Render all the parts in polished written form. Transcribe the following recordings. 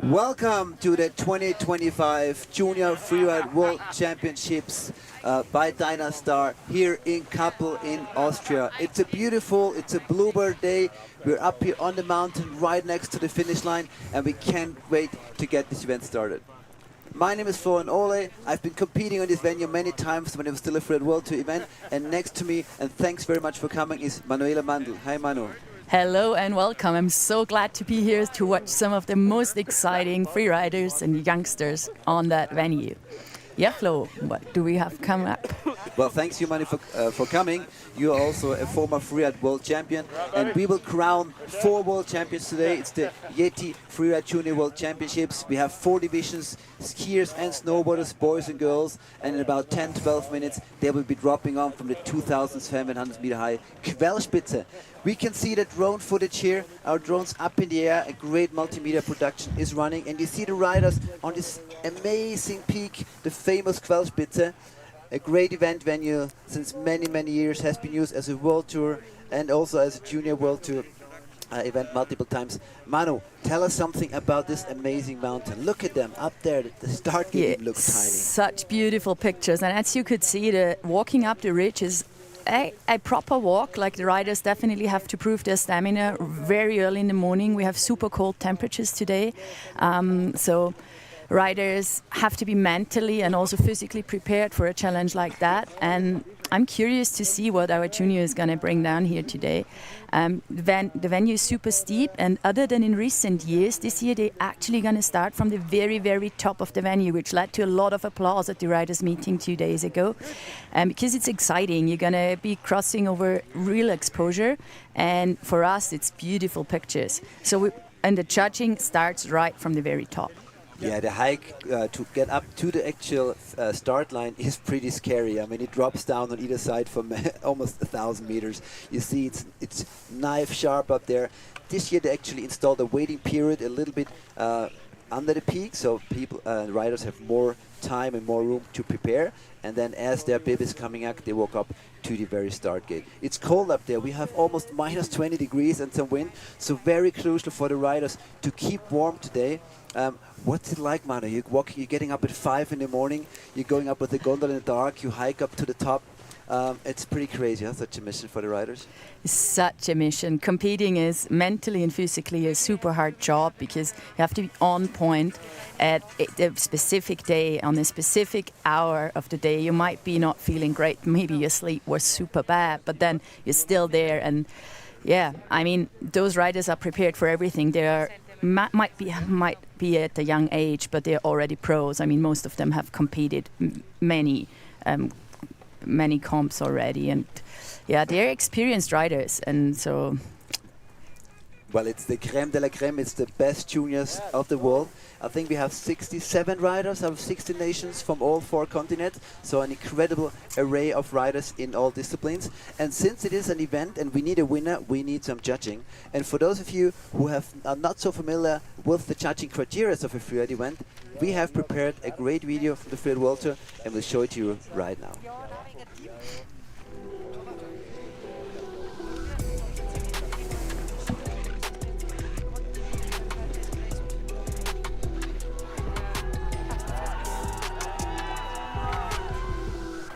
Welcome to the 2025 Junior Freeride World Championships by Dynastar here in Kappl in Austria. It's a bluebird day. We're up here on the mountain right next to the finish line and we can't wait to get this event started. My name is Florian Ole. I've been competing on this venue many times when it was still a Freeride World Tour event, and next to me, and thanks very much for coming, is Manuela Mandl. Hi Manu. Hello and welcome. I'm so glad to be here to watch some of the most exciting freeriders and youngsters on that venue. Yeah, Flo, what do we have coming up? Well, thanks you, Manu, for coming. You are also a former Freeride World Champion, and we will crown 4 World Champions today. It's the YETI Freeride Junior World Championships. We have 4 divisions, skiers and snowboarders, boys and girls, and in about 10-12 minutes they will be dropping on from the 2,700 meter high Quellspitze. We can see the drone footage here, our drones up in the air, a great multimedia production is running, and you see the riders on this amazing peak, the famous Quellspitze. A great event venue since many years, has been used as a world tour and also as a junior world tour event multiple times. Manu, tell us something about this amazing mountain. Look at them up there, the start gate looks tiny. Such beautiful pictures, and as you could see, the walking up the ridge is a proper walk. Like, the riders definitely have to prove their stamina very early in the morning. We have super cold temperatures today, so riders have to be mentally and also physically prepared for a challenge like that. And I'm curious to see what our junior is going to bring down here today. The venue is super steep, and other than in recent years, this year they're actually going to start from the very top of the venue, which led to a lot of applause at the riders meeting 2 days ago. Because it's exciting, you're going to be crossing over real exposure, and for us it's beautiful pictures. And the judging starts right from the very top. Yeah, the hike to get up to the actual start line is pretty scary. I mean, it drops down on either side from almost 1,000 meters. You see it's knife sharp up there. This year they actually installed a waiting period a little bit under the peak, so people riders have more time and more room to prepare. And then as their bib is coming up, they walk up to the very start gate. It's cold up there. We have almost minus 20 degrees and some wind, so very crucial for the riders to keep warm today. What's it like, Manu? You're getting up at 5 in the morning, you're going up with the gondola in the dark, you hike up to the top. It's pretty crazy, huh? Such a mission for the riders. It's such a mission. Competing is mentally and physically a super hard job, because you have to be on point at a specific day, on a specific hour of the day. You might be not feeling great, maybe your sleep was super bad, but then you're still there. And yeah, I mean, those riders are prepared for everything. They are might be at a young age, but they're already pros. I mean, most of them have competed many comps already, and yeah, they're experienced riders, and so. Well, it's the creme de la creme. It's the best juniors of the world. I think we have 67 riders out of 60 nations from all 4 continents. So an incredible array of riders in all disciplines. And since it is an event and we need a winner, we need some judging. And for those of you who are not so familiar with the judging criteria of a freeride event, we have prepared a great video from the Freeride World Tour, and we'll show it to you right now.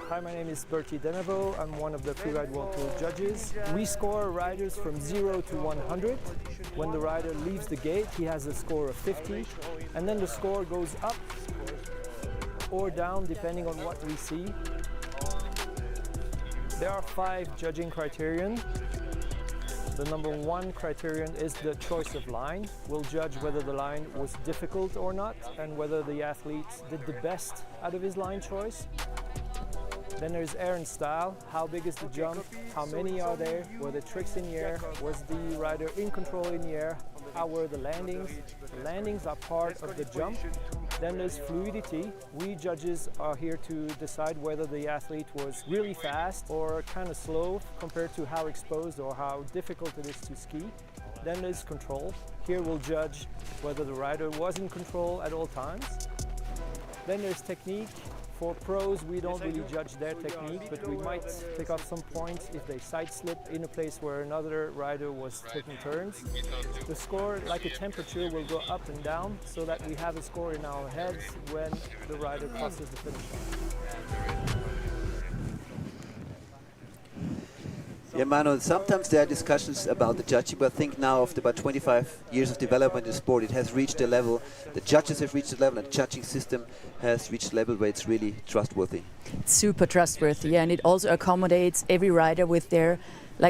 Hi, my name is Bertie Denevo. I'm one of the Freeride World Tour judges. We score riders from 0 to 100. When the rider leaves the gate, he has a score of 50, and then the score goes up or down depending on what we see. There are 5 judging criterion. The number 1 criterion is the choice of line. We'll judge whether the line was difficult or not and whether the athlete did the best out of his line choice. Then there's air and style. How big is the jump? How many are there? Were the tricks in the air? Was the rider in control in the air? How were the landings? The landings are part of the jump. Then there's fluidity. We judges are here to decide whether the athlete was really fast or kind of slow compared to how exposed or how difficult it is to ski. Then there's control. Here we'll judge whether the rider was in control at all times. Then there's technique. For pros, we don't really judge their technique, but we might pick up some points if they side slip in a place where another rider was taking turns. The score, like a temperature, will go up and down so that we have a score in our heads when the rider crosses the finish line. Yeah, Manu, sometimes there are discussions about the judging, but I think now after about 25 years of development in the sport, it has reached a level, the judges have reached a level, and the judging system has reached a level where it's really trustworthy. It's super trustworthy, yeah, and it also accommodates every rider with their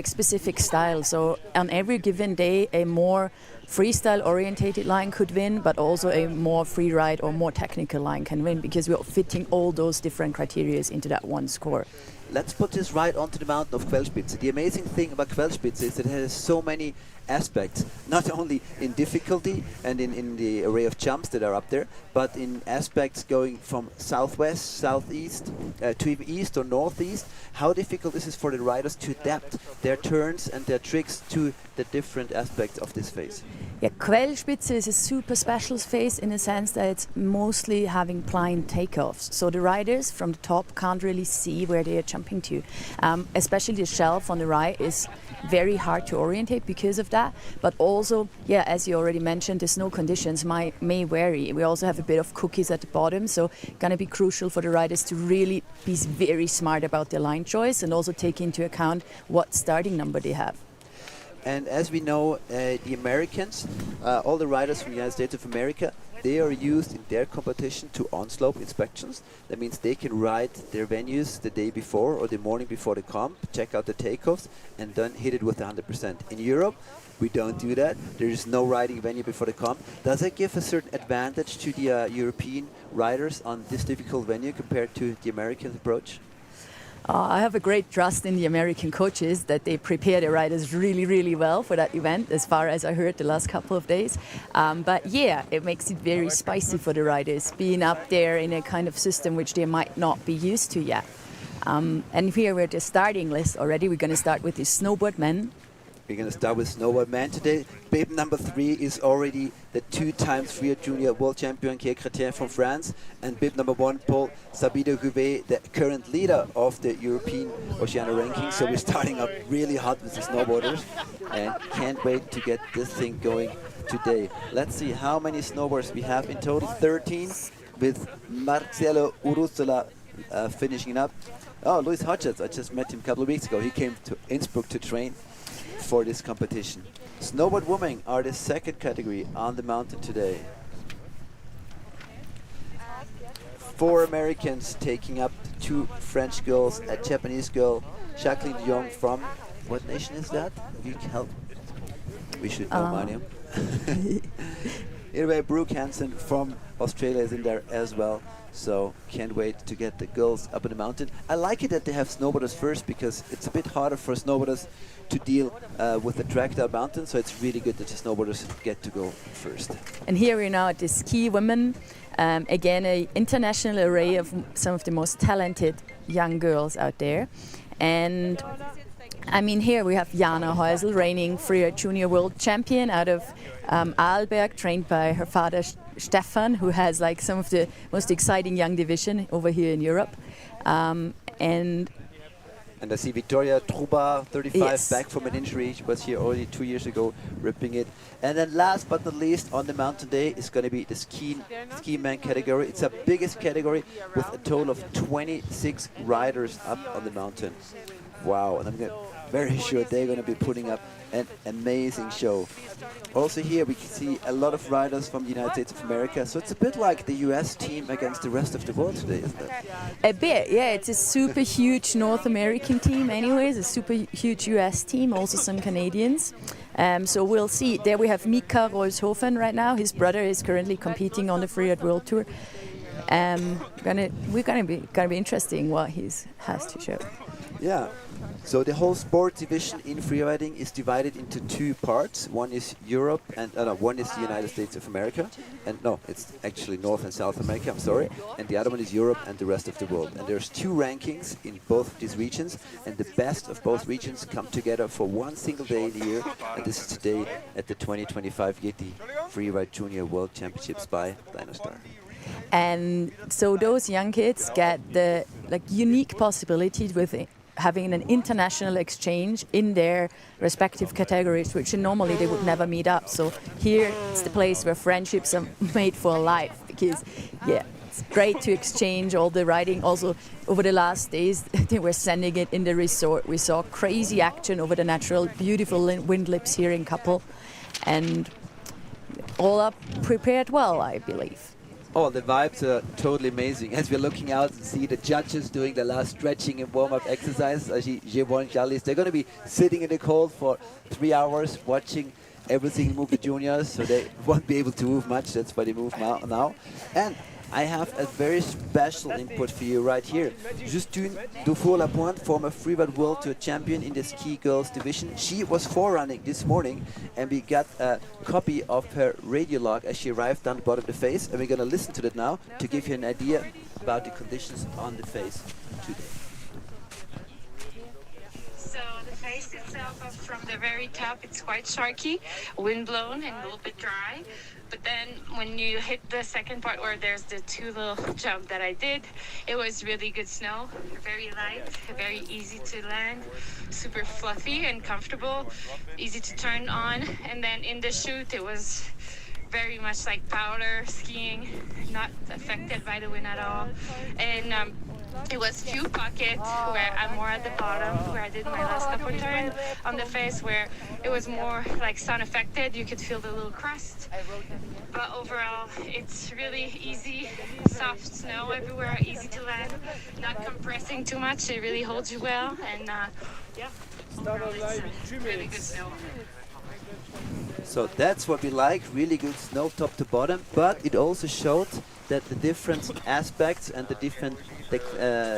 specific style. So on every given day, a more freestyle orientated line could win, but also a more free ride or more technical line can win, because we're fitting all those different criteria into that one score. Let's put this right onto the mountain of Quellspitze. The amazing thing about Quellspitze is that it has so many aspects, not only in difficulty and in the array of jumps that are up there, but in aspects going from southwest, southeast, to even east or northeast. How difficult is it for the riders to adapt their turns and their tricks to the different aspects of this phase? Yeah, Quellspitze is a super special phase in the sense that it's mostly having blind takeoffs. So the riders from the top can't really see where they are jumping to. Especially the shelf on the right is very hard to orientate because of that. But also, yeah, as you already mentioned, the snow conditions may vary. We also have a bit of cookies at the bottom, so gonna be crucial for the riders to really be very smart about their line choice and also take into account what starting number they have. And as we know, the Americans, all the riders from the United States of America, they are used in their competition to on-slope inspections. That means they can ride their venues the day before or the morning before the comp, check out the takeoffs, and then hit it with 100%. In Europe, we don't do that. There is no riding venue before the comp. Does it give a certain advantage to the European riders on this difficult venue compared to the American approach? I have a great trust in the American coaches that they prepare the riders really, really well for that event, as far as I heard the last couple of days. But yeah, it makes it very spicy for the riders, being up there in a kind of system which they might not be used to yet. And here we're at the starting list already. We're going to start with the Snowboard Men. We're going to start with Snowboard Men today. Bib number 3 is already the 2-time Freeride Junior World Champion Kea Chretien from France, and bib number 1, Paul Sabido-Gouvet, the current leader of the European Oceania ranking. So we're starting up really hot with the snowboarders, and can't wait to get this thing going today. Let's see how many snowboarders we have in total. 13, with Marcelo Uruzzola finishing up. Oh, Luis Hodges, I just met him a couple of weeks ago. He came to Innsbruck to train for this competition. Snowboard women are the second category on the mountain today. 4 Americans taking up 2 French girls, a Japanese girl, Jacqueline de Jong from, what nation is that? You can help. We should know my name. Anyway, Brooke Hansen from Australia is in there as well. So can't wait to get the girls up in the mountain. I like it that they have snowboarders first, because it's a bit harder for snowboarders to deal with the track down mountain. So it's really good that the snowboarders get to go first. And here we're now at the ski women. Again, an international array of some of the most talented young girls out there. And I mean, here we have Jana Heusel, reigning Freeride Junior World Champion out of Arlberg, trained by her father Stefan, who has like some of the most exciting young division over here in Europe. And I see Victoria Truba, 35, yes, back from an injury. She was here already 2 years ago, ripping it. And then last but not least on the mountain day is going to be the ski man category. It's the biggest category with a total of 26 riders up on the mountain. Wow, and I'm very sure they're going to be putting up an amazing show. Also here we can see a lot of riders from the United States of America, so it's a bit like the US team against the rest of the world today, isn't it? A bit, yeah. It's a super huge North American team anyways, a super huge US team, also some Canadians. So we'll see. There we have Mika Roelshofen right now. His brother is currently competing on the Freeride World Tour. We're gonna be interesting what he has to show. Yeah. So the whole sport division in freeriding is divided into two parts. One is Europe and one is the United States of America, and no, it's actually North and South America. I'm sorry, and the other one is Europe and the rest of the world. And there's two rankings in both of these regions, and the best of both regions come together for one single day in the year. And this is today at the 2025 YETI Freeride Junior World Championships by Dynastar. And so those young kids get the unique possibility with having an international exchange in their respective categories, which normally they would never meet up. So here it's the place where friendships are made for life, because it's great to exchange all the riding. Also over the last days they were sending it in the resort. We saw crazy action over the natural beautiful wind lips here in Kappl, and all are prepared well, I believe. Oh, the vibes are totally amazing. As we're looking out and see the judges doing the last stretching and warm-up exercise, they're going to be sitting in the cold for 3 hours watching everything move the juniors, so they won't be able to move much. That's why they move now. And I have a very special input for you right here. Justine Dufour-Lapointe, former Freeride World Tour champion in the ski girls division. She was forerunning this morning, and we got a copy of her radio log as she arrived down the bottom of the face, and we're going to listen to that now to give you an idea about the conditions on the face today. So the face itself, from the very top, it's quite sharky, wind blown and a little bit dry. But then when you hit the second part where there's the two little jump that I did, it was really good snow, very light, very easy to land, super fluffy and comfortable, easy to turn on. And then in the chute, it was very much like powder skiing, not affected by the wind at all. And it was few pockets where I'm more at the bottom, where I did my last couple turns on the face, where it was more like sun affected. You could feel the little crust. But overall, it's really easy, soft snow everywhere, easy to land, not compressing too much. It really holds you well, and overall, it's really good snow. So that's what we like, really good snow top to bottom, but it also showed that the different aspects and the different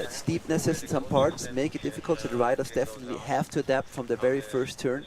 steepnesses in some parts make it difficult, so the riders definitely have to adapt from the very first turn,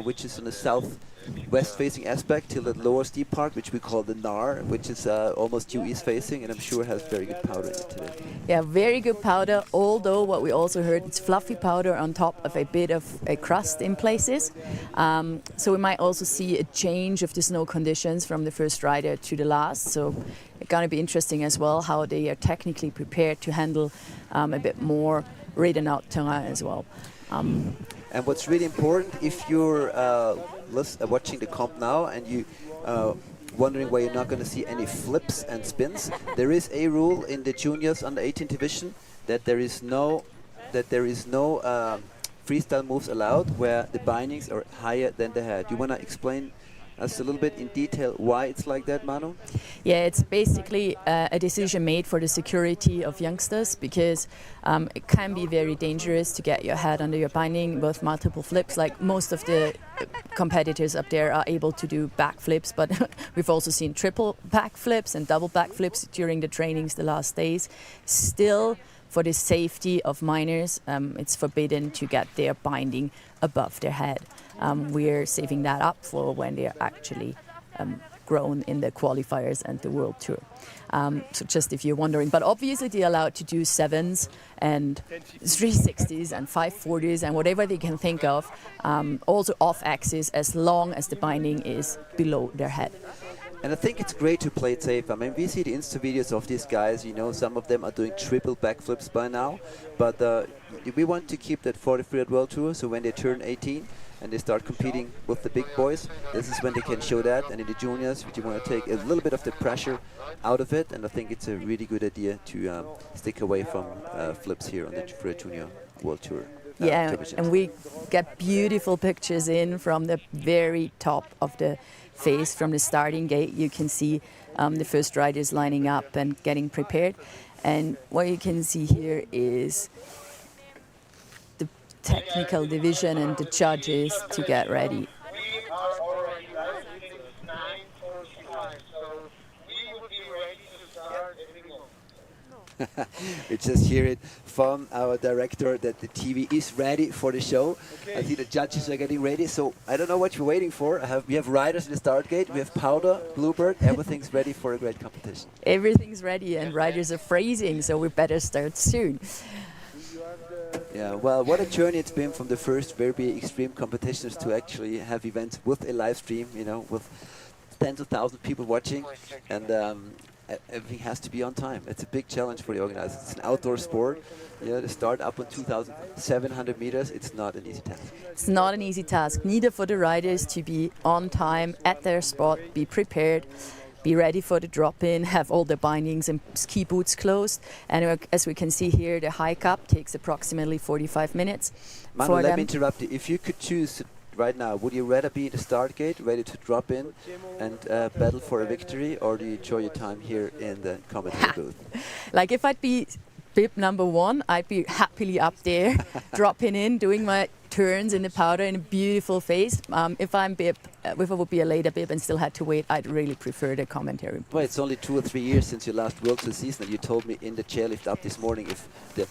which is on the southwest facing aspect, till the lower steep part, which we call the Nar, which is almost due east facing, and I'm sure has very good powder in it today. Yeah, very good powder, although what we also heard, it's fluffy powder on top of a bit of a crust in places. So we might also see a change of the snow conditions from the first rider to the last. So it's going to be interesting as well how they are technically prepared to handle a bit more ridden out terrain as well. And what's really important, if you're watching the comp now and you wondering why you're not going to see any flips and spins, there is a rule in the juniors under 18 division that there is no freestyle moves allowed where the bindings are higher than the head. You want to explain us a little bit in detail why it's like that, Manu? Yeah, it's basically a decision made for the security of youngsters, because it can be very dangerous to get your head under your binding with multiple flips. Like most of the competitors up there are able to do backflips, but we've also seen triple backflips and double backflips during the trainings the last days. Still, for the safety of minors, it's forbidden to get their binding above their head. We're saving that up for when they're actually grown in the qualifiers and the World Tour. So just if you're wondering, but obviously they're allowed to do 7s and 360s and 540s and whatever they can think of, also off axis, as long as the binding is below their head. And I think it's great to play it safe. I mean, we see the Insta videos of these guys, you know, some of them are doing triple backflips by now, but we want to keep that for the Freeride World Tour, so when they turn 18 and they start competing with the big boys, this is when they can show that. And in the juniors, you want to take a little bit of the pressure out of it, and I think it's a really good idea to stick away from flips here on the Freeride Junior World Tour. Yeah, championships. and we get beautiful pictures in from the very top of the face, from the starting gate. You can see the first riders lining up and getting prepared. And what you can see here is the technical division and the judges to get ready. We are already live. It is 9:45, so we will be ready to start any moment. We just hear it from our director that the TV is ready for the show. I see the judges are getting ready, so I don't know what you're waiting for. We have riders in the start gate, we have powder, bluebird, everything's ready for a great competition. Everything's ready and riders are freezing, so we better start soon. Yeah, well, what a journey it's been from the first very extreme competitions to actually have events with a live stream, you know, with tens of thousands of people watching, and everything has to be on time. It's a big challenge for the organizers. It's an outdoor sport. You know, to start up on 2,700 meters, it's not an easy task. It's not an easy task, neither for the riders to be on time at their spot, be prepared, be ready for the drop-in, have all the bindings and ski boots closed. And as we can see here, the hike up takes approximately 45 minutes. Manu, let me interrupt you. If you could choose right now, would you rather be at the start gate, ready to drop in and battle for a victory, or do you enjoy your time here in the commentary booth? Like if I'd be bib number 1, I'd be happily up there, dropping in, doing my turns in the powder in a beautiful face. If I would be a later bib and still had to wait, I'd really prefer the commentary. Well, it's only 2 or 3 years since your last World Tour season, and you told me in the chairlift up this morning if the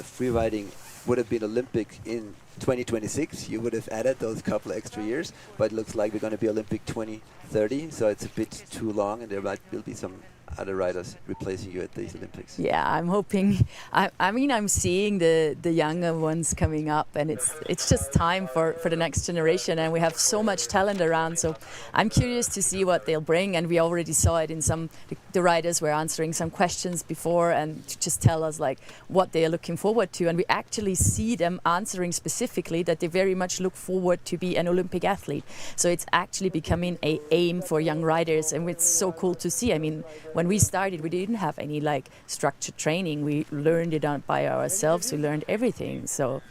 free riding would have been Olympic in 2026, you would have added those couple of extra years, but it looks like we're going to be Olympic 2030, so it's a bit too long, and there will be some other riders replacing you at these Olympics. Yeah, I'm hoping. I mean, I'm seeing the younger ones coming up, and it's just time for the next generation, and we have so much talent around, so I'm curious to see what they'll bring, and we already saw it in some, the riders were answering some questions before and to just tell us like what they are looking forward to, and we actually see them answering specifically that they very much look forward to be an Olympic athlete. So it's actually becoming an aim for young riders, and it's so cool to see. I mean, when we started, we didn't have any like structured training. We learned it by ourselves. We learned everything. So,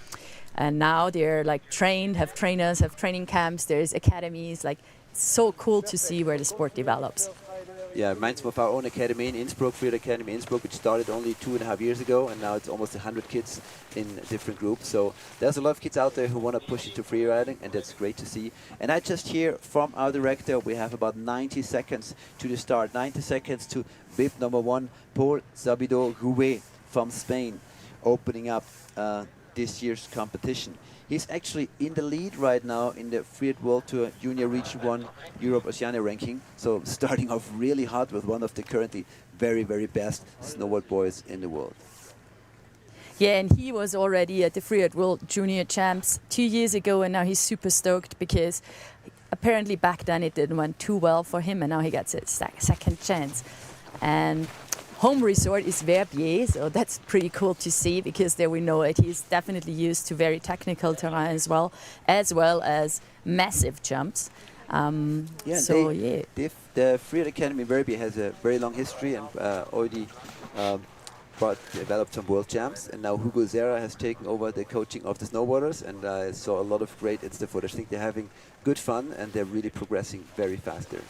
and now they're like trained, have trainers, have training camps. There's academies. Like, it's so cool to see where the sport develops. Yeah, it reminds me of our own academy in Innsbruck, Freeride Academy Innsbruck, which started only 2.5 years ago, and now it's almost 100 kids in different groups. So there's a lot of kids out there who want to push into freeriding, and that's great to see. And I just hear from our director, we have about 90 seconds to the start. 90 seconds to bib number 1, Paul Zabido Rouet from Spain, opening up this year's competition. He's actually in the lead right now in the Freeride World Tour Junior Region 1 Europe Oceania ranking. So starting off really hot with one of the currently very best snowboard boys in the world. Yeah, and he was already at the Freeride World Junior Champs 2 years ago, and now he's super stoked because apparently back then it didn't went too well for him, and now he gets a second chance. And home resort is Verbier, so that's pretty cool to see because there we know it. He's definitely used to very technical terrain as well as massive jumps. The Freeride Academy Verbier has a very long history and already developed some world champs, and now Hugo Serra has taken over the coaching of the snowboarders, and I saw a lot of great Insta footage. I think they're having good fun and they're really progressing very fast there.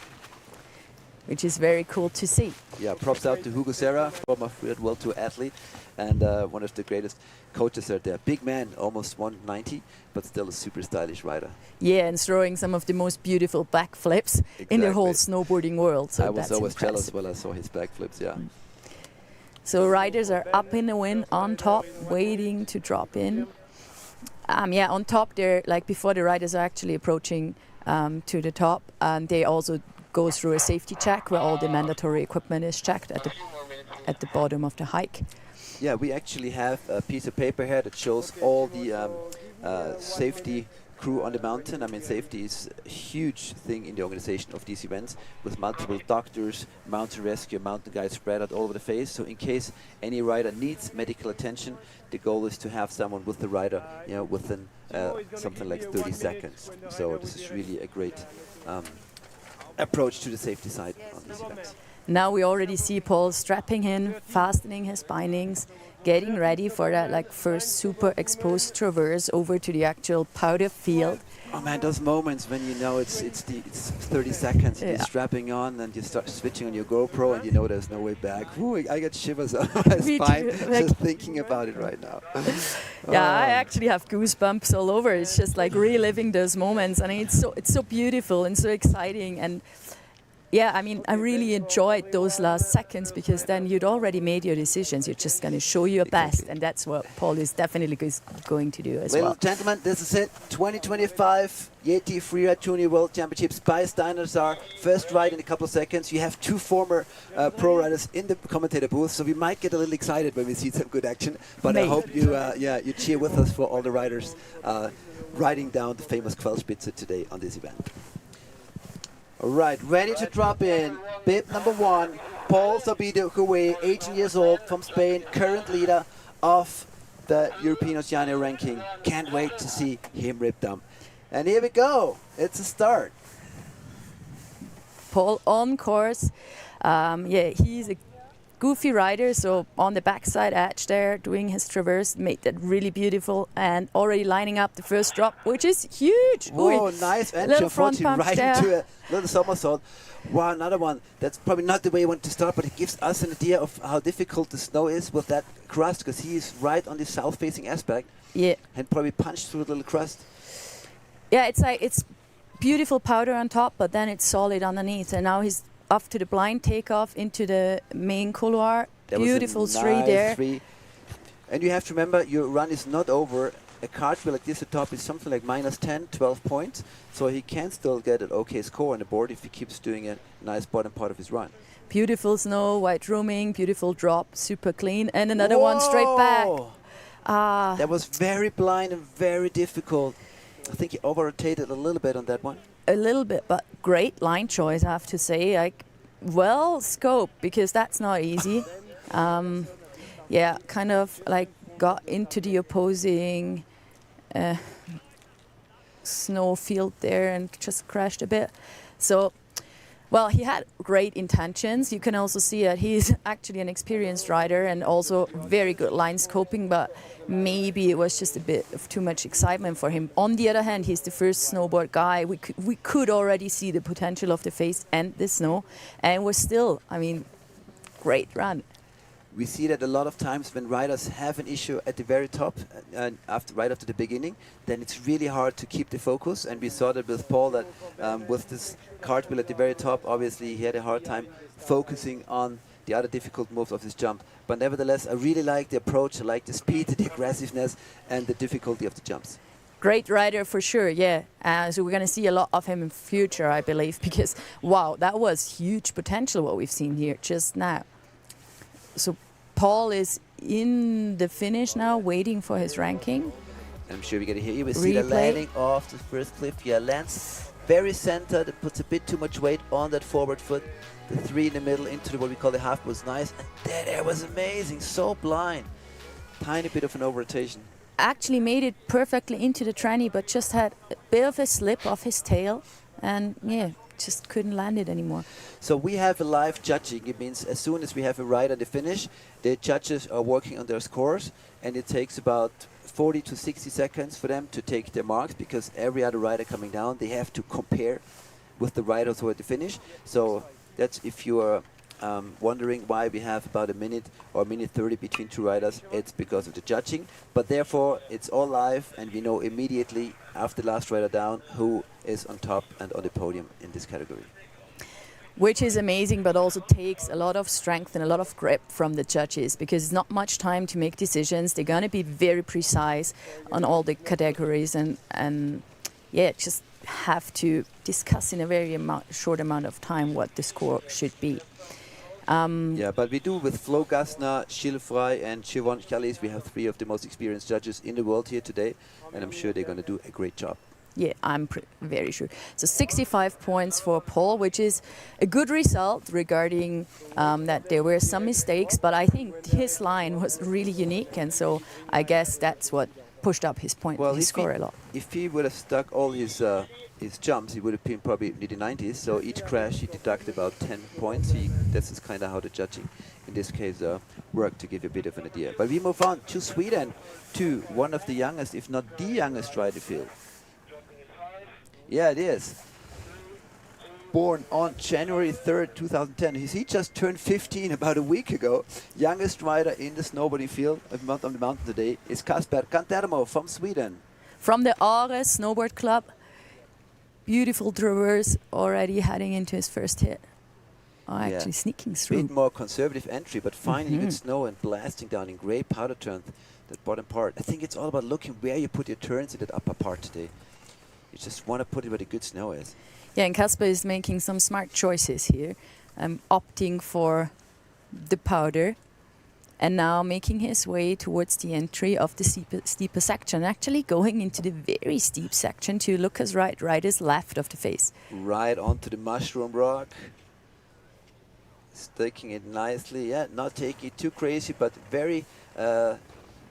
Which is very cool to see. Yeah, props out to Hugo Serra, former Freeride World Tour athlete, and one of the greatest coaches out there. Big man, almost 190, but still a super stylish rider. Yeah, and throwing some of the most beautiful backflips in the whole snowboarding world. So I was always impressive. jealous when I saw his backflips, yeah. So riders are up in the wind, on top, waiting to drop in. Yeah, on top there, like before the riders are actually approaching to the top, they also go through a safety check where all the mandatory equipment is checked at the bottom of the hike. Yeah, we actually have a piece of paper here that shows all the safety crew on the mountain. I mean, safety is a huge thing in the organization of these events, with multiple doctors, mountain rescue, mountain guides spread out all over the face. So in case any rider needs medical attention, the goal is to have someone with the rider, you know, within something like 30 seconds. So this is really a great approach to the safety side on these events. now we already see Paul strapping in, fastening his bindings, getting ready for that like first super exposed traverse over to the actual powder field. Oh man, those moments when you know it's 30 seconds, and you're strapping on and you start switching on your GoPro and you know there's no way back. Ooh, I get shivers on my spine just thinking about it right now. Yeah, I actually have goosebumps all over. It's just like reliving those moments, and it's so beautiful and so exciting. And yeah, I mean, I really enjoyed those last seconds because then you'd already made your decisions. You're just going to show your best, and that's what Paul is definitely going to do as well. Ladies and gentlemen, this is it. 2025 YETI Freeride Junior World Championships by Dynastar. First ride in a couple of seconds. You have two former pro riders in the commentator booth, so we might get a little excited when we see some good action. But I hope you, you cheer with us for all the riders riding down the famous Quellspitze today on this event. All right, ready to drop in. Bib number 1, Paul Sabido Coué, 18 years old, from Spain, current leader of the European Oceania ranking. Can't wait to see him rip them. And here we go. It's a start. Paul on course. Yeah, he's a goofy rider, so on the backside edge there, doing his traverse, made that really beautiful, and already lining up the first drop, which is huge. Whoa, Ooh, nice entry, little front bump right there. into a little somersault. Wow, another one. That's probably not the way you want to start, but it gives us an idea of how difficult the snow is with that crust, because he is right on the south-facing aspect. Yeah. And probably punched through the little crust. Yeah, it's beautiful powder on top, but then it's solid underneath, and now he's off to the blind takeoff into the main couloir. Beautiful straight there. And you have to remember, your run is not over. A cartwheel like this at top is something like minus 10, 12 points. So he can still get an okay score on the board if he keeps doing a nice bottom part of his run. Beautiful snow, white rooming, beautiful drop, super clean. And another one straight back. That was very blind and very difficult. I think he over-rotated a little bit on that one. A little bit, but great line choice, I have to say. Like, well scoped, because that's not easy. Yeah, kind of like got into the opposing snow field there and just crashed a bit. So, well, he had great intentions. You can also see that he's actually an experienced rider and also very good line scoping, but maybe it was just a bit of too much excitement for him. On the other hand, he's the first snowboard guy. We could already see the potential of the face and the snow, and was still, I mean, great run. We see that a lot of times when riders have an issue at the very top and right after the beginning, then it's really hard to keep the focus. And we saw that with Paul, that with this cartwheel at the very top, obviously he had a hard time focusing on the other difficult moves of his jump. But nevertheless, I really like the approach, I like the speed, the aggressiveness, and the difficulty of the jumps. Great rider for sure, yeah. So we're going to see a lot of him in future, I believe, because, wow, that was huge potential what we've seen here just now. So Paul is in the finish now, waiting for his ranking. I'm sure we're going to hear you. We see the landing off the first cliff. Yeah, lands very centered. It puts a bit too much weight on that forward foot. The 3 in the middle into what we call the half was nice. And that air was amazing. So blind. Tiny bit of an over-rotation. Actually made it perfectly into the tranny, but just had a bit of a slip off his tail. And yeah, just couldn't land it anymore. So we have a live judging. It means as soon as we have a ride at the finish, the judges are working on their scores, and it takes about 40 to 60 seconds for them to take their marks, because every other rider coming down, they have to compare with the riders who are at the finish. So that's, if you are wondering why we have about a minute or minute 30 between two riders, it's because of the judging. But therefore, it's all live, and we know immediately after the last rider down who is on top and on the podium in this category. Which is amazing, but also takes a lot of strength and a lot of grip from the judges, because it's not much time to make decisions. They're going to be very precise on all the categories, and yeah, just have to discuss in a very short amount of time what the score should be. Yeah, but we do with Flo Gassner, Gilles Frey and Siobhan Challis. We have 3 of the most experienced judges in the world here today, and I'm sure they're going to do a great job. Yeah, I'm very sure. So 65 points for Paul, which is a good result regarding that there were some mistakes, but I think his line was really unique, and so I guess that's what pushed up his point, Well, his score a lot. if he would have stuck all his jumps, he would have been probably near the 90s. So each crash, he deducted about 10 points. This is kind of how the judging, in this case, worked, to give you a bit of an idea. But we move on to Sweden, to one of the youngest, if not the youngest rider field. Yeah, it is. Born on January 3rd, 2010. He just turned 15 about a week ago. Youngest rider in the snowboarding field on the mountain today is Kasper Kantermo from Sweden. From the Aare Snowboard Club. Beautiful traverse, already heading into his first hit. Actually sneaking through. Bit more conservative entry, but finding good snow and blasting down in great powder turns that bottom part. I think it's all about looking where you put your turns in that upper part today. You just want to put it where the good snow is. Yeah, and Kasper is making some smart choices here. Opting for the powder and now making his way towards the entry of the steeper section. Actually going into the very steep section to Luca's right, Ryder's left of the face. Right onto the mushroom rock. Sticking it nicely. Yeah, not taking it too crazy, but very,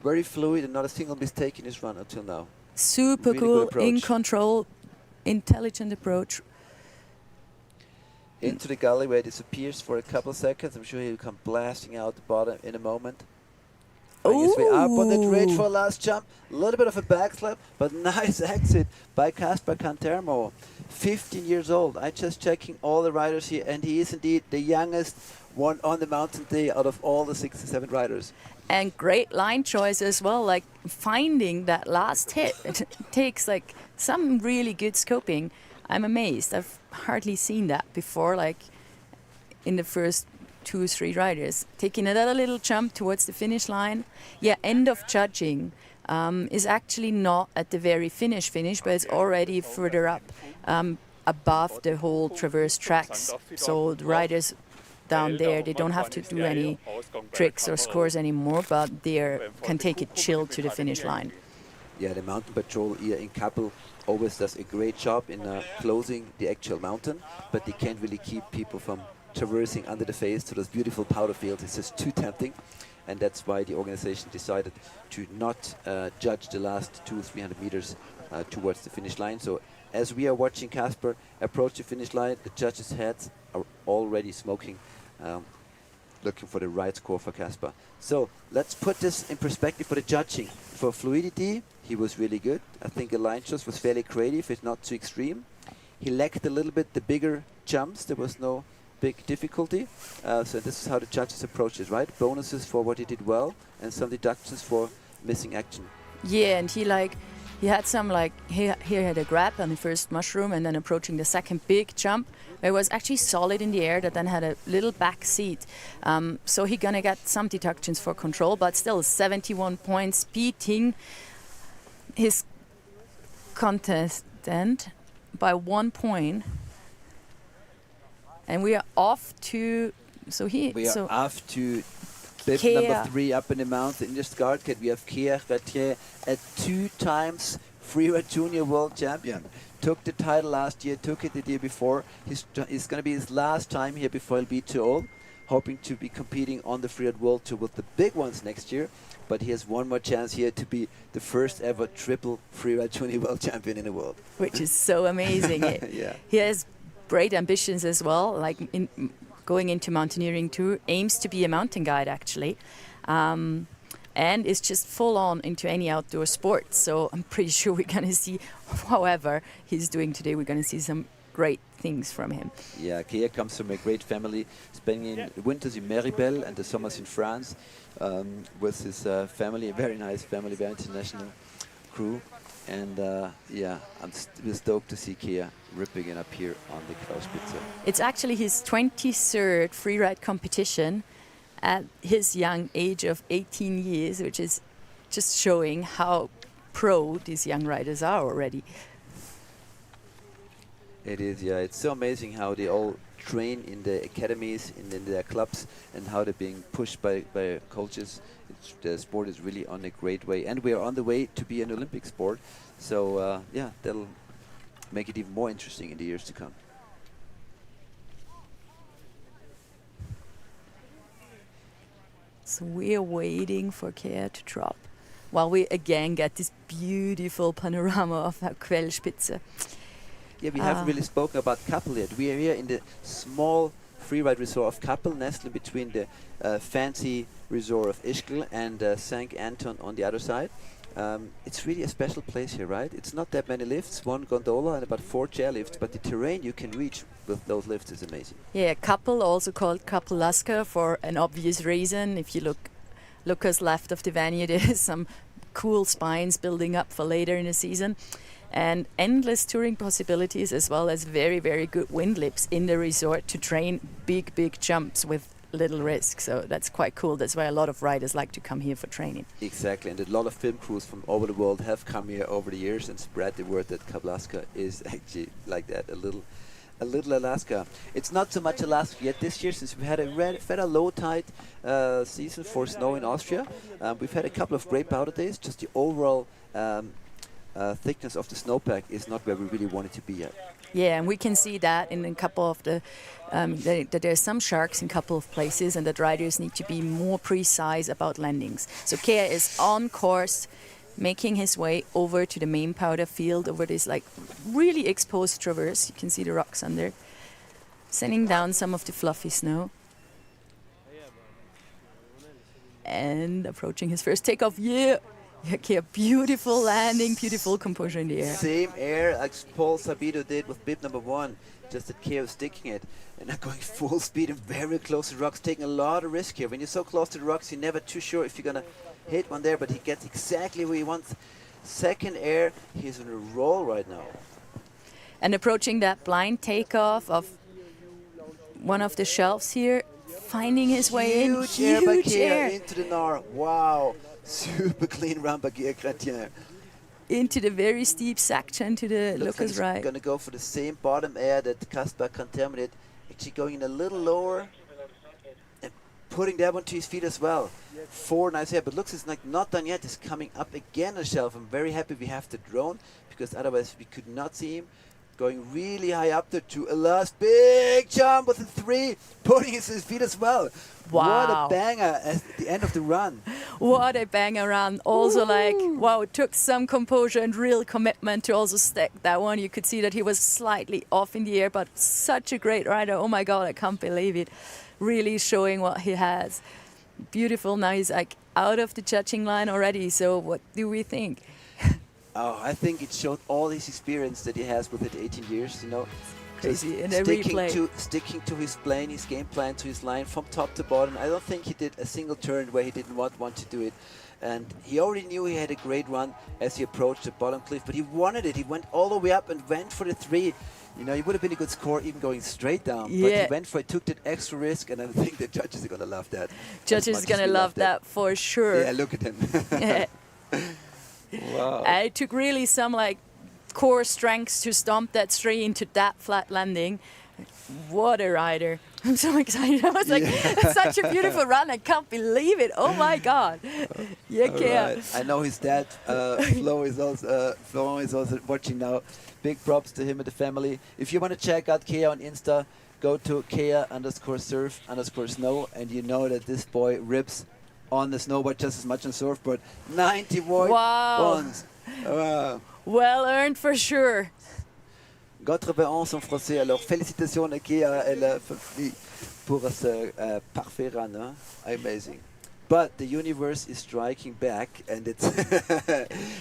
very fluid and not a single mistake in his run until now. Super really cool, in control, intelligent approach. Into the gully where it disappears for a couple of seconds. I'm sure he'll come blasting out the bottom in a moment. His way up on the ridge for a last jump. A little bit of a backslap, but nice exit by Kasper Kantermo. 15 years old. I'm just checking all the riders here, and he is indeed the youngest one on the mountain today out of all the 67 riders. And great line choice as well, like finding that last hit. It takes like some really good scoping. I'm amazed. I've hardly seen that before, like in the first 2 or 3 riders. Taking another little jump towards the finish line. Yeah, end of judging is actually not at the very finish, but it's already further up above the whole traverse tracks. So the riders down there, they don't have to do any tricks or scores anymore, but they can take it chill to the finish line. Yeah, the mountain patrol here in Kappl always does a great job in closing the actual mountain, but they can't really keep people from traversing under the face to those beautiful powder fields. It's just too tempting, and that's why the organization decided to not judge the last 200-300 meters towards the finish line. So as we are watching Kasper approach the finish line, the judges' heads are already smoking, looking for the right score for Kasper. So let's put this in perspective for the judging. For fluidity, he was really good. I think the line choice was fairly creative, if not too extreme. He lacked a little bit the bigger jumps. There was no big difficulty. So this is how the judges approach it, right? Bonuses for what he did well and some deductions for missing action. Yeah, and he had some he had a grab on the first mushroom and then approaching the second big jump. It was actually solid in the air that then had a little back seat. So he gonna get some deductions for control, but still 71 points, beating his contestant by 1 point. And we are off to, We are off to bib number 3 up in the mountain in the start kit. We have Kea Chretien, a 2 times freeride junior world champion. Took the title last year, took it the year before. It's going to be his last time here before he'll be too old. Hoping to be competing on the freeride world tour with the big ones next year. But he has one more chance here to be the first ever triple freeride junior world champion in the world. Which is so amazing. Yeah. He has great ambitions as well, like going into mountaineering tour, aims to be a mountain guide actually. And is just full on into any outdoor sport. So I'm pretty sure we're going to see, however he's doing today, we're going to see some great things from him. Yeah, Kea comes from a great family, spending winters in Meribel and the summers in France with his family, a very nice family, very international crew. And yeah, we're stoked to see Kea ripping it up here on the Klauspitze. It's actually his 23rd freeride competition at his young age of 18 years, which is just showing how pro these young riders are already. It is, yeah. It's so amazing how they all train in the academies, in their clubs, and how they're being pushed by coaches. The sport is really on a great way, and we are on the way to be an Olympic sport. So yeah, that'll make it even more interesting in the years to come. So we are waiting for Kea to drop while we again get this beautiful panorama of our Quellspitze. Yeah, we haven't really spoken about Kappl yet. We are here in the small freeride resort of Kappl, nestled between the fancy resort of Ischgl and St. Anton on the other side. It's really a special place here, right? It's not that many lifts, 1 gondola and about 4 chairlifts, but the terrain you can reach with those lifts is amazing. Yeah, Kappl, also called Kappl for an obvious reason. If you look us left of the venue, there's some cool spines building up for later in the season. And endless touring possibilities, as well as very, very good wind lips in the resort to train big, big jumps with little risk. So that's quite cool. That's why a lot of riders like to come here for training. Exactly, and a lot of film crews from all over the world have come here over the years and spread the word that Kappl is actually like that, a little Alaska. It's not so much Alaska yet this year, since we had a rather low tide season for snow in Austria. We've had a couple of great powder days, just the overall thickness of the snowpack is not where we really want it to be yet. Yeah, and we can see that in a couple of that there's some sharks in a couple of places, and that riders need to be more precise about landings. So Kea is on course, making his way over to the main powder field, over this like really exposed traverse. You can see the rocks under, sending down some of the fluffy snow. And approaching his first takeoff. Yeah, Kea, beautiful landing, beautiful composure in the air. Same air like Paul Sabido did with bib number 1, just that Kea was sticking it and not going full speed and very close to the rocks, taking a lot of risk here. When you're so close to the rocks, you're never too sure if you're gonna hit one there, but he gets exactly where he wants. Second air, he's on a roll right now. And approaching that blind takeoff of one of the shelves here, finding his way in. Huge air by Kea into the Nar. Wow. Super clean run by Kea Chretien. Into the very steep section to the Lucas like right. Going to go for the same bottom air that Kaspar contaminated. Actually going in a little lower and putting that one to his feet as well. 4 nice air, but looks it's like not done yet. He's coming up again on the shelf. I'm very happy we have the drone, because otherwise we could not see him. Going really high up there to a last big jump with a 3, putting his feet as well. Wow. What a banger at the end of the run. What a banger run. Also like, wow, it took some composure and real commitment to also stack that one. You could see that he was slightly off in the air, but such a great rider. Oh my God, I can't believe it. Really showing what he has. Beautiful. Now he's like out of the judging line already. So what do we think? Oh, I think it showed all his experience that he has with it 18 years, you know. Crazy in a replay. Sticking to his plane, his game plan, to his line from top to bottom. I don't think he did a single turn where he didn't want to do it. And he already knew he had a great run as he approached the bottom cliff, but he wanted it. He went all the way up and went for the 3. You know, it would have been a good score even going straight down. Yeah. But he went for it, took that extra risk, and I think the judges are going to love that. Judges are going to love that for sure. Yeah, look at him. Wow. It took really some like core strength to stomp that 3 into that flat landing. What a rider. I'm so excited. I was like, it's such a beautiful run. I can't believe it. Oh my God. Yeah, Kea. Right. I know his dad, Flo, is also watching now. Big props to him and the family. If you want to check out Kea on Insta, go to Kea_surf_snow, and you know that this boy rips on the snowboard just as much on surfboard. 91 points. Wow. Well earned for sure. 91 en français. Alors, félicitations à Kea. Elle a fait pour ce parfait run. Hein? Amazing. But the universe is striking back, and it's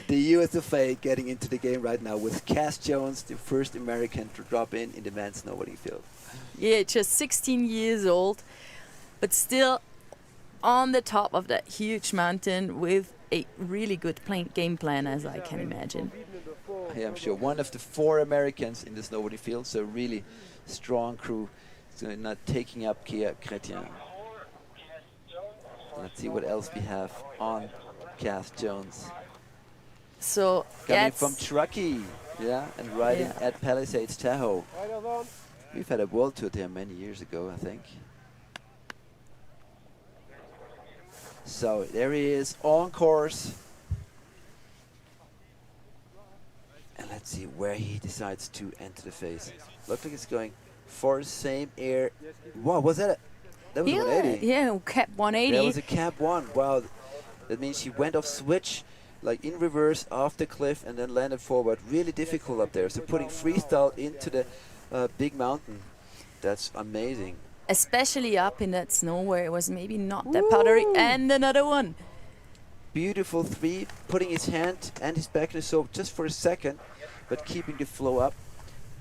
the USFA getting into the game right now with Cass Jones, the first American to drop in the men's snowboarding field. Yeah, just 16 years old, but still on the top of that huge mountain with a really good game plan, as I can imagine. Yeah, I'm sure. One of the 4 Americans in the snowboarding field, so really strong crew. So not taking up Kea Chretien. Let's see what else we have on Cass Jones. So coming from Truckee, yeah, and riding at Palisades Tahoe. We've had a world tour there many years ago, I think. So there he is on course. And let's see where he decides to enter the face. Looks like he's going for the same air. Wow, was that that was 180? Yeah, cap 180. That was a cap 1. Wow, that means he went off switch like in reverse off the cliff and then landed forward. Really difficult up there. So putting freestyle into the big mountain, that's amazing. Especially up in that snow where it was maybe not that powdery. And another one. Beautiful three, putting his hand and his back in the soap just for a second, but keeping the flow up.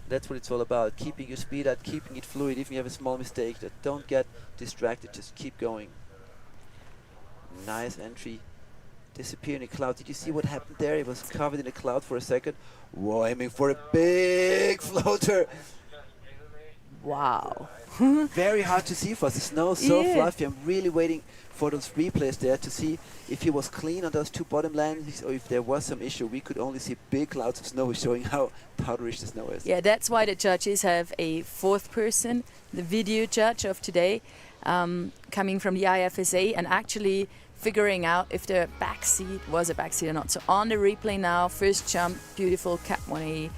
That's what it's all about, keeping your speed up, keeping it fluid. If you have a small mistake, don't get distracted, just keep going. Nice entry. Disappear in a cloud. Did you see what happened there? It was covered in a cloud for a second. Whoa, aiming for a big floater. Wow. Very hard to see for us. The snow is so fluffy. I'm really waiting for those replays there to see if he was clean on those two bottom landings or if there was some issue. We could only see big clouds of snow showing how powderish the snow is. Yeah, that's why the judges have a fourth person, the video judge of today, coming from the IFSA and actually figuring out if the backseat was a backseat or not. So on the replay now, first jump, beautiful cap 180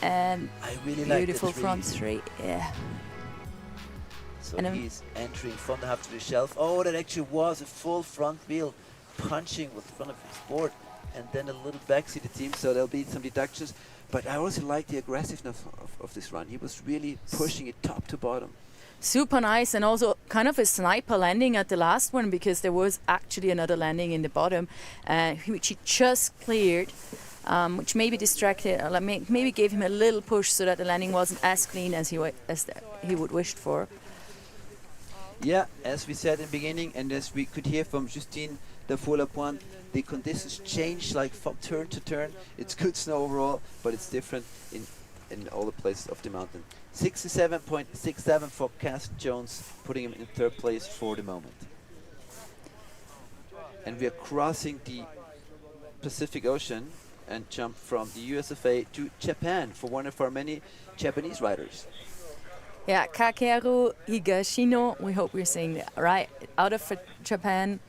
and I really beautiful like front straight. Yeah. So and he's entering from the half to the shelf. Oh, that actually was a full front wheel punching with the front of his board and then a little backseat it seems, so there'll be some deductions. But I also like the aggressiveness of this run. He was really pushing it top to bottom. Super nice, and also kind of a sniper landing at the last one because there was actually another landing in the bottom, which he just cleared, which maybe distracted, or maybe gave him a little push so that the landing wasn't as clean as he would wished for. Yeah, as we said in the beginning, and as we could hear from Justine de Foulapointe, the conditions change like from turn to turn. It's good snow overall, but it's different in all the places of the mountain. 67.67 for Cass Jones, putting him in third place for the moment. And we are crossing the Pacific Ocean and jump from the USFA to Japan for one of our many Japanese riders. Yeah, Kakeru Higashino, we hope we're saying that right, out of Japan.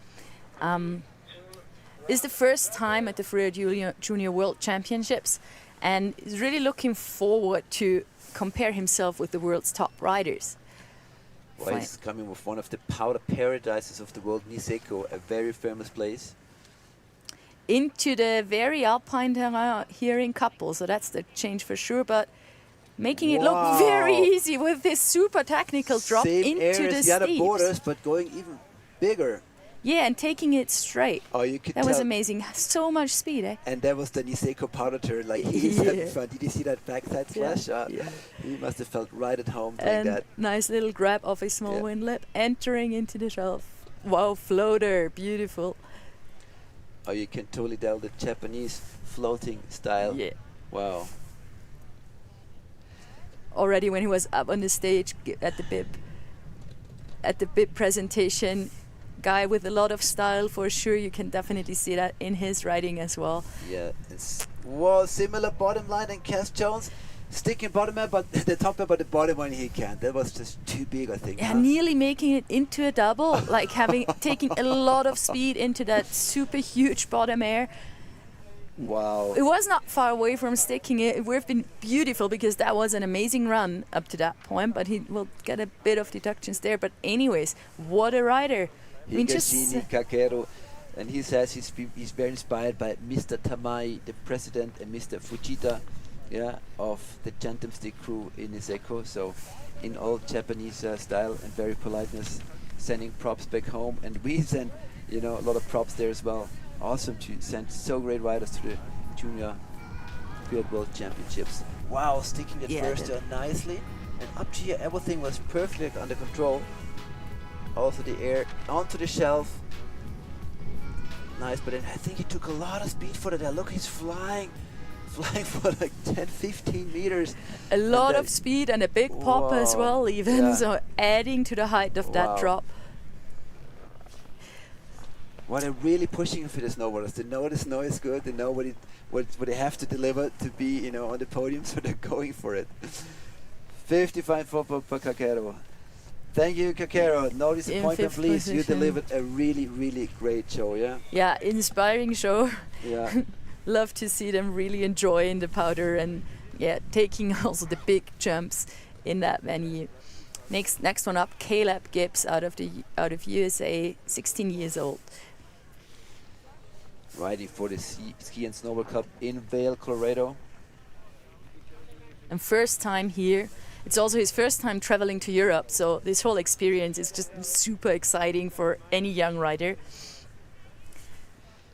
Is the first time at the Freeride Junior World Championships and is really looking forward to compare himself with the world's top riders. Well, he's coming with one of the powder paradises of the world, Niseko, a very famous place. Into the very alpine terrain here in Kappl, so that's the change for sure, but making it look very easy with this super technical drop Same into the as the other steeps. borders, but going even bigger. Yeah, and taking it straight. Oh, you could That tell. was amazing. So much speed, eh? And that was the Niseko powder turn. Like he's having fun. Did you see that backside slash? He must have felt right at home doing And that. nice little grab of a small windlet, entering into the shelf. Wow, floater, beautiful. Oh, you can totally tell the Japanese floating style. Yeah. Wow. Already when he was up on the stage at the bib presentation, guy with a lot of style for sure. You can definitely see that in his riding as well. Yeah, it's similar bottom line and Cass Jones sticking bottom end, but the top end, but the bottom one he can't. That was just too big, I think. Yeah, nearly making it into a double, like taking a lot of speed into that super huge bottom air. Wow. It was not far away from sticking it. It would have been beautiful because that was an amazing run up to that point, but he will get a bit of deductions there. But anyways, what a rider. I mean, Higashini Kakeru, and he says he's very inspired by Mr. Tamai, the president, and Mr. Fujita, of the Gentleman Stick crew in Niseko. So, in old Japanese style and very politeness, sending props back home, and we send, a lot of props there as well. Awesome to send so great riders to the Junior Freeride World Championships. Wow, sticking that first turn nicely, and up to here everything was perfectly under control. Also the air onto the shelf. Nice, but then I think he took a lot of speed for that. Look, he's flying for like 10, 15 meters. A lot of speed and a big pop as well even, so adding to the height of that drop. Well, they're really pushing for the snowboarders. They know the snow is good. They know what they have to deliver to be, on the podium, so they're going for it. 55 for Kakeru. Thank you, Kakeru. No disappointment, please. You delivered a really, really great show, yeah? Yeah, inspiring show. Yeah. Love to see them really enjoying the powder and taking also the big jumps in that venue. Next one up, Caleb Gibbs out of USA, 16 years old. riding for the Ski and Snowboard Cup in Vail, Colorado. And first time here. It's also his first time traveling to Europe, so this whole experience is just super exciting for any young rider.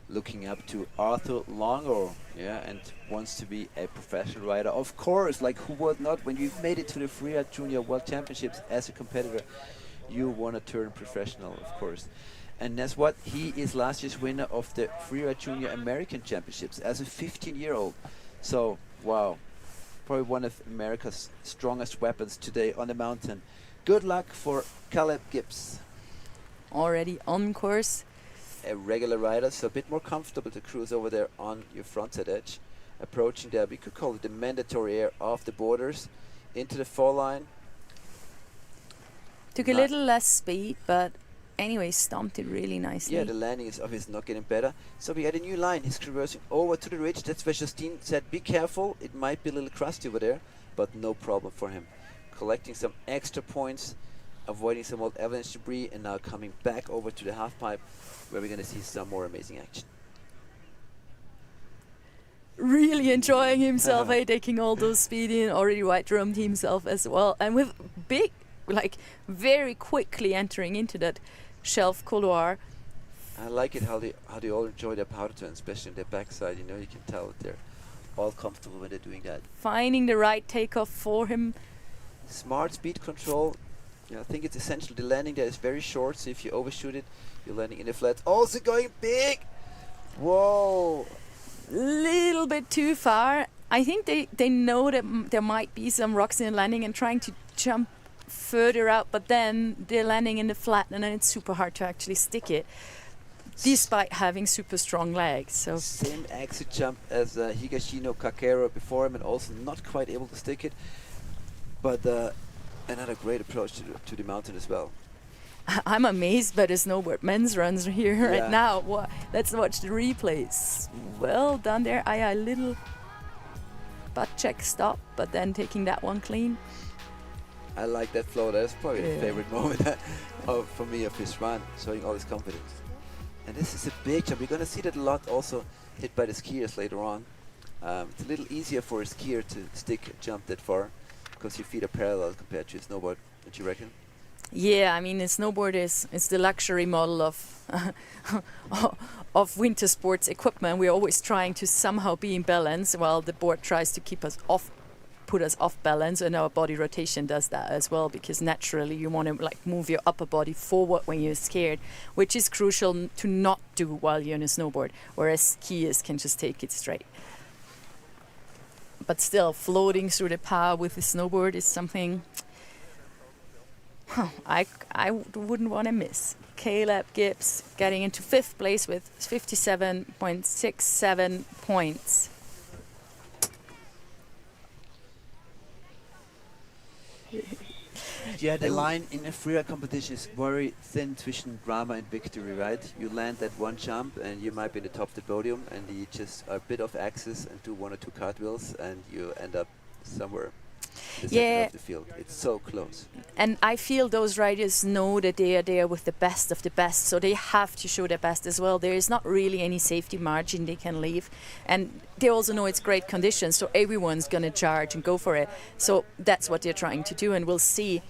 Looking up to Arthur Longo, yeah, and wants to be a professional rider. Of course, like who would not? When you've made it to the Freeride Junior World Championships as a competitor, you want to turn professional, of course. And that's what he is last year's winner of the Freeride Junior American Championships as a 15-year-old. So, wow, probably one of America's strongest weapons today on the mountain. Good luck for Caleb Gibbs. Already on course. A regular rider, so a bit more comfortable to cruise over there on your frontside edge. Approaching there, we could call it the mandatory air off the borders into the fall line. Took a little less speed, but anyway, stomped it really nicely. Yeah, the landing is obviously not getting better. So we got a new line. He's traversing over to the ridge. That's where Justine said, be careful. It might be a little crusty over there, but no problem for him. Collecting some extra points, avoiding some old avalanche debris, and now coming back over to the half pipe, where we're going to see some more amazing action. Really enjoying himself, taking all those speed in, already white-drummed himself as well. And with big, like, very quickly entering into that shelf couloir. I like it how they all enjoy their powder turn, especially on their backside. You know, you can tell that they're all comfortable when they're doing that. Finding the right takeoff for him. Smart speed control. Yeah, I think it's essential. The landing there is very short, so if you overshoot it, you're landing in the flat. Also going big! Whoa! Little bit too far. I think they know that there might be some rocks in the landing and trying to jump further out, but then they're landing in the flat and then it's super hard to actually stick it, despite having super strong legs. So same exit jump as Higashino Kakero before him, and also not quite able to stick it. But another great approach to the mountain as well. I'm amazed by the Snowboard Men's runs here right now. Let's watch the replays. Well done there. A little butt check stop, but then taking that one clean. I like that flow. That's probably the favorite moment for me of his run, showing all his confidence. And this is a big jump. We're going to see that a lot also hit by the skiers later on. It's a little easier for a skier to stick a jump that far because your feet are parallel compared to a snowboard, don't you reckon? Yeah, I mean, the snowboard is the luxury model of of winter sports equipment. We're always trying to somehow be in balance, while the board tries to keep us off, put us off balance, and our body rotation does that as well, because naturally you want to like move your upper body forward when you're scared, which is crucial to not do while you're on a snowboard, whereas skiers can just take it straight. But still, floating through the power with the snowboard is something I wouldn't want to miss. Caleb Gibbs getting into 5th place with 57.67 points. Yeah, the line in a freeride competition is very thin between drama and victory, right? You land that one jump and you might be in the top of the podium, and you just are a bit off axis and do 1 or 2 cartwheels and you end up somewhere. Yeah, of the field. It's so close. And I feel those riders know that they are there with the best of the best, so they have to show their best as well. There is not really any safety margin they can leave, and they also know it's great conditions, so everyone's going to charge and go for it. So that's what they're trying to do, and we'll see.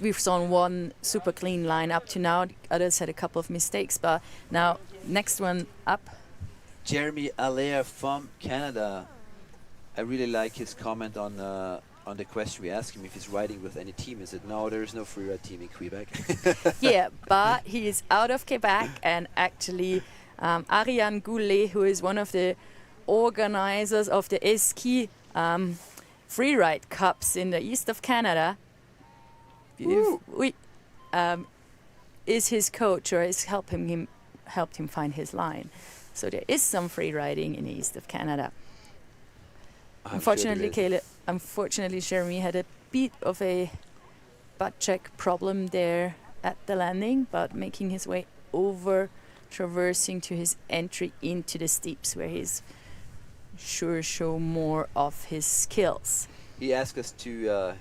We've seen one super clean line up to now. The others had a couple of mistakes, but now next one up. Jeremy Allaire from Canada. I really like his comment on the question we asked him if he's riding with any team. He said, no, there is no freeride team in Quebec. Yeah, but he is out of Quebec, and actually Ariane Goulet, who is one of the organizers of the Ski Freeride Cups in the east of Canada, is his coach, or is helped him find his line. So there is some free riding in the east of Canada. Unfortunately, Jeremy had a bit of a butt check problem there at the landing, but making his way over, traversing to his entry into the steeps, where he's sure show more of his skills. He asked us to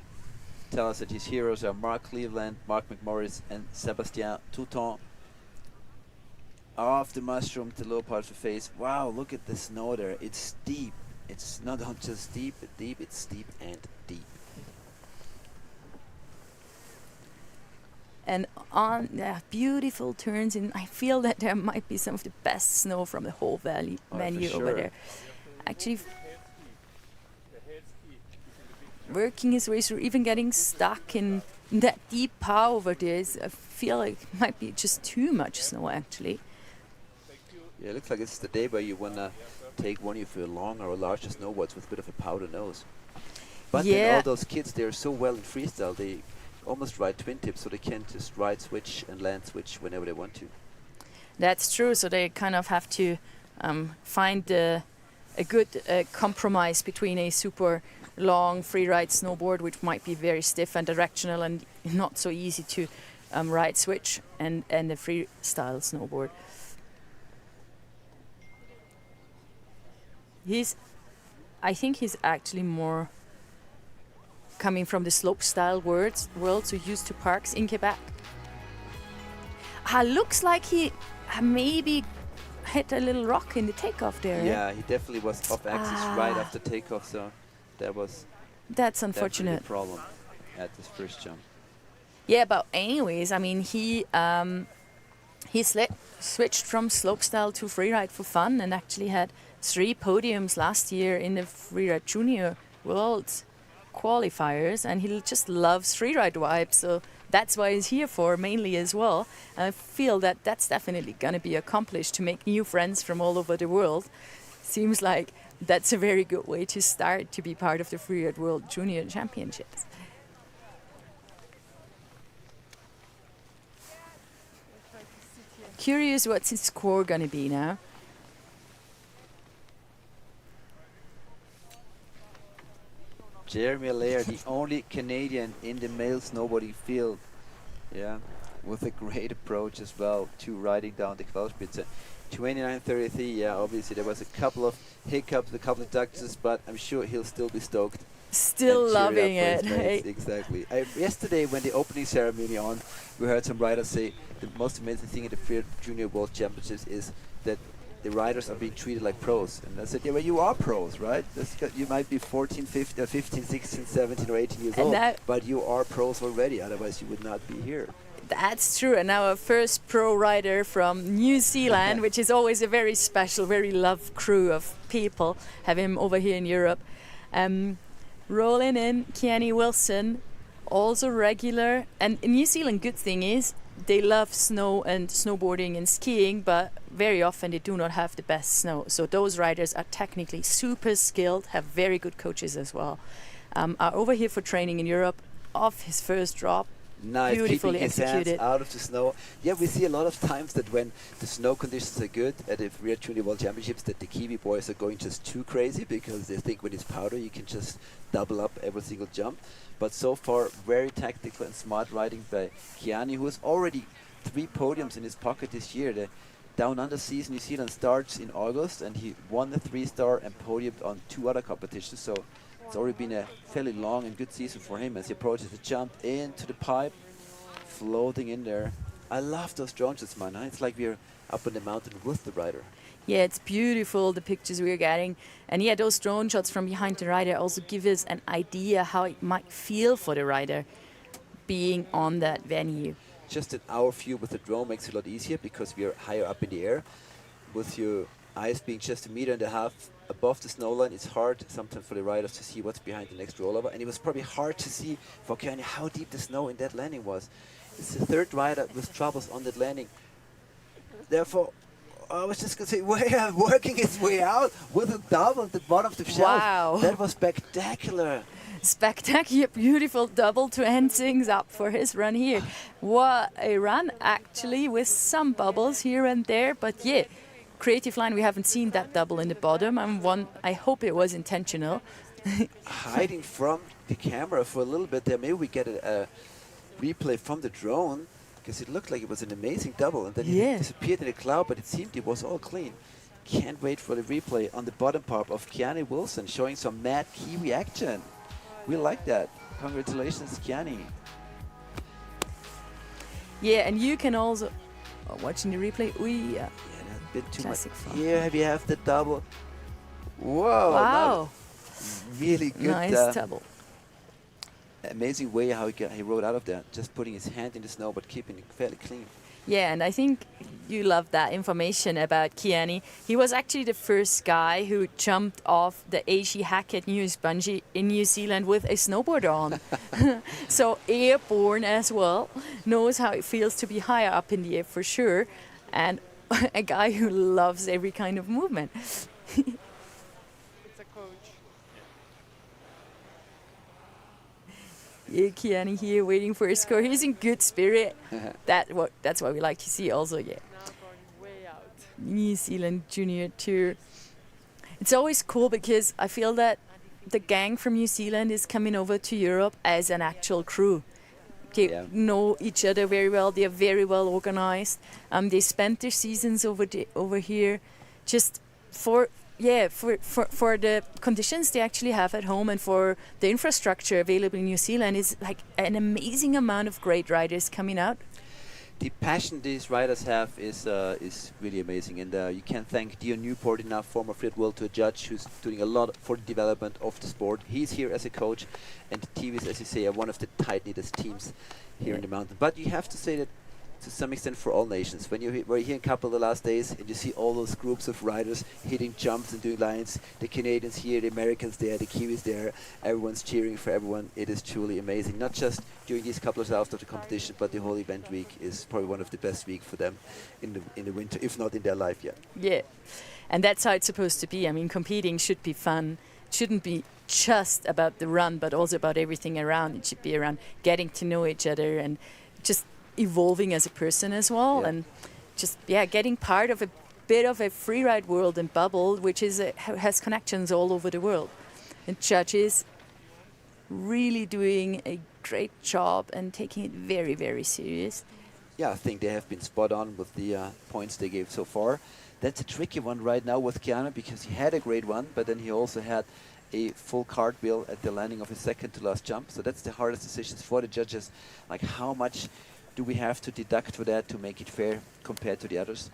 tell us that his heroes are Mark Cleveland, Mark McMorris, and Sébastien Touton. off the mushroom to low part of the face. Wow, look at the snow there. It's steep. It's not just steep, it's steep and deep. And on beautiful turns, and I feel that there might be some of the best snow from the whole valley venue for over sure. there. Actually, working his way through, even getting stuck in that deep pow over there, I feel like it might be just too much snow actually. Yeah, it looks like it's the day where you want to take one of your longer or larger snowboards with a bit of a powder nose. But then Yeah. all those kids, they're so well in freestyle, they almost ride twin tips, so they can just ride switch and land switch whenever they want to. That's true. So they kind of have to find a good compromise between a super long freeride snowboard, which might be very stiff and directional and not so easy to ride switch, and a freestyle snowboard. I think he's actually more coming from the slopestyle world, so used to parks in Quebec. Looks like he maybe hit a little rock in the takeoff there. Yeah, he definitely was off axis right after takeoff, so that was That's definitely a unfortunate. problem at this first jump. Yeah, but anyways, I mean, he switched from slopestyle to freeride for fun and actually had 3 podiums last year in the Freeride Junior World Qualifiers, and he just loves freeride vibes, so that's why he's here for mainly as well. I feel that that's definitely going to be accomplished to make new friends from all over the world. Seems like that's a very good way to start to be part of the Freeride World Junior Championships. Curious what's his score going to be now. Jeremy Allaire, the only Canadian in the male snowboarding field. Yeah, with a great approach as well to riding down the Quellspitze. 29.33, yeah, obviously there was a couple of hiccups, a couple of ducks, but I'm sure he'll still be stoked. Still and cheer loving up for it. his mates. Exactly. Yesterday, when the opening ceremony on, we heard some riders say the most amazing thing at the Freeride Junior World Championships is that the riders are being treated like pros. And I said, yeah, well, you are pros, right? You might be 14, 15, 16, 17, or 18 years old, but you are pros already. Otherwise, you would not be here. That's true. And now our first pro rider from New Zealand, which is always a very special, very loved crew of people, have him over here in Europe. Rolling in, Keanu Wilson, also regular. And in New Zealand, good thing is they love snow and snowboarding and skiing, but very often they do not have the best snow. So those riders are technically super skilled, have very good coaches as well. Are over here for training in Europe, off his first drop. Nice, beautifully keeping his executed. hands out of the snow. Yeah, we see a lot of times that when the snow conditions are good at the Freeride Junior World Championships, that the Kiwi boys are going just too crazy because they think when it's powder you can just double up every single jump. But so far, very tactical and smart riding by Keanu, who has already 3 podiums in his pocket this year. The Down Under season New Zealand starts in August, and he won the 3-star and podiumed on 2 other competitions. So it's already been a fairly long and good season for him as he approaches the jump into the pipe, floating in there. I love those drone shots, man. It's like we're up on the mountain with the rider. Yeah, it's beautiful, the pictures we're getting. And yeah, those drone shots from behind the rider also give us an idea how it might feel for the rider being on that venue. Just that our view with the drone makes it a lot easier because we are higher up in the air. With your eyes being just 1.5 meters above the snow line, it's hard sometimes for the riders to see what's behind the next rollover. And it was probably hard to see for Keanu how deep the snow in that landing was. It's the 3rd rider with troubles on that landing. Therefore, I was just going to say, working his way out with a double at the bottom of the shelf. Wow. That was spectacular. Spectacular, beautiful double to end things up for his run here. What a run, actually, with some bubbles here and there. But yeah, creative line, we haven't seen that double in the bottom. I hope it was intentional. Hiding from the camera for a little bit there. Maybe we get a replay from the drone, because it looked like it was an amazing double, and then it disappeared in the cloud, but it seemed it was all clean. Can't wait for the replay on the bottom part of Keanu Wilson, showing some mad Kiwi action. We like that. Congratulations, Keanu. Yeah, and you can also Watching the replay, Yeah, a bit too much. Classic flop. Here we have the double. Whoa! wow, Really good. nice double. Amazing way how he rode out of there, just putting his hand in the snow but keeping it fairly clean. Yeah, and I think you love that information about Kea. He was actually the first guy who jumped off the AC Hackett News bungee in New Zealand with a snowboard on. So airborne as well, knows how it feels to be higher up in the air for sure, and a guy who loves every kind of movement. Yeah, Kea here waiting for his score. He's in good spirit. That's what we like to see also, yeah. New Zealand Junior Tour. It's always cool because I feel that the gang from New Zealand is coming over to Europe as an actual crew. They know each other very well. They are very well organized. They spent their seasons over here just for the conditions they actually have at home and for the infrastructure available in New Zealand. Is like an amazing amount of great riders coming out. The passion these riders have is really amazing, and you can thank Dion Newport enough, former Freeride World Tour judge, who's doing a lot for the development of the sport. He's here as a coach, and the team is, as you say, one of the tight-knit teams here in the mountain. But you have to say that to some extent for all nations. When you were here in Kappl the last days and you see all those groups of riders hitting jumps and doing lines, the Canadians here, the Americans there, the Kiwis there, everyone's cheering for everyone. It is truly amazing. Not just during these couple of hours of the competition, but the whole event week is probably one of the best weeks for them in the winter, if not in their life yet. Yeah, and that's how it's supposed to be. I mean, competing should be fun. It shouldn't be just about the run, but also about everything around. It should be around getting to know each other and just evolving as a person as well, and just getting part of a bit of a freeride world and bubble, which has connections all over the world. And judges really doing a great job and taking it very, very serious. Yeah, I think they have been spot on with the points they gave so far. That's a tricky one right now with Kea because he had a great one, but then he also had a full cartwheel at the landing of his second to last jump. So that's the hardest decisions for the judges, like how much do we have to deduct for that to make it fair compared to the others?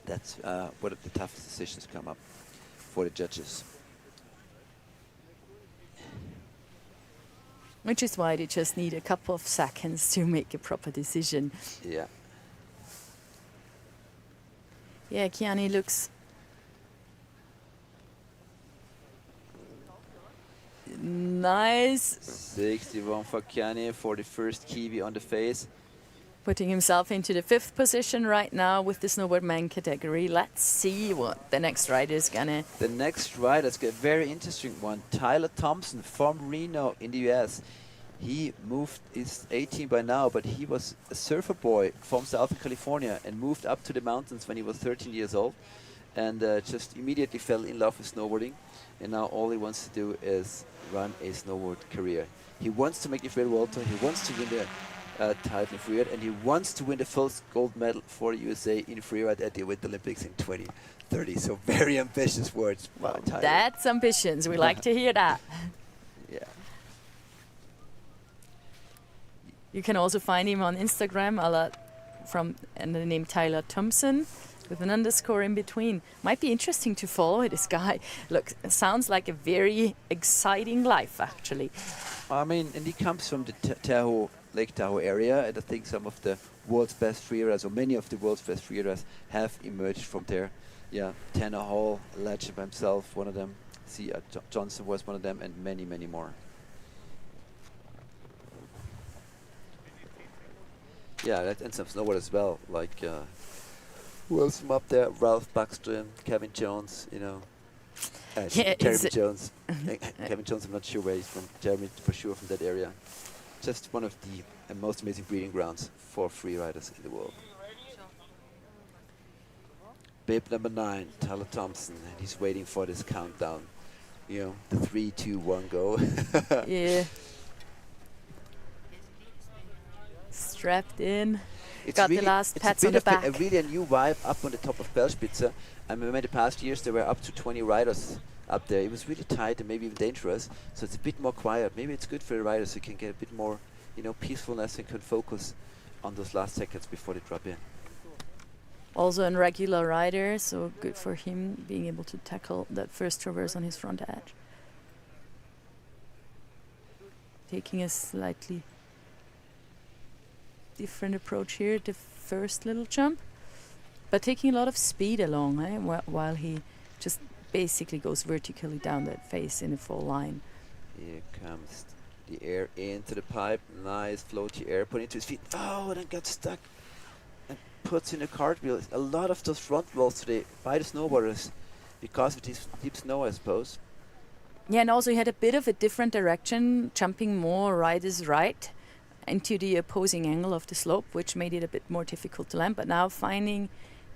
That's what the toughest decisions come up for the judges. Which is why they just need a couple of seconds to make a proper decision. Yeah. Yeah, Kea looks nice. 61 for Kea for the first Kiwi on the face. Putting himself into the 5th position right now with the Snowboard Men category. Let's see what the next rider is gonna. The next rider is a very interesting one. Tyler Thompson from Reno in the US. He moved, he's 18 by now, but he was a surfer boy from Southern California and moved up to the mountains when he was 13 years old and just immediately fell in love with snowboarding. And now all he wants to do is run a snowboard career. He wants to make the Freeride World Tour, he wants to win the title in Freeride, and he wants to win the first gold medal for the USA in Freeride at the Winter Olympics in 2030. So very ambitious words. Wow, Tyler. That's ambitions, we like to hear that. Yeah. You can also find him on Instagram and the name Tyler Thompson with an underscore in between. Might be interesting to follow this guy. Look, it sounds like a very exciting life, actually. I mean, and he comes from the Lake Tahoe area, and I think some of the world's best freeriders, or many of the world's best freeriders, have emerged from there. Yeah, Tanner Hall, a legend by himself, one of them. See, Johnson was one of them, and many, many more. Yeah, and some snowboarders as well, like who else from up there? Ralph Buckstrom, Kevin Jones, you know. Jeremy Jones. Kevin Jones, I'm not sure where he's from. Jeremy, for sure, from that area. Just one of the most amazing breeding grounds for freeriders in the world. Babe number 9, Tyler Thompson, and he's waiting for this countdown. You know, the 3, 2, 1, go. Yeah. Strapped in. It's Got really, the last pats on it's the back. a really a new vibe up on the top of Bergspitze. I remember in the past years there were up to 20 riders up there. It was really tight and maybe even dangerous, so it's a bit more quiet. Maybe it's good for the riders who can get a bit more, you know, peacefulness and can focus on those last seconds before they drop in. Also a regular rider, so good for him being able to tackle that first traverse on his front edge. Taking a slightly different approach here at the first little jump, but taking a lot of speed along, while he just basically goes vertically down that face in a full line. Here comes the air into the pipe. Nice floaty air put into his feet. Oh, and then got stuck and puts in a cartwheel. A lot of those front rolls today by the snowboarders because of this deep snow, I suppose. Yeah, and also he had a bit of a different direction, jumping more riders right into the opposing angle of the slope, which made it a bit more difficult to land. But now finding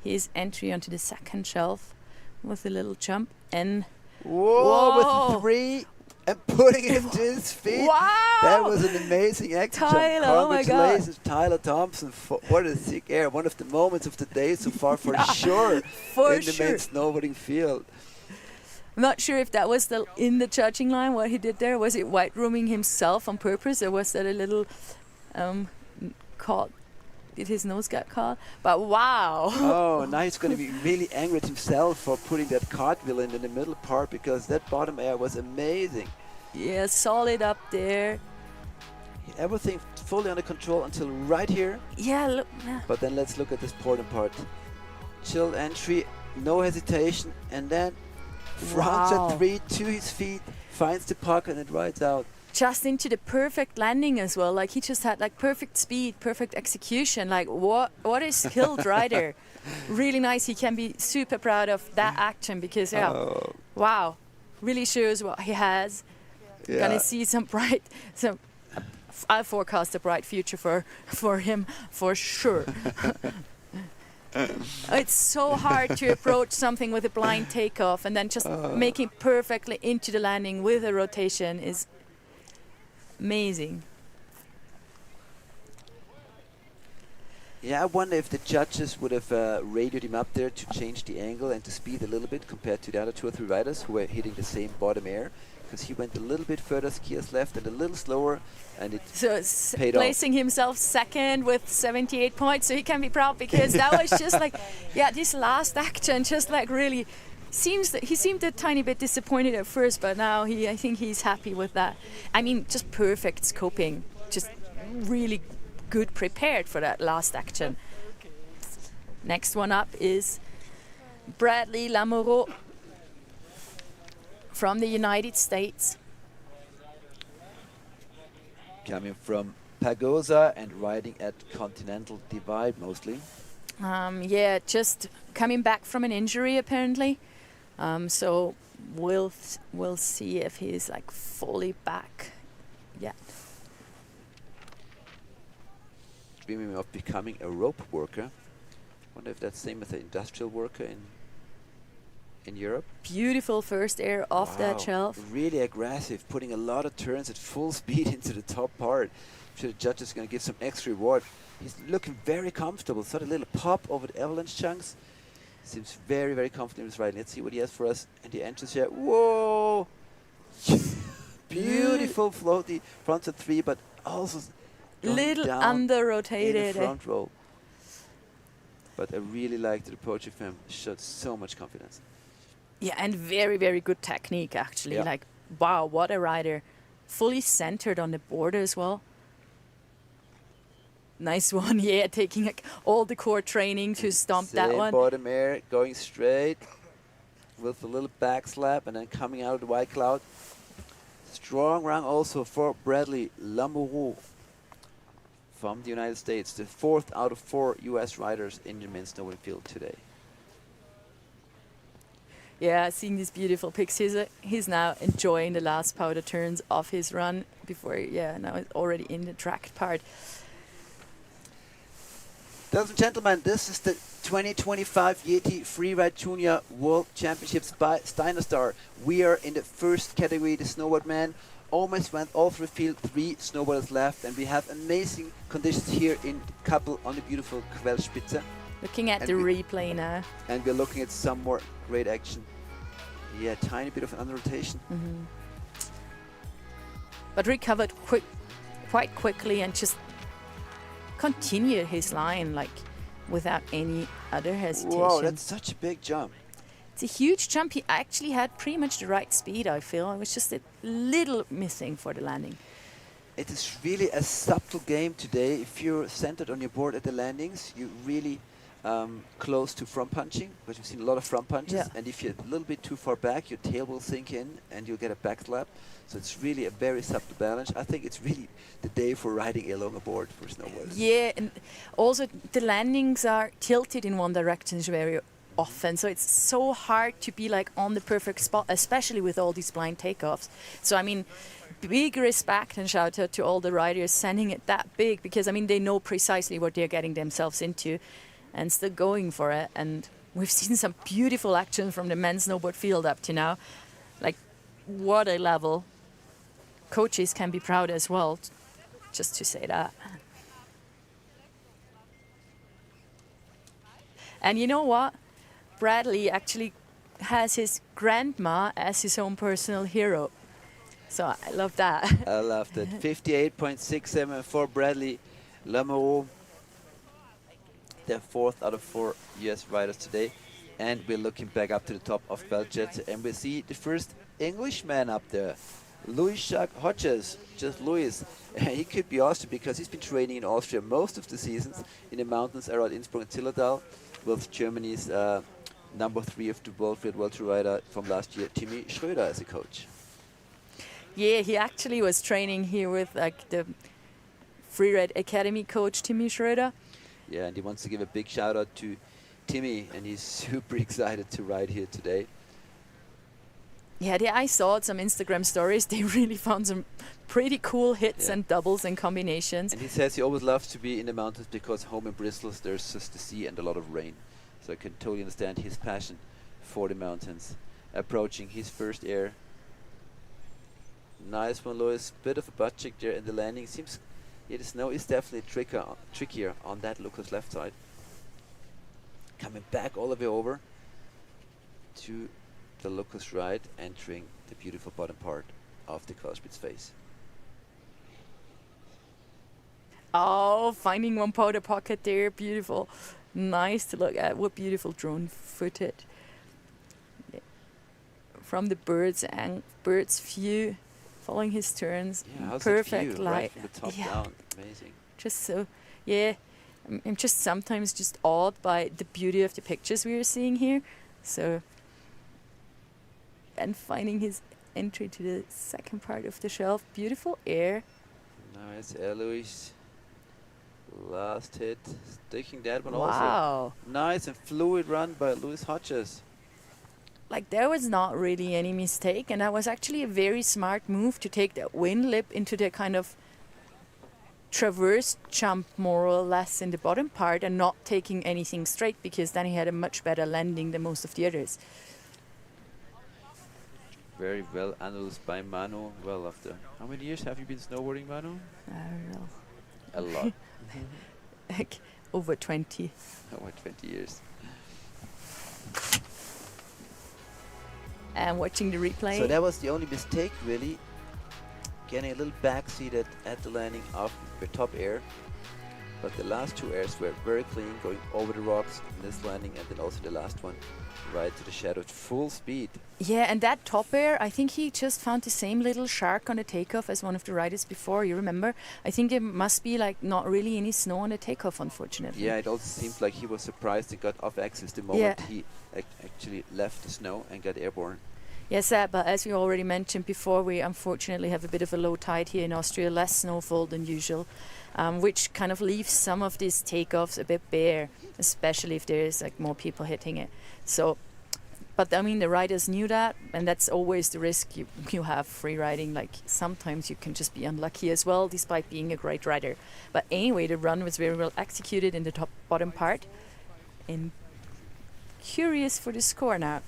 his entry onto the second shelf with a little jump and whoa, with 3 and putting it into his feet. Wow! That was an amazing action Tyler, jump. oh my God. Congratulations, Tyler Thompson. What a sick air. One of the moments of the day so far for sure for in the sure. main snowboarding field. I'm not sure if that was in the judging line, what he did there. Was it white rooming himself on purpose, or was that a little caught? Did his nose get caught? But wow! Oh, now he's going to be really angry at himself for putting that cartwheel in the middle part, because that bottom air was amazing. Yeah, solid up there. Everything fully under control until right here. Yeah, look. But then let's look at this bottom part. Chilled entry, no hesitation, and then fronts Wow. at 3 to his feet, finds the pocket and rides out. Just into the perfect landing as well. Like he just had like perfect speed, perfect execution. Like what a skilled rider. Really nice. He can be super proud of that action because wow, really shows what he has. Yeah. Gonna see some bright. I forecast a bright future for him for sure. It's so hard to approach something with a blind takeoff and then just making perfectly into the landing with a rotation is amazing. Yeah, I wonder if the judges would have radioed him up there to change the angle and to speed a little bit compared to the other 2 or 3 riders who were hitting the same bottom air, because he went a little bit further skiers left and a little slower, and it So paid off. placing himself second with 78 points, so he can be proud because that was just like, this last action just like really he seemed a tiny bit disappointed at first, but now I think he's happy with that. I mean, just perfect scoping, just really good prepared for that last action. Next one up is Bradley Lamoureux from the United States. Coming from Pagosa and riding at Continental Divide mostly. Just coming back from an injury apparently. So we'll see if he's like fully back yet. Dreaming of becoming a rope worker. Wonder if that's the same as an industrial worker in Europe. Beautiful first air off that shelf. Really aggressive, putting a lot of turns at full speed into the top part. I'm sure the judge is going to give some extra reward. He's looking very comfortable. Sort of a little pop over the avalanche chunks. Seems very, very comfortable in his riding. Let's see what he has for us in the entrance here. Whoa! Beautiful floaty front at 3, but also Little down under in rotated. the front row. But I really liked the approach of him. Showed so much confidence. Yeah, and very, very good technique actually. Yeah. Like, wow, what a rider. Fully centered on the border as well. Nice one, yeah, taking like all the core training to stomp that Same one. bottom air, going straight with a little back slap and then coming out of the white cloud. Strong run also for Bradley Lamoureux from the United States, the 4th out of 4 US riders in the men's snowboarding field today. Yeah, seeing these beautiful pics. He's now enjoying the last powder turns of his run before, now he's already in the tracked part. Ladies and gentlemen, this is the 2025 YETI Freeride Junior World Championships by Dynastar. We are in the first category, the Snowboard Men. Almost went all through field, 3 snowboarders left, and we have amazing conditions here in Kappl on the beautiful Quellspitze. Looking at And the we- replay now. And we're looking at some more great action. Yeah, tiny bit of an under rotation. But recovered quite quickly and just continued his line like without any other hesitation. Wow, that's such a big jump. It's a huge jump. He actually had pretty much the right speed, I feel. It was just a little missing for the landing. It is really a subtle game today. If you're centered on your board at the landings, you're really close to front punching, because you've seen a lot of front punches. Yeah. And if you're a little bit too far back, your tail will sink in and you'll get a back slap. So it's really a very subtle balance. I think it's really the day for riding along a board for snowboarders. Yeah, and also the landings are tilted in one direction very often, so it's so hard to be like on the perfect spot, especially with all these blind takeoffs. So I mean, big respect and shout out to all the riders sending it that big, because I mean they know precisely what they're getting themselves into and still going for it. And we've seen some beautiful action from the men's snowboard field up to now. Like, what a level. Coaches can be proud as well, just to say that. And you know what? Bradley actually has his grandma as his own personal hero. So I love that. I love that. 58.67 for Bradley Lamoureux, the 4th out of 4 US riders today. And we're looking back up to the top of Beljet, and we see the first Englishman up there, Louis Hodges, just Louis. He could be Austrian because he's been training in Austria most of the seasons in the mountains around Innsbruck and Zillertal, with Germany's number 3 of the World Freeride World Tour rider from last year, Timmy Schröder, as a coach. Yeah, he actually was training here with like the Freeride Academy coach, Timmy Schröder. Yeah, and he wants to give a big shout out to Timmy, and he's super excited to ride here today. Yeah, I saw some Instagram stories. They really found some pretty cool hits and doubles and combinations. And he says he always loves to be in the mountains because home in Bristol there's just the sea and a lot of rain. So I can totally understand his passion for the mountains. Approaching his first air. Nice one, Louis. Bit of a butt check there in the landing. Seems the snow is definitely trickier on that Lucas left side. Coming back all the way over to the Lucas ride, entering the beautiful bottom part of the Querspitz face. Oh, finding one powder pocket there, beautiful. Nice to look at. What beautiful drone footage. Yeah. From the bird's view, following his turns. Yeah, how's perfect that view? light. Right from the top down. Amazing. Just so, yeah. I'm just sometimes just awed by the beauty of the pictures we are seeing here. So, and finding his entry to the second part of the shelf. Beautiful air. Nice air, Louis. Last hit. Sticking that one also. Wow. Nice and fluid run by Louis Hodges. Like, there was not really any mistake, and that was actually a very smart move to take that wind lip into the kind of traverse jump more or less in the bottom part and not taking anything straight, because then he had a much better landing than most of the others. Very well analyzed by Manu. Well, after how many years have you been snowboarding, Manu? I don't know. A lot. Like over 20. Over 20 years. And watching the replay. So that was the only mistake, really. Getting a little backseat at the landing of the top air. But the last two airs were very clean, going over the rocks in this landing, and then also the last one right to the shadow at full speed. Yeah, and that top air, I think he just found the same little shark on the takeoff as one of the riders before, you remember? I think it must be like not really any snow on the takeoff, unfortunately. Yeah, it also seemed like he was surprised and got off axis the moment he actually left the snow and got airborne. Yes, but as we already mentioned before, we unfortunately have a bit of a low tide here in Austria, less snowfall than usual, which kind of leaves some of these takeoffs a bit bare, especially if there's like more people hitting it. So, but I mean, the riders knew that, and that's always the risk you have free riding. Like, sometimes you can just be unlucky as well, despite being a great rider. But anyway, the run was very well executed in the bottom part. And curious for the score now.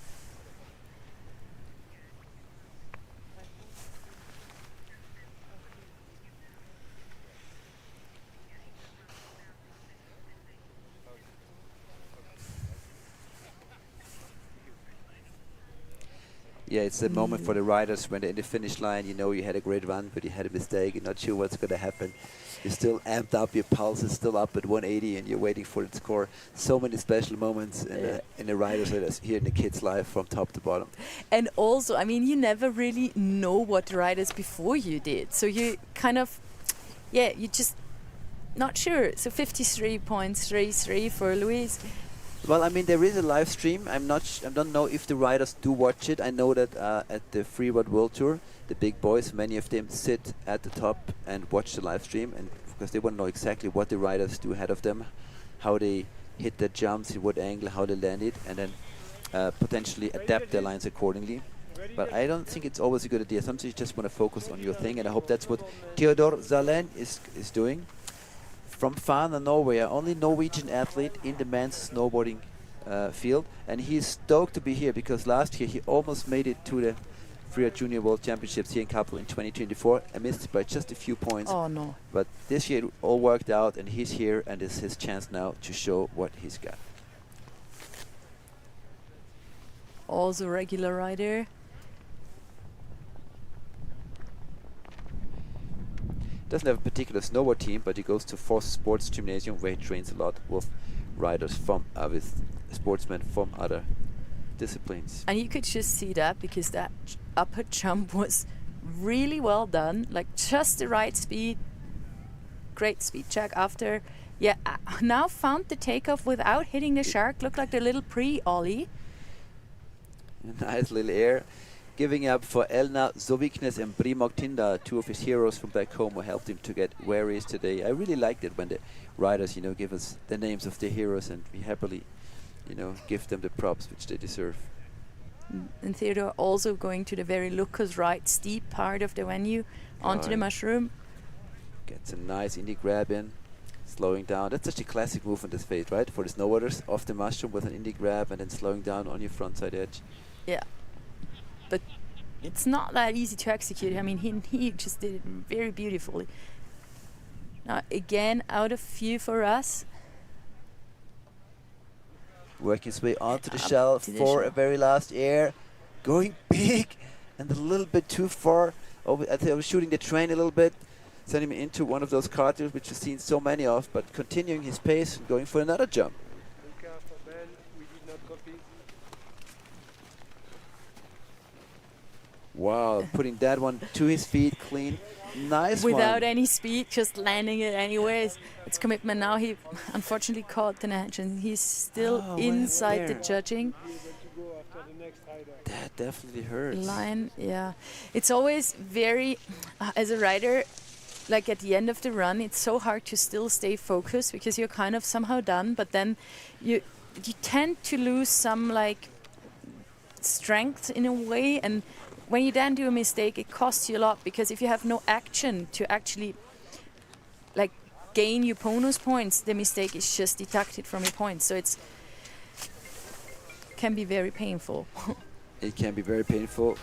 Yeah, it's the moment for the riders when they're in the finish line. You know you had a great run, but you had a mistake. You're not sure what's going to happen. You're still amped up. Your pulse is still up at 180, and you're waiting for the score. So many special moments in the riders' here in the kids' life from top to bottom. And also, I mean, you never really know what the riders before you did. So you kind of, you just not sure. So 53.33 for Luis. Well, I mean, there is a live stream. I don't know if the riders do watch it. I know that at the Freeride World Tour, the big boys, many of them sit at the top and watch the live stream, and because they want to know exactly what the riders do ahead of them, how they hit their jumps, in what angle, how they land it, and then potentially adapt their lines accordingly. But I don't think it's always a good idea. Sometimes you just want to focus on your thing, and I hope that's what Theodor Zalen is doing. From Fana, Norway, only Norwegian athlete in the men's snowboarding field, and he's stoked to be here because last year he almost made it to the Freeride Junior World Championships here in Kappl in 2024 and missed it by just a few points. Oh no. But this year it all worked out, and he's here, and it's his chance now to show what he's got. Also regular rider. Doesn't have a particular snowboard team, but he goes to Foss Sports Gymnasium where he trains a lot with riders from with sportsmen from other disciplines. And you could just see that because that upper jump was really well done, like just the right speed. Great speed check after. Yeah, now found the takeoff without hitting the shark. Looked like the little pre-ollie. Nice little air. Giving up for Elna Zoviknes and Brimog Tinda, two of his heroes from back home who helped him to get where he is today. I really liked it when the riders, give us the names of their heroes, and we happily, give them the props which they deserve. And Theodore also going to the very Lucas right steep part of the venue onto the mushroom. Gets a nice indie grab in, slowing down. That's such a classic move on this fade, right? For the snowboarders, off the mushroom with an indie grab and then slowing down on your frontside edge. Yeah. But it's not that easy to execute. I mean, he just did it very beautifully. Now, again, out of view for us. Working his way onto the shell for a very last air. Going big and a little bit too far. I think I was shooting the train a little bit, sending him into one of those carters, which we've seen so many of, but continuing his pace and going for another jump. Wow, putting that one to his feet clean. Nice Without one. any speed, just landing it anyways. It's commitment now. He unfortunately caught the edge and he's still inside the judging. That definitely hurts. Line, yeah. It's always very, as a rider, like at the end of the run, it's so hard to still stay focused because you're kind of somehow done, but then you tend to lose some like strength in a way, and when you then do a mistake, it costs you a lot because if you have no action to actually like gain your bonus points, the mistake is just deducted from your points. So it's can be very painful. It can be very painful.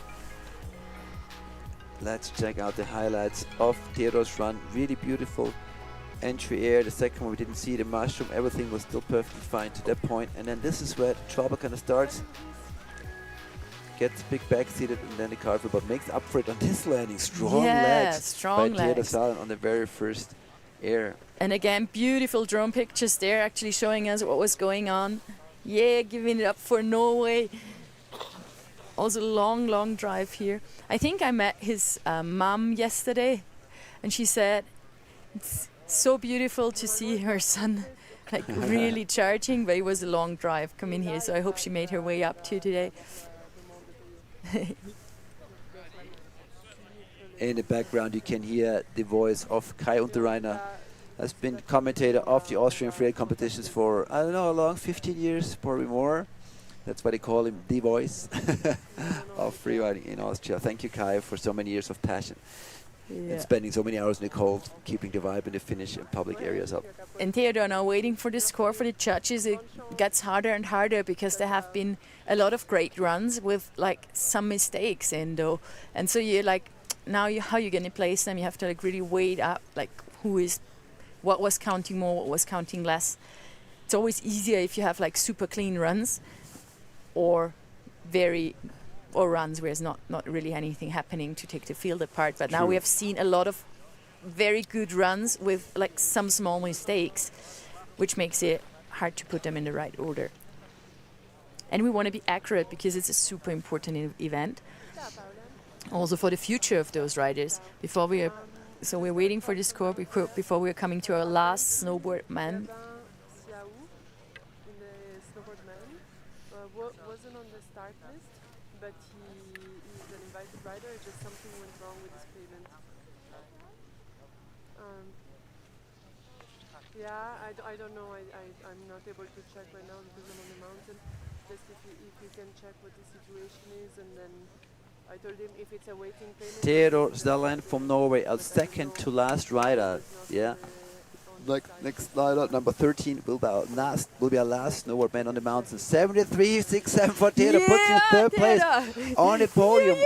Let's check out the highlights of Theodor's run. Really beautiful entry air. The second one we didn't see the mushroom. Everything was still perfectly fine to that point. And then this is where the trouble kind of starts. Gets big back seated and then the cartwheel, but makes up for it on this landing. Strong legs strong by legs. Theodor on the very first air. And again, beautiful drone pictures there, actually showing us what was going on. Yeah, giving it up for Norway. Also long drive here. I think I met his mom yesterday, and she said it's so beautiful to see her son like really charging, but it was a long drive coming here, so I hope she made her way up to today. In the background you can hear the voice of Kai Unterreiner. Has been commentator of the Austrian freeride competitions for, I don't know how long, 15 years, probably more. That's why they call him the voice of freeriding in Austria. Thank you, Kai, for so many years of passion. And spending so many hours in the cold, keeping the vibe in the Finnish and public areas up. And Theodor now waiting for the score for the judges. It gets harder and harder because there have been a lot of great runs with like some mistakes in though. And so you're like, now how you're going to place them? You have to like really weigh up like what was counting more, what was counting less. It's always easier if you have like super clean runs or very or runs where there's not really anything happening to take the field apart. But now True. we have seen a lot of very good runs with like some small mistakes, which makes it hard to put them in the right order. And we want to be accurate because it's a super important event. Also for the future of those riders. So we're waiting for the score before we're coming to our last Snowboard Man. In the Snowboard Men wasn't on the start list, but he's an invited rider. Just something went wrong with his payment. I don't know. I'm not able to check right now because I'm on the mountain. Just if you can check what the situation is, and then I told him if it's a waiting payment. Theodor Zdalan from Norway, our second to last rider. Yeah. Like next rider, number 13, will be our last Snowboard Man on the mountain. 73.67 for Theodor, puts him in third place on the podium.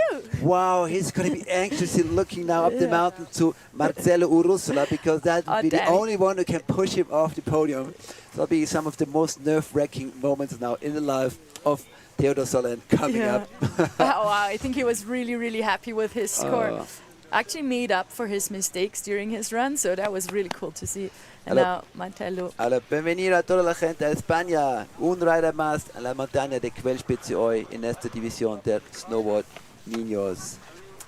Wow, he's going to be anxiously looking now up the mountain to Marcelo Urusula, because that will be the only one who can push him off the podium. That'll be some of the most nerve-wracking moments now in the life of Theodor Zdalan coming up. Wow, I think he was really, really happy with his score. Actually made up for his mistakes during his run, so that was really cool to see. And now Marcelo. Bienvenido a toda la gente de España. Un rider más a la montaña de Quellspitze hoy en esta división der Snowboard Niños.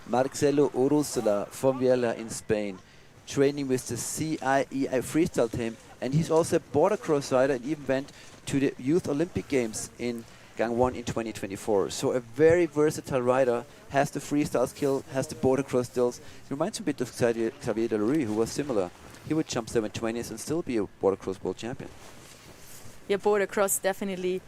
Marcelo Urusula from Viella in Spain, training with the CIEI freestyle team, and he's also a border cross rider and even went to the Youth Olympic Games in Gangwon in 2024. So a very versatile rider, has the freestyle skill, has the border cross skills. It reminds me a bit of Xavier Delarue, who was similar. He would jump 720s and still be a border cross world champion. Yeah, border cross definitely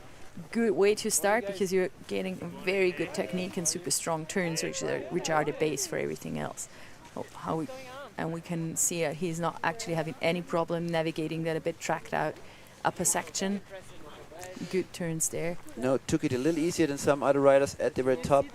good way to start, because you're getting very good technique and super strong turns, which are the base for everything else. And we can see he's not actually having any problem navigating that a bit tracked out upper section. Good turns there. No, took it a little easier than some other riders at the very top,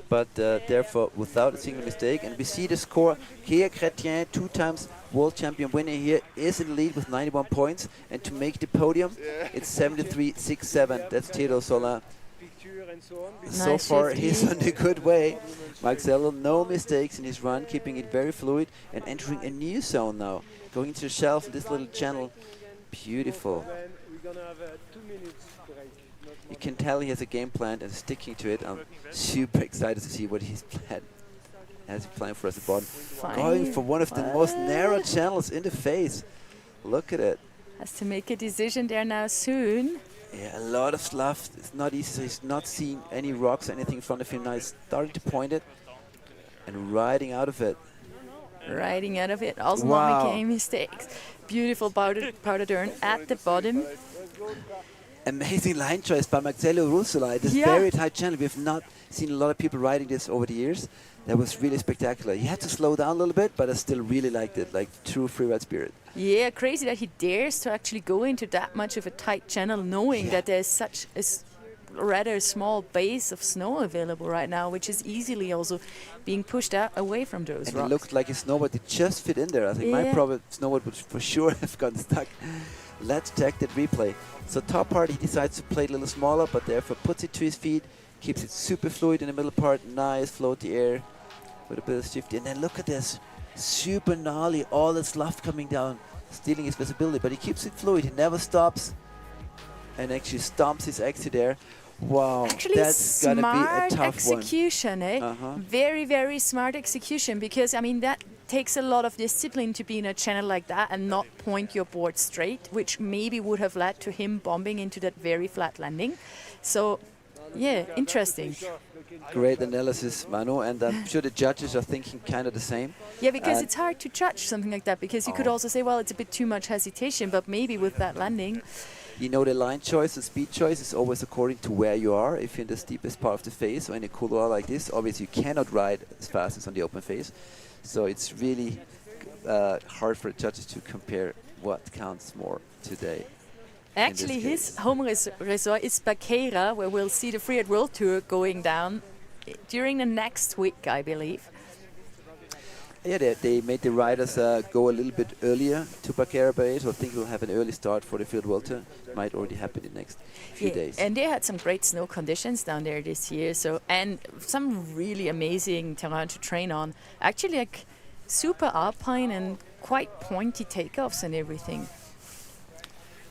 but therefore without a single mistake. And we see the score. Kea Chretien, 2 times world champion winner here, is in the lead with 91 points. And to make the podium, it's 73.67. That's Theodor Zdalan. So Nice far, 50. he's on a good way. Marcelo, no mistakes in his run, keeping it very fluid and entering a new zone now. Going to the shelf in this little channel. Beautiful. We're gonna have a 2 minutes break. You can tell he has a game plan and sticking to it. I'm super excited to see what he's planned for us at bottom. Going for one of the most narrow channels in the face. Look at it. Has to make a decision there now soon. Yeah, a lot of slough. It's not easy. So he's not seeing any rocks or anything in front of him now. He's starting to point it and riding out of it. Riding out of it, also not making any mistakes. Beautiful powder turn at the bottom. Amazing line choice by Marcelo Urusula. This very tight channel. We've not seen a lot of people riding this over the years. That was really spectacular. He had to slow down a little bit, but I still really liked it, like true freeride spirit. Yeah, crazy that he dares to actually go into that much of a tight channel, knowing that there's such a rather small base of snow available right now, which is easily also being pushed out away from those and rocks. it looked like his snowboard did just fit in there. I think my snowboard would for sure have gotten stuck. Let's check that replay. So top part, he decides to play it a little smaller, but therefore puts it to his feet, keeps it super fluid in the middle part, nice floaty air with a bit of shifty. And then look at this, super gnarly, all the slough coming down, stealing his visibility, but he keeps it fluid, he never stops, and actually stomps his exit there. Wow, actually, that's gonna be a tough execution, one. Very, very smart execution, because I mean that takes a lot of discipline to be in a channel like that and not point your board straight, which maybe would have led to him bombing into that very flat landing. So, yeah, interesting. Great analysis, Manu, and I'm sure the judges are thinking kind of the same. Yeah, because it's hard to judge something like that, because you could also say, well, it's a bit too much hesitation, but maybe with that landing. You know, the line choice and speed choice is always according to where you are. If you're in the steepest part of the face or in a couloir like this, obviously you cannot ride as fast as on the open face. So it's really hard for the judges to compare what counts more today. Actually, his home resort is Peizerat, where we'll see the Freeride World Tour going down during the next week, I believe. Yeah, they made the riders go a little bit earlier to Peizerat, so I think we'll have an early start for the field welter. Might already happen in the next few days. And they had some great snow conditions down there this year, so and some really amazing terrain to train on. Actually, like super alpine and quite pointy takeoffs and everything.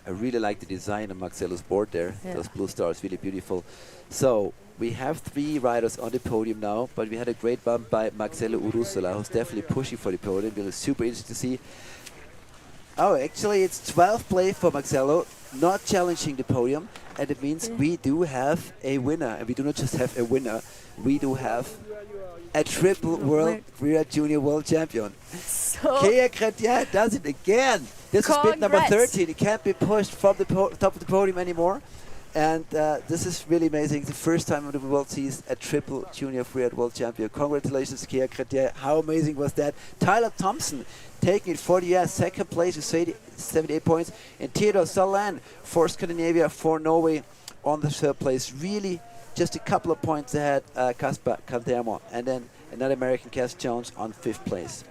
I really like the design of Marcelo's board there. Yeah. Those blue stars, really beautiful. So we have 3 riders on the podium now, but we had a great bump by Marcelo Urusula, who's definitely pushing for the podium. It was super interesting to see. Oh, actually, it's 12th place for Marcelo, not challenging the podium, and it means we do have a winner. And we do not just have a winner, we do have a triple World Freeride Junior World Champion. So Kea Chretien does it again. This is bit number Congrats. 13. It can't be pushed from the top of the podium anymore. And this is really amazing. The first time the world sees a triple Junior Freeride World Champion. Congratulations, Kea Chretien. How amazing was that? Tyler Thompson taking it for the US, second place with 78 points. And Theodor Salan for Scandinavia, for Norway on the third place. Really just a couple of points ahead, Kasper Kaltermo. And then another American, Cass Jones, on 5th place.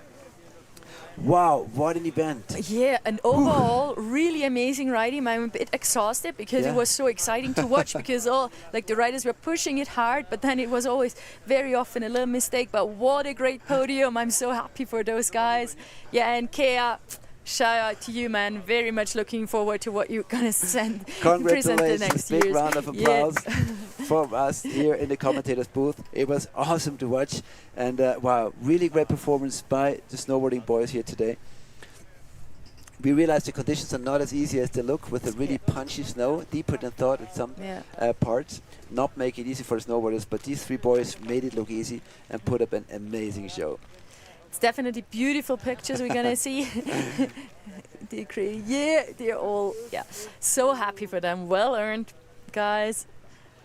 Wow, what an event. yeah, and overall, really amazing riding. I'm a bit exhausted because it was so exciting to watch because all like the riders were pushing it hard, but then it was always very often a little mistake. But what a great podium. I'm so happy for those guys. Yeah, and Kea, shout out to you, man. Very much looking forward to what you're going to present the Congratulations, next big years. round of applause from us here in the commentators booth. It was awesome to watch, and wow, really great performance by the snowboarding boys here today. We realized the conditions are not as easy as they look, with a really punchy snow, deeper than thought at some parts. Not make it easy for the snowboarders, but these 3 boys made it look easy and put up an amazing show. It's definitely beautiful pictures we're gonna see. They're all so happy for them. Well earned, guys.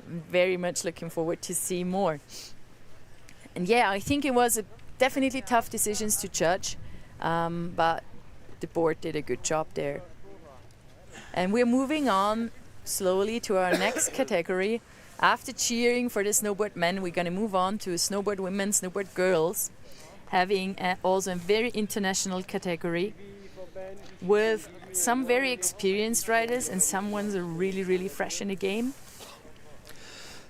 Very much looking forward to see more. And yeah, I think it was definitely tough decisions to judge, but the board did a good job there. And we're moving on slowly to our next category. After cheering for the snowboard men, we're gonna move on to snowboard women, snowboard girls, having also a very international category with some very experienced riders and some ones are really, really fresh in the game.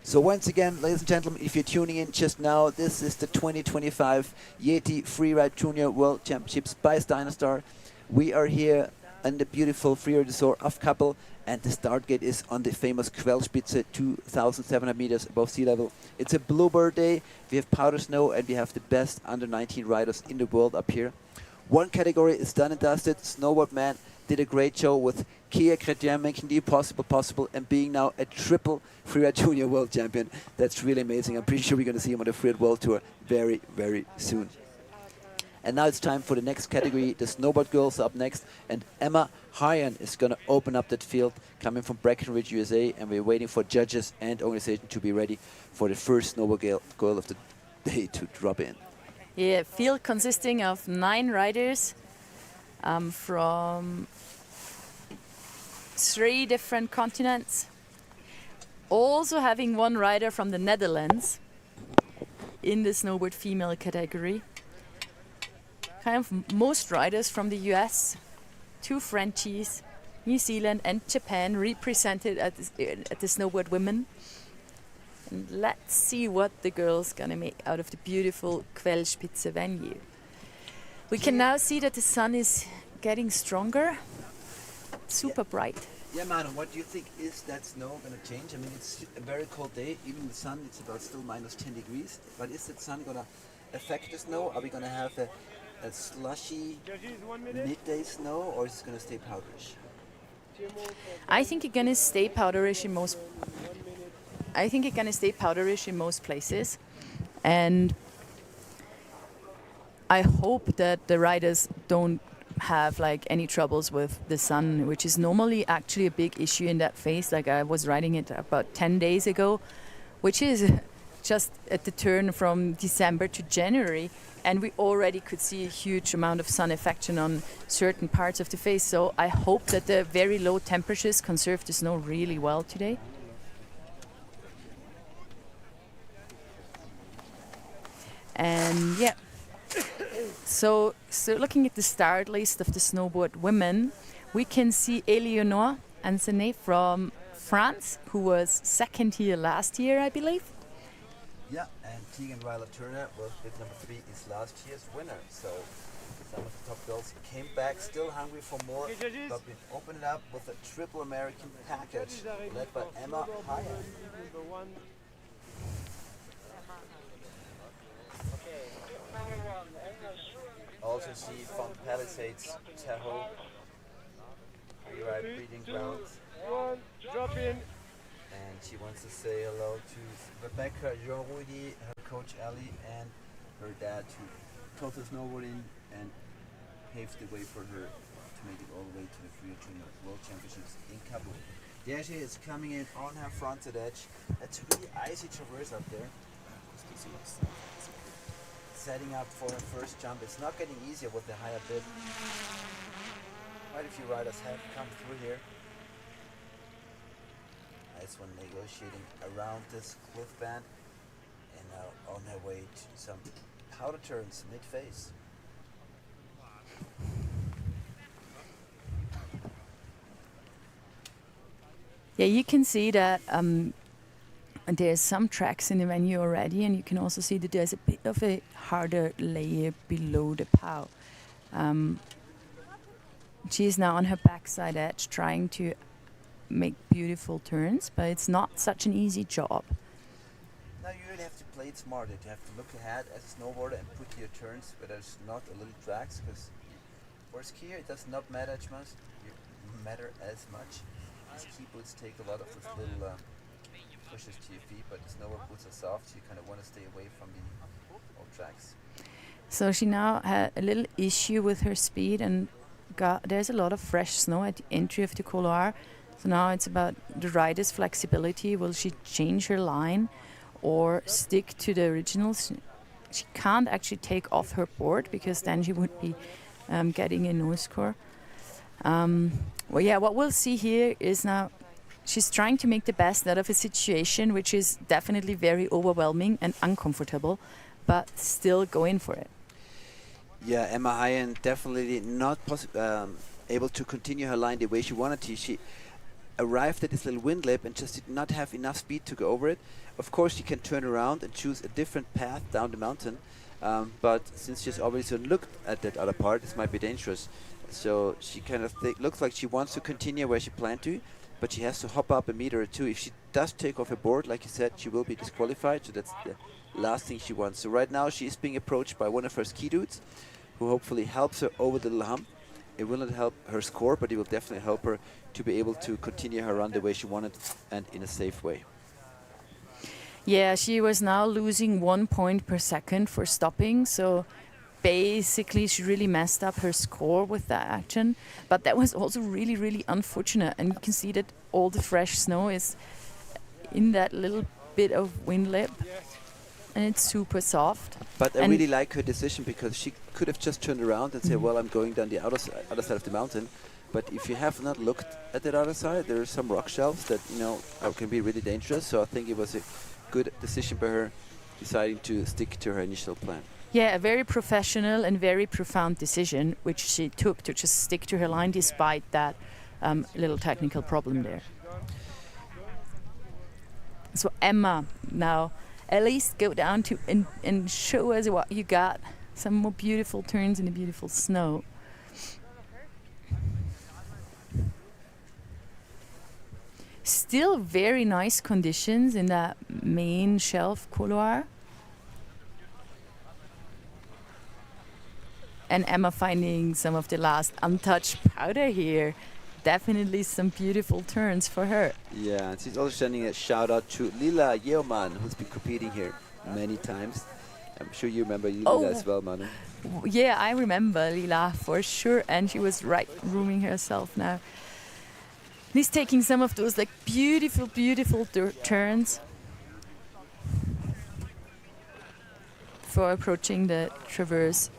So once again, ladies and gentlemen, if you're tuning in just now, this is the 2025 YETI Freeride Junior World Championships by Dynastar. We are here in the beautiful freeride resort of Kappl, and the start gate is on the famous Quellspitze, 2,700 meters above sea level. It's a bluebird day. We have powder snow, and we have the best under 19 riders in the world up here. One category is done and dusted. Snowboard Man did a great show with Kea Chretien making the impossible possible and being now a triple Freeride Junior World Champion. That's really amazing. I'm pretty sure we're going to see him on the Freeride World Tour very, very soon. And now it's time for the next category. The snowboard girls are up next, and Emma Hyan is going to open up that field, coming from Breckenridge, USA, and we're waiting for judges and organization to be ready for the first snowboard girl of the day to drop in. Yeah, field consisting of 9 riders from 3 different continents. Also having 1 rider from the Netherlands in the snowboard female category. Kind of most riders from the US, 2 Frenchies, New Zealand and Japan represented at the snowboard women. And let's see what the girls gonna make out of the beautiful Quellspitze venue. We can now see that the sun is getting stronger, super bright. Yeah, Manu, what do you think? Is that snow going to change? I mean, it's a very cold day. Even in the sun, it's about still minus 10 degrees. But is that sun going to affect the snow? Are we going to have a slushy midday snow, or is it going to stay powderish? I think it's gonna stay powderish in most. I think it's gonna stay powderish in most places, and I hope that the riders don't have like any troubles with the sun, which is normally actually a big issue in that phase. Like I was riding it about 10 days ago, which is just at the turn from December to January, and we already could see a huge amount of sun affection on certain parts of the face. So I hope that the very low temperatures conserve the snow really well today. And yeah, So looking at the start list of the snowboard women, we can see Eleonore Ancenet from France, who was second here last year, I believe. Yeah, and Tegan Ryler-Turner was bid number 3, is last year's winner. So some of the top girls came back still hungry for more, but we opened it up with a triple American package led by Emma Hyatt. Also see from Palisades, Tahoe, Freeride breeding grounds. Drop in. And she wants to say hello to Rebecca, Jean-Rudy, her coach Ali, and her dad who taught her snowboarding and paved the way for her to make it all the way to the Freeride Junior World Championships in Kappl. There she is coming in on her fronted edge. It's really icy traverse up there. Setting up for her first jump. It's not getting easier with the higher bid. Quite a few riders have come through here. Nice one negotiating around this cliff band and now on their way to some powder turns mid-face. Yeah, you can see that there's some tracks in the venue already, and you can also see that there's a bit of a harder layer below the pow. She's now on her backside edge trying to make beautiful turns, but it's not such an easy job. Now you really have to play it smarter. You have to look ahead as a snowboarder and put your turns where there's not a little tracks, because for skier it does not matter as much. Ski boots take a lot of those little pushes to your feet, but the snowboard boots are soft, so you kind of want to stay away from the old tracks. So she now had a little issue with her speed, and there's a lot of fresh snow at the entry of the couloir. So now it's about the rider's flexibility. Will she change her line or stick to the originals? She can't actually take off her board because then she would be getting a no score. Well, yeah, what we'll see here is now she's trying to make the best out of a situation which is definitely very overwhelming and uncomfortable, but still going for it. Yeah, Emma Hyatt definitely not able to continue her line the way she wanted to. She arrived at this little wind lip and just did not have enough speed to go over it. Of course, she can turn around and choose a different path down the mountain, but since she's obviously looked at that other part, this might be dangerous. So she kind of looks like she wants to continue where she planned to, but she has to hop up a meter or two. If she does take off her board, like you said, she will be disqualified, so that's the last thing she wants. So right now she is being approached by one of her ski dudes, who hopefully helps her over the little hump. It will not help her score, but it will definitely help her to be able to continue her run the way she wanted and in a safe way. Yeah, she was now losing 1 point per second for stopping, so basically she really messed up her score with that action. But that was also really, really unfortunate, and you can see that all the fresh snow is in that little bit of wind lip, and it's super soft. But I really like her decision, because she could have just turned around and said, well, I'm going down the other side of the mountain. But if you have not looked at that other side, there are some rock shelves that, you know, can be really dangerous. So I think it was a good decision by her deciding to stick to her initial plan. Yeah, a very professional and very profound decision, which she took to just stick to her line despite that little technical problem there. So Emma, now at least go down to and show us what you got. Some more beautiful turns in the beautiful snow. Still very nice conditions in that main shelf couloir. And Emma finding some of the last untouched powder here. Definitely some beautiful turns for her. Yeah, and she's also sending a shout out to Lila Yeoman, who's been competing here many times. I'm sure you remember Lila as well, Manu. Yeah, I remember Lila for sure, and she was right rooming herself now. He's taking some of those like beautiful, beautiful turns for approaching the traverse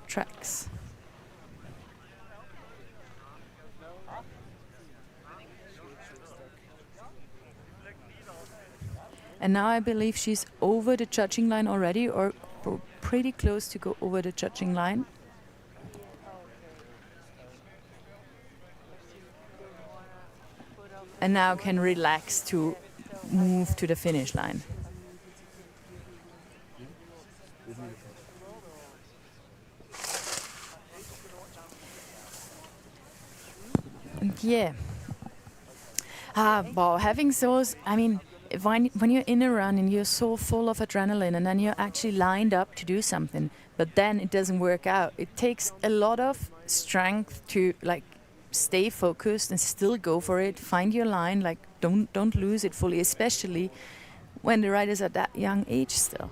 tracks. And now I believe she's over the judging line already, or pretty close to go over the judging line. And now can relax to move to the finish line. And yeah. Wow, having those, I mean, when you're in a run and you're so full of adrenaline and then you're actually lined up to do something, but then it doesn't work out, it takes a lot of strength to like stay focused and still go for it, find your line, like don't lose it fully, especially when the riders are at that young age still.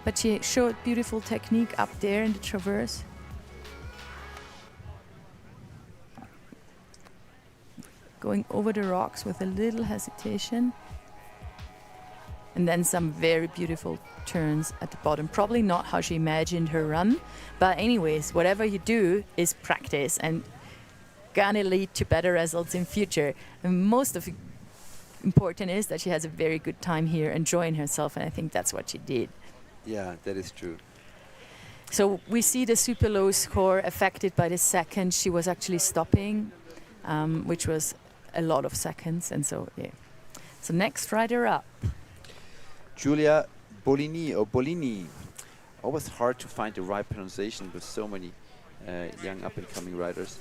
But she showed beautiful technique up there in the traverse. Going over the rocks with a little hesitation. And then some very beautiful turns at the bottom. Probably not how she imagined her run. But anyways, whatever you do is practice and gonna lead to better results in future. And most of it important is that she has a very good time here, enjoying herself. And I think that's what she did. Yeah, that is true. So we see the super low score affected by the second. She was actually stopping, which was a lot of seconds, and so yeah. So next rider up, Giulia Bolini or Bolini. Always hard to find the right pronunciation with so many young up-and-coming riders.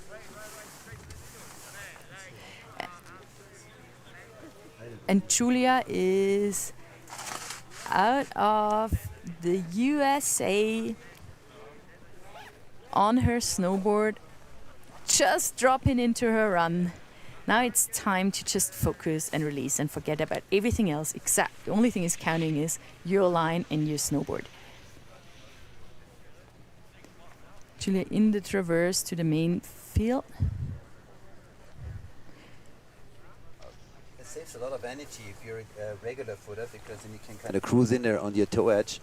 And Giulia is out of the USA on her snowboard, just dropping into her run. Now it's time to just focus and release and forget about everything else except the only thing is counting is your line and your snowboard. Giulia in the traverse to the main field. It saves a lot of energy if you're a regular footer, because then you can kind of cruise in there on your toe edge.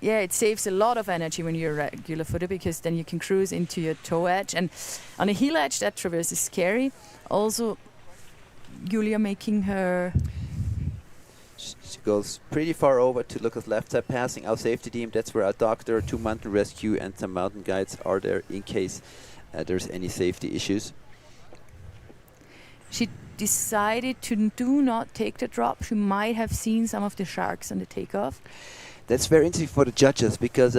Yeah, it saves a lot of energy when you're a regular footer, because then you can cruise into your toe edge. And on a heel edge, that traverse is scary. Also, Giulia making her... She goes pretty far over to look at left side passing our safety team. That's where our doctor, 2 mountain rescue and some mountain guides are there in case there's any safety issues. She decided to do not take the drop. She might have seen some of the sharks on the takeoff. That's very interesting for the judges, because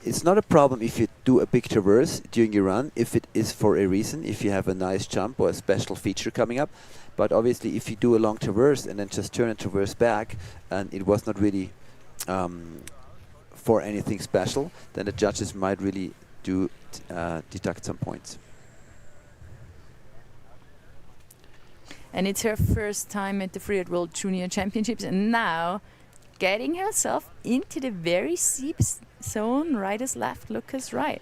it's not a problem if you do a big traverse during your run, if it is for a reason, if you have a nice jump or a special feature coming up. But obviously if you do a long traverse and then just turn and traverse back and it was not really for anything special, then the judges might really do deduct some points. And it's her first time at the Freeride World Junior Championships, and now getting herself into the very steep zone, riders left, lookers right.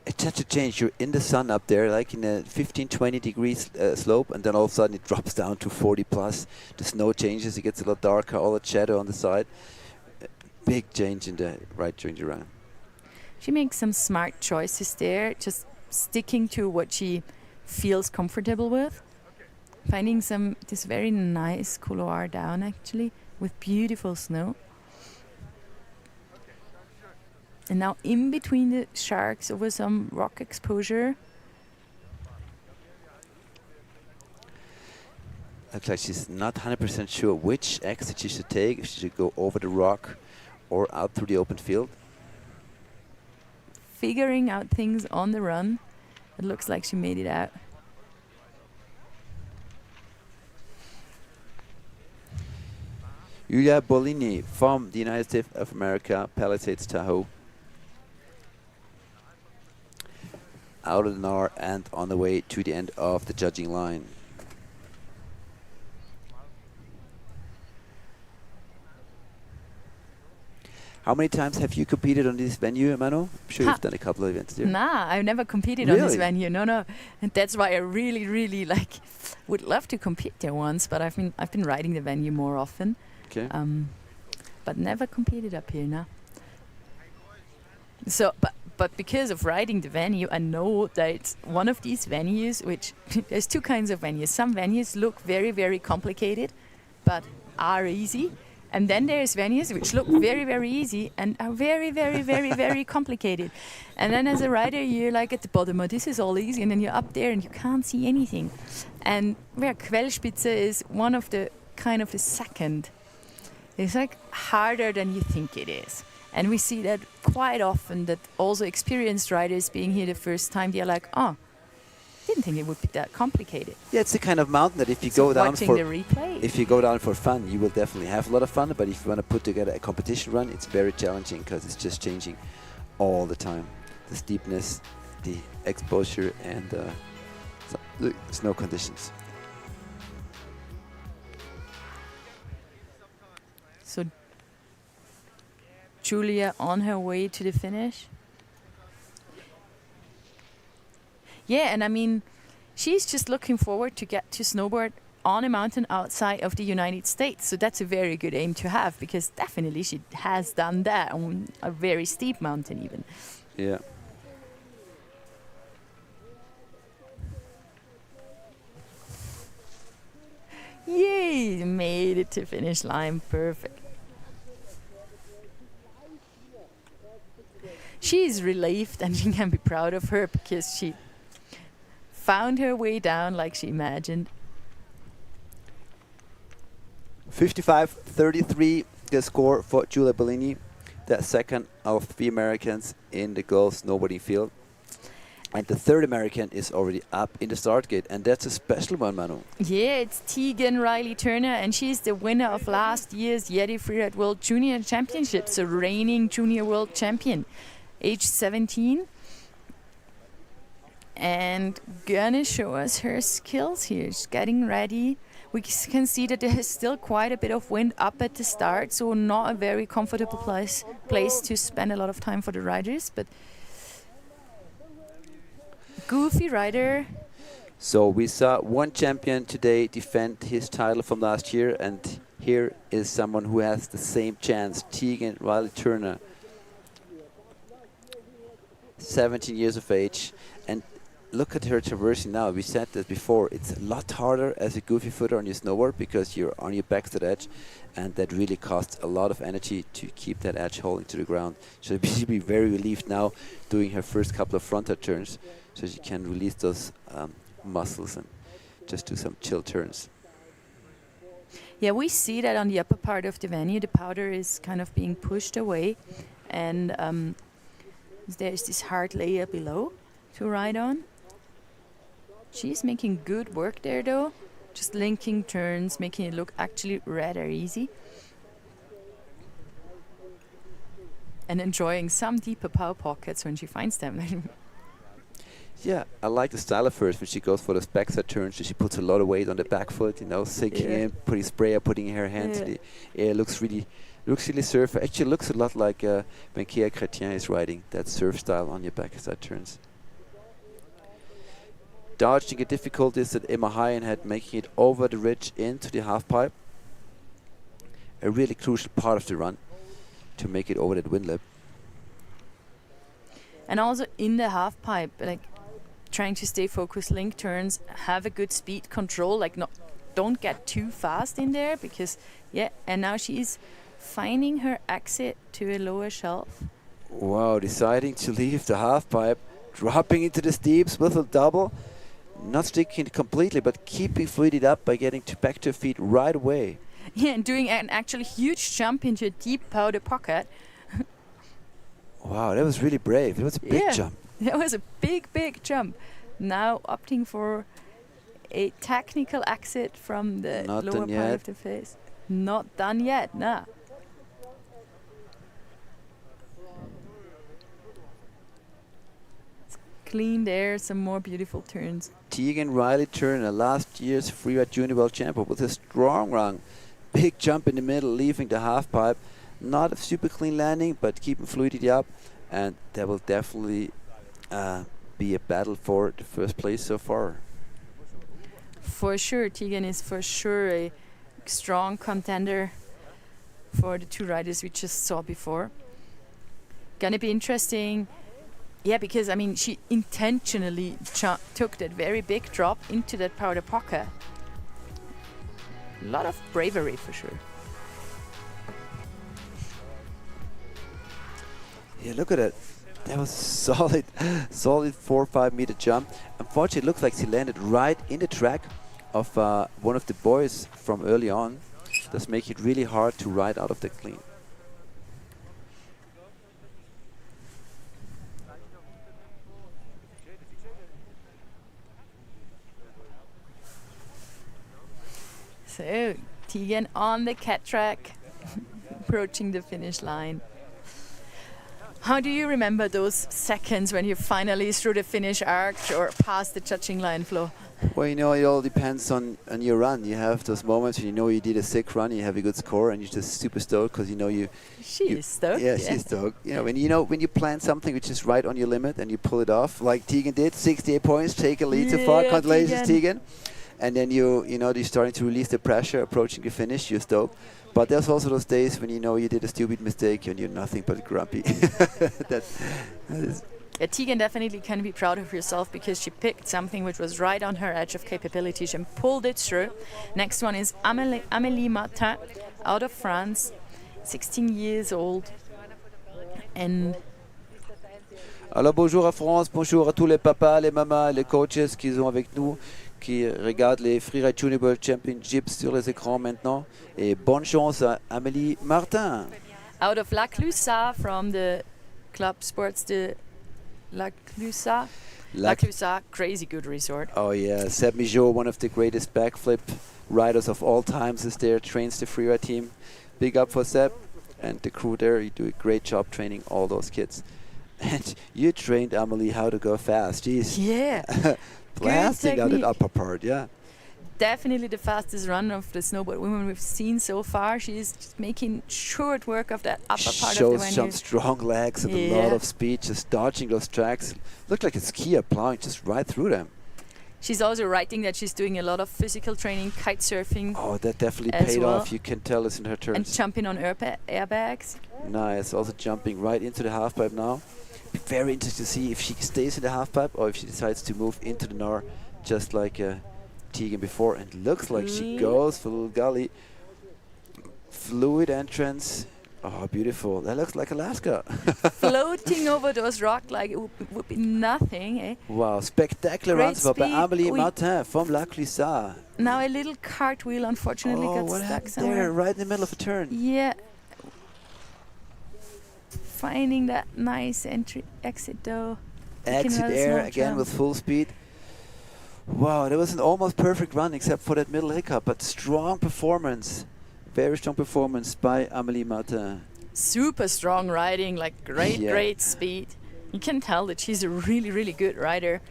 It's such a change. You're in the sun up there, like in a 15-20 degrees slope, and then all of a sudden it drops down to 40 plus. The snow changes, it gets a lot darker, all that shadow on the side. Big change in the ride during the run. She makes some smart choices there, just sticking to what she feels comfortable with. Finding this very nice couloir down actually, with beautiful snow. And now in between the sharks over some rock exposure. Looks like she's not 100% sure which exit she should take, if she should go over the rock or out through the open field. Figuring out things on the run. It looks like she made it out. Giulia Bolini from the United States of America, Palisades, Tahoe. Out of the NAR and on the way to the end of the judging line. How many times have you competed on this venue, Manu? I'm sure you've done a couple of events there. Nah, I've never competed on this venue. No. And that's why I really, really would love to compete there once, but I've been riding the venue more often. Okay. But never competed up here now. So, but because of riding the venue, I know that it's one of these venues which there's two kinds of venues. Some venues look very, very complicated, but are easy, And then there's venues which look very, very easy and are very, very, very, very complicated. And then as a rider, you're like at the bottom, oh, this is all easy. And then you're up there and you can't see anything. And where Quellspitze is one of the kind of the second. It's like harder than you think it is. And we see that quite often, that also experienced riders being here the first time, they're like, oh, didn't think it would be that complicated. Yeah, it's the kind of mountain that if you So go down watching for the replay. if you go down for fun, you will definitely have a lot of fun. But if you want to put together a competition run, it's very challenging because it's just changing all the time. The steepness, the exposure, and the snow conditions. So Julia on her way to the finish. Yeah, and I mean, she's just looking forward to get to snowboard on a mountain outside of the United States. So that's a very good aim to have, because definitely she has done that on a very steep mountain even. Yeah. Yay, made it to finish line, perfect. She's relieved and she can be proud of her because she found her way down like she imagined. 55-33 the score for Giulia Bellini, the second of 3 Americans in the girls snowboarding field. And the third American is already up in the start gate, and that's a special one, Manu. Yeah, it's Tegan Riley Turner, and she's the winner of last year's YETI Freeride World Junior Championships, a reigning junior world champion, age 17. And gonna show us her skills here. She's getting ready. We can see that there is still quite a bit of wind up at the start, so not a very comfortable place to spend a lot of time for the riders, but goofy rider. So we saw one champion today defend his title from last year, and here is someone who has the same chance, Tegan Riley Turner, 17 years of age. And look at her traversing now. We said that before, it's a lot harder as a goofy footer on your snowboard because you're on your backside edge, and that really costs a lot of energy to keep that edge holding to the ground. So she'll be very relieved now doing her first couple of frontal turns, so she can release those muscles and just do some chill turns. Yeah, we see that on the upper part of the venue. The powder is kind of being pushed away, and there's this hard layer below to ride on. She's making good work there though, just linking turns, making it look actually rather easy. And enjoying some deeper power pockets when she finds them. Yeah, I like the style of hers when she goes for those backside turns. She puts a lot of weight on the back foot, you know, sinking in, putting sprayer, putting her hands in the air. Looks really surfer. Actually, looks a lot like when Kea Chretien is riding that surf style on your backside turns. Dodging the difficulties that Emma Hyen had, making it over the ridge into the half pipe. A really crucial part of the run to make it over that wind lip. And also in the half pipe, like trying to stay focused, link turns, have a good speed control, like don't get too fast in there, because and now she's finding her exit to a lower shelf. Wow, deciding to leave the half pipe, dropping into the steeps with a double, not sticking completely, but keeping fluidity up by getting back to her feet right away. Yeah, and doing an actually huge jump into a deep powder pocket. Wow, that was really brave. It was a big jump. That was a big, big jump. Now opting for a technical exit from the lower part of the face. Not done yet, nah. It's clean there, some more beautiful turns. Tegan Riley Turner, last year's Freeride Junior World Champion, with a strong run. Big jump in the middle, leaving the half pipe. Not a super clean landing, but keeping fluidity up. And that will definitely be a battle for the first place so far. For sure, Tegan is for sure a strong contender for the two riders we just saw before. Gonna be interesting. Yeah, because I mean, she intentionally took that very big drop into that powder pocket. A lot of bravery for sure. Yeah, look at it. That was solid, solid 4 or 5 meter jump. Unfortunately, it looks like she landed right in the track of one of the boys from early on. Does make it really hard to ride out of the clean. So, Tegan on the cat track, approaching the finish line. How do you remember those seconds when you finally through the finish arch or past the judging line, Flo? Well, you know, it all depends on your run. You have those moments when you know you did a sick run, you have a good score, and you're just super stoked because you know you. She's stoked. Yeah, she's stoked. You know when you plan something which is right on your limit and you pull it off, like Tegan did, 68 points, take a lead so far. Congratulations, Tegan. And then you're starting to release the pressure, approaching the finish. You're stoked. But there's also those days when you know you did a stupid mistake and you're nothing but grumpy. that is. Yeah, Tegan definitely can be proud of herself because she picked something which was right on her edge of capabilities and pulled it through. Next one is Amelie Martin, out of France, 16 years old. And alors bonjour à France, bonjour à tous les papas, les mamas, les coaches qui sont avec nous, qui regardent les Freeride Junior World Championships sur les écrans maintenant. Et bonne chance à Amelie Martin. Out of La Clusaz from the club sports de La Clusaz. La Clusaz, crazy good resort. Oh yeah, Seb Mijo, one of the greatest backflip riders of all times, is there, trains the freeride team. Big up for Seb and the crew there. You do a great job training all those kids. And you trained Amelie how to go fast. Jeez. Yeah. Blasting out that upper part, yeah. Definitely the fastest run of the snowboard women we've seen so far. She's just making short work of that upper part of the venue. Shows some strong legs and a lot of speed, just dodging those tracks. Looked like it's Kea plowing just right through them. She's also writing that she's doing a lot of physical training, kite surfing. Oh, that definitely paid off. You can tell it's in her turns. And jumping on airbags. Nice. Also jumping right into the halfpipe now. Be very interesting to see if she stays in the halfpipe or if she decides to move into the Nor, just like Tegan before. And looks like she goes for a little gully. Fluid entrance. Oh, beautiful. That looks like Alaska. Floating over those rocks like it would be nothing, eh? Wow, spectacular run by Amelie Martin from La Clusaz. Now a little cartwheel unfortunately got what stuck happened somewhere. there, right in the middle of a turn. Yeah. Finding that nice exit though. Exit air again with full speed. Wow, that was an almost perfect run except for that middle hiccup, but strong performance. Very strong performance by Amelie Martin. Super strong riding, like great speed. You can tell that she's a really, really good rider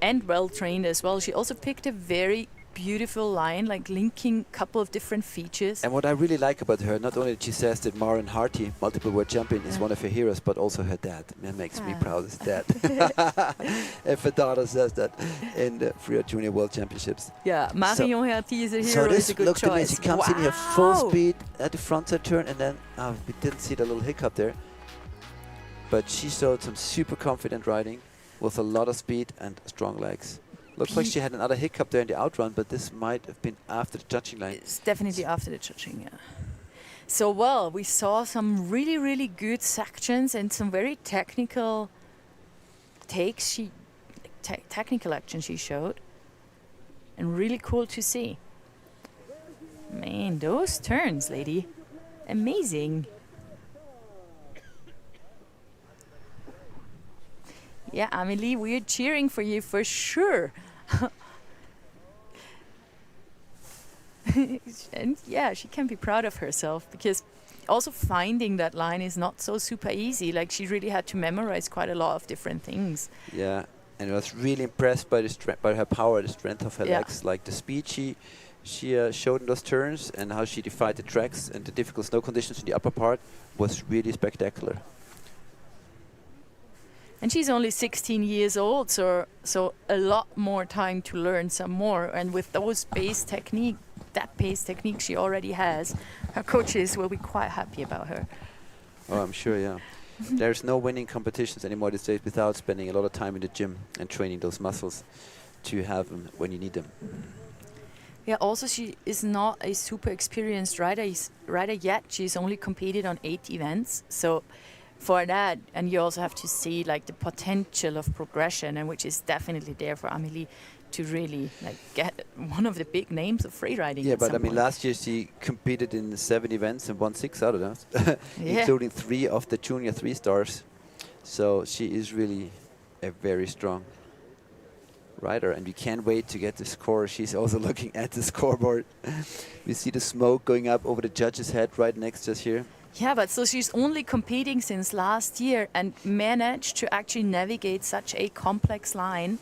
and well trained as well. She also picked a very beautiful line, like linking a couple of different features. And what I really like about her, not only that she says that Maren Harty, multiple world champion, is one of her heroes, but also her dad. That makes me proud as dad. If her daughter says that in the Freeride Junior World Championships. Yeah, Marion Harty is a hero. So this is a good looked choice. amazing. She comes in here full speed at the front side turn, and then we didn't see the little hiccup there. But she showed some super confident riding with a lot of speed and strong legs. Looks like she had another hiccup there in the outrun, but this might have been after the judging line. It's definitely after the judging, yeah. So, well, we saw some really, really good sections and some very technical takes, technical action she showed. And really cool to see. Man, those turns, lady. Amazing. Yeah, Amelie, we're cheering for you for sure. And yeah, she can be proud of herself because also finding that line is not so super easy. Like she really had to memorize quite a lot of different things. Yeah, and I was really impressed by by her power, the strength of her legs, like the speed she showed in those turns and how she defied the tracks and the difficult snow conditions in the upper part was really spectacular. And she's only 16 years old, so a lot more time to learn some more. And with those pace technique she already has, her coaches will be quite happy about her. Oh, I'm sure, yeah. There's no winning competitions anymore these days without spending a lot of time in the gym and training those muscles to have them when you need them. Yeah, also she is not a super experienced rider yet. She's only competed on 8 events, so for that. And you also have to see like the potential of progression, and which is definitely there for Amelie to really like get one of the big names of freeriding. Yeah, at but some I mean, point. last year she competed in 7 events and won 6 out of those, Yeah. including 3 of the junior 3 stars. So she is really a very strong rider, and we can't wait to get the score. She's also looking at the scoreboard. We see the smoke going up over the judge's head right next to us here. Yeah, but so she's only competing since last year and managed to actually navigate such a complex line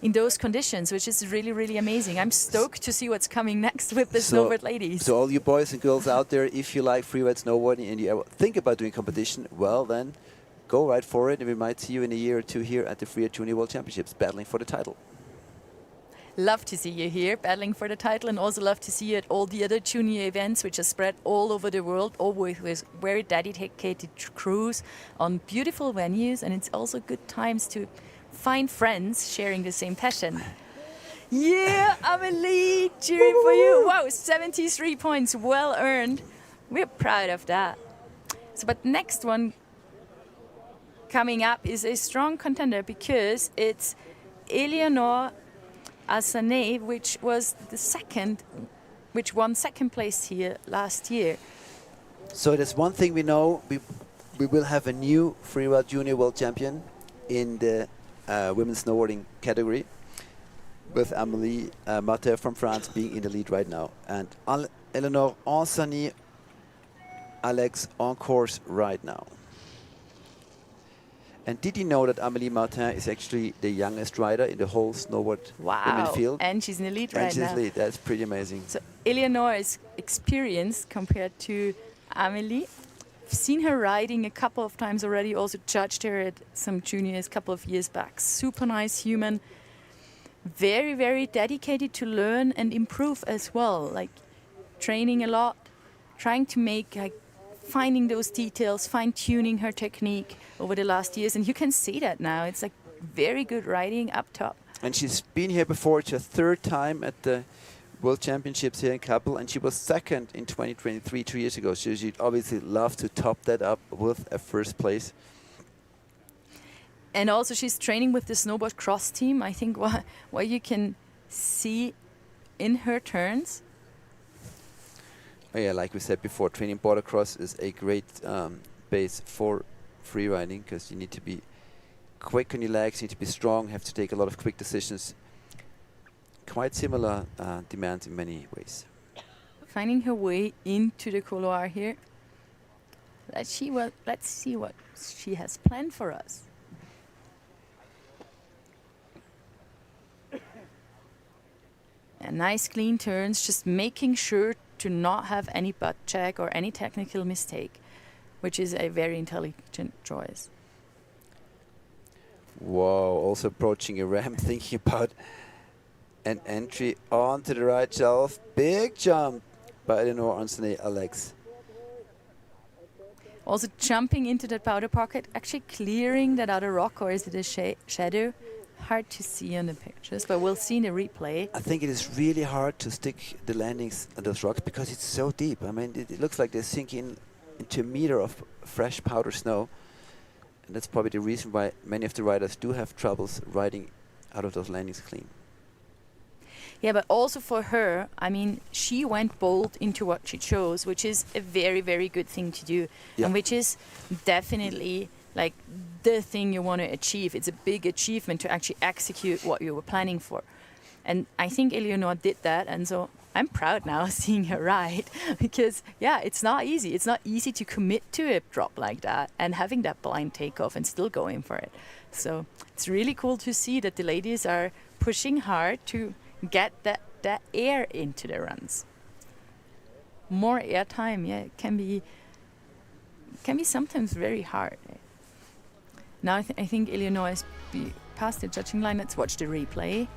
in those conditions, which is really, really amazing. I'm stoked to see what's coming next with the snowboard ladies. So all you boys and girls out there, if you like freeride snowboarding and you ever think about doing competition, well then, go right for it, and we might see you in a year or 2 here at the Freeride Junior World Championships, battling for the title. Love to see you here battling for the title, and also love to see you at all the other junior events which are spread all over the world, always with very dedicated crews on beautiful venues, and it's also good times to find friends sharing the same passion. Yeah, Amelie, cheering for you. Wow, 73 points, well earned. We're proud of that. So, but next one coming up is a strong contender because it's Eleonore Asane, which was the second, which won second place here last year. So there's one thing we know, we will have a new Freeride Junior World Champion in the women's snowboarding category, with Amelie Martin from France being in the lead right now. And Eleonore Asane, Alex on course right now. And did you know that Amelie Martin is actually the youngest rider in the whole snowboard women field? And she's in the lead And right she's now. lead. That's pretty amazing. So Eleonore is experienced compared to Amelie. I've seen her riding a couple of times already, also judged her at some juniors a couple of years back. Super nice human, very, very dedicated to learn and improve as well, like training a lot, trying to make, like, finding those details, fine-tuning her technique over the last years. And you can see that now. It's like very good riding up top. And she's been here before. It's her 3rd time at the World Championships here in Kappl, and she was 2nd in 2023, 2 years ago. So she'd obviously love to top that up with a 1st place. And also she's training with the snowboard cross team. I think what you can see in her turns. Oh yeah, like we said before, training border cross is a great base for free riding, because you need to be quick on your legs, you need to be strong, have to take a lot of quick decisions. Quite similar demands in many ways. Finding her way into the couloir here. Let's see what she has planned for us. And nice clean turns, just making sure to not have any butt check or any technical mistake, which is a very intelligent choice. Whoa, also approaching a ramp, thinking about an entry onto the right shelf. Big jump by Eleonore Asane, Alex. Also jumping into that powder pocket, actually clearing that other rock, or is it a shadow? Hard to see on the pictures, but we'll see in the replay. I think it is really hard to stick the landings on those rocks because it's so deep. I mean, it looks like they're sinking into a meter of fresh powder snow. And that's probably the reason why many of the riders do have troubles riding out of those landings clean. Yeah, but also for her, I mean, she went bold into what she chose, which is a very, very good thing to do. Yeah. And which is definitely like the thing you want to achieve. It's a big achievement to actually execute what you were planning for. And I think Eleonore did that, and so I'm proud now seeing her ride, because yeah, it's not easy. It's not easy to commit to a drop like that and having that blind takeoff and still going for it. So it's really cool to see that the ladies are pushing hard to get that air into the runs. More air time, yeah, it can be sometimes very hard. Now I think Eleonore is past the judging line. Let's watch the replay.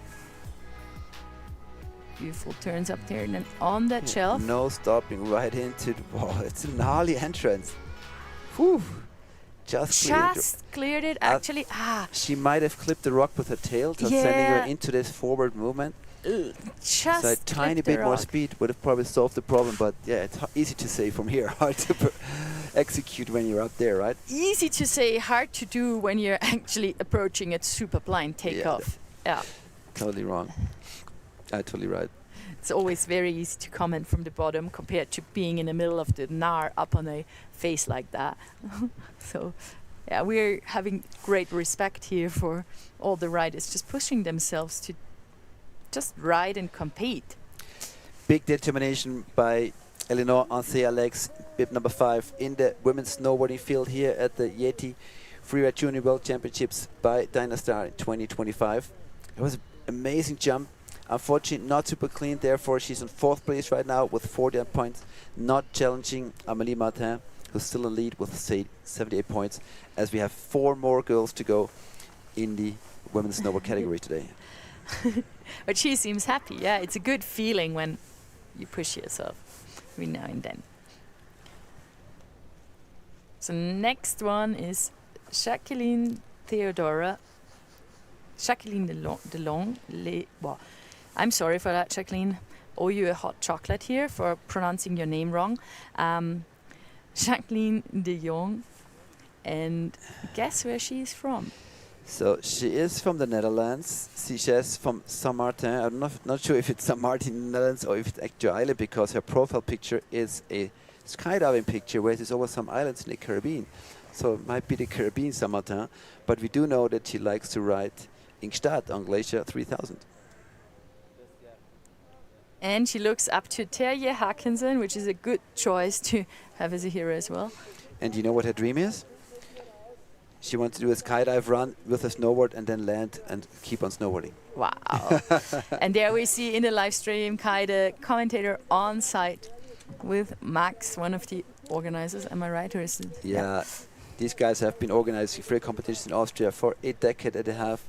Beautiful turns up there, and then on that shelf. No stopping, right into the wall. It's a gnarly entrance. Whew. Just cleared it. Actually, she might have clipped the rock with her tail, just sending her into this forward movement. Just so a tiny bit more speed would have probably solved the problem, but yeah, it's easy to say from here. Hard to execute when you're up there, right? Easy to say, hard to do when you're actually approaching a super blind takeoff. Yeah. Totally wrong. Totally right. It's always very easy to comment from the bottom compared to being in the middle of the Nar up on a face like that. So, yeah, we're having great respect here for all the riders just pushing themselves to just ride and compete. Big determination by Eleanor Ancea Legs, bib number 5 in the women's snowboarding field here at the YETI Freeride Junior World Championships by Dynastar in 2025. It was an amazing jump. Unfortunately, not super clean, therefore she's in 4th place right now with 48 points, not challenging Amelie Martin, who's still in lead with 78 points, as we have 4 more girls to go in the women's snowboard category today. But she seems happy, yeah. It's a good feeling when you push yourself every now and then. So next one is Jacqueline DeLong. Well, I'm sorry for that, Jacqueline. Owe you a hot chocolate here for pronouncing your name wrong. Jacqueline de Jong. And guess where she's from? So she is from the Netherlands. She's from Saint Martin. I'm not sure if it's Saint Martin in the Netherlands or if it's actual island, because her profile picture is a skydiving picture where there's over some islands in the Caribbean. So it might be the Caribbean Saint Martin, but we do know that she likes to ride in Gstaad on Glacier 3000. And she looks up to Terje Haakensen, which is a good choice to have as a hero as well. And you know what her dream is? She wants to do a skydive run with a snowboard and then land and keep on snowboarding. Wow. And there we see in the live stream Kai, the commentator on site with Max, one of the organizers. Am I right? Or is it? Yeah. These guys have been organizing free competitions in Austria for a decade and a half.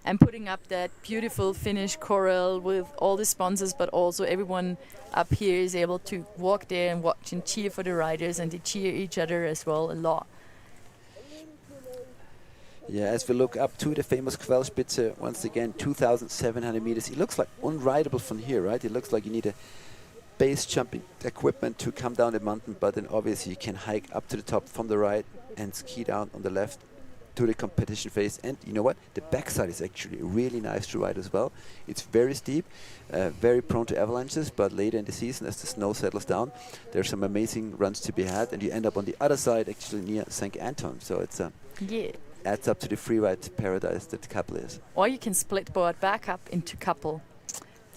And putting up that beautiful Finnish choral with all the sponsors, but also everyone up here is able to walk there and watch and cheer for the riders, and they cheer each other as well a lot. Yeah, as we look up to the famous Quellspitze, once again, 2,700 meters. It looks like unrideable from here, right? It looks like you need a base jumping equipment to come down the mountain, but then obviously you can hike up to the top from the right and ski down on the left to the competition phase. And you know what? The backside is actually really nice to ride as well. It's very steep, very prone to avalanches, but later in the season, as the snow settles down, there's some amazing runs to be had, and you end up on the other side, actually near St. Anton. So it's adds up to the freeride paradise that Kappl is. Or you can split board back up into Kappl.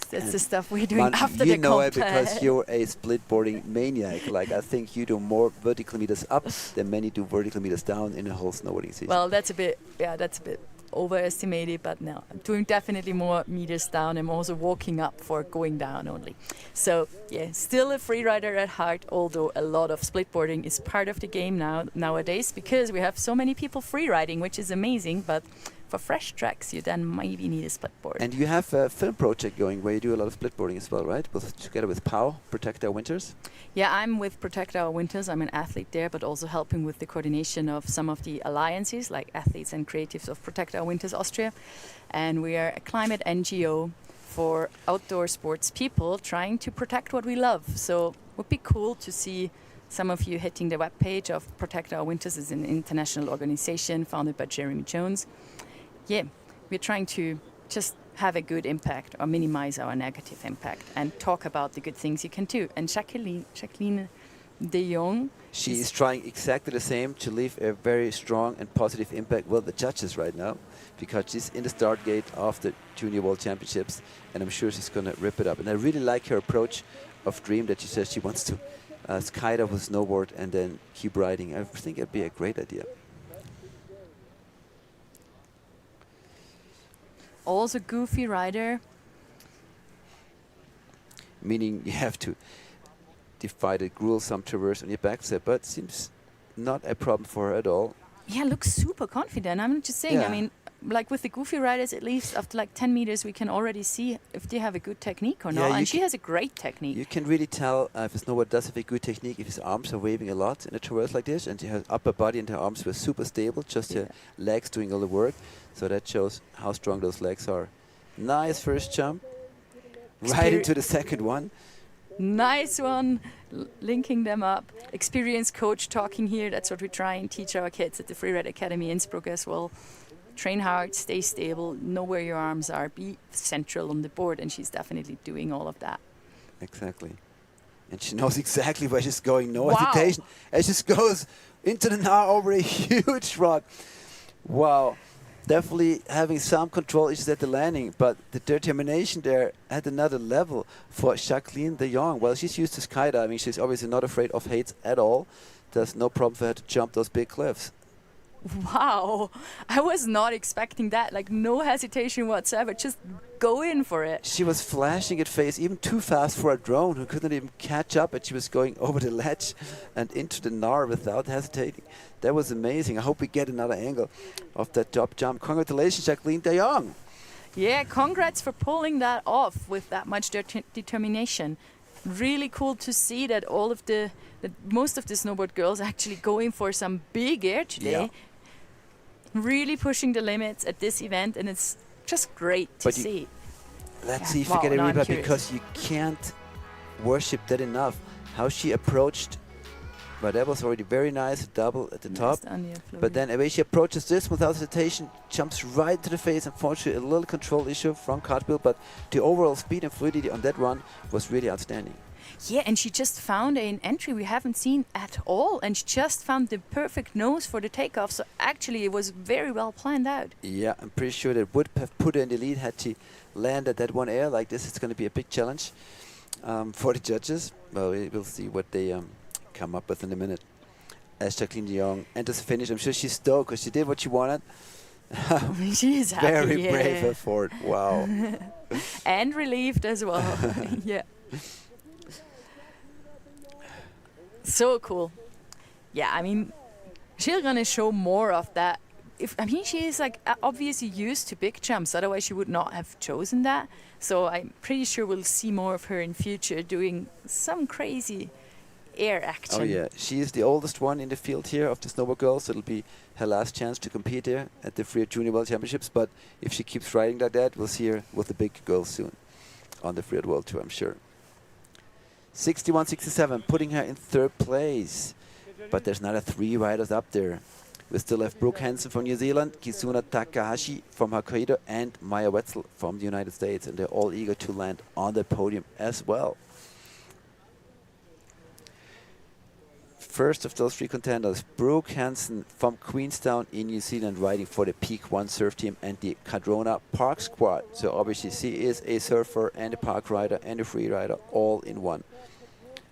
That's the stuff we're doing after you the know it because you're a split boarding maniac. Like, I think you do more vertical meters up than many do vertical meters down in a whole snowboarding season. Well, that's a bit overestimated, but no, I'm doing definitely more meters down. I'm also walking up for going down only. So yeah, still a free rider at heart, although a lot of split boarding is part of the game nowadays, because we have so many people free riding, which is amazing, but for fresh tracks you then maybe need a split board. And you have a film project going where you do a lot of split boarding as well, right? Together with POW, Protect Our Winters? Yeah, I'm with Protect Our Winters. I'm an athlete there, but also helping with the coordination of some of the alliances, like Athletes and Creatives of Protect Our Winters Austria. And we are a climate NGO for outdoor sports people trying to protect what we love. So it would be cool to see some of you hitting the webpage of Protect Our Winters. Is an international organization founded by Jeremy Jones. Yeah, we're trying to just have a good impact or minimize our negative impact and talk about the good things you can do. And Jacqueline de Jong, she is trying exactly the same to leave a very strong and positive impact with the judges right now, because she's in the start gate of the Junior World Championships, and I'm sure she's going to rip it up. And I really like her approach of dream that she says she wants to skydive with snowboard and then keep riding. I think it'd be a great idea. Also goofy rider. Meaning you have to defy the gruesome traverse on your backside, but seems not a problem for her at all. Yeah, looks super confident. I'm just saying, I mean, like with the goofy riders, at least after like 10 meters, we can already see if they have a good technique or not. And she has a great technique. You can really tell if a snowboarder does have a good technique if his arms are waving a lot in a traverse like this, and her upper body and her arms were super stable, just her legs doing all the work. So that shows how strong those legs are. Nice first jump. Right into the second one. Nice one, linking them up. Experienced coach talking here. That's what we try and teach our kids at the Freeride Academy Innsbruck as well. Train hard, stay stable, know where your arms are, be central on the board, and she's definitely doing all of that. Exactly. And she knows exactly where she's going, no Wow. hesitation. And she just goes into the Nar over a huge rock. Wow. Definitely having some control issues at the landing, but the determination there at another level for Jacqueline de Jong. Well, she's used to skydiving. She's obviously not afraid of heights at all. There's no problem for her to jump those big cliffs. Wow, I was not expecting that. Like, no hesitation whatsoever, just go in for it. She was flashing at face even too fast for a drone who couldn't even catch up, and she was going over the ledge and into the Nar without hesitating. That was amazing. I hope we get another angle of that top jump. Congratulations, Jacqueline de Jong. Yeah, congrats for pulling that off with that much determination. Really cool to see that that most of the snowboard girls actually going for some big air today. Yeah. Really pushing the limits at this event, and it's just great to see. Let's Yeah. see if we Wow, get a now I'm replay, curious. because you can't worship that enough. How she approached, but that was already very nice, double at the top. But then the way she approaches this without hesitation, jumps right to the face. Unfortunately, a little control issue from Kappl, but the overall speed and fluidity on that run was really outstanding. Yeah, and she just found an entry we haven't seen at all, and she just found the perfect nose for the takeoff. So actually, it was very well planned out. Yeah, I'm pretty sure that would have put her in the lead had she landed that one air like this. It's going to be a big challenge for the judges. Well, we'll see what they come up with in a minute. As Jacqueline de Jong enters the finish, I'm sure she's stoked because she did what she wanted. She is happy. Very yeah. brave effort. Wow. And relieved as well. Yeah. So cool. Yeah, I mean, she's gonna show more of that. She is like obviously used to big jumps, otherwise she would not have chosen that. So I'm pretty sure we'll see more of her in future doing some crazy air action. Oh yeah, she is the oldest one in the field here of the snowboard girls. It'll be her last chance to compete here at the Freeride Junior World Championships. But if she keeps riding like that, we'll see her with the big girls soon on the Freeride World Tour, I'm sure. 61.67, putting her in third place. But there's another three riders up there. We still have Brooke Hansen from New Zealand, Kizuna Takahashi from Hokkaido, and Maya Wetzel from the United States. And they're all eager to land on the podium as well. First of those three contenders, Brooke Hansen from Queenstown in New Zealand, riding for the Peak One Surf Team and the Cadrona Park Squad. So obviously she is a surfer and a park rider and a free rider all in one.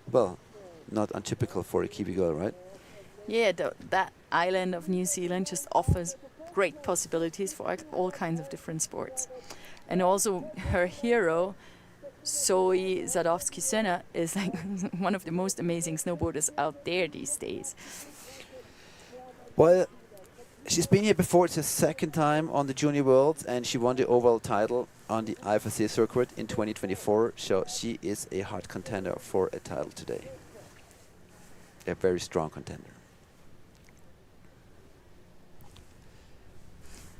Well, not untypical for a Kiwi girl, right? Yeah, that island of New Zealand just offers great possibilities for all kinds of different sports. And also her hero, Zoe Zadowski-Senna, is like one of the most amazing snowboarders out there these days. Well, she's been here before. It's her second time on the Junior Worlds, and she won the overall title on the IFSC circuit in 2024. So she is a hard contender for a title today. A very strong contender.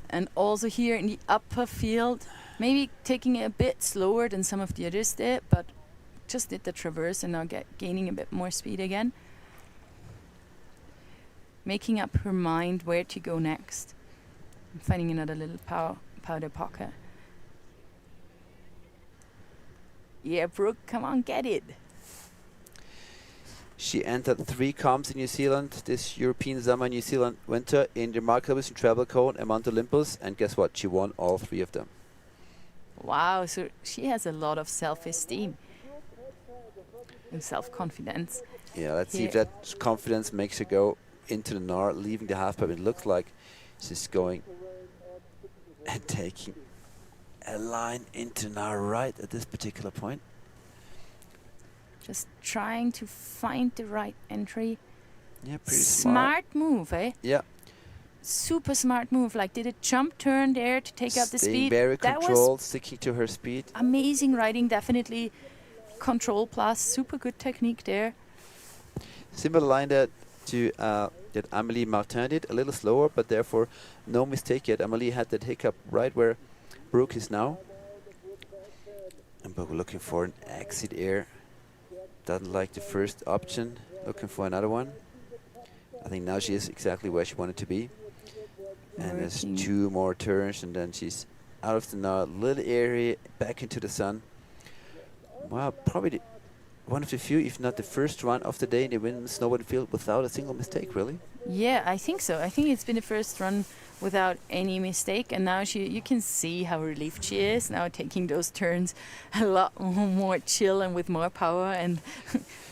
And also here in the upper field, maybe taking it a bit slower than some of the others did, but just did the traverse and now gaining a bit more speed again. Making up her mind where to go next. Finding another little powder pocket. Yeah, Brooke, come on, get it. She entered 3 comps in New Zealand this European summer, New Zealand winter in the Mark Lewis Travel Cone and Mount Olympus, and guess what? She won all 3 of them. Wow, so she has a lot of self-esteem and self-confidence. Yeah, let's see if that confidence makes her go into the Nar, leaving the halfpipe. It looks like she's going and taking a line into Nar right at this particular point. Just trying to find the right entry. Yeah, pretty smart move, eh? Yeah. Super smart move. Like, did a jump turn there to take out the Staying speed. very That controlled, was sticking to her speed. amazing riding, definitely control plus. Super good technique there. Similar line that to that Amelie Martin did, a little slower, but therefore no mistake yet. Amelie had that hiccup right where Brooke is now. And but we're looking for an exit air Doesn't like the first option, looking for another one. I think now she is exactly where she wanted to be. And there's 2 more turns, and then she's out of the knot, little area, back into the sun. Wow, probably one of the few, if not the first run of the day in the women's snowboard field without a single mistake, really. Yeah, I think so. I think it's been the first run without any mistake, and now you can see how relieved she is now, taking those turns a lot more chill and with more power and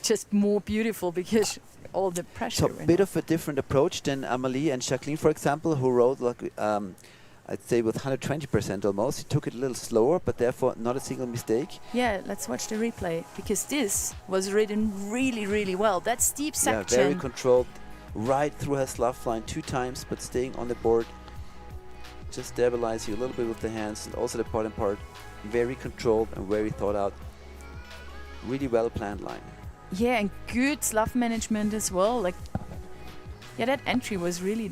just more beautiful because all the pressure. So a bit of a different approach than Amelie and Jacqueline, for example, who rode like I'd say with 120% almost. He took it a little slower, but therefore not a single mistake. Yeah, let's watch the replay, because this was ridden really, really well. That steep section. Yeah, very controlled, right through her slough line 2 times, but staying on the board. Just stabilize you a little bit with the hands, and also the bottom part. Very controlled and very thought out. Really well planned line. Yeah, and good slough management as well. Like, yeah, that entry was really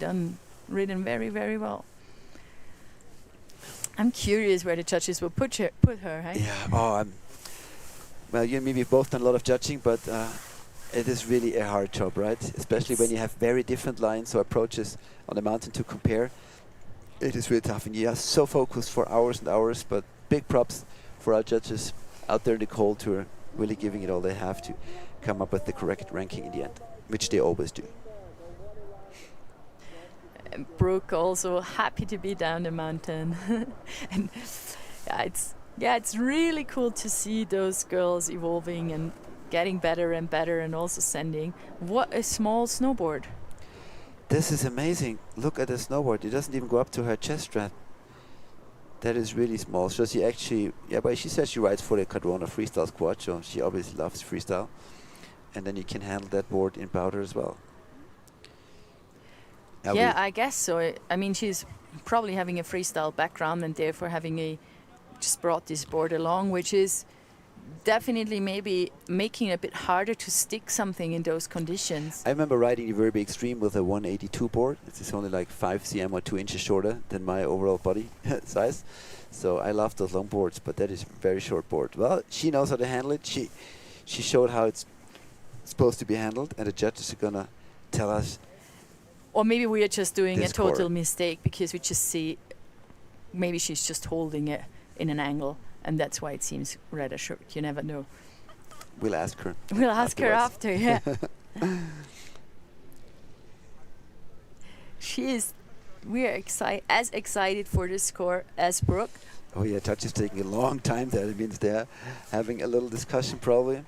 ridden very, very well. I'm curious where the judges will put her, hey? Yeah, well, you and me, we've both done a lot of judging, but it is really a hard job, right? Especially when you have very different lines or approaches on the mountain to compare. It is really tough, and you are so focused for hours and hours, but big props for our judges out there in the cold who are really giving it all they have to come up with the correct ranking in the end, which they always do. Brooke also happy to be down the mountain. And it's really cool to see those girls evolving and getting better and better, and also sending. What a small snowboard. This is amazing. Look at the snowboard. It doesn't even go up to her chest strap. That is really small. So she actually, but she says she rides for the Cadrona freestyle squad, so she obviously loves freestyle. And then you can handle that board in powder as well. Yeah, I guess so. I mean, she's probably having a freestyle background and therefore just brought this board along, which is definitely maybe making it a bit harder to stick something in those conditions. I remember riding the Verbi Extreme with a 182 board. It's only like 5 cm or 2 inches shorter than my overall body size. So I love those long boards, but that is a very short board. Well, she knows how to handle it. She showed how it's supposed to be handled, and the judges are gonna tell us. Or maybe we are just doing a total score. mistake, because we just see maybe she's just holding it in an angle, and that's why it seems rather short. You never know. We'll ask her. We'll ask her after, yeah. We are as excited for the score as Brooke. Oh yeah, touch is taking a long time there. It means they're having a little discussion probably.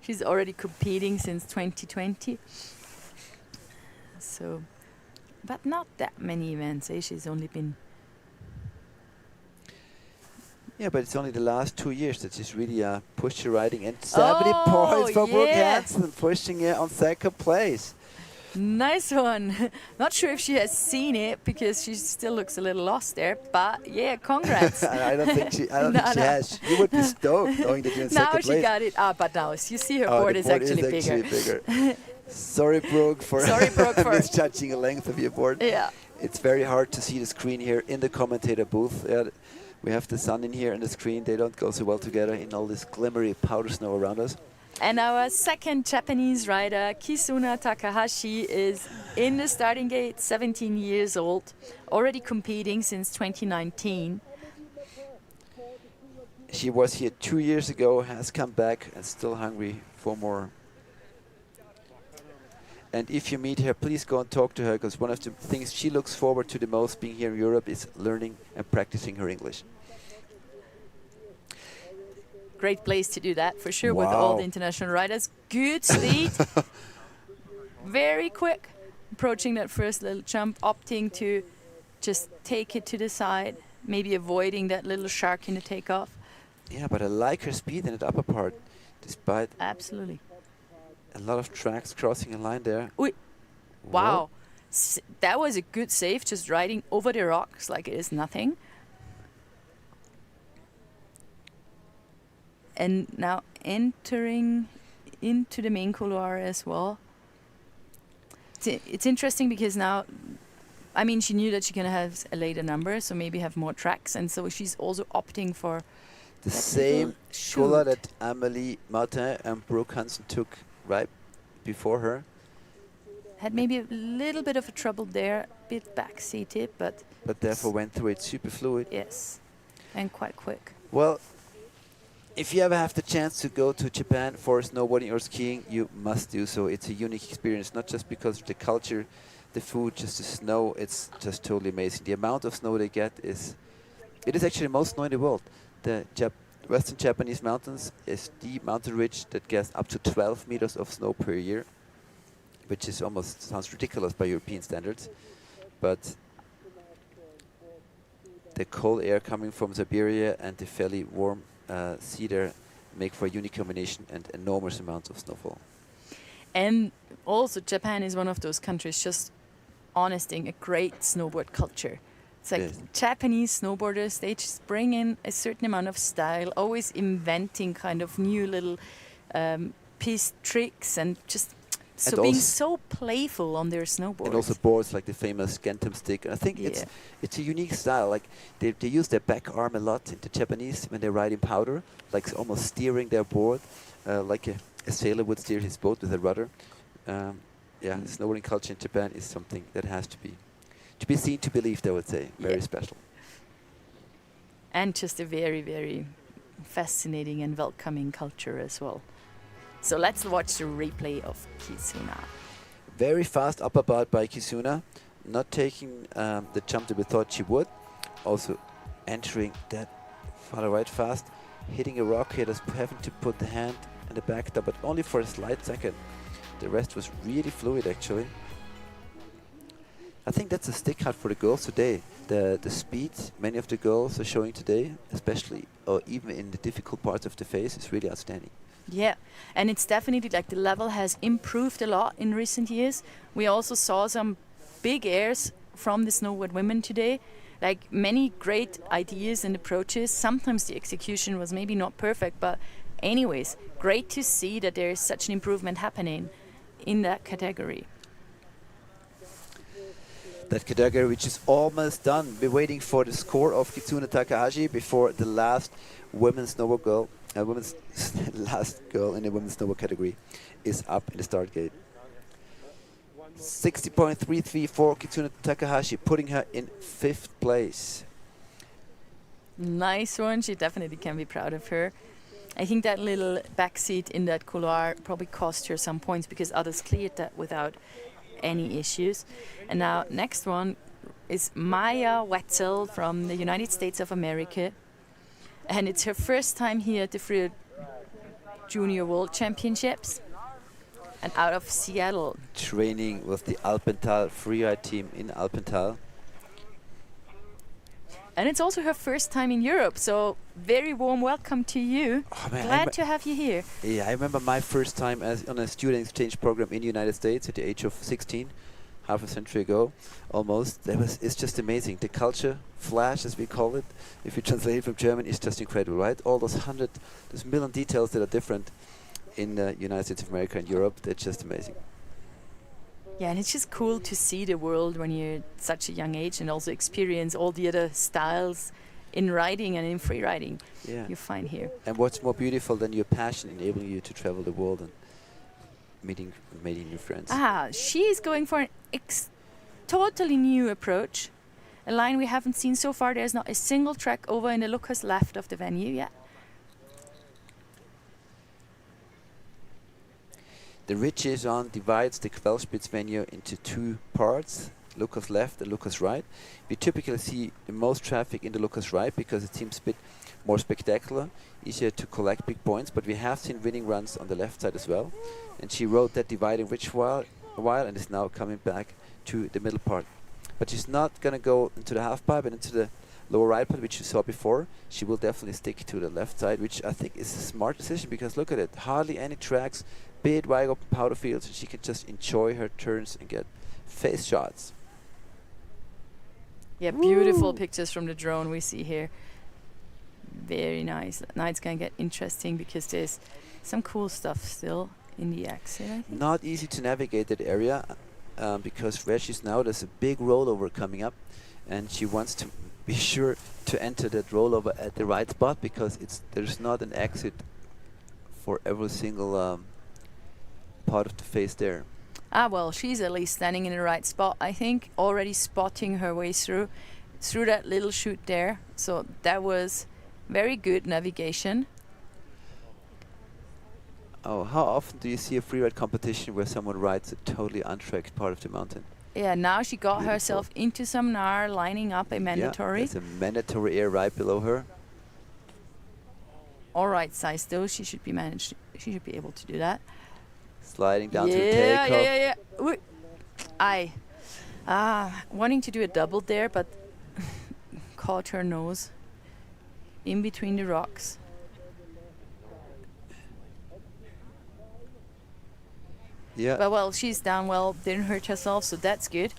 She's already competing since 2020. So, but not that many events, eh? She's only been... Yeah, but it's only the last 2 years that she's really pushed her riding, and 70 points for Brooke Hansen, pushing her on 2nd place. Nice one. Not sure if she has seen it, because she still looks a little lost there, but yeah, congrats. I don't think she has. You would be stoked knowing that you're in 2nd now place. Now she got it. But now you see her board is actually bigger. Sorry, Brooke, for misjudging the length of your board. Yeah. It's very hard to see the screen here in the commentator booth. We have the sun in here and the screen. They don't go so well together in all this glimmery powder snow around us. And our second Japanese rider, Kisuna Takahashi, is in the starting gate, 17 years old, already competing since 2019. She was here 2 years ago, has come back, and still hungry for more. And if you meet her, please go and talk to her, because one of the things she looks forward to the most being here in Europe is learning and practicing her English. Great place to do that, for sure, with all the international riders. Good speed, very quick, approaching that first little jump, opting to just take it to the side, maybe avoiding that little shark in the takeoff. Yeah, but I like her speed in that upper part, despite absolutely a lot of tracks crossing a line there. Wow, that was a good save, just riding over the rocks like it is nothing. And now entering into the main couloir as well. It's interesting because now, I mean, she knew that she's going to have a later number, so maybe have more tracks. And so she's also opting for The That same little color shoot. that Amelie Martin and Brooke Hansen took right before her. Had maybe a little bit of a trouble there, a bit backseated, but But therefore went through it super fluid. yes, and quite quick. Well, if you ever have the chance to go to Japan for snowboarding or skiing, you must do so. It's a unique experience, not just because of the culture, the food, just the snow. It's just totally amazing. The amount of snow they get is, it is actually the most snow in the world. The Western Japanese mountains is the mountain ridge that gets up to 12 meters of snow per year, which is almost sounds ridiculous by European standards. But the cold air coming from Siberia and the fairly warm sea there make for a unique combination and enormous amounts of snowfall. And also, Japan is one of those countries just honesting a great snowboard culture. It's like Yes. Japanese snowboarders, they just bring in a certain amount of style, always inventing kind of new little piece tricks and just so being so playful on their snowboards. And also boards like the famous Gentum stick. I think it's a unique style. Like they use their back arm a lot in the Japanese when they ride in powder, like almost steering their board, like a sailor would steer his boat with a rudder. Yeah, snowboarding culture in Japan is something that has to be seen to believed, I would say. Very special. And just a very, very fascinating and welcoming culture as well. So let's watch the replay of Kizuna. Very fast upper part by Kizuna, not taking the jump that we thought she would. Also entering that far right fast, hitting a rock here, just having to put the hand in the back door, but only for a slight second. The rest was really fluid actually. I think that's a stick cut for the girls today. The speed many of the girls are showing today, especially or even in the difficult parts of the face, is really outstanding. Yeah, and it's definitely like the level has improved a lot in recent years. We also saw some big airs from the snowboard women today, like many great ideas and approaches. Sometimes the execution was maybe not perfect, but anyways, great to see that there is such an improvement happening in that category. That category which is almost done. We're waiting for the score of Kitsune Takahashi before the last women's snowboard girl, last girl in the women's snowboard category is up in the start gate. 60.33 for Kitsune Takahashi, putting her in 5th place. Nice one. She definitely can be proud of her. I think that little backseat in that couloir probably cost her some points because others cleared that without any issues. And now next one is Maya Wetzel from the United States of America. And it's her first time here at the Freeride Junior World Championships and out of Seattle. Training with the Alpental Freeride team in Alpental. And it's also her first time in Europe, so very warm welcome to you. Oh man, Glad to have you here. Yeah, I remember my first time as on a student exchange program in the United States at the age of 16, half a century ago, almost. It's just amazing. The culture flash, as we call it, if you translate it from German, is just incredible, right? All those million details that are different in the United States of America and Europe. They're just amazing. Yeah, and it's just cool to see the world when you're such a young age and also experience all the other styles in riding and in free riding you find here. And what's more beautiful than your passion enabling you to travel the world and meeting new friends? She's going for an totally new approach, a line we haven't seen so far. There's not a single track over in the Lucas left of the venue yet. The ridge is on divides the Quellspitz venue into 2 parts, Lucas left and Lucas right. We typically see the most traffic in the Lucas right because it seems a bit more spectacular, easier to collect big points, but we have seen winning runs on the left side as well. And she rode that dividing ridge a while and is now coming back to the middle part. But she's not going to go into the half pipe and into the lower right part, which you saw before. She will definitely stick to the left side, which I think is a smart decision because look at it, hardly any tracks, big wide open powder fields, and she can just enjoy her turns and get face shots. Yeah, beautiful pictures from the drone we see here. Very nice. Now it's going to get interesting because there's some cool stuff still in the exit, I think. Not easy to navigate that area because where she's now, there's a big rollover coming up and she wants to be sure to enter that rollover at the right spot, because there's not an exit for every single part of the face there. Ah, well, she's at least standing in the right spot, I think, already spotting her way through that little chute there. So that was very good navigation. Oh, how often do you see a freeride competition where someone rides a totally untracked part of the mountain? Yeah, now she got Beautiful. herself into some gnar, lining up a mandatory. Yeah, there's a mandatory air right below her. All right size though, she should be able to do that. Sliding down to the takeoff. Yeah. Ooh. Wanting to do a double there, but caught her nose in between the rocks. Yeah. But well, she's down well, didn't hurt herself, so that's good.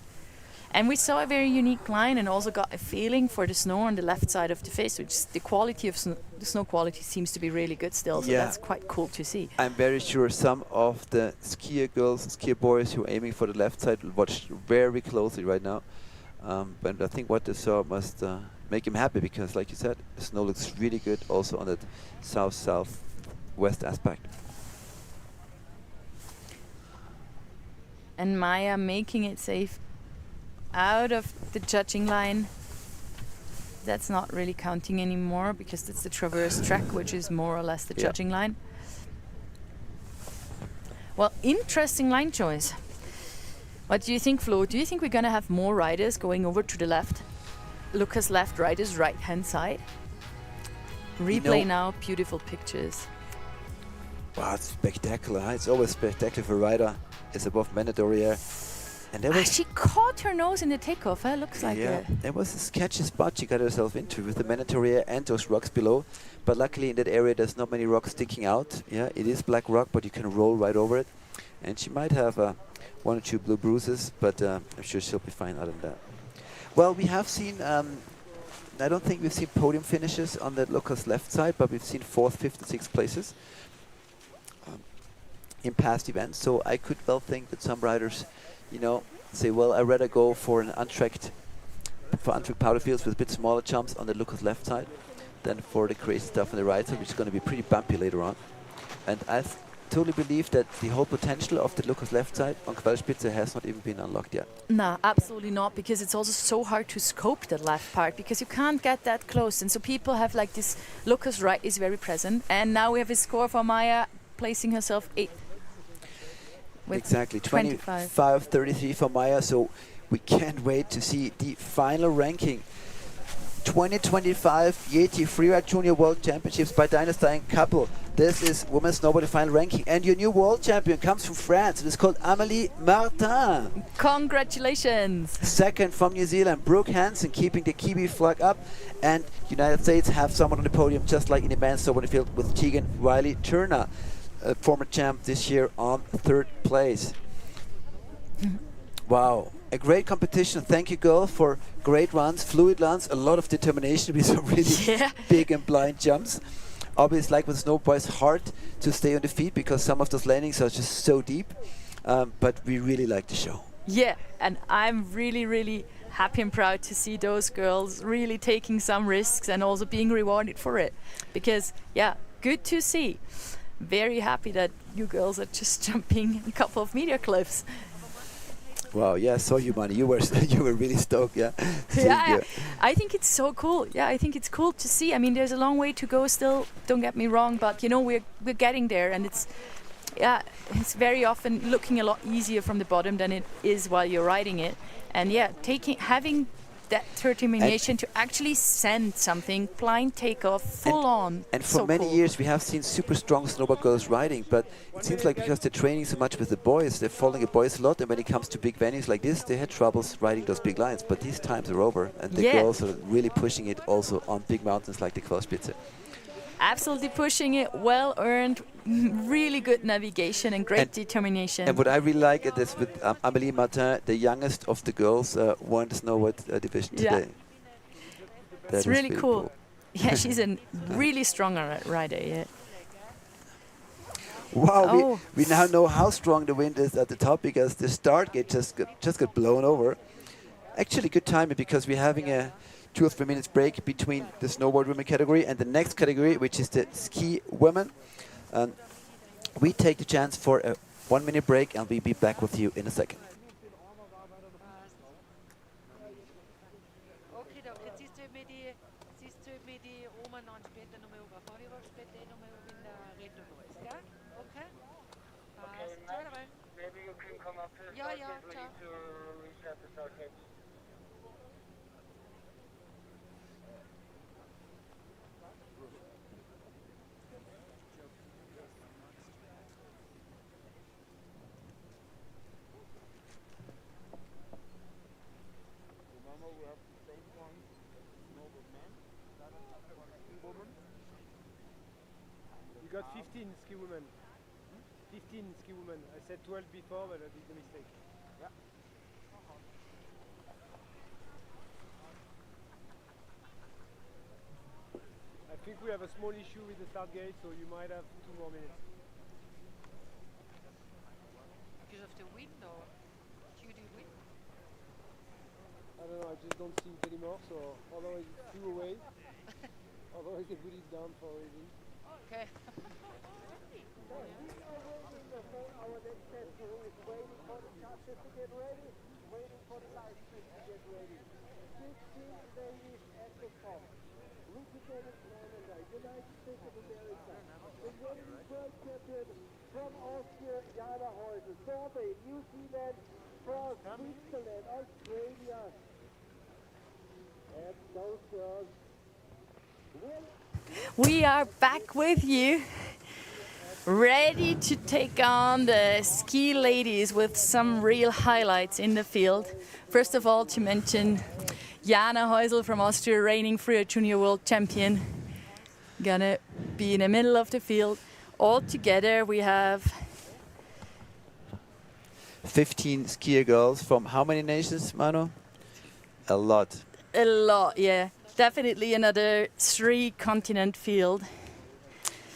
And we saw a very unique line and also got a feeling for the snow on the left side of the face, which the quality of the snow quality seems to be really good still, so Yeah. that's quite cool to see. I'm very sure some of the skier girls and skier boys who are aiming for the left side will watch very closely right now. But I think what they saw must make him happy, because like you said, the snow looks really good also on that south-southwest aspect. And Maya making it safe out of the judging line. That's not really counting anymore because that's the traverse track, which is more or less the judging line. Well, interesting line choice. What do you think, Flo? Do you think we're going to have more riders going over to the left? Lucas left, riders right-hand side. Replay now, beautiful pictures. Wow, it's spectacular. Huh? It's always spectacular for a rider. It's above mandatory air. And there was She caught her nose in the takeoff. Looks like there was a sketchy spot she got herself into with the mandatory air and those rocks below. But luckily in that area there's not many rocks sticking out. Yeah, it is black rock, but you can roll right over it. And she might have one or two blue bruises, but I'm sure she'll be fine other than that. Well, we have seen, I don't think we've seen podium finishes on the Lucas left side, but we've seen 4th, 5th and 6th places in past events. So I could well think that some riders, you know, say, well, I'd rather go for untracked powder fields with a bit smaller jumps on the Lucas left side than for the crazy stuff on the right side, which is going to be pretty bumpy later on. And I totally believe that the whole potential of the Lucas left side on Quellspitze has not even been unlocked yet. No, absolutely not, because it's also so hard to scope the left part because you can't get that close. And so people have like this, Lucas right is very present. And now we have a score for Maya placing herself 8th. Exactly, 25.33 for Maya, so we can't wait to see the final ranking. 2025 YETI Freeride Junior World Championships by Dynastar and Kappl. This is Women's Snowboarding final ranking, and your new world champion comes from France. It is called Amelie Martin. Congratulations! Second from New Zealand, Brooke Hansen keeping the Kiwi flag up, and United States have someone on the podium just like in the men's snowboarding field with Tegan Riley Turner. Former champ this year on 3rd place. Wow, a great competition. Thank you, girl, for great runs, fluid runs, a lot of determination with some really big and blind jumps. Obviously, like with snowboard, it's hard to stay on the feet because some of those landings are just so deep, but we really like the show. Yeah, and I'm really, really happy and proud to see those girls really taking some risks and also being rewarded for it. Because, yeah, good to see. Very happy that you girls are just jumping a couple of meteor cliffs. Wow, yeah, I saw you, Manny. You were really stoked, yeah? Yeah, I think it's so cool. Yeah, I think it's cool to see. I mean, there's a long way to go still, don't get me wrong, but you know, we're getting there, and it's very often looking a lot easier from the bottom than it is while you're riding it. And yeah, having that determination to actually send something, blind takeoff, full on. And for many years we have seen super strong snowboard girls riding, but it seems like because they're training so much with the boys, they're following the boys a lot, and when it comes to big venues like this, they had troubles riding those big lines, but these times are over, and the girls are really pushing it also on big mountains like the Quellspitze. Absolutely pushing it, well earned, really good navigation and great determination. And what I really like is with Amelie Martin, the youngest of the girls, won the snowboard division today. That's really cool. Yeah, she's a really strong rider. Yeah. Wow, we now know how strong the wind is at the top because the start gate just got blown over. Actually, good timing because we're having a 2 or 3 minutes break between the snowboard women category and the next category, which is the ski women. We take the chance for a 1 minute break, and we'll be back with you in a second. Maybe you can come up here to reset the circuit. Remember, we have the same one, Snowboard Men. Ski woman. You got 15 ski women. 15 ski women. I said 12 before, but I did a mistake. Yeah. I think we have a small issue with the start gate, so you might have 2 more minutes. Because of the wind or due to wind? I don't know, I just don't see it anymore, so otherwise it's 2 away. Otherwise they put it down for a reason. Okay. Our next test room is waiting for the judges to get ready, waiting for the live stream to get ready. 16 ladies at the top. Representing Canada, United States of America. The reigning world champion from Austria, Jana Heusel. Norway, New Zealand, France, Switzerland, Australia. And those girls will... We are back with you, ready to take on the ski ladies with some real highlights in the field. First of all, to mention Jana Heusel from Austria, reigning freeride junior world champion, gonna be in the middle of the field. All together we have 15 skier girls from how many nations, Manu? A lot. a lot, yeah. Definitely another 3-continent field.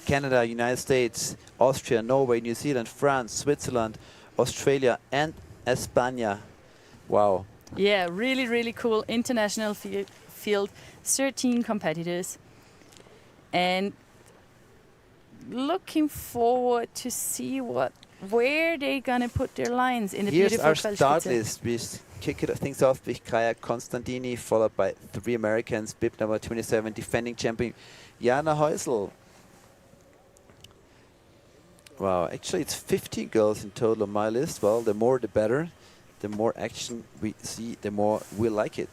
Canada, United States, Austria, Norway, New Zealand, France, Switzerland, Australia, and España. Wow. Yeah, really, really cool international field. 13 competitors. And looking forward to see where they're gonna put their lines in the Here's beautiful our start Peizerat. list. We kick things off with Kea Constantini, followed by 3 Americans, bib number 27, defending champion Jana Heusel. Wow, actually it's 15 girls in total on my list. Well, the more the better. The more action we see, the more we like it.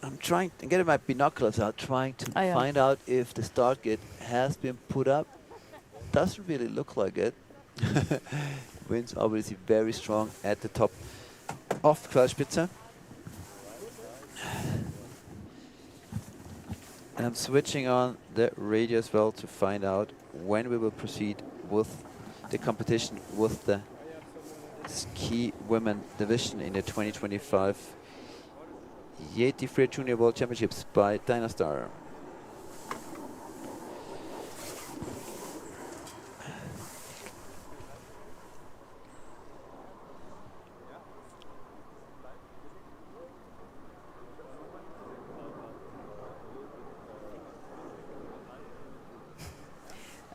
I'm trying to get my binoculars out, trying to find out if the start gate has been put up. Doesn't really look like it. Wind's obviously very strong at the top of Querspitze. And I'm switching on the radio as well to find out when we will proceed with the competition with the ski women division in the 2025 YETI Freeride Junior World Championships by Dynastar.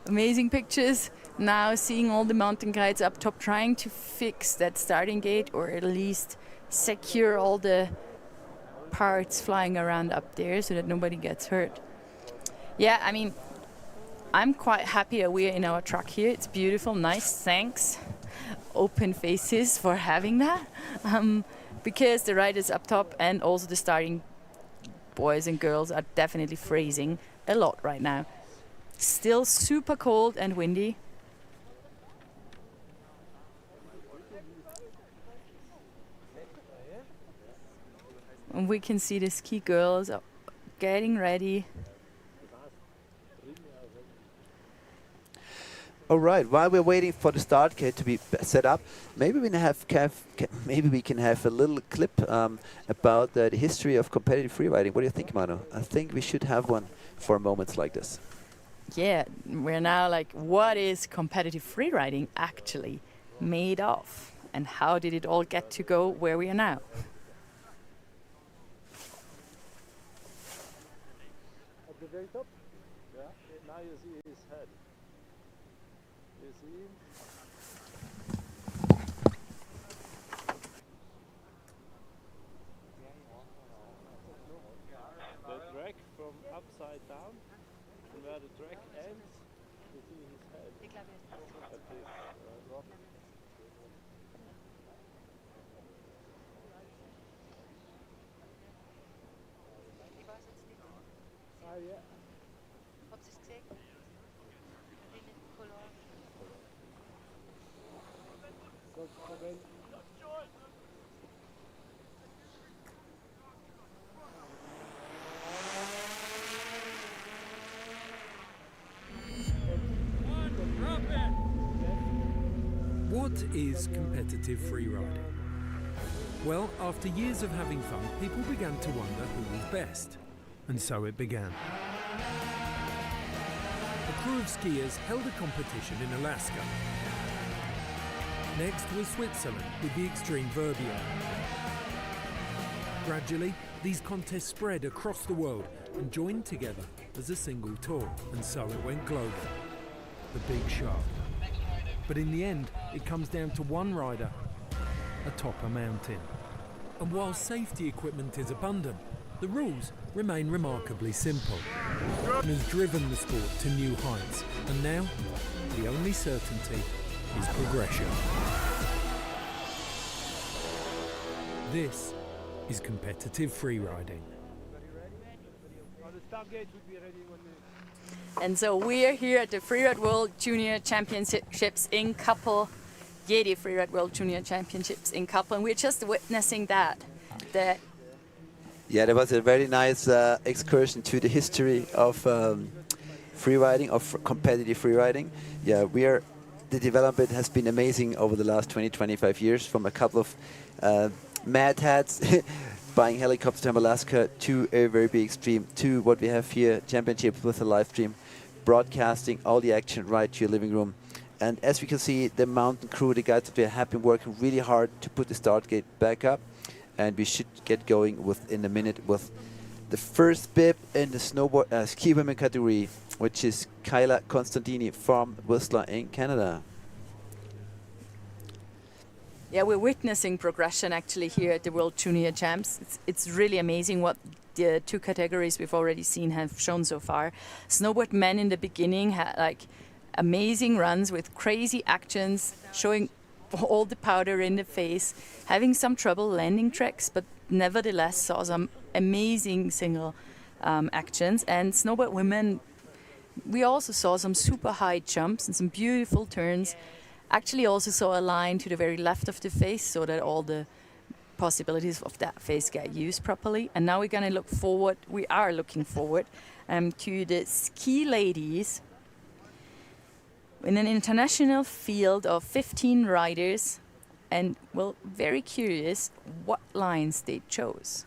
Amazing pictures. Now seeing all the mountain guides up top trying to fix that starting gate, or at least secure all the parts flying around up there so that nobody gets hurt. Yeah, I mean, I'm quite happy that we're in our truck here. It's beautiful, nice, thanks. Open faces for having that. Because the riders up top and also the starting boys and girls are definitely freezing a lot right now. Still super cold and windy. And we can see the ski girls are getting ready. All right. While we're waiting for the start gate to be set up, maybe we can have a little clip about the history of competitive freeriding. What do you think, Manu? I think we should have one for moments like this. Yeah, we're now like, what is competitive freeriding actually made of? And how did it all get to go where we are now? very top? Yeah. Now you see his head. You see him? The track from upside down, and where the track ends, you see his head. At this rock. Ah, ja. Habt ihr es gesehen? In den Color. What is competitive freeriding? Well, after years of having fun, people began to wonder who was best. And so it began. A crew of skiers held a competition in Alaska. Next was Switzerland with the extreme Verbio. Gradually, these contests spread across the world and joined together as a single tour, and so it went global. The big show. But in the end, it comes down to one rider atop a mountain. And while safety equipment is abundant, the rules remain remarkably simple. It has driven the sport to new heights, and now the only certainty is progression. This is competitive freeriding. And so we are here at the Freeride World Junior Championships in Kappl, YETI Freeride World Junior Championships in Kappl, and we're just witnessing that. Yeah, that was a very nice excursion to the history of freeriding, of competitive freeriding. Yeah, the development has been amazing over the last 20-25 years, from a couple of mad hats buying helicopters from Alaska to a very big extreme, to what we have here, championships with a live stream, broadcasting all the action right to your living room. And as we can see, the mountain crew, the guys up there, have been working really hard to put the start gate back up. And we should get going within a minute with the first bib in the snowboard ski women category, which is Kea Chretien from Whistler in Canada. Yeah, we're witnessing progression actually here at the World Junior Champs. It's really amazing what the two categories we've already seen have shown so far. Snowboard Men in the beginning had like amazing runs with crazy actions, showing all the powder in the face, having some trouble landing tracks, but nevertheless saw some amazing single actions. And Snowboard Women, we also saw some super high jumps and some beautiful turns. Actually also saw a line to the very left of the face so that all the possibilities of that face get used properly. And now we're going to look forward, we are looking forward to the ski ladies in an international field of 15 riders, and well, very curious what lines they chose.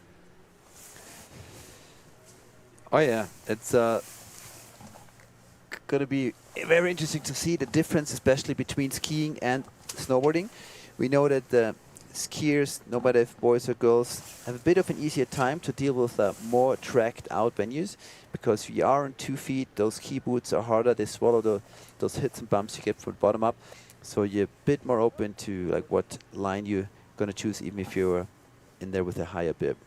Oh yeah, it's going to be very interesting to see the difference, especially between skiing and snowboarding. We know that the skiers, no matter if boys or girls, have a bit of an easier time to deal with more tracked out venues, because we are on 2 feet, those ski boots are harder, they swallow those hits and bumps you get from the bottom up, so you're a bit more open to like what line you're going to choose, even if you're in there with a higher bib.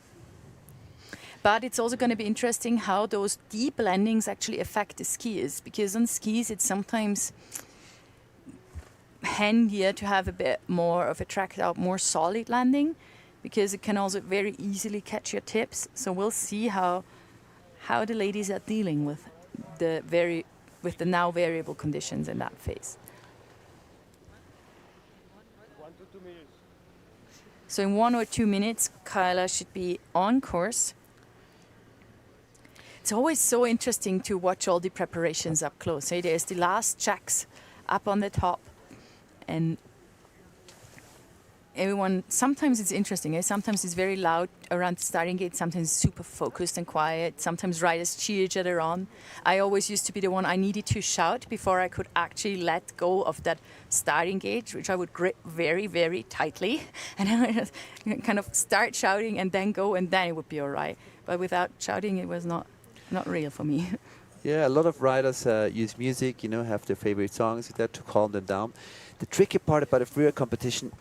But it's also going to be interesting how those deep landings actually affect the skiers, because on skis it's sometimes handier to have a bit more of a tracked out, more solid landing, because it can also very easily catch your tips. So we'll see how the ladies are dealing with the now variable conditions in that phase. 1 to 2 minutes. So in 1 or 2 minutes, Kea should be on course. It's always so interesting to watch all the preparations up close. So there's the last checks up on the top, and everyone, sometimes it's interesting, sometimes it's very loud around the starting gate, sometimes it's super focused and quiet, sometimes riders cheer each other on. I always used to be the one I needed to shout before I could actually let go of that starting gate, which I would grip very, very tightly, and I would just kind of start shouting and then go, and then it would be all right. But without shouting, it was not not real for me. Yeah, a lot of riders use music, you know, have their favorite songs like that to calm them down. The tricky part about a freeride competition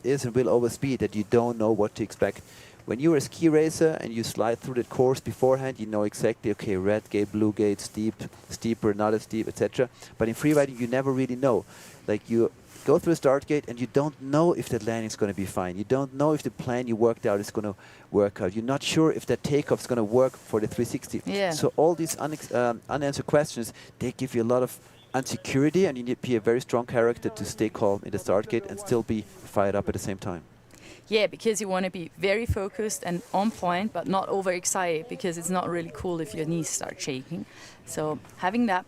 is, and will always be that you don't know what to expect. When you're a ski racer and you slide through that course beforehand, you know exactly, okay, red gate, blue gate, steep, steeper, not as steep, etc. But in freeriding, you never really know. Like you go through a start gate and you don't know if that landing is going to be fine. You don't know if the plan you worked out is going to work out. You're not sure if that takeoff is going to work for the 360. Yeah. So all these unanswered questions, they give you a lot of insecurity, and you need to be a very strong character to stay calm in the start gate and still be fired up at the same time. Yeah, because you want to be very focused and on point, but not overexcited, because it's not really cool if your knees start shaking. So having that,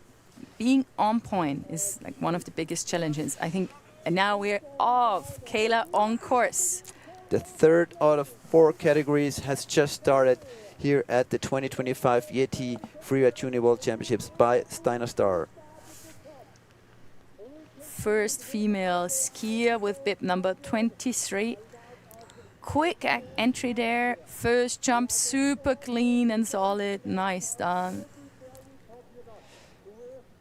being on point is like one of the biggest challenges, I think. And now we're off. Kea on course. The third out of 4 categories has just started here at the 2025 YETI Freeride Junior World Championships by Dynastar. First female skier with bib number 23. Quick entry there. First jump, super clean and solid. Nice done.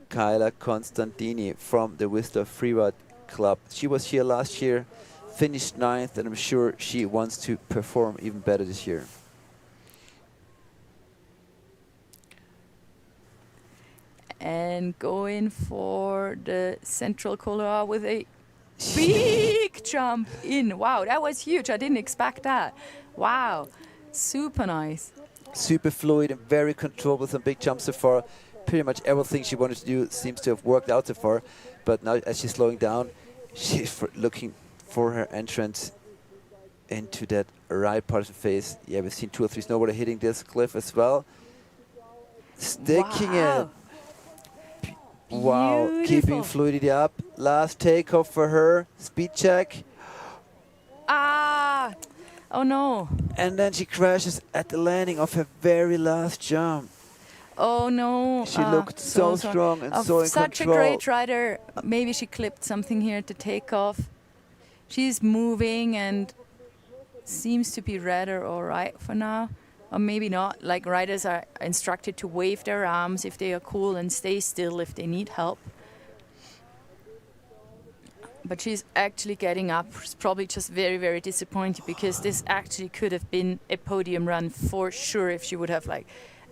Kea Constantini from the Whistler Freeride Club. She was here last year, finished 9th, and I'm sure she wants to perform even better this year. And going for the central couloir with a big jump in. Wow, that was huge. I didn't expect that. Wow, super nice. Super fluid and very controlled with some big jumps so far. Pretty much everything she wanted to do seems to have worked out so far. But now as she's slowing down, she's looking for her entrance into that right part of the face. Yeah, we've seen 2 or 3 snowboarders hitting this cliff as well. Sticking it. Wow, keeping fluidity up. Last takeoff for her. Speed check. Ah! Oh no. And then she crashes at the landing of her very last jump. Oh no. She looked so strong and so in such control. a great rider. Maybe she clipped something here at the takeoff. She's moving and seems to be rather all right for now. Or maybe not. Like, riders are instructed to wave their arms if they are cool and stay still if they need help. But she's actually getting up. She's probably just very, very disappointed, because this actually could have been a podium run for sure if she would have like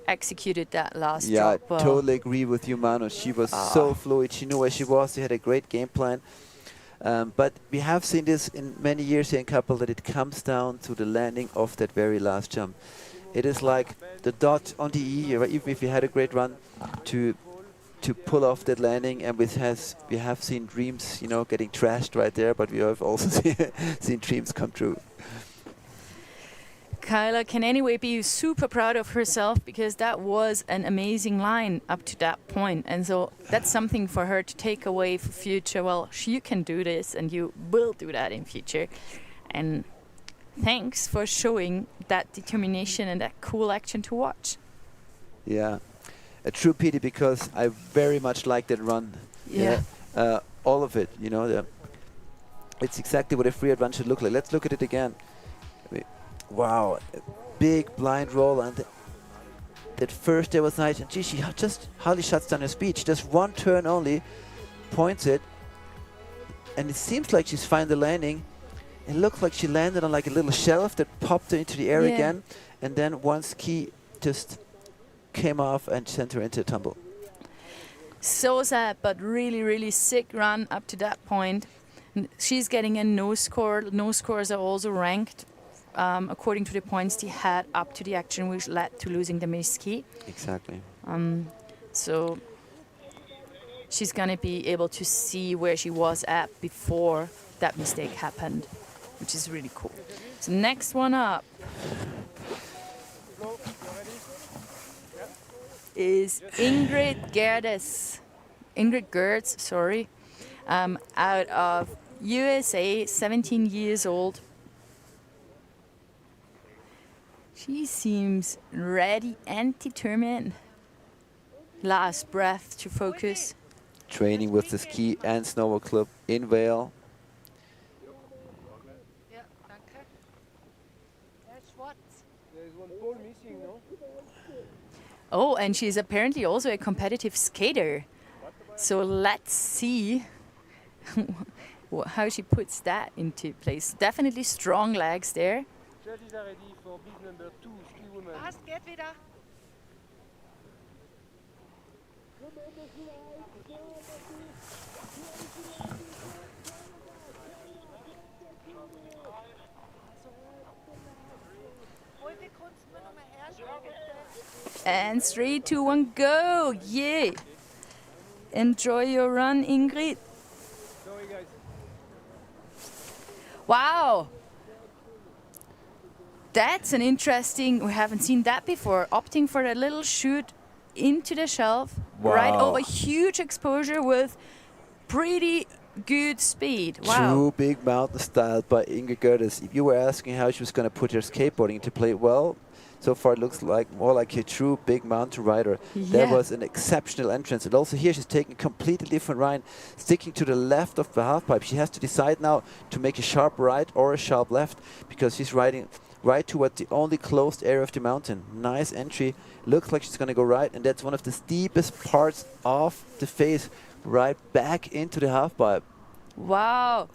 executed that last drop. Yeah, I totally agree with you, Manu. She was so fluid. She knew where she was. She had a great game plan. But we have seen this in many years here in Kappl, that it comes down to the landing of that very last jump. It is like the dot on the E, right? Even if you had a great run, to pull off that landing. And we have seen dreams, you know, getting trashed right there, but we have also seen dreams come true. Kea can anyway be super proud of herself, because that was an amazing line up to that point. And so that's something for her to take away for future. Well, you can do this, and you will do that in future. And thanks for showing that determination and that cool action to watch. Yeah, a true pity, because I very much like that run. Yeah. All of it, you know. It's exactly what a freeride run should look like. Let's look at it again. Wow, a big blind roll, and that first there was nice, and gee, she just hardly shuts down her speed. She does one turn only, points it, and it seems like she's fine the landing. It looked like she landed on like a little shelf that popped her into the air again, and then one ski just came off and sent her into a tumble. So sad, but really, really sick run up to that point. She's getting a no score. No scores are also ranked according to the points she had up to the action, which led to losing the missed ski. Exactly. So she's going to be able to see where she was at before that mistake happened, which is really cool. So next one up is Ingrid Gertz, sorry, out of USA, 17 years old. She seems ready and determined. Last breath to focus. Training with the ski and snowboard club in Vale. Yeah, danke. That's what? There's one pole missing, no? Oh, and she's apparently also a competitive skater. So let's see how she puts that into place. Definitely strong legs there. Judges are ready for big number 2, ski woman. Passt, geht wieder. Heute kannst du noch mal herschauen, bitte. And 3, 2, 1, go! Yeah! Enjoy your run, Ingrid. Sorry guys. Wow! That's an interesting, we haven't seen that before, opting for a little shoot into the shelf, right Wow. over huge exposure with pretty good speed. Wow. True big mountain style by Ingrid Gerdes. If you were asking how she was going to put her skateboarding into play, well, so far it looks like more like a true big mountain rider. That Yeah. was an exceptional entrance. And also here she's taking a completely different line, sticking to the left of the half pipe. She has to decide now to make a sharp right or a sharp left, because she's riding right toward the only closed area of the mountain. Nice entry. Looks like she's going to go right, and that's one of the steepest parts of the face, right back into the half pipe. Wow.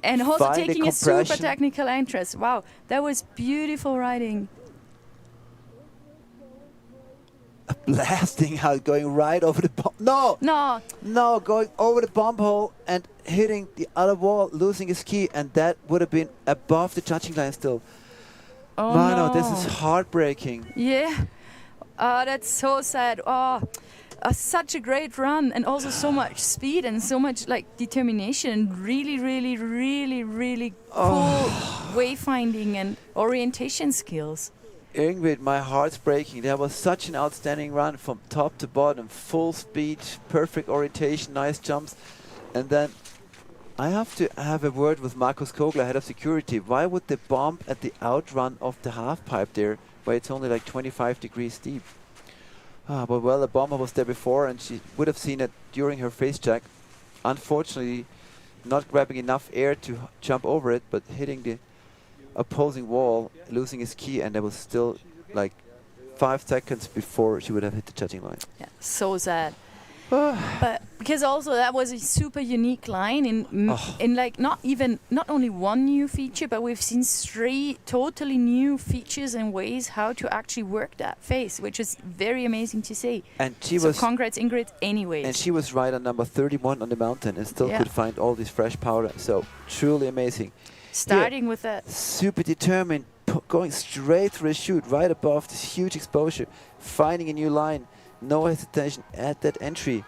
And also Define the taking a super compression. technical entrance. Wow, that was beautiful riding. Blasting out, going right over the bomb. No! No, No, going over the bomb hole and hitting the other wall, losing his key, and that would have been above the judging line still. oh Mano, no. this is heartbreaking. Yeah. Oh, that's so sad. Oh, such a great run, and also so much speed and so much like determination and really, really, really, really cool wayfinding and orientation skills. Ingrid, my heart's breaking. That was such an outstanding run from top to bottom. Full speed, perfect orientation, nice jumps. And then I have to have a word with Markus Kogler, head of security. Why would they bump at the outrun of the half pipe there, where it's only like 25 degrees deep? But well, the bomber was there before, and she would have seen it during her face check. Unfortunately, not grabbing enough air to jump over it, but hitting the opposing wall, losing his key, and there was still like 5 seconds before she would have hit the judging line. Yeah, so sad. But because also that was a super unique line in like not only one new feature, but we've seen 3 totally new features and ways how to actually work that face, which is very amazing to see. And she So was congrats, Ingrid, anyways. and she was right on number 31 on the mountain and still Yeah. could find all this fresh powder. So truly amazing. Starting with that. Super determined, going straight through a chute right above this huge exposure, finding a new line, no hesitation at that entry.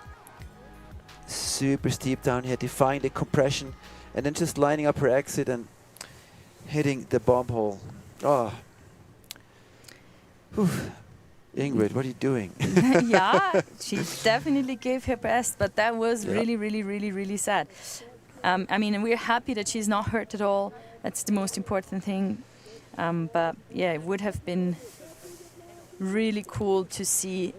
Super steep down here, defying the compression, and then just lining up her exit and hitting the bomb hole. Oh. Whew. Ingrid, what are you doing? Yeah, she definitely gave her best, but that was Yeah. really, really, really, really sad. I mean, we're happy that she's not hurt at all. That's the most important thing. But yeah, it would have been really cool to see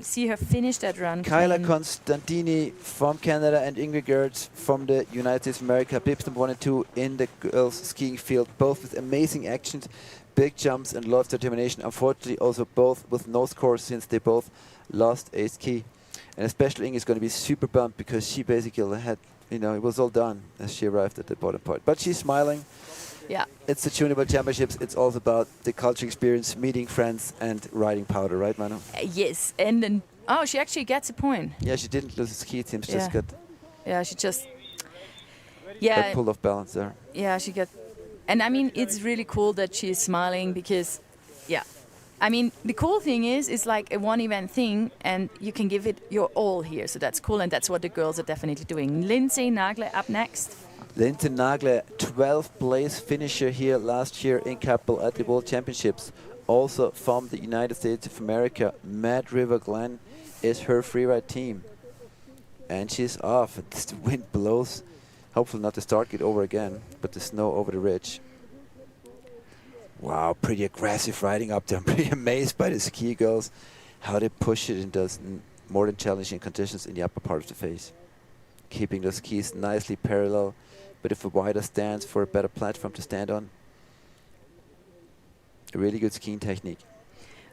see her finish that run. Kyla clean. Constantini from Canada and Ingrid Gertz from the United States of America, Pips number 1 and 2 in the girls skiing field, both with amazing actions, big jumps and lots of determination. Unfortunately also both with no scores since they both lost a ski. And especially Ingrid is going to be super bummed because she basically had, it was all done as she arrived at the bottom part. But she's smiling. Yeah. It's the Junior World Championships. It's also about the culture experience, meeting friends and riding powder, right, Manu? Yes, and then she actually gets a point. Yeah, she didn't lose the ski teams, Yeah. just got She just pulled off balance there. Yeah, she got, and I mean, it's really cool that she's smiling because, I mean, the cool thing is, it's like a one-event thing, and you can give it your all here. So that's cool, and that's what the girls are definitely doing. Lindsay Nagle up next. Lindsay Nagle, 12th place finisher here last year in Kappl at the World Championships. Also from the United States of America, Mad River Glen is her freeride team. And she's off. The wind blows. Hopefully not to start it over again, but the snow over the ridge. Wow, pretty aggressive riding up there. I'm pretty amazed by the ski girls, how they push it in those more than challenging conditions in the upper part of the face. Keeping those skis nicely parallel, but with a wider stance for a better platform to stand on. A really good skiing technique.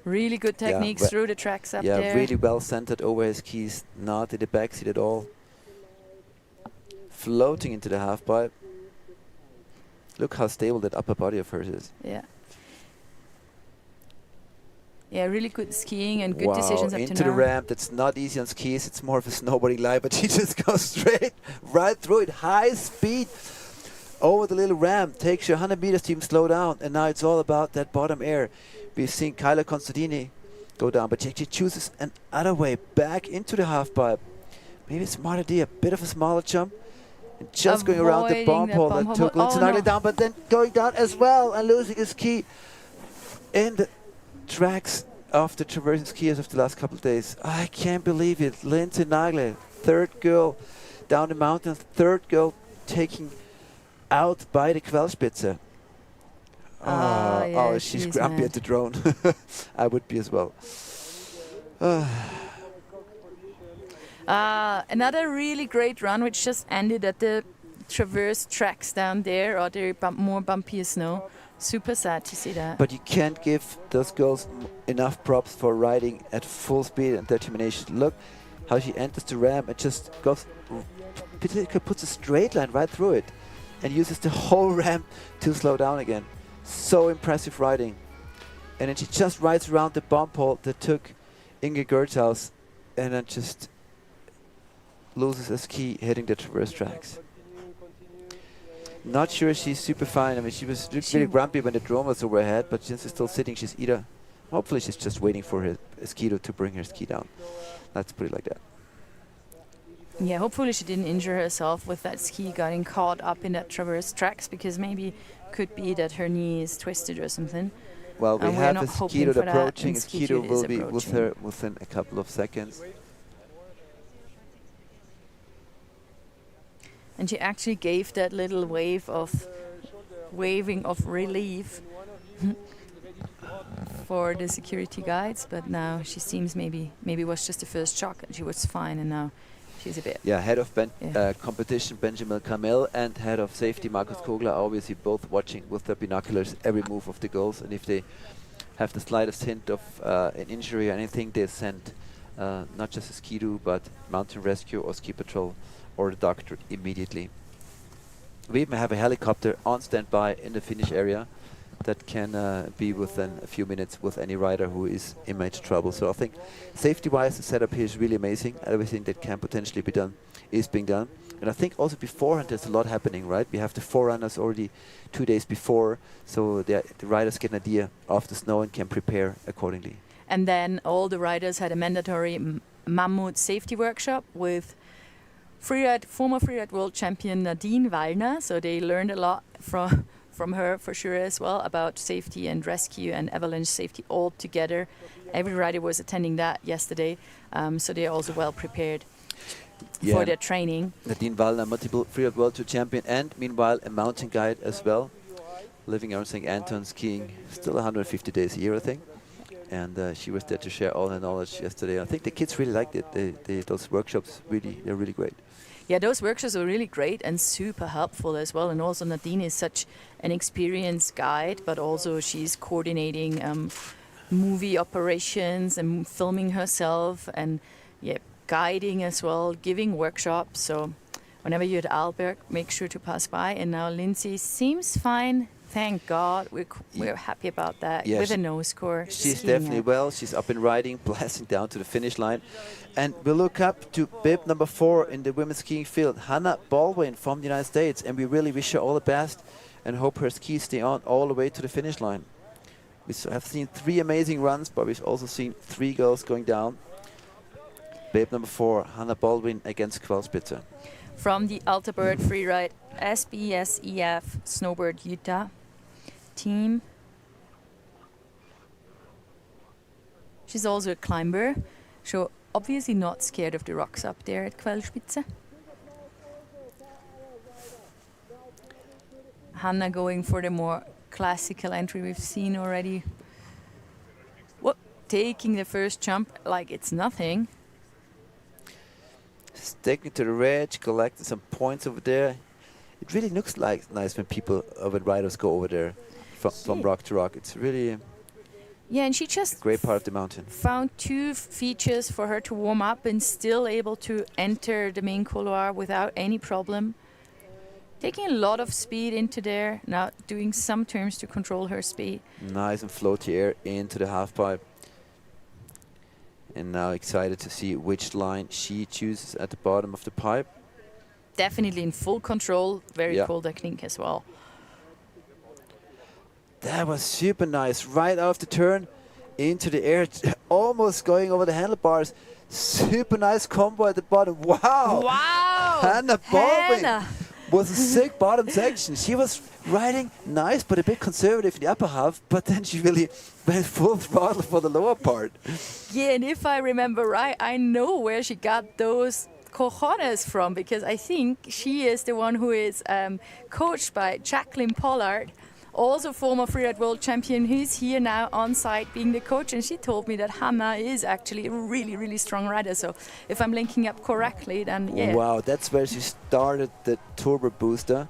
Really good techniques through the tracks up there. Yeah, really well centered over his skis, not in the backseat at all. Floating into the half pipe. Look how stable that upper body of hers is. Yeah. Yeah, really good skiing and good decisions up to now. Into the ramp. That's not easy on skis. It's more of a snowboarding line, but she just goes straight right through it. High speed over the little ramp. Takes you 100 meters to even slow down. And now it's all about that bottom air. We've seen Kyla Constantini go down, but she actually chooses another way back into the half pipe. Maybe a smart idea. Bit of a smaller jump. And just going around the bomb hole that took Lindsay down, but then going down as well and losing his ski in the tracks of the traversing skiers of the last couple of days. I can't believe it. Lindsay Nagle, third girl down the mountain, third girl taking out by the Quellspitze. Yeah, she's grumpy at the drone. I would be as well. Another really great run, which just ended at the traverse tracks down there, or the more bumpier snow. Super sad to see that. But you can't give those girls enough props for riding at full speed and determination. Look how she enters the ramp and just goes, puts a straight line right through it and uses the whole ramp to slow down again. So impressive riding. And then she just rides around the bump hole that took Inge Gertzhaus and then just loses a ski hitting the traverse tracks. Not sure she's super fine. I mean, she was really grumpy when the drone was overhead, but since she's still sitting, she's either, hopefully she's just waiting for her ski to bring her ski down. Let's put it like that. Yeah, hopefully she didn't injure herself with that ski getting caught up in that traverse tracks, because maybe could be that her knee is twisted or something. Well, we have a Skido approaching. A Skido will be approaching with her within a couple of seconds. And she actually gave that little waving of relief for the security guides, but now she seems maybe it was just the first shock and she was fine, and now she's a bit. Yeah, head of competition Benjamin Kamel and head of safety Markus Kogler are obviously both watching with their binoculars every move of the girls, and if they have the slightest hint of an injury or anything, they send not just a ski-doo but mountain rescue or ski patrol or the doctor immediately. We even have a helicopter on standby in the finish area that can be within a few minutes with any rider who is in major trouble. So I think safety-wise the setup here is really amazing. Everything that can potentially be done is being done. And I think also beforehand there's a lot happening, right? We have the forerunners already 2 days before, so the riders get an idea of the snow and can prepare accordingly. And then all the riders had a mandatory mammoth safety workshop with former freeride world champion Nadine Wallner, so they learned a lot from her for sure as well about safety and rescue and avalanche safety all together. Every rider was attending that yesterday, so they're also well prepared for their training. Nadine Wallner, multiple freeride world tour champion, and meanwhile a mountain guide as well, living around St. Anton, skiing still 150 days a year, I think. And she was there to share all her knowledge yesterday. I think the kids really liked it. Those workshops they're really great. Yeah, those workshops are really great and super helpful as well. And also Nadine is such an experienced guide, but also she's coordinating movie operations and filming herself and guiding as well, giving workshops. So whenever you're at Alberg, make sure to pass by. And now Lindsay seems fine. Thank God. We're happy about that, with a no score. She's definitely well. She's up and riding, blasting down to the finish line. And we'll look up to bib number 4 in the women's skiing field, Hannah Baldwin from the United States. And we really wish her all the best and hope her skis stay on all the way to the finish line. We have seen 3 amazing runs, but we've also seen 3 girls going down. Bib number 4, Hannah Baldwin against Quellspitze. From the Altabird Freeride SBSEF Snowboard Utah team. She's also a climber, so obviously not scared of the rocks up there at Quellspitze. Hannah going for the more classical entry we've seen already. Taking the first jump like it's nothing. Sticking to the ridge, collecting some points over there. It really looks like nice when riders go over there from rock to rock. It's really Yeah, and she just Great part of the mountain. found 2 features for her to warm up and still able to enter the main couloir without any problem. Taking a lot of speed into there, now doing some turns to control her speed. Nice and floaty air into the half pipe. And now excited to see which line she chooses at the bottom of the pipe. Definitely in full control, very Yeah. cool technique as well. That was super nice. Right off the turn into the air, almost going over the handlebars. Super nice combo at the bottom. Wow! Wow! Hannah Baldwin Hannah. was a sick bottom section. She was riding nice, but a bit conservative in the upper half. But then she really went full throttle for the lower part. Yeah, and if I remember right, I know where she got those cojones from, because I think she is the one who is coached by Jacqueline Pollard, also former freeride world champion, who's here now on site being the coach, and she told me that Hannah is actually a really, really strong rider. So if I'm linking up correctly, then yeah. Wow, that's where she started the turbo booster,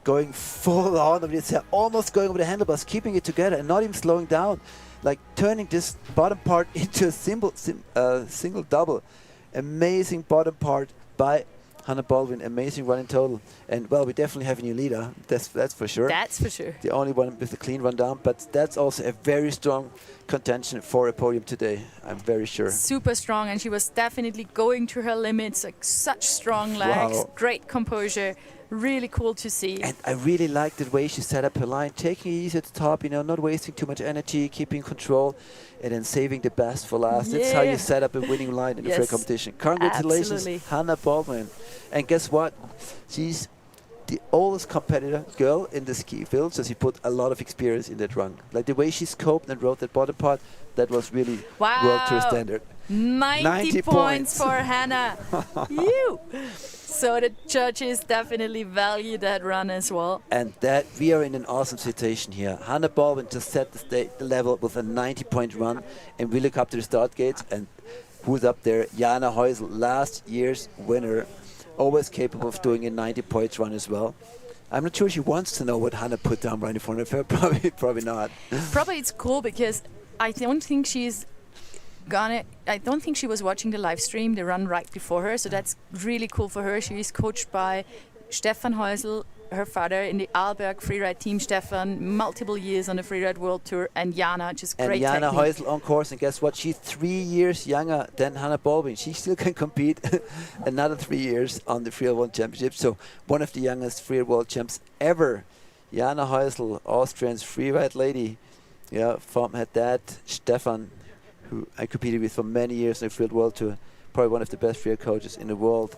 going full on, almost going over the handlebars, keeping it together and not even slowing down, like turning this bottom part into a single double. Amazing bottom part by Hannah Baldwin, amazing run in total. And well, we definitely have a new leader, that's for sure. That's for sure. The only one with a clean run down, but that's also a very strong contention for a podium today, I'm very sure. Super strong, and she was definitely going to her limits, like such strong legs, Wow. great composure, really cool to see. And I really like the way she set up her line, taking it easy at the top, not wasting too much energy, keeping control, and then saving the best for last. That's how Yeah. you set up a winning line in a fair Yes, competition. Congratulations, absolutely. Hannah Baldwin. And guess what? She's the oldest competitor girl in the ski field, so she put a lot of experience in that run. Like the way she scoped and rode that bottom part, that was really Wow. world tour standard. 90 points. points for Hannah. You. So the judges definitely value that run as well. And that we are in an awesome situation here. Hannah Baldwin just set the level with a 90-point run, and we look up to the start gates, and who's up there? Jana Heusel, last year's winner, always capable of doing a 90-point run as well. I'm not sure she wants to know what Hannah put down right in front of her. Probably not. Probably it's cool because I don't think I don't think she was watching the live stream, the run right before her, so that's really cool for her. She is coached by Stefan Heusel, her father, in the Arlberg freeride team. Stefan, multiple years on the freeride world tour, and Jana, just great And Jana technique. Heusel on course, and guess what? She's 3 years younger than Hannah Baldwin. She still can compete another 3 years on the Freeride World Championship. So one of the youngest Freeride World Champs ever. Jana Heusel, Austrian's freeride lady. Yeah, from her dad, Stefan, who I competed with for many years in the Freeride World Tour. Probably one of the best freeride coaches in the world.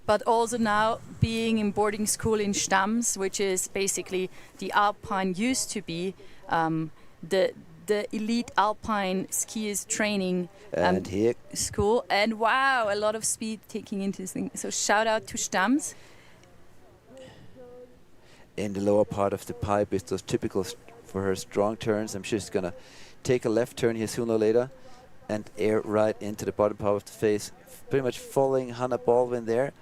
But also now being in boarding school in Stams, which is basically the Alpine used to be the elite Alpine skiers training And here, school. And wow, a lot of speed taking into this thing. So shout out to Stams. in the lower part of the pipe, is those typical for her strong turns. I'm sure she's going to take a left turn here sooner or later and air right into the bottom part of the face. Pretty much following Hannah Baldwin there.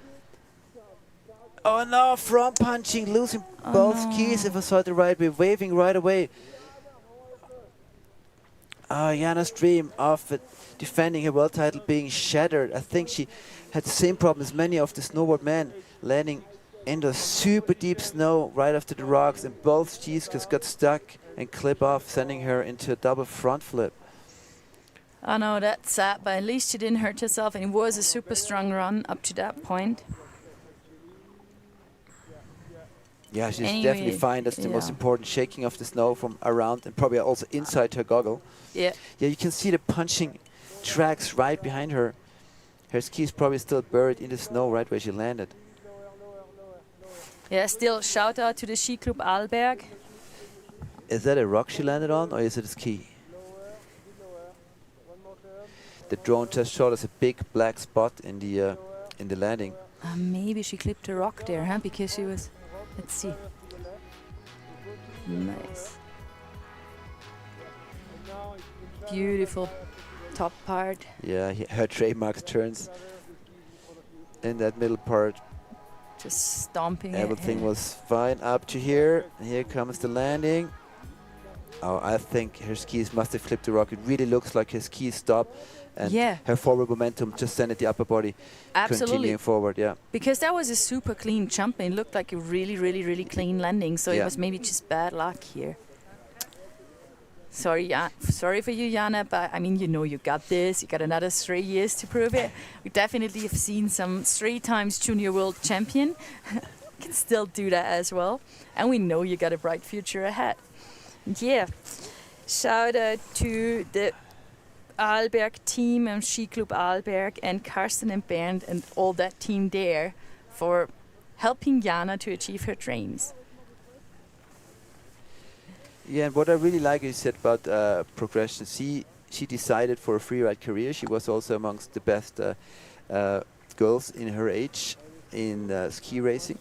Oh no, front punching, losing both skis if I saw it the right way, waving right away. Jana's dream of defending her world title being shattered. I think she had the same problem as many of the Snowboard Men, landing in the super deep snow right after the rocks, and both skis just got stuck and clip off, sending her into a double front flip. I know that's sad, but at least she didn't hurt herself, and it was a super strong run up to that point. Yeah, she's Anyway, definitely fine. That's the most yeah. important, shaking of the snow from around and probably also inside her goggle. Yeah. Yeah, you can see the punching tracks right behind her. Her ski is probably still buried in the snow right where she landed. Yeah, still shout out to the Ski Club Arlberg. Is that a rock she landed on, or is it a ski? The drone just showed us a big black spot in the landing. Maybe she clipped a rock there, huh? Because she was... Let's see. Nice. Beautiful top part. Yeah, her trademark turns in that middle part. Just stomping Everything it. was fine up to here. Here comes the landing. Oh, I think her skis must have flipped the rock. It really looks like her skis stopped, and Yeah. her forward momentum just sent the upper body Absolutely. continuing forward. Yeah. Because that was a super clean jump. It looked like a really, really, really clean landing. So it Yeah. was maybe just bad luck here. Sorry for you, Jana, but I mean, you know you got this. You got another 3 years to prove it. We definitely have seen some 3 times junior world champion. Can still do that as well. And we know you got a bright future ahead. Yeah. Shout out to the Arlberg team and Ski Club Arlberg and Karsten and Bernd and all that team there for helping Jana to achieve her dreams. Yeah, and what I really like is said about progression. She decided for a freeride career. She was also amongst the best girls in her age in ski racing.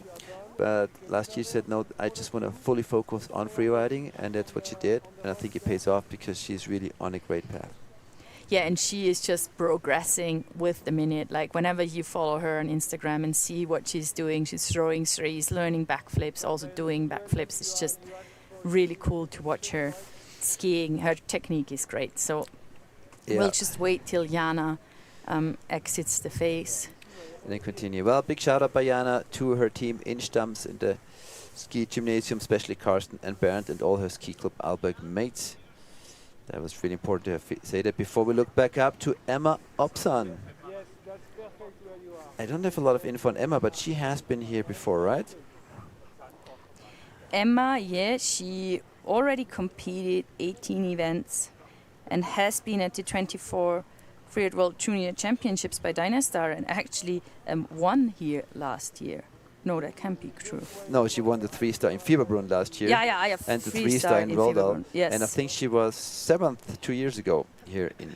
But last year she said, no, I just want to fully focus on freeriding, and that's what she did. And I think it pays off because she's really on a great path. Yeah, and she is just progressing with the minute. Like whenever you follow her on Instagram and see what she's doing, she's throwing threes, learning backflips, also doing backflips. It's just really cool to watch her skiing. Her technique is great. So we'll just wait till Jana exits the phase. And then continue. Well, big shout out by Jana to her team in Stams in the ski gymnasium, especially Karsten and Bernd and all her Ski Club Arlberg mates. That was really important to say that before we look back up to Emma Opsan. I don't have a lot of info on Emma, but she has been here before, right? Emma, yeah, she already competed 18 events and has been at the 24 Freeride World Junior Championships by Dynastar and actually won here last year. No, that can't be true. No, she won the 3-star in Fieberbrunn last year. Yeah, I have and the 3-star in in Roldal. Fieberbrunn, yes. And I think she was 7th 2 years ago here in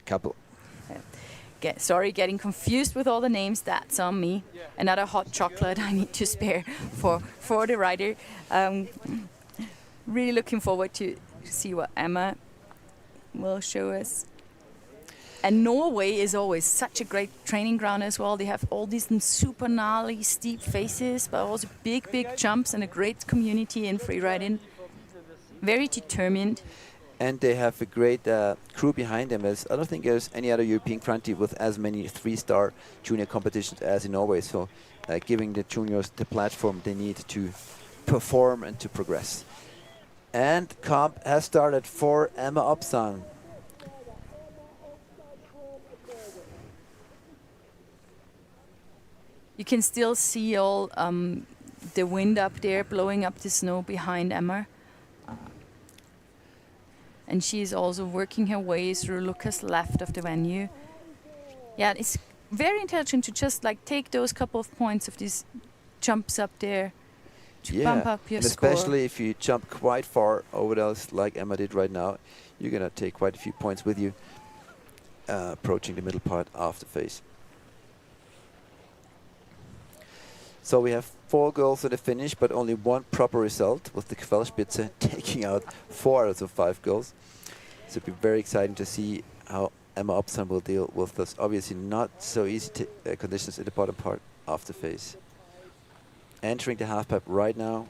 Kappl. Sorry, getting confused with all the names. That's on me. Another hot chocolate I need to spare for the rider. Really looking forward to see what Emma will show us. And Norway is always such a great training ground as well. They have all these super gnarly, steep faces, but also big, big jumps and a great community in freeriding. Very determined. And they have a great crew behind them. As I don't think there's any other European country with as many 3-star junior competitions as in Norway. So giving the juniors the platform they need to perform and to progress. And comp has started for Emma Opsan. You can still see all the wind up there blowing up the snow behind Emma. And she is also working her way through Lucas left of the venue. Yeah, it's very intelligent to just like take those couple of points of these jumps up there to bump up your and score. especially if you jump quite far over those like Emma did right now, you're going to take quite a few points with you approaching the middle part of the phase. So we have 4 girls at the finish, but only 1 proper result, with the Quellspitze taking out 4 out of 5 girls. So it'll be very exciting to see how Emma Opsan will deal with those obviously not so easy conditions in the bottom part of the phase. Entering the halfpipe right now.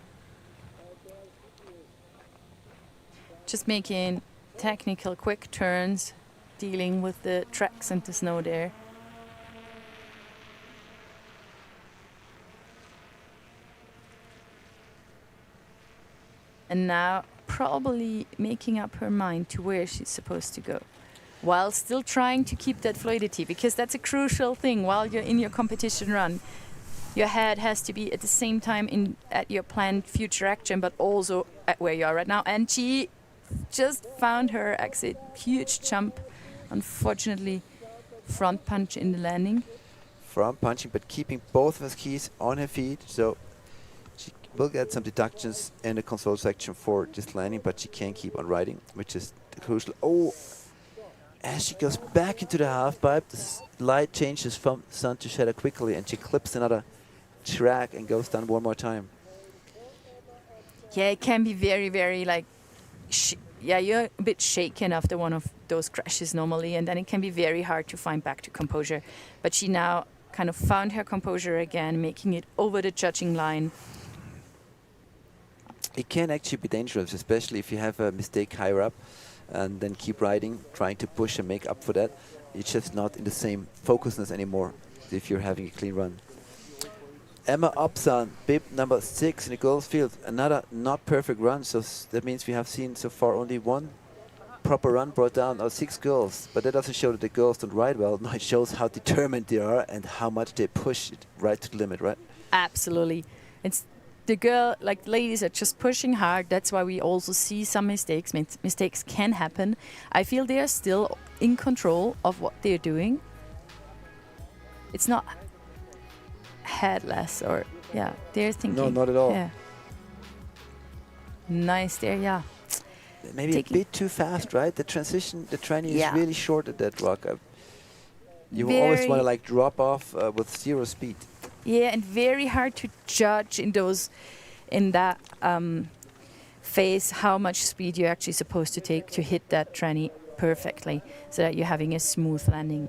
Just making technical quick turns, dealing with the tracks and the snow there. And now probably making up her mind to where she's supposed to go, while still trying to keep that fluidity, because that's a crucial thing while you're in your competition run. Your head has to be at the same time at your planned future action, but also at where you are right now. And she just found her exit. Huge jump. Unfortunately, front punch in the landing. Front punching, but keeping both of her skis on her feet. So she will get some deductions in the console section for this landing, but she can keep on riding, which is crucial. Oh, as she goes back into the half pipe, the light changes from sun to shadow quickly, and she clips another track and goes down one more time. Yeah, it can be very, very like, you're a bit shaken after one of those crashes normally, and then it can be very hard to find back to composure. But she now kind of found her composure again, making it over the judging line. it can actually be dangerous, especially if you have a mistake higher up and then keep riding, trying to push and make up for that. It's just not in the same focusness anymore if you're having a clean run. Emma Opsan, bib number 6 in the girls field. Another not perfect run, so that means we have seen so far only one proper run brought down, or 6 girls. But that doesn't show that the girls don't ride well. No, it shows how determined they are and how much they push it right to the limit, right? Absolutely. It's the girl, like ladies are just pushing hard. That's why we also see some mistakes. Mistakes can happen. I feel they are still in control of what they're doing. It's not headless or, yeah, they're thinking. No, not at all. Yeah. Nice there, yeah. Maybe a bit too fast, right? The transition, the training is really short at that rock. You always want to like drop off with 0 speed. Yeah, and very hard to judge in that phase how much speed you're actually supposed to take to hit that tranny perfectly, so that you're having a smooth landing.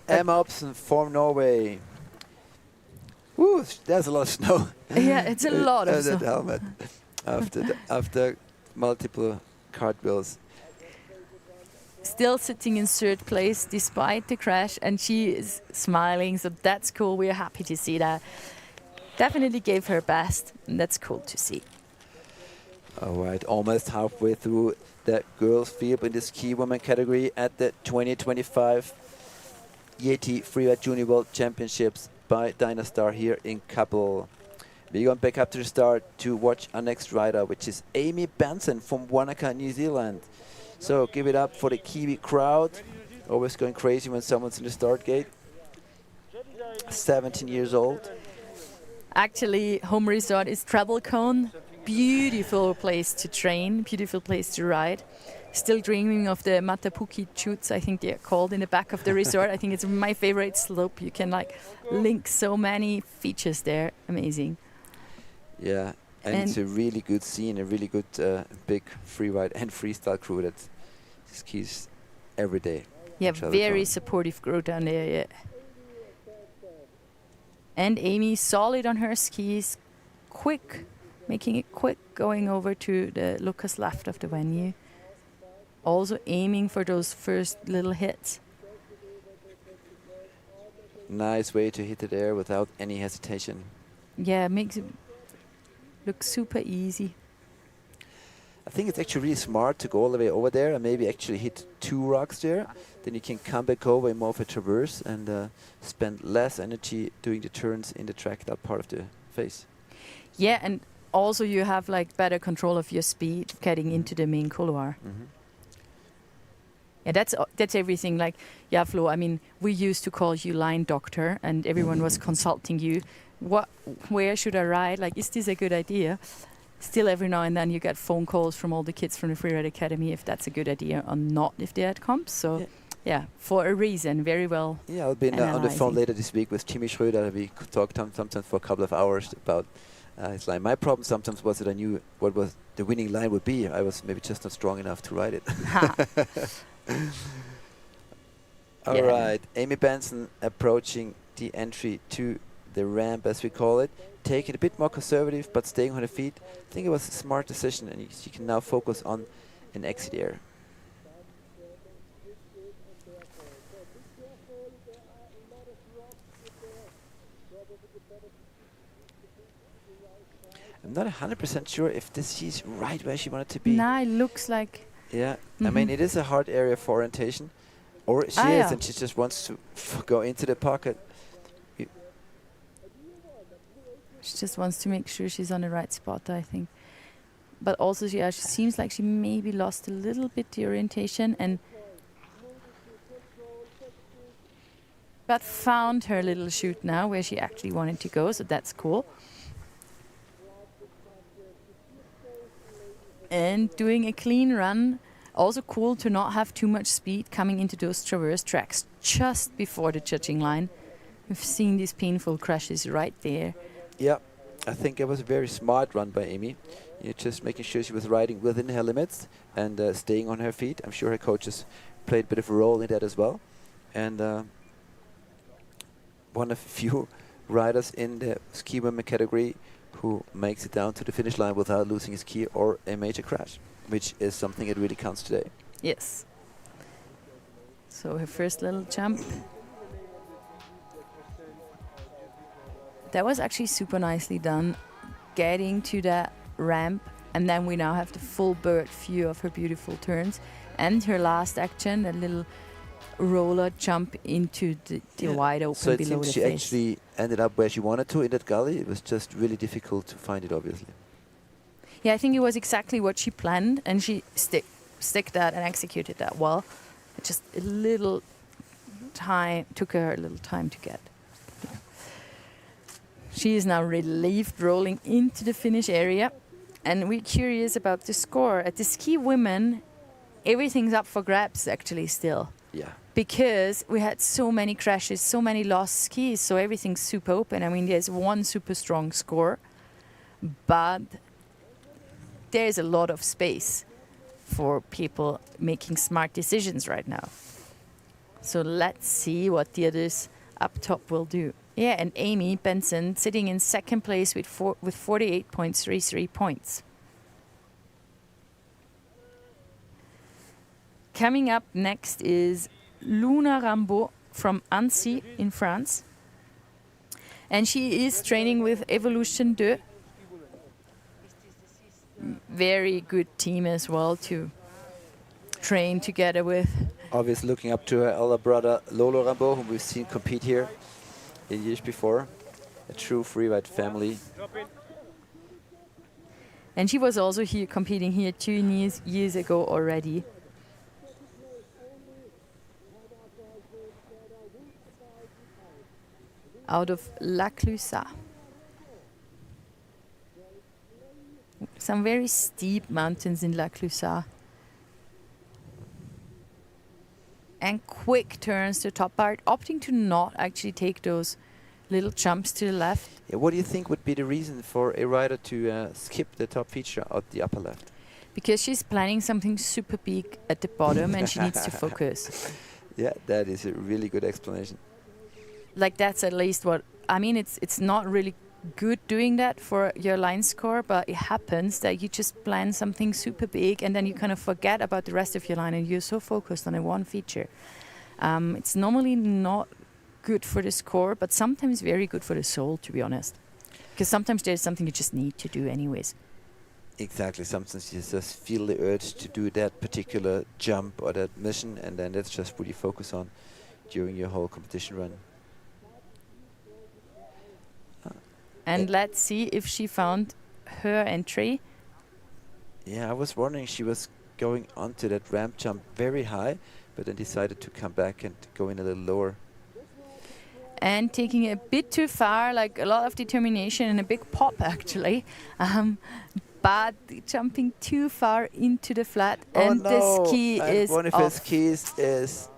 Emma Opsen from Norway. Woo, there's a lot of snow. Yeah, it's a lot of snow. That helmet after multiple cartwheels. Still sitting in 3rd place despite the crash, and she is smiling, so that's cool. We're happy to see that. Definitely gave her best, and that's cool to see. All right, almost halfway through the girls' field in this Ski Women category at the 2025 YETI Freeride Junior World Championships by Dynastar here in Kappl. We're going back up to the start to watch our next rider, which is Amy Benson from Wanaka, New Zealand. So give it up for the Kiwi crowd. Always going crazy when someone's in the start gate. 17 years old. Actually, home resort is Treble Cone. Beautiful place to train, beautiful place to ride. Still dreaming of the Matapuki chutes, I think they're called, in the back of the resort. I think it's my favorite slope. You can like link so many features there. Amazing. Yeah, and it's a really good scene, a really good big freeride and freestyle crew that skis every day. Yeah, very supportive crew down there, yeah. And Amy, solid on her skis, quick, making it quick, going over to the Lucas left of the venue. Also aiming for those first little hits. Nice way to hit it there without any hesitation. Yeah, makes it look super easy. I think it's actually really smart to go all the way over there and maybe actually hit 2 rocks there. Then you can come back over in more of a traverse and spend less energy doing the turns in the track, that part of the face. Yeah, and also you have like better control of your speed getting into the main couloir. Mm-hmm. Yeah, that's everything. Like, yeah, Flo, I mean, we used to call you line doctor and everyone was consulting you. Where should I ride? Like, is this a good idea? Still every now and then you get phone calls from all the kids from the Freeride Academy if that's a good idea or not if they had comps. So, yeah, for a reason, very well. Yeah, I'll be on the phone later this week with Timmy Schröder. We could talk sometimes for a couple of hours about his line. My problem sometimes was that I knew what was the winning line would be. I was maybe just not strong enough to ride it. All right, Amy Benson approaching the entry to the ramp, as we call it. Take it a bit more conservative, but staying on her feet. I think it was a smart decision, and you can now focus on an exit air. I'm not 100% sure if she's right where she wanted to be. Nah, it looks like... Yeah, I mean, it is a hard area for orientation. Or she is, and she just wants to go into the pocket. She just wants to make sure she's on the right spot, I think. But also, she seems like she maybe lost a little bit the orientation, but found her little chute now where she actually wanted to go, so that's cool. And doing a clean run. Also cool to not have too much speed coming into those traverse tracks just before the judging line. We've seen these painful crashes right there. Yeah, I think it was a very smart run by Amy. Just making sure she was riding within her limits and staying on her feet. I'm sure her coaches played a bit of a role in that as well. And one of few riders in the ski women category who makes it down to the finish line without losing his ski or a major crash, which is something that really counts today. Yes. So her first little jump. That was actually super nicely done, getting to that ramp, and then we now have the full bird view of her beautiful turns. And her last action, a little roller jump into the wide open so it below seems the she face. actually ended up where she wanted to in that gully. It was just really difficult to find it, obviously. Yeah, I think it was exactly what she planned, and she stick that and executed that well. It just a little time took her a little time to get. She is now relieved, rolling into the finish area, and we're curious about the score. At the ski women, everything's up for grabs actually still. Yeah. Because we had so many crashes, so many lost skis, so everything's super open. I mean, there's one super strong score, but there's a lot of space for people making smart decisions right now. So let's see what the others up top will do. Yeah, and Amy Benson sitting in second place with 48.33 points. Coming up next is Luna Rambaud from Annecy in France. And she is training with Evolution 2. Very good team as well to train together with. Obviously looking up to her elder brother Lolo Rambaud, whom we've seen compete here in years before. A true freeride family. And she was also here competing here 2 years ago already. Out of La Clusaz. Some very steep mountains in La Clusaz. And quick turns to top part, opting to not actually take those little jumps to the left. Yeah, what do you think would be the reason for a rider to skip the top feature at the upper left? Because she's planning something super big at the bottom and she needs to focus. Yeah, that is a really good explanation. Like that's at least what I mean. It's not really good doing that for your line score, but it happens that you just plan something super big and then you kind of forget about the rest of your line and you're so focused on a one feature. It's normally not good for the score, but sometimes very good for the soul, to be honest. Because sometimes there's something you just need to do anyways. Exactly. Sometimes you just feel the urge to do that particular jump or that mission, and then that's just what you focus on during your whole competition run. And let's see if she found her entry. Yeah, I was wondering, she was going onto that ramp jump very high, but then decided to come back and go in a little lower. And taking it a bit too far, like a lot of determination and a big pop actually. But jumping too far into the flat, and the ski is one of off. his skis is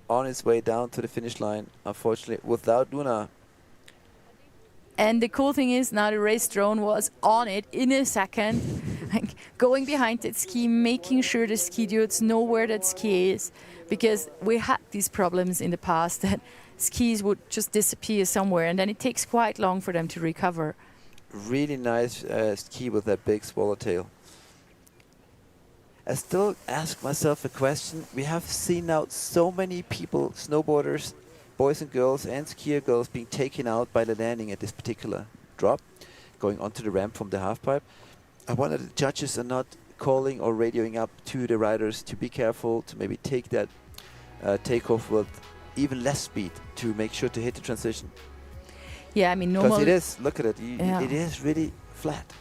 on its way down to the finish line, unfortunately, without Luna. And the cool thing is now the race drone was on it in a second, like going behind that ski, making sure the ski dudes know where that ski is, because we had these problems in the past that skis would just disappear somewhere and then it takes quite long for them to recover. Really nice ski with that big swallowtail. I still ask myself a question. We have seen now so many people, snowboarders, boys and girls and skier girls, being taken out by the landing at this particular drop, going onto the ramp from the halfpipe. I wonder the judges are not calling or radioing up to the riders to be careful, to maybe take that takeoff with even less speed to make sure to hit the transition. Yeah, I mean, Because normally it is, look at it, it is really flat.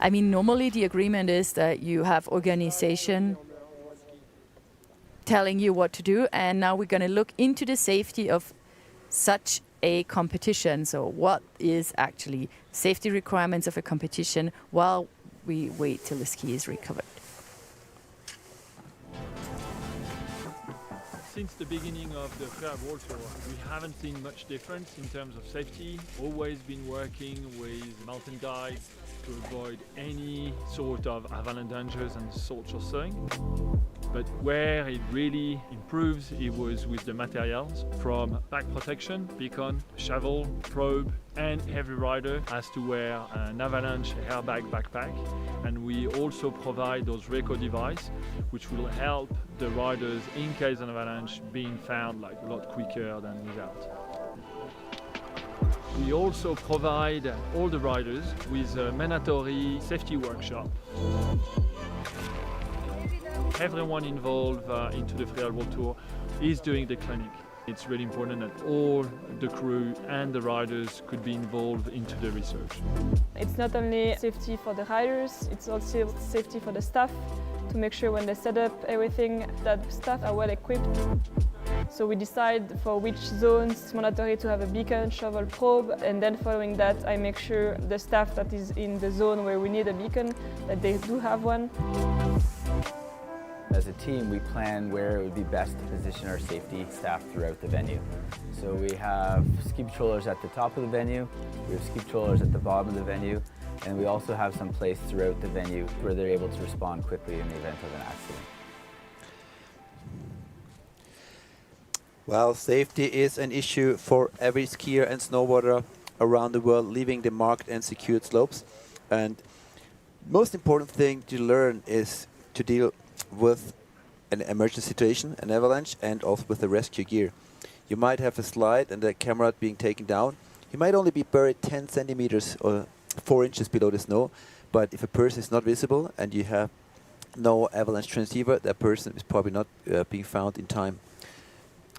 I mean, normally the agreement is that you have organization telling you what to do, and now we're going to look into the safety of such a competition. So what is actually safety requirements of a competition while we wait till the ski is recovered. Since the beginning of the Freeride World Tour, we haven't seen much difference in terms of safety. Always been working with mountain guides to avoid any sort of avalanche dangers and salt chaussering. But where it really improves, it was with the materials, from back protection, beacon, shovel, probe, and every rider has to wear an avalanche airbag backpack. And we also provide those RECO device, which will help the riders in case of an avalanche being found like a lot quicker than without. We also provide all the riders with a mandatory safety workshop. Everyone involved into the Freeride World Tour is doing the clinic. It's really important that all the crew and the riders could be involved into the research. It's not only safety for the riders, it's also safety for the staff to make sure when they set up everything that staff are well equipped. So we decide for which zones it's mandatory to have a beacon, shovel, probe, and then following that I make sure the staff that is in the zone where we need a beacon, that they do have one. As a team, we plan where it would be best to position our safety staff throughout the venue. So we have ski patrollers at the top of the venue, we have ski patrollers at the bottom of the venue, and we also have some place throughout the venue where they're able to respond quickly in the event of an accident. Well, safety is an issue for every skier and snowboarder around the world leaving the marked and secured slopes. And most important thing to learn is to deal with an emergency situation, an avalanche, and also with the rescue gear. You might have a slide and the camera being taken down. You might only be buried 10 centimeters or 4 inches below the snow, but if a person is not visible and you have no avalanche transceiver, that person is probably not being found in time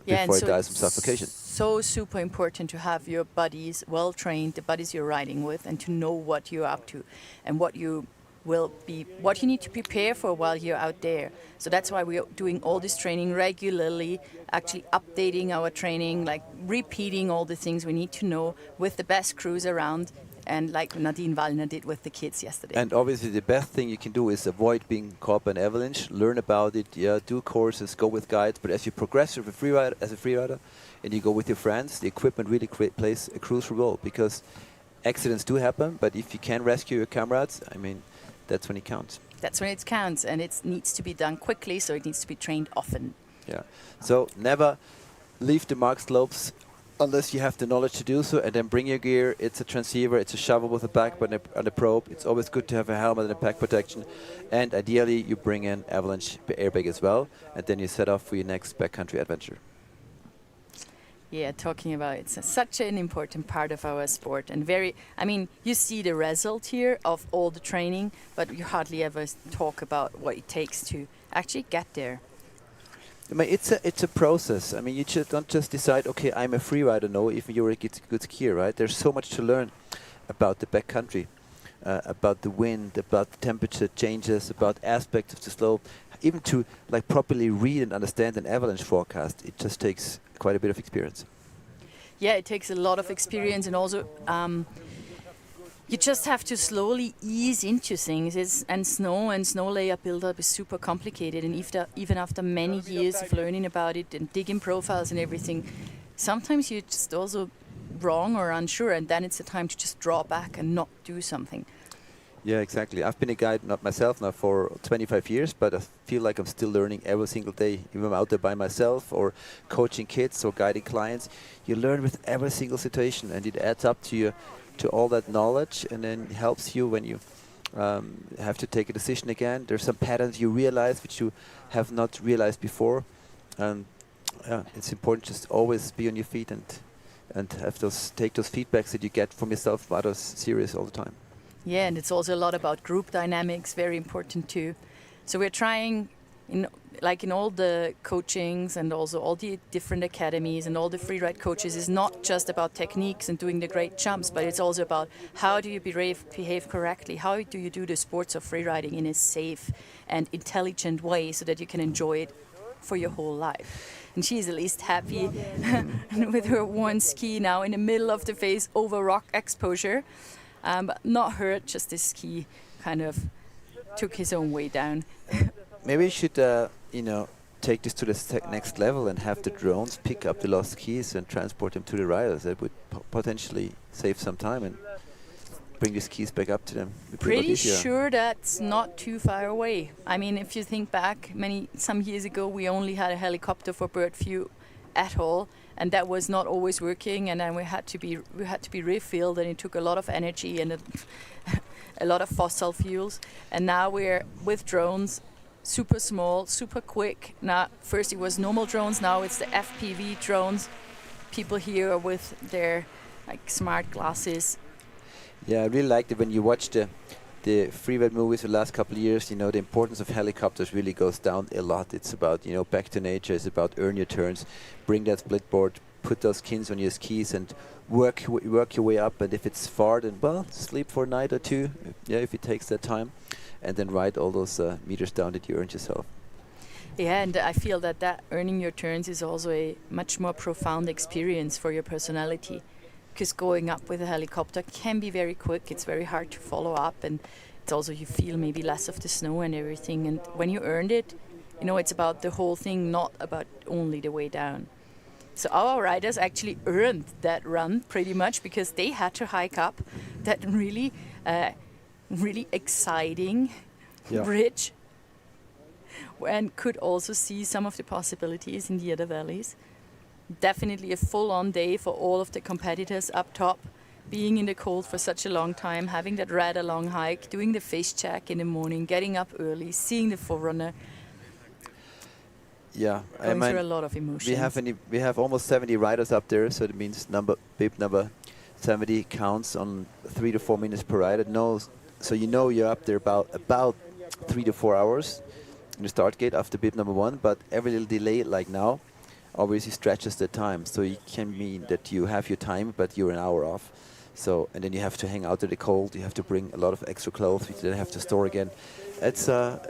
before he dies from suffocation. So super important to have your buddies well trained, the buddies you're riding with, and to know what you're up to and what you need to prepare for while you're out there. So that's why we're doing all this training regularly, actually updating our training, like repeating all the things we need to know with the best crews around, and like Nadine Wallner did with the kids yesterday. And obviously the best thing you can do is avoid being caught by an avalanche, learn about it, do courses, go with guides, but as you progress as a freerider and you go with your friends, the equipment really plays a crucial role, because accidents do happen, but if you can rescue your comrades, I mean, that's when it counts. That's when it counts, and it needs to be done quickly, so it needs to be trained often. Yeah. So never leave the marked slopes unless you have the knowledge to do so, and then bring your gear. It's a transceiver, it's a shovel with a backpack and a probe. It's always good to have a helmet and a pack protection, and ideally you bring in avalanche airbag as well, and then you set off for your next backcountry adventure. Yeah, talking about it's such an important part of our sport, and you see the result here of all the training, but you hardly ever talk about what it takes to actually get there. I mean, it's a process. I mean, you don't just decide, okay, I'm a freerider. No, even you're a good skier, right? There's so much to learn about the backcountry, about the wind, about the temperature changes, about aspects of the slope, even to like properly read and understand an avalanche forecast. It just takes quite a bit of experience. Yeah, it takes a lot of experience, and also you just have to slowly ease into things. And snow layer buildup is super complicated, and even after many years of learning about it and digging profiles and everything, sometimes you're just also wrong or unsure, and then it's the time to just draw back and not do something. Yeah, exactly. I've been a guide, not myself, now for 25 years, but I feel like I'm still learning every single day. Even I'm out there by myself or coaching kids or guiding clients, you learn with every single situation, and it adds up to all that knowledge, and then helps you when you have to take a decision again. There's some patterns you realize which you have not realized before, and it's important just always be on your feet and have take those feedbacks that you get from yourself, from others, serious all the time. Yeah, and it's also a lot about group dynamics, very important too. So we're trying, in all the coachings and also all the different academies and all the freeride coaches, is not just about techniques and doing the great jumps, but it's also about how do you behave correctly, how do you do the sports of freeriding in a safe and intelligent way so that you can enjoy it for your whole life. And she's at least happy with her one ski now in the middle of the face over rock exposure. But not hurt, just this ski kind of took his own way down. Maybe you should, take this to the next level and have the drones pick up the lost skis and transport them to the riders. That would potentially save some time and bring the skis back up to them? Pretty sure that's not too far away. I mean, if you think back, some years ago, we only had a helicopter for bird view at all, and that was not always working. And then we had to be refilled, and it took a lot of energy and a lot of fossil fuels. And now we're with drones, super small, super quick. Now, first it was normal drones. Now it's the FPV drones. People here are with their smart glasses. Yeah, I really liked it when you watch the freeride movies the last couple of years. You know, the importance of helicopters really goes down a lot. It's about, you know, back to nature. It's about earn your turns, bring that split board, put those skins on your skis, and work your way up. And if it's far, then well, sleep for a night or two. Yeah, if it takes that time, and then ride all those meters down that you earned yourself. Yeah, and I feel that earning your turns is also a much more profound experience for your personality. Because going up with a helicopter can be very quick, it's very hard to follow up, and it's also, you feel maybe less of the snow and everything. And when you earned it, you know, it's about the whole thing, not about only the way down. So our riders actually earned that run pretty much, because they had to hike up that really exciting bridge, and could also see some of the possibilities in the other valleys. Definitely a full-on day for all of the competitors up top, being in the cold for such a long time, having that rather long hike, doing the face check in the morning, getting up early, seeing the forerunner. Yeah, going through a lot of emotions. We have almost 70 riders up there, so it means bib number 70 counts on 3 to 4 minutes per rider. So you know you're up there about 3 to 4 hours in the start gate after bib number 1, but every little delay like now obviously stretches the time, so it can mean that you have your time, but you're an hour off. So, and then you have to hang out in the cold. You have to bring a lot of extra clothes, which you then have to store again. It's a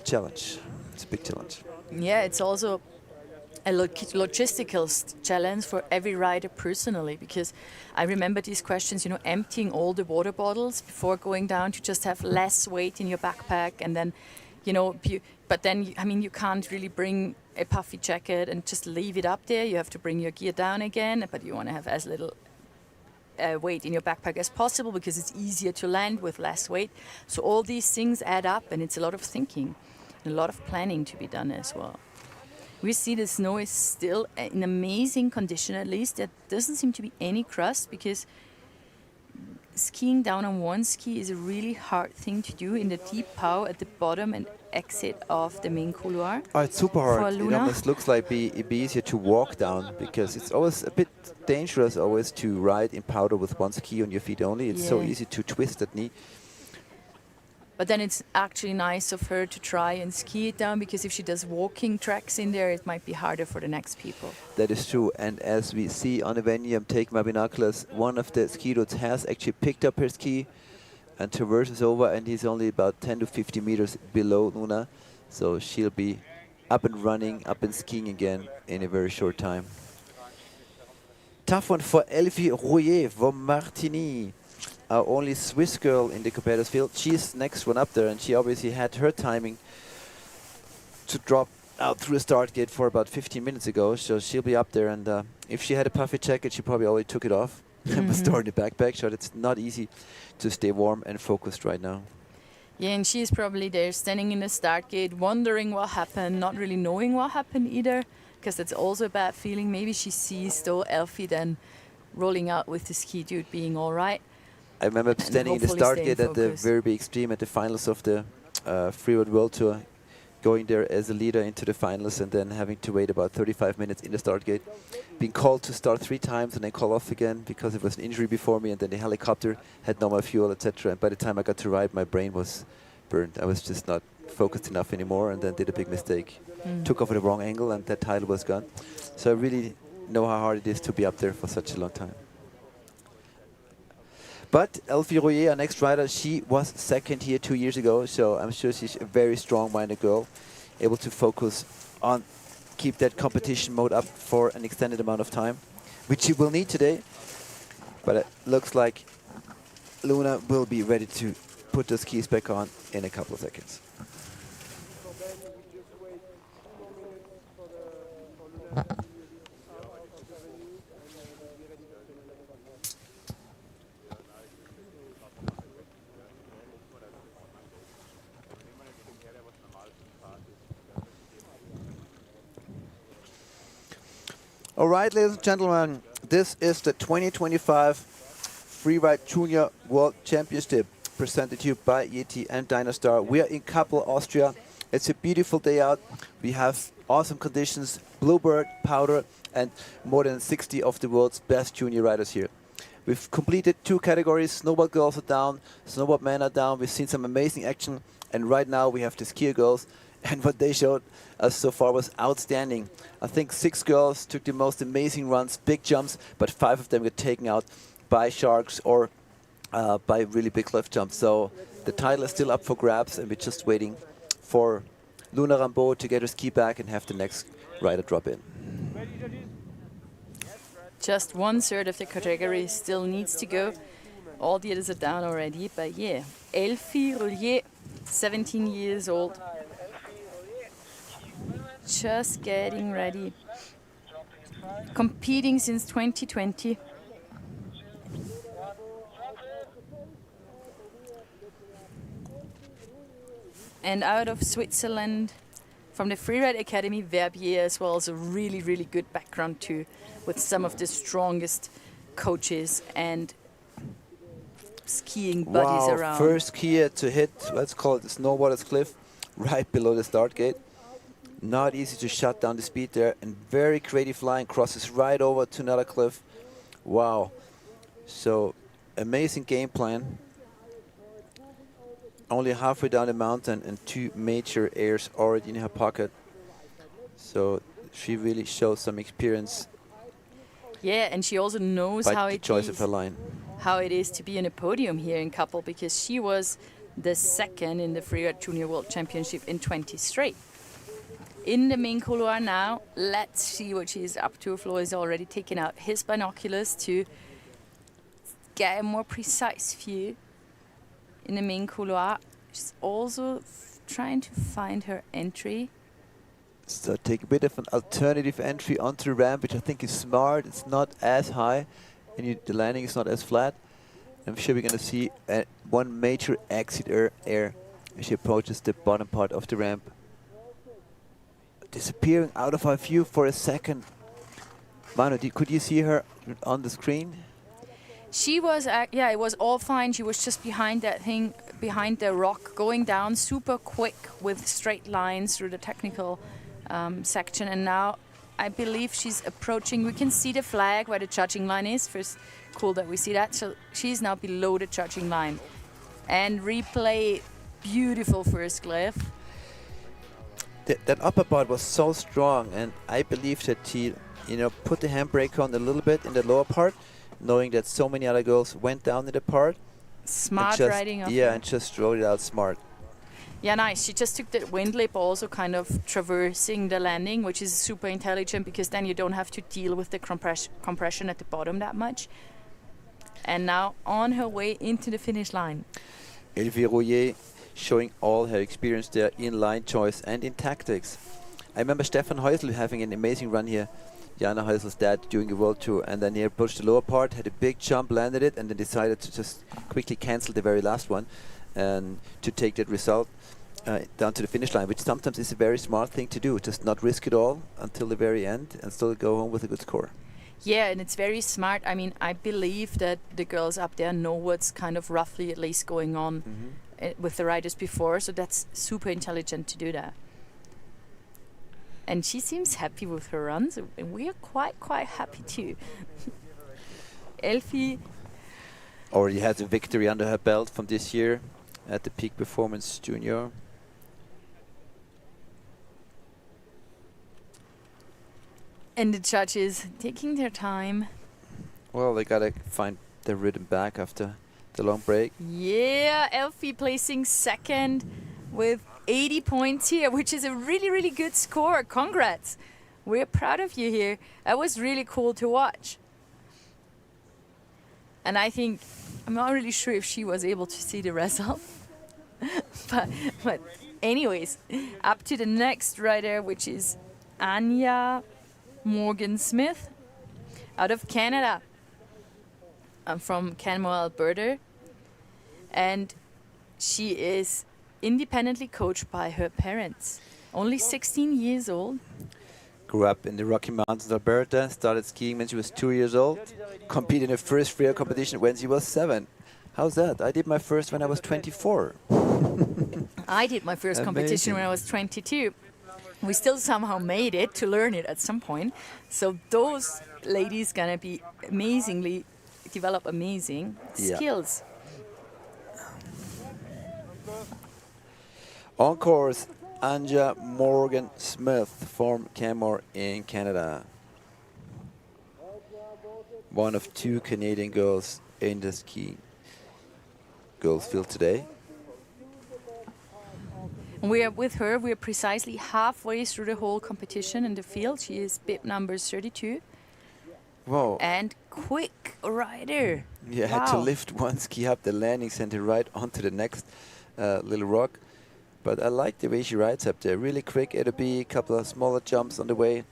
challenge. It's a big challenge. Yeah, it's also a logistical challenge for every rider personally, because I remember these questions, you know, emptying all the water bottles before going down to just have less weight in your backpack, and then, you know, but then, I mean, you can't really bring a puffy jacket and just leave it up there. You have to bring your gear down again, but you want to have as little weight in your backpack as possible, because it's easier to land with less weight. So all these things add up, and it's a lot of thinking, and a lot of planning to be done as well. We see the snow is still in amazing condition, at least. There doesn't seem to be any crust, because skiing down on one ski is a really hard thing to do in the deep pow at the bottom and exit of the main couloir. Oh, it's super hard. It almost looks like it'd be easier to walk down, because it's always a bit dangerous always to ride in powder with one ski on your feet only. It's so easy to twist that knee. But then it's actually nice of her to try and ski it down, because if she does walking tracks in there, it might be harder for the next people. That is true. And as we see on the venue, I'm taking my binoculars, one of the ski routes has actually picked up her ski and traverses over, and he's only about 10 to 50 meters below Luna. So she'll be up and running, up and skiing again in a very short time. Tough one for Elfie Rouillet from Martigny. Our only Swiss girl in the competitors field. She's next one up there, and she obviously had her timing to drop out through the start gate for about 15 minutes ago, so she'll be up there. And if she had a puffy jacket, she probably already took it off and was stored in the backpack, so it's not easy to stay warm and focused right now. Yeah, and she's probably there standing in the start gate, wondering what happened, not really knowing what happened either, because that's also a bad feeling. Maybe she sees though Elfie then rolling out with the ski dude being all right. I remember standing in the start gate at the very big extreme at the finals of the Freeride World Tour, going there as a leader into the finals, and then having to wait about 35 minutes in the start gate, being called to start 3 times and then call off again because it was an injury before me, and then the helicopter had no more fuel, etc. And by the time I got to ride, my brain was burned. I was just not focused enough anymore, and then did a big mistake. Took off at the wrong angle, and that title was gone. So I really know how hard it is to be up there for such a long time. But Elfie Rouillet, our next rider, she was second here 2 years ago, so I'm sure she's a very strong-minded girl, able to focus on keep that competition mode up for an extended amount of time, which she will need today. But it looks like Luna will be ready to put the skis back on in a couple of seconds. All right, ladies and gentlemen, this is the 2025 Freeride Junior World Championship presented to you by YETI and Dynastar. We are in Kappl, Austria. It's a beautiful day out. We have awesome conditions, bluebird, powder, and more than 60 of the world's best junior riders here. We've completed 2 categories. Snowboard girls are down, snowboard men are down. We've seen some amazing action, and right now we have the skier girls, and what they showed us so far was outstanding. I think 6 girls took the most amazing runs, big jumps, but 5 of them got taken out by sharks or by really big cliff jumps. So the title is still up for grabs, and we're just waiting for Luna Rambeau to get her ski back and have the next rider drop in. Just 1/3 of the category still needs to go. All the others are down already, but yeah. Elfie Rollier, 17 years old. Just getting ready. Competing since 2020. And out of Switzerland, from the Freeride Academy, Verbier as well, is a really, really good background too, with some of the strongest coaches and skiing buddies around. First skier to hit, let's call it the snowboarder's cliff, right below the start gate. Not easy to shut down the speed there, and very creative line, crosses right over to another cliff. Wow. So, amazing game plan. Only halfway down the mountain and 2 major airs already in her pocket. So she really shows some experience. Yeah, and she also knows how the choice of her line. How it is to be in a podium here in Kappl, because she was the 2nd in the Freeride Junior World Championship in 20 straight. In the main couloir now, let's see what she's up to. Flo is already taking out his binoculars to get a more precise view. In the main couloir, she's also trying to find her entry. So take a bit of an alternative entry onto the ramp, which I think is smart. It's not as high, and the landing is not as flat. I'm sure we're going to see one major exit air as she approaches the bottom part of the ramp. Disappearing out of our view for a second. Manu, could you see her on the screen? She was, yeah, it was all fine. She was just behind that thing, behind the rock, going down super quick with straight lines through the technical section. And now I believe she's approaching. We can see the flag where the judging line is. First, cool that we see that. So she's now below the judging line. And replay, beautiful first cliff. That upper part was so strong, and I believe that she, put the handbrake on a little bit in the lower part, knowing that so many other girls went down in the part. Smart riding up. Yeah, and just rode it out smart. Yeah, nice. She just took the wind lip, also kind of traversing the landing, which is super intelligent, because then you don't have to deal with the compression at the bottom that much. And now on her way into the finish line. Elfie Rollier showing all her experience there in line choice and in tactics. I remember Stefan Heusel having an amazing run here, Jana Heusel's dad, during the World Tour, and then he approached the lower part, had a big jump, landed it, and then decided to just quickly cancel the very last one and to take that result down to the finish line, which sometimes is a very smart thing to do, just not risk it all until the very end and still go home with a good score. Yeah, and it's very smart. I mean, I believe that the girls up there know what's kind of roughly at least going on with the riders before, so that's super intelligent to do that. And she seems happy with her runs, and we are quite happy too. Elfie already has a victory under her belt from this year at the Peak Performance Junior. And the judges taking their time. Well, they gotta find the rhythm back after the long break. Yeah, Elfie placing 2nd with 80 points here, which is a really, really good score. Congrats. We're proud of you here. That was really cool to watch. And I think, I'm not really sure if she was able to see the result. but anyways, up to the next rider, which is Anya Morgan-Smith out of Canada. I'm from Canmore, Alberta. And she is independently coached by her parents. Only 16 years old. Grew up in the Rocky Mountains, Alberta. Started skiing when she was 2 years old. Competed in her first freeride competition when she was 7. How's that? I did my first when I was 24. I did my first competition when I was 22. We still somehow made it to learn it at some point. So those ladies gonna be develop amazing skills. On course, Anja Morgan-Smith from Canmore in Canada. One of 2 Canadian girls in the ski girls field today. We are with her. We are precisely halfway through the whole competition in the field. She is bib number 32. Wow. And quick rider. You had to lift one ski up the landing center right onto the next little rock. But I like the way she rides up there. Really quick A to B, couple of smaller jumps on the way.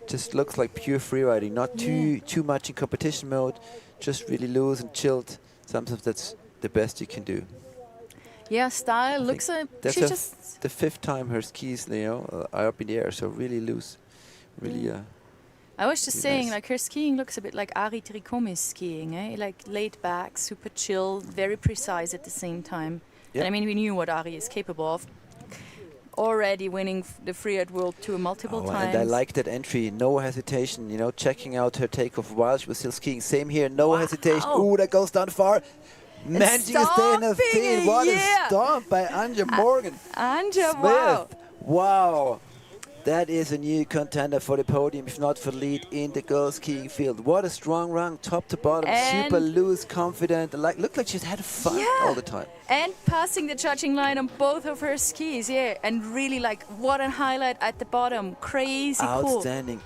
Just looks like pure free riding. Not too much in competition mode. Just really loose and chilled. Sometimes that's the best you can do. Yeah, style looks like she's just the 5th time her skis, are up in the air. So really loose, really. I was just saying, nice. like her skiing looks a bit like Ari Trikomi's skiing, like laid back, super chill, very precise at the same time. Yeah. And I mean, we knew what Ari is capable of. Already winning the Freeride World Tour multiple times. And I like that entry, no hesitation, checking out her takeoff while she was still skiing. Same here, no hesitation. Ooh, that goes down far. Managing to stay in the field. What a stomp by Anja Morgan. Anja, wow. Wow. That is a new contender for the podium, if not for lead in the girls skiing field. What a strong run, top to bottom, and super loose, confident. Looked like she's had fun all the time. And passing the judging line on both of her skis, and really what a highlight at the bottom. Crazy cool. Outstanding.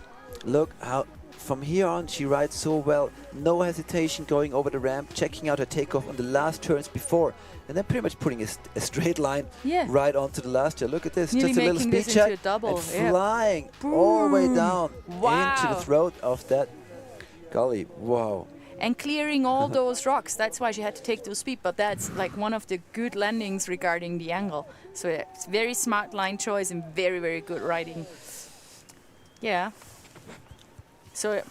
Look how from here on she rides so well. No hesitation going over the ramp, checking out her takeoff on the last turns before. And then pretty much putting a straight line right onto the last year. Look at this, Nearly just a little speed check and flying all the way down into the throat of that gully. Wow. And clearing all those rocks. That's why she had to take those speed. But that's like one of the good landings regarding the angle. So it's very smart line choice and very, very good riding. Yeah. So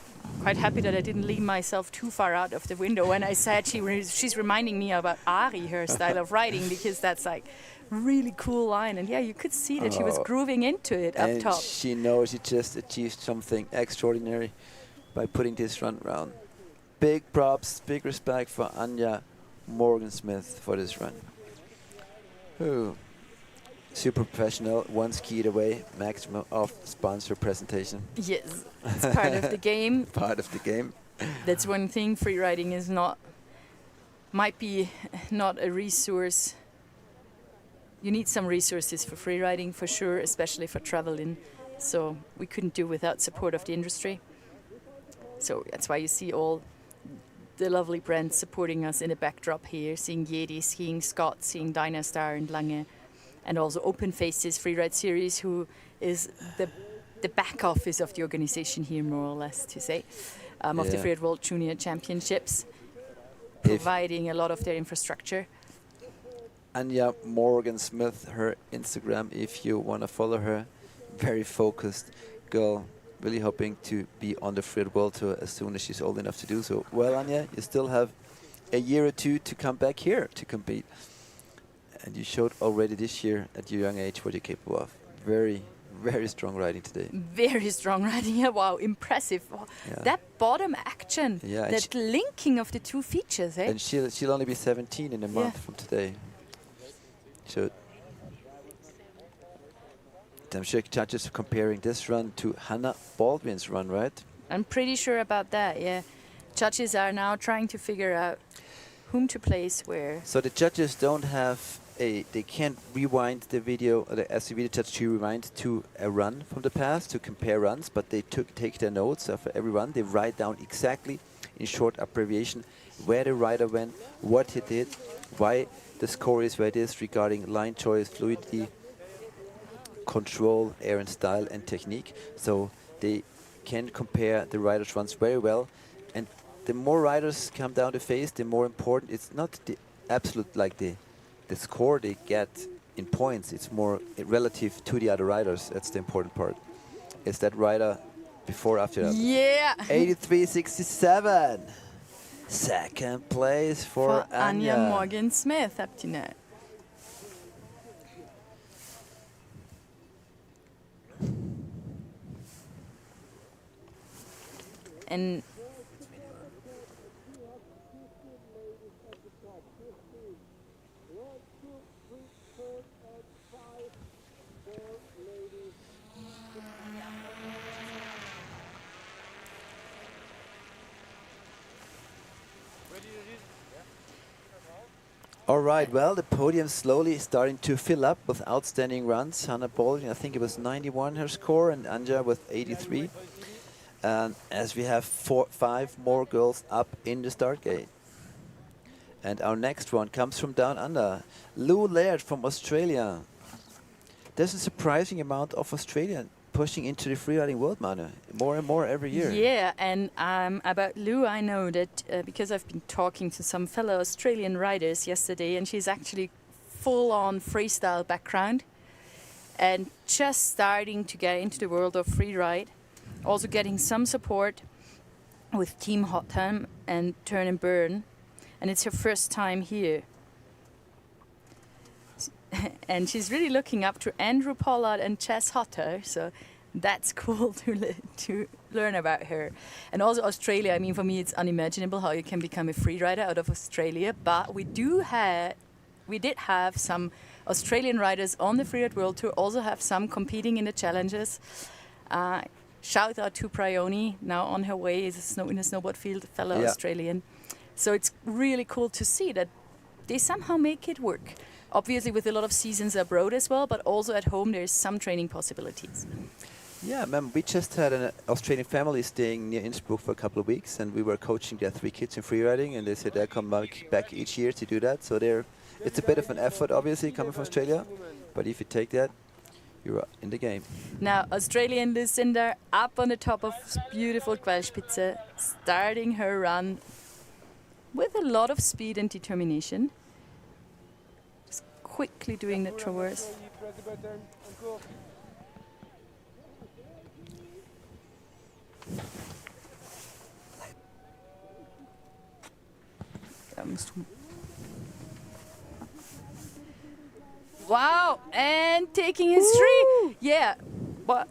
quite happy that I didn't lean myself too far out of the window when I said she's reminding me about Ari, her style of riding, because that's like really cool line. And yeah, you could see that she was grooving into it up top. She knows she just achieved something extraordinary by putting this run round. Big props, big respect for Anja Morgan-Smith for this run. Ooh. Super professional, one skied away, maximum of sponsor presentation. Yes, it's part of the game. Part of the game. That's one thing. Free riding is might be not a resource. You need some resources for free riding for sure, especially for traveling. So we couldn't do without support of the industry. So that's why you see all the lovely brands supporting us in the backdrop here, seeing YETI, seeing Scott, seeing Dynastar and Lange. And also Open Faces Freeride Series, who is the back office of the organization here, more or less, to say, of the Freeride World Junior Championships, providing a lot of their infrastructure. Anja Morgan-Smith, her Instagram, if you want to follow her, very focused girl, really hoping to be on the Freeride World Tour as soon as she's old enough to do so. Well, Anja, you still have a year or two to come back here to compete. And you showed already this year at your young age what you're capable of. Very, very strong riding today. Very strong riding. Yeah, wow, impressive. Yeah. That bottom action, that linking of the two features. And she'll only be 17 in a month from today. So I'm sure judges are comparing this run to Hannah Baldwin's run, right? I'm pretty sure about that, yeah. Judges are now trying to figure out whom to place where. So the judges don't have they can't rewind the video, or ask the video judge to rewind to a run from the past to compare runs, but they take their notes of every run. They write down exactly, in short abbreviation, where the rider went, what he did, why the score is where it is regarding line choice, fluidity, control, air and style, and technique. So they can compare the riders' runs very well. And the more riders come down the face, the more important. It's not the absolute, like the score they get in points. It's more relative to the other riders. That's the important part. is that rider before or after that? Yeah. 83.67. Second place for Anja Anja. Morgan-Smith up to now. And All right, well, the podium slowly starting to fill up with outstanding runs. Hannah Baldwin, I think it was 91 her score, and Anja with 83. And as we have 5 more girls up in the start gate. And our next one comes from down under, Lou Laird from Australia. There's a surprising amount of Australian pushing into the freeriding world, Manu, more and more every year. yeah, and about Lou, I know that because I've been talking to some fellow Australian riders yesterday, and she's actually full-on freestyle background and just starting to get into the world of freeride, also getting some support with Team Hot Time and Turn and Burn, and it's her first time here. And she's really looking up to Andrew Pollard and Chess Hotter, so that's cool to learn about her. And also Australia, I mean, for me it's unimaginable how you can become a freerider out of Australia, but we did have some Australian riders on the Freeride World Tour, also have some competing in the challenges. Shout out to Prioni, now on her way, is in the snowboard field, fellow Australian. So it's really cool to see that they somehow make it work. Obviously with a lot of seasons abroad as well, but also at home there's some training possibilities. Yeah, ma'am, we just had an Australian family staying near Innsbruck for a couple of weeks, and we were coaching their 3 kids in freeriding, and they said they come back each year to do that. So it's a bit of an effort, obviously, coming from Australia, but if you take that, you're in the game. Now, Australian Lucinda up on the top of beautiful Quellspitze, starting her run with a lot of speed and determination. Just quickly doing the traverse. Wow, and taking his three. Yeah, but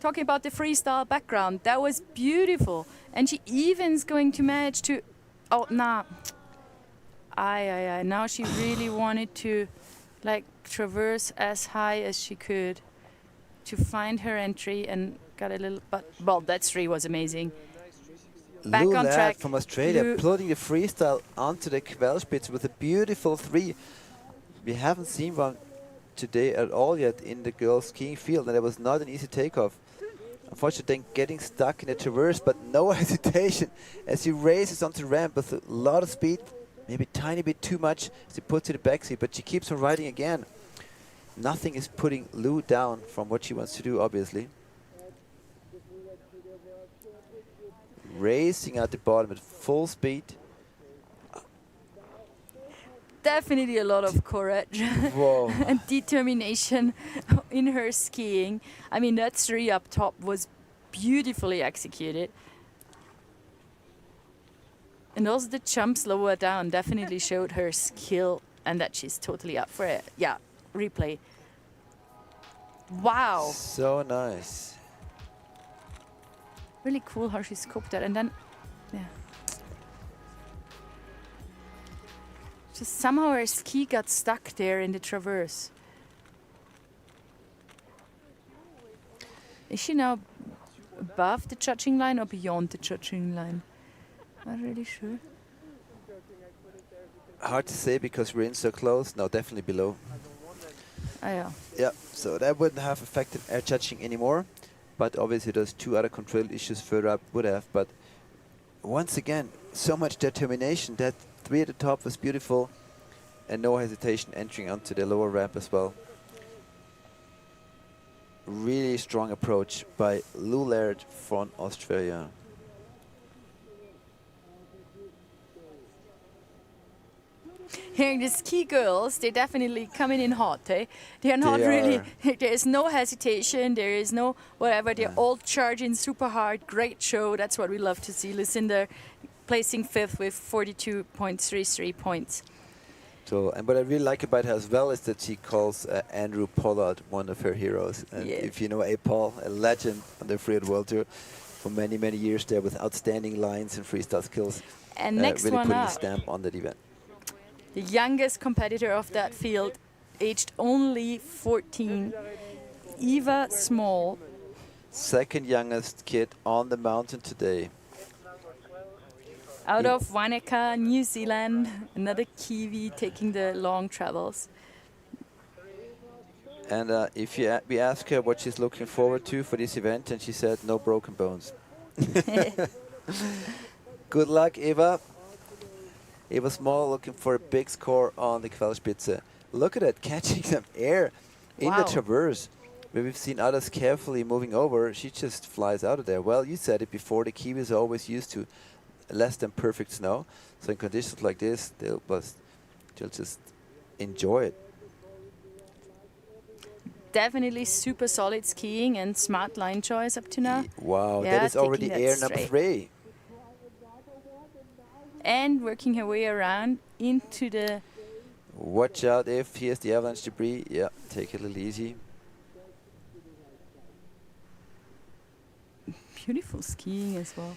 talking about the freestyle background, that was beautiful. And she even's going to manage to, oh, nah. Now she really wanted to like traverse as high as she could to find her entry and got a little, but well, that three was amazing. Back Lou on Laird track from Australia, Lou. plodding the freestyle onto the Quellspitze with a beautiful 3. We haven't seen one today at all yet in the girls skiing field, and it was not an easy takeoff. Unfortunately, then getting stuck in the traverse, but no hesitation as he races onto the ramp with a lot of speed, maybe a tiny bit too much as he puts to the backseat, but she keeps on riding again. Nothing is putting Lou down from what she wants to do, obviously. Racing at the bottom at full speed. Definitely a lot of courage and determination in her skiing. I mean, that three up top was beautifully executed. And also the jumps lower down definitely showed her skill and that she's totally up for it. Yeah, replay. Wow. So nice. Really cool how she scoped that. And then, yeah. Just somehow her ski got stuck there in the traverse. Is she now above the judging line or beyond the judging line? Not really sure. Hard to say because we're in so close. No, definitely below. Oh, yeah. Yeah, so that wouldn't have affected air judging anymore. But obviously those 2 other control issues further up would have. But once again, so much determination. That 3 at the top was beautiful. And no hesitation entering onto the lower ramp as well. Really strong approach by Lou Laird from Australia. Here, the ski girls, they're definitely coming in hot, eh? They're not They really, are. there is no hesitation, there is no whatever. They're all charging super hard. Great show. That's what we love to see. Lucinda placing 5th with 42.33 points. So, and what I really like about her as well is that she calls Andrew Pollard one of her heroes. And if you know Paul, a legend on the Freeride World Tour for many, many years there with outstanding lines and freestyle skills. And next really one putting up, a stamp on that event. the youngest competitor of that field, aged only 14, Eva Small. Second youngest kid on the mountain today. Out of Wanaka, New Zealand, another Kiwi taking the long travels. And if we ask her what she's looking forward to for this event, and she said no broken bones. Good luck, Eva. Eva Small looking for a big score on the Quellspitze. Look at it, catching some air in the traverse. Where we've seen others carefully moving over, she just flies out of there. Well, you said it before, the Kiwis are always used to less than perfect snow. So in conditions like this, they'll just enjoy it. Definitely super solid skiing and smart line choice up to now. Wow, Yeah, that is already taking that air number straight. 3. And working her way around into the... Watch out if here's the avalanche debris. Yeah, take it a little easy. Beautiful skiing as well.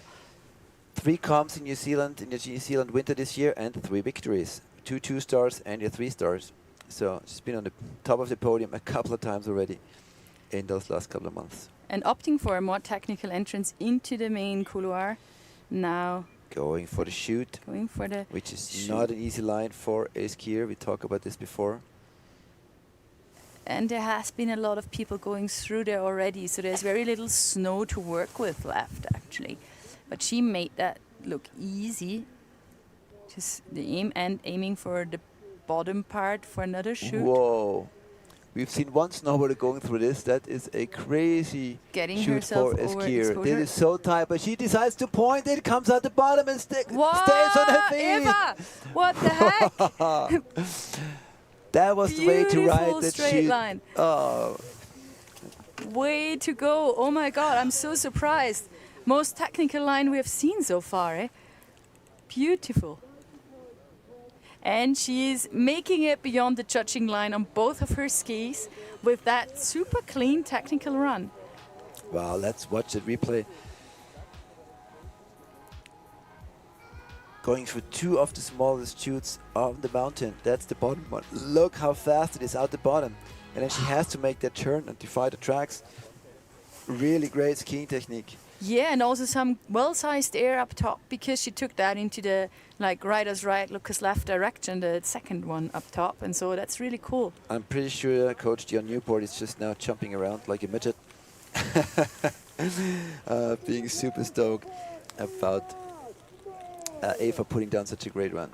3 comps in New Zealand, in the New Zealand winter this year, and 3 victories. 2 2-stars and 3 stars. So she's been on the top of the podium a couple of times already in those last couple of months. And opting for a more technical entrance into the main couloir. Now going for the chute, which is not an easy line for a skier. We talked about this before. And there has been a lot of people going through there already, so there's very little snow to work with left, actually. But she made that look easy. Just the aiming for the bottom part for another shoot. Whoa. We've seen one snowboarder going through this. That is a crazy shoot for a skier. This is so tight, but she decides to point it, comes out the bottom and stays on her feet. Eva, what the heck? That was the way to ride that straight shoot. line. Oh. Way to go. Oh my God, I'm so surprised. Most technical line we have seen so far, eh? Beautiful. And she's making it beyond the judging line on both of her skis with that super clean technical run. Wow, let's watch the replay. Going through 2 of the smallest chutes on the mountain. That's the bottom one. Look how fast it is out the bottom. And then she has to make that turn and defy the tracks. Really great skiing technique. Yeah, and also some well-sized air up top because she took that into the rider's right, Lucas left direction, the second one up top, and so that's really cool. I'm pretty sure Coach Dion Newport is just now jumping around like a midget. Being super stoked about Eva putting down such a great run.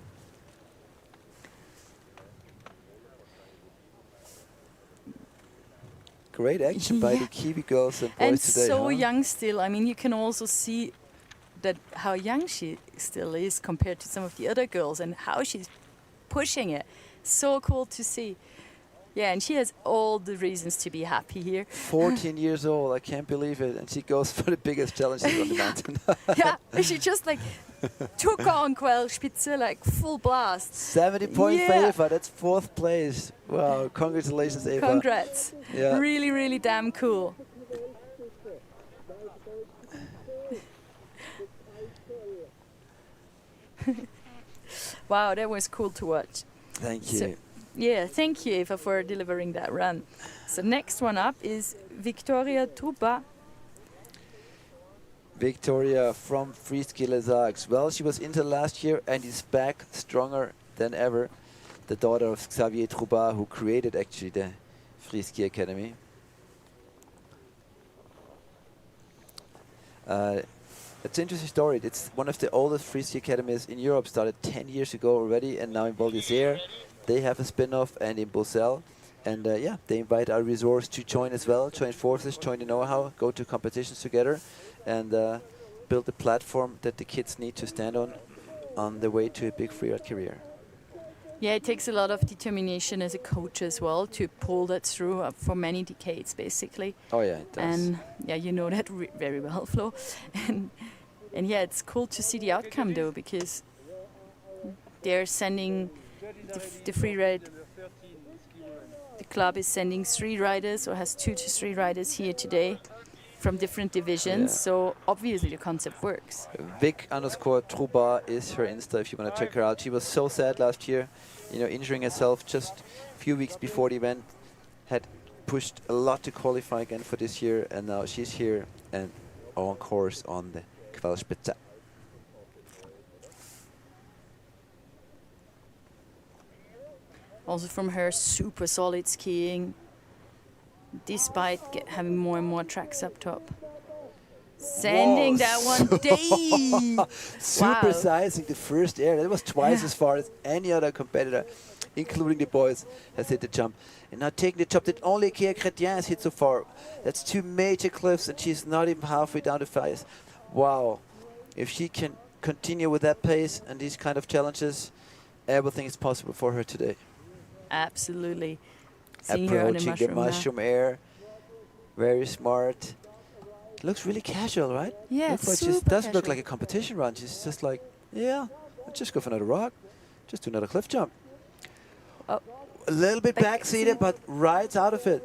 Great action by the Kiwi girls and boys and today. so young still. I mean, you can also see that how young she still is compared to some of the other girls and how she's pushing it. So cool to see. Yeah, and she has all the reasons to be happy here. 14 years old, I can't believe it. And she goes for the biggest challenges on the mountain. Yeah, she just took on Quellspitze, full blast. 70 points for Eva, that's 4th place. Wow, congratulations, Eva. Congrats. Yeah. Really, really damn cool. Wow, that was cool to watch. Thank you. So, yeah, thank you, Eva, for delivering that run. So next one up is Victoria Truba. Victoria from Freeski Les Arcs. Well, she was injured last year and is back stronger than ever. The daughter of Xavier Trouba, who created actually the Freeski Academy. It's an interesting story. It's one of the oldest freeski academies in Europe. Started 10 years ago already, and now in Val d'Isère they have a spin-off, and in Bruxelles. And yeah, they invite our resorts to join as well, join forces, join the know-how, go to competitions together, and build a platform that the kids need to stand on the way to a big freeride career. Yeah, it takes a lot of determination as a coach as well to pull that through for many decades, basically. Oh yeah, it does. And yeah, you know that very well, Flo. And yeah, it's cool to see the outcome though, because they're sending the freeride. The club is sending 3 riders, or has 2 to 3 riders here today from different divisions. So obviously the concept works. Vic_Truba is her Insta if you want to check her out. She was so sad last year, you know, injuring herself just a few weeks before the event. Had pushed a lot to qualify again for this year, and now she's here and on course on the Qualispitze. Also from her, super solid skiing, despite having more and more tracks up top. Sending that one deep. Supersizing the first air. That was twice as far as any other competitor, including the boys, has hit the jump. And now taking the jump that only Kea Chretien has hit so far. That's 2 major cliffs, and she's not even halfway down the face. Wow. If she can continue with that pace and these kind of challenges, everything is possible for her today. Absolutely. Seeing her on Approaching the mushroom air. Very smart. Looks really casual, right? Yeah, looks like super she doesn't look casual. like a competition run. She's just like, yeah, let's just go for another rock. Just do another cliff jump. Oh. A little bit backseated, but right out of it.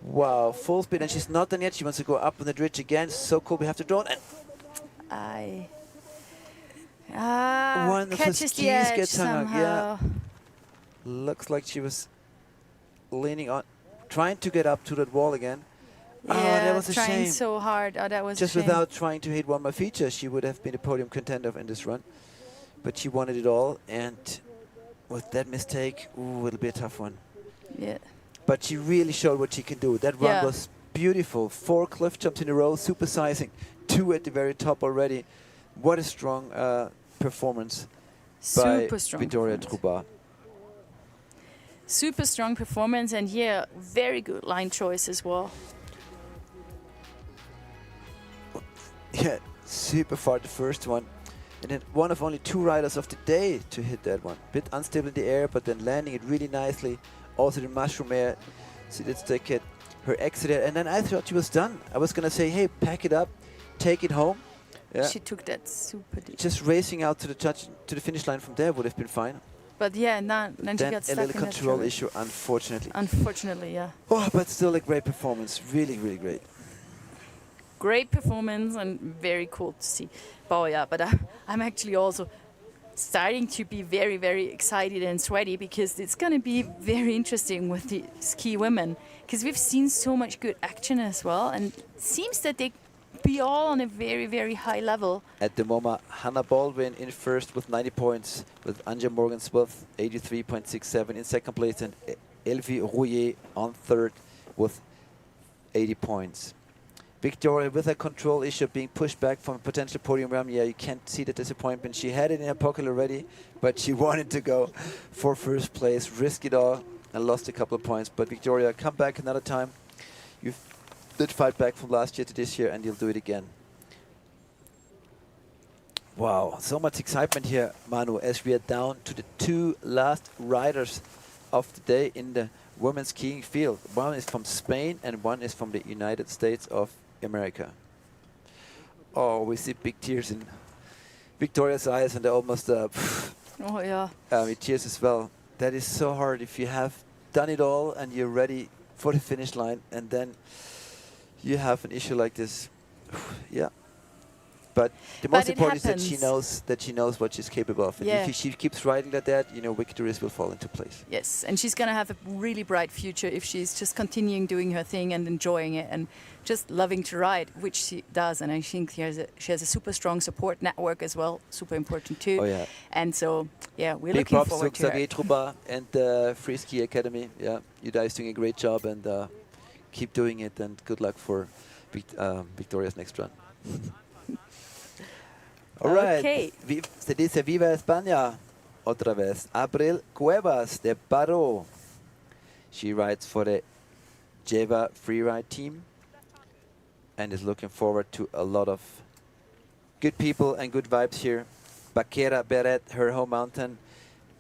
Wow, full speed. And she's not done yet. She wants to go up on the ridge again. So cool. We have to draw it. One of the catches skis the edge gets hung up. somehow. Yeah. Looks like she was leaning on, trying to get up to that wall again. Yeah, oh, that was a trying shame. so hard. Oh, that was Just a shame. without trying to hit one more feature, she would have been a podium contender in this run. But she wanted it all, and with that mistake, ooh, it'll be a tough one. Yeah. But she really showed what she can do. That run was beautiful. 4 cliff jumps in a row, supersizing. 2 at the very top already. What a strong performance by Victoria Truba. Super strong performance, and yeah, very good line choice as well. Yeah, super far the first one. And then one of only 2 riders of the day to hit that one. Bit unstable in the air, but then landing it really nicely. Also the mushroom air. So let's take it, her exit air. And then I thought she was done. I was going to say, hey, pack it up, take it home. Yeah. She took that super deep. Just racing out to the finish line from there would have been fine. But yeah, then she got stuck a little in that control traffic. issue, unfortunately. Unfortunately, yeah. Oh, but still a great performance. Really, really great. Great performance and very cool to see. Oh yeah, but I'm actually also starting to be very, very excited and sweaty, because it's going to be very interesting with the ski women, because we've seen so much good action as well, and it seems that they be all on a very, very high level. At the moment, Hannah Baldwin in first with 90 points, with Anja Morgensworth 83.67 in second place, and Elvie Rouillet on third with 80 points. Victoria with a control issue, being pushed back from a potential podium run. Yeah, you can't see the disappointment. She had it in her pocket already, but she wanted to go for first place, risk it all, and lost a couple of points. But Victoria, come back another time. You did fight back from last year to this year, and you'll do it again. Wow, so much excitement here, Manu, as we are down to the 2 last riders of the day in the women's skiing field. One is from Spain and one is from the United States of America. Oh, we see big tears in Victoria's eyes, and they're almost oh yeah. tears as well. That is so hard if you have done it all and you're ready for the finish line, and then you have an issue like this. Yeah. But the most important is that she knows what she's capable of. And if she keeps riding like that, you know, victories will fall into place. Yes, and she's going to have a really bright future if she's just continuing doing her thing and enjoying it and just loving to ride, which she does. And I think she has a super strong support network as well, super important too. Oh yeah. And so, yeah, we're big looking props forward to to Xavier Truba and the Free Ski Academy. Yeah, you guys doing a great job, and keep doing it, and good luck for Victoria's next run. All right, se dice Viva España otra vez. Abril Cuevas de Baró. She rides for the YETI Freeride team and is looking forward to a lot of good people and good vibes here. Baquera Beret, her home mountain,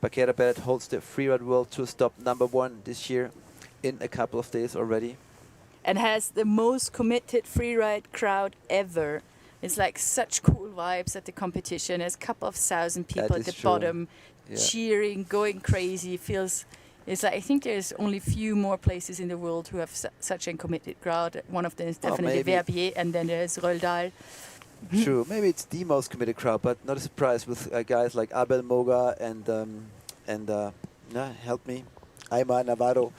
Peizerat holds the Freeride World Tour stop #1 this year in a couple of days already. And has the most committed freeride crowd ever. It's like such cool vibes at the competition. There's a couple of thousand people at the bottom cheering, going crazy. It's like, I think there's only few more places in the world who have such a committed crowd. One of them is definitely Verbier, and then there's Roldal. True, maybe it's the most committed crowd, but not a surprise with guys like Abel Moga and help me, Aima Navarro.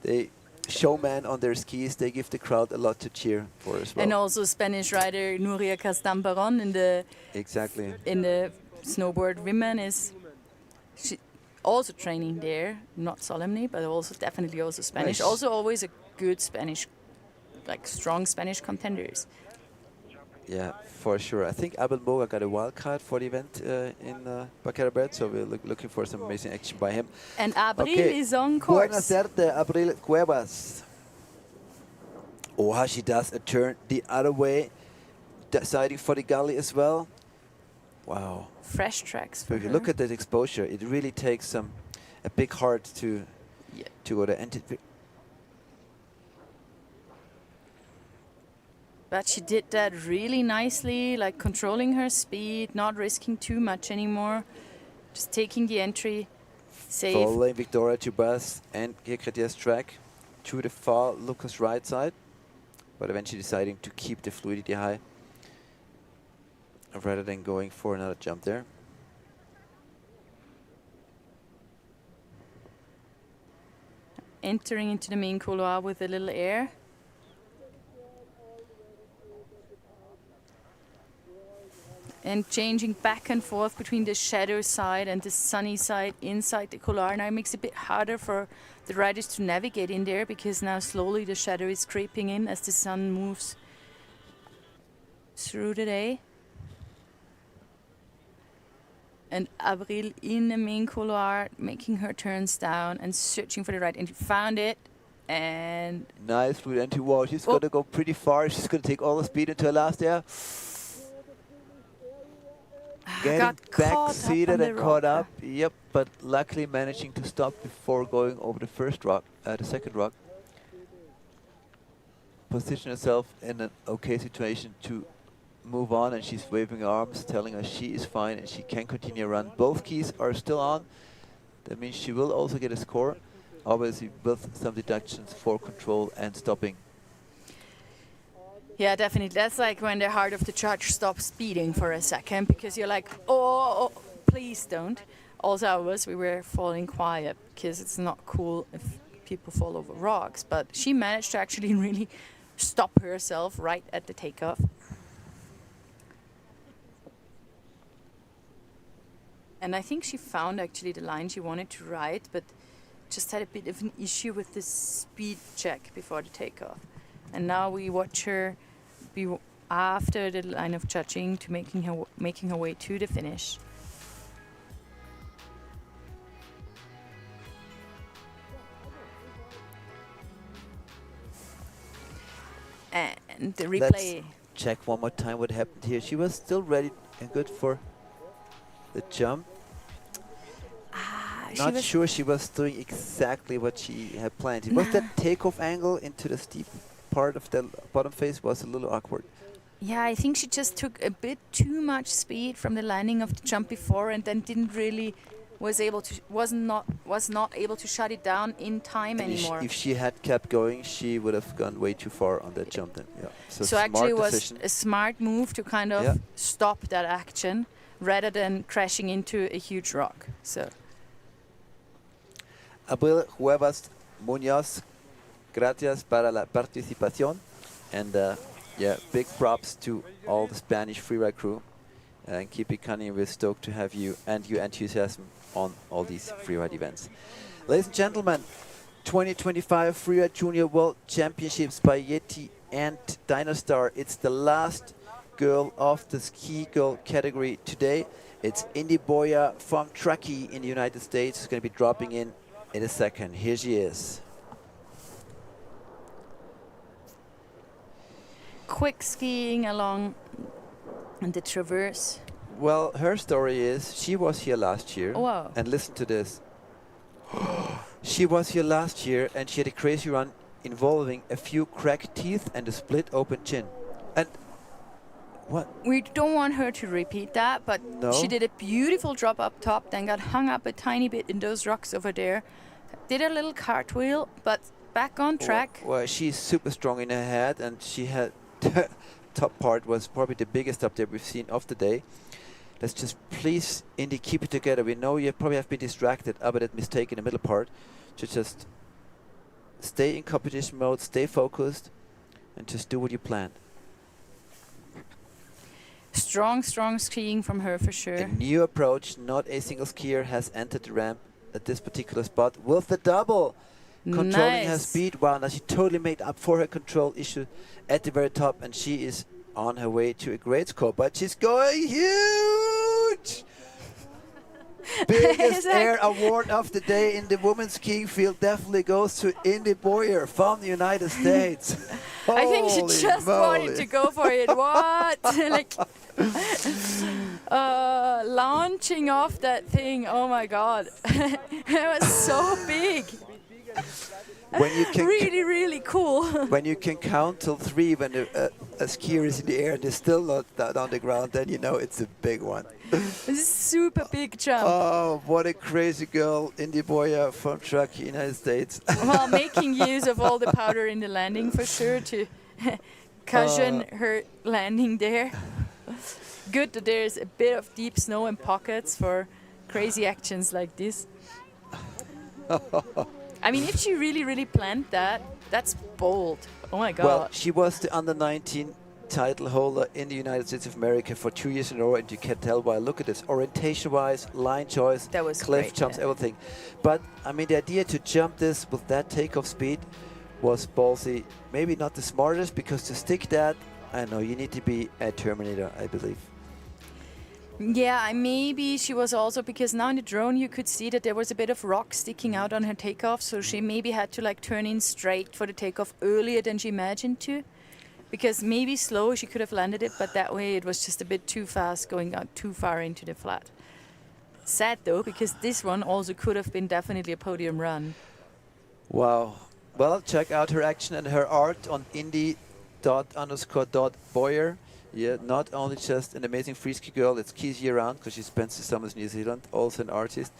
They showman on their skis. They give the crowd a lot to cheer for as well. And also Spanish rider Nuria Castan-Baron in the snowboard women she also training there, not solemnly, but also definitely also Spanish. Nice. Also always a good Spanish, like strong Spanish contenders. Yeah, for sure. I think Abel Moga got a wild card for the event in Peizerat, so we're looking for some amazing action by him. And Abril is on course. Buena suerte, Abril Cuevas. Oh, she does a turn the other way, deciding for the gully as well. Wow. Fresh tracks for If you her. look at that exposure, it really takes a big heart to go there. But she did that really nicely, like controlling her speed, not risking too much anymore, just taking the entry, safe. Following Victoria Tubas and Kea Chrétien's track to the far Lucas right side, but eventually deciding to keep the fluidity high rather than going for another jump there. Entering into the main couloir with a little air. And changing back and forth between the shadow side and the sunny side inside the couloir. Now it makes it a bit harder for the riders to navigate in there, because now slowly the shadow is creeping in as the sun moves through the day. And Abril in the main couloir, making her turns down and searching for the right entry. Found it. And nice fluid entry. Wow, she's going to go pretty far. She's going to take all the speed into her last air. Getting back seated and caught up. Yep, but luckily managing to stop before going over the first rock, the second rock. Position herself in an okay situation to move on, and she's waving her arms, telling us she is fine and she can continue run. Both keys are still on. That means she will also get a score, obviously with some deductions for control and stopping. yeah, definitely. That's like when the heart of the judge stops beating for a second, because you're like, oh, please don't. Also ours, we were falling quiet because it's not cool if people fall over rocks. But she managed to actually really stop herself right at the takeoff. And I think she found actually the line she wanted to ride, but just had a bit of an issue with the speed check before the takeoff. And now we watch her after the line of judging to making her way to the finish. And the replay. Let's check one more time what happened here. She was still ready and good for the jump. Not sure she was doing exactly what she had planned. It was that takeoff angle into the steep part of the bottom face was a little awkward. Yeah, I think she just took a bit too much speed from the landing of the jump before, and then was not able to shut it down in time anymore. If she had kept going, she would have gone way too far on that jump then. Yeah. So actually it was a smart move to kind of stop that action rather than crashing into a huge rock. So Abril Cuevas Muñoz, gracias para la participación. And yeah, big props to all the Spanish freeride crew. And keep it coming. We're stoked to have you and your enthusiasm on all these freeride events. Ladies and gentlemen, 2025 Freeride Junior World Championships by YETI and Dynastar. It's the last girl of the ski girl category today. It's Indy Boya from Truckee in the United States. She's going to be dropping in a second. Here she is. quick skiing along the traverse Well, her story is she was here last year. Wow. And listen to this. She was here last year and she had a crazy run involving a few cracked teeth and a split open chin. And what? We don't want her to repeat that, but No. she did a beautiful drop up top, then got hung up a tiny bit in those rocks over there. Did a little cartwheel, but back on track. Well, she's super strong in her head, and she had top part was probably the biggest up there we've seen of the day. Let's just please, Indy, keep it together. We know you probably have been distracted about that mistake in the middle part. To just stay in competition mode, stay focused, and just do what you planned. Strong skiing from her for sure. A new approach. Not a single skier has entered the ramp at this particular spot with the double. Controlling her Nice. speed. Wow, now she totally made up for her control issue at the very top, and she is on her way to a great score, but she's going huge! Biggest air award of the day in the women's skiing field definitely goes to Indy Boyer from the United States. I think she Holy just moly. wanted to go for it. What? Like, launching off that thing. Oh my God. It was so big. When you can Really cool. when you can count till 3 when a skier is in the air and they're still not on the ground, then you know it's a big one. It's a super big jump. Oh, what a crazy girl, Indy Boyer from Truckee, United States. Well, making use of all the powder in the landing for sure to cushion her landing there. Good that there's a bit of deep snow and pockets for crazy actions like this. I mean, if she really planned that, that's bold. Oh my God. Well, she was the under-19 title holder in the United States of America for 2 years in a row, and you can tell why. Look at this, orientation-wise, line choice, That was cliff great, jumps, yeah. everything. But I mean, the idea to jump this with that takeoff speed was ballsy. Maybe not the smartest, because to stick that, I know you need to be a Terminator, I believe. Yeah, maybe she was also, because now in the drone you could see that there was a bit of rock sticking out on her takeoff, so she maybe had to like turn in straight for the takeoff earlier than she imagined to. Because maybe slow she could have landed it, but that way it was just a bit too fast going out too far into the flat. Sad though, because this one also could have been definitely a podium run. Wow. Well, check out her action and her art on indy._.boyer. Yeah, not only just an amazing freeski girl that skis year-round, because she spends the summers in New Zealand, also an artist.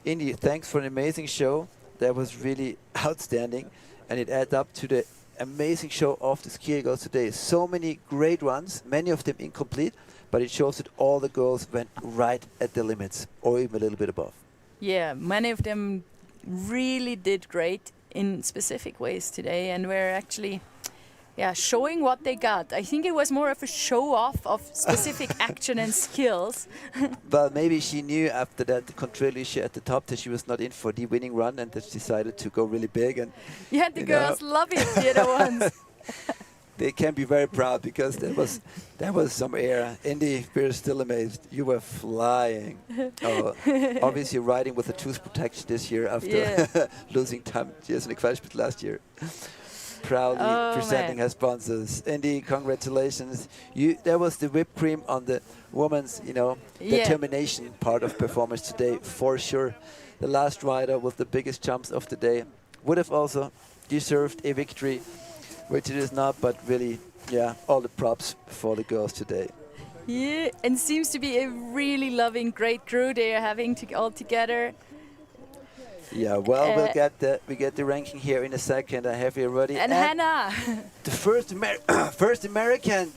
Indy, thanks for an amazing show. That was really outstanding, and it adds up to the amazing show of the skier girls today. So many great runs, many of them incomplete, but it shows that all the girls went right at the limits, or even a little bit above. Yeah, many of them really did great in specific ways today, and were actually showing what they got. I think it was more of a show-off of specific action and skills. But maybe she knew after that control issue at the top that she was not in for the winning run, and that she decided to go really big. And Yeah, the girls love it, the other ones. they can be very proud, because that was some air. Indy, we're still amazed. You were flying. Obviously riding with a tooth protection this year after losing time just in the Qualifier last year. Proudly presenting her sponsors. Indy, congratulations. That was the whipped cream on the woman's, determination part of performance today, for sure. The last rider with the biggest jumps of the day would have also deserved a victory, which it is not, but really, all the props for the girls today. Yeah, and seems to be a really loving, great crew they are having all together. Yeah, well, we get the ranking here in a second. I have here ready. And Hannah, the first American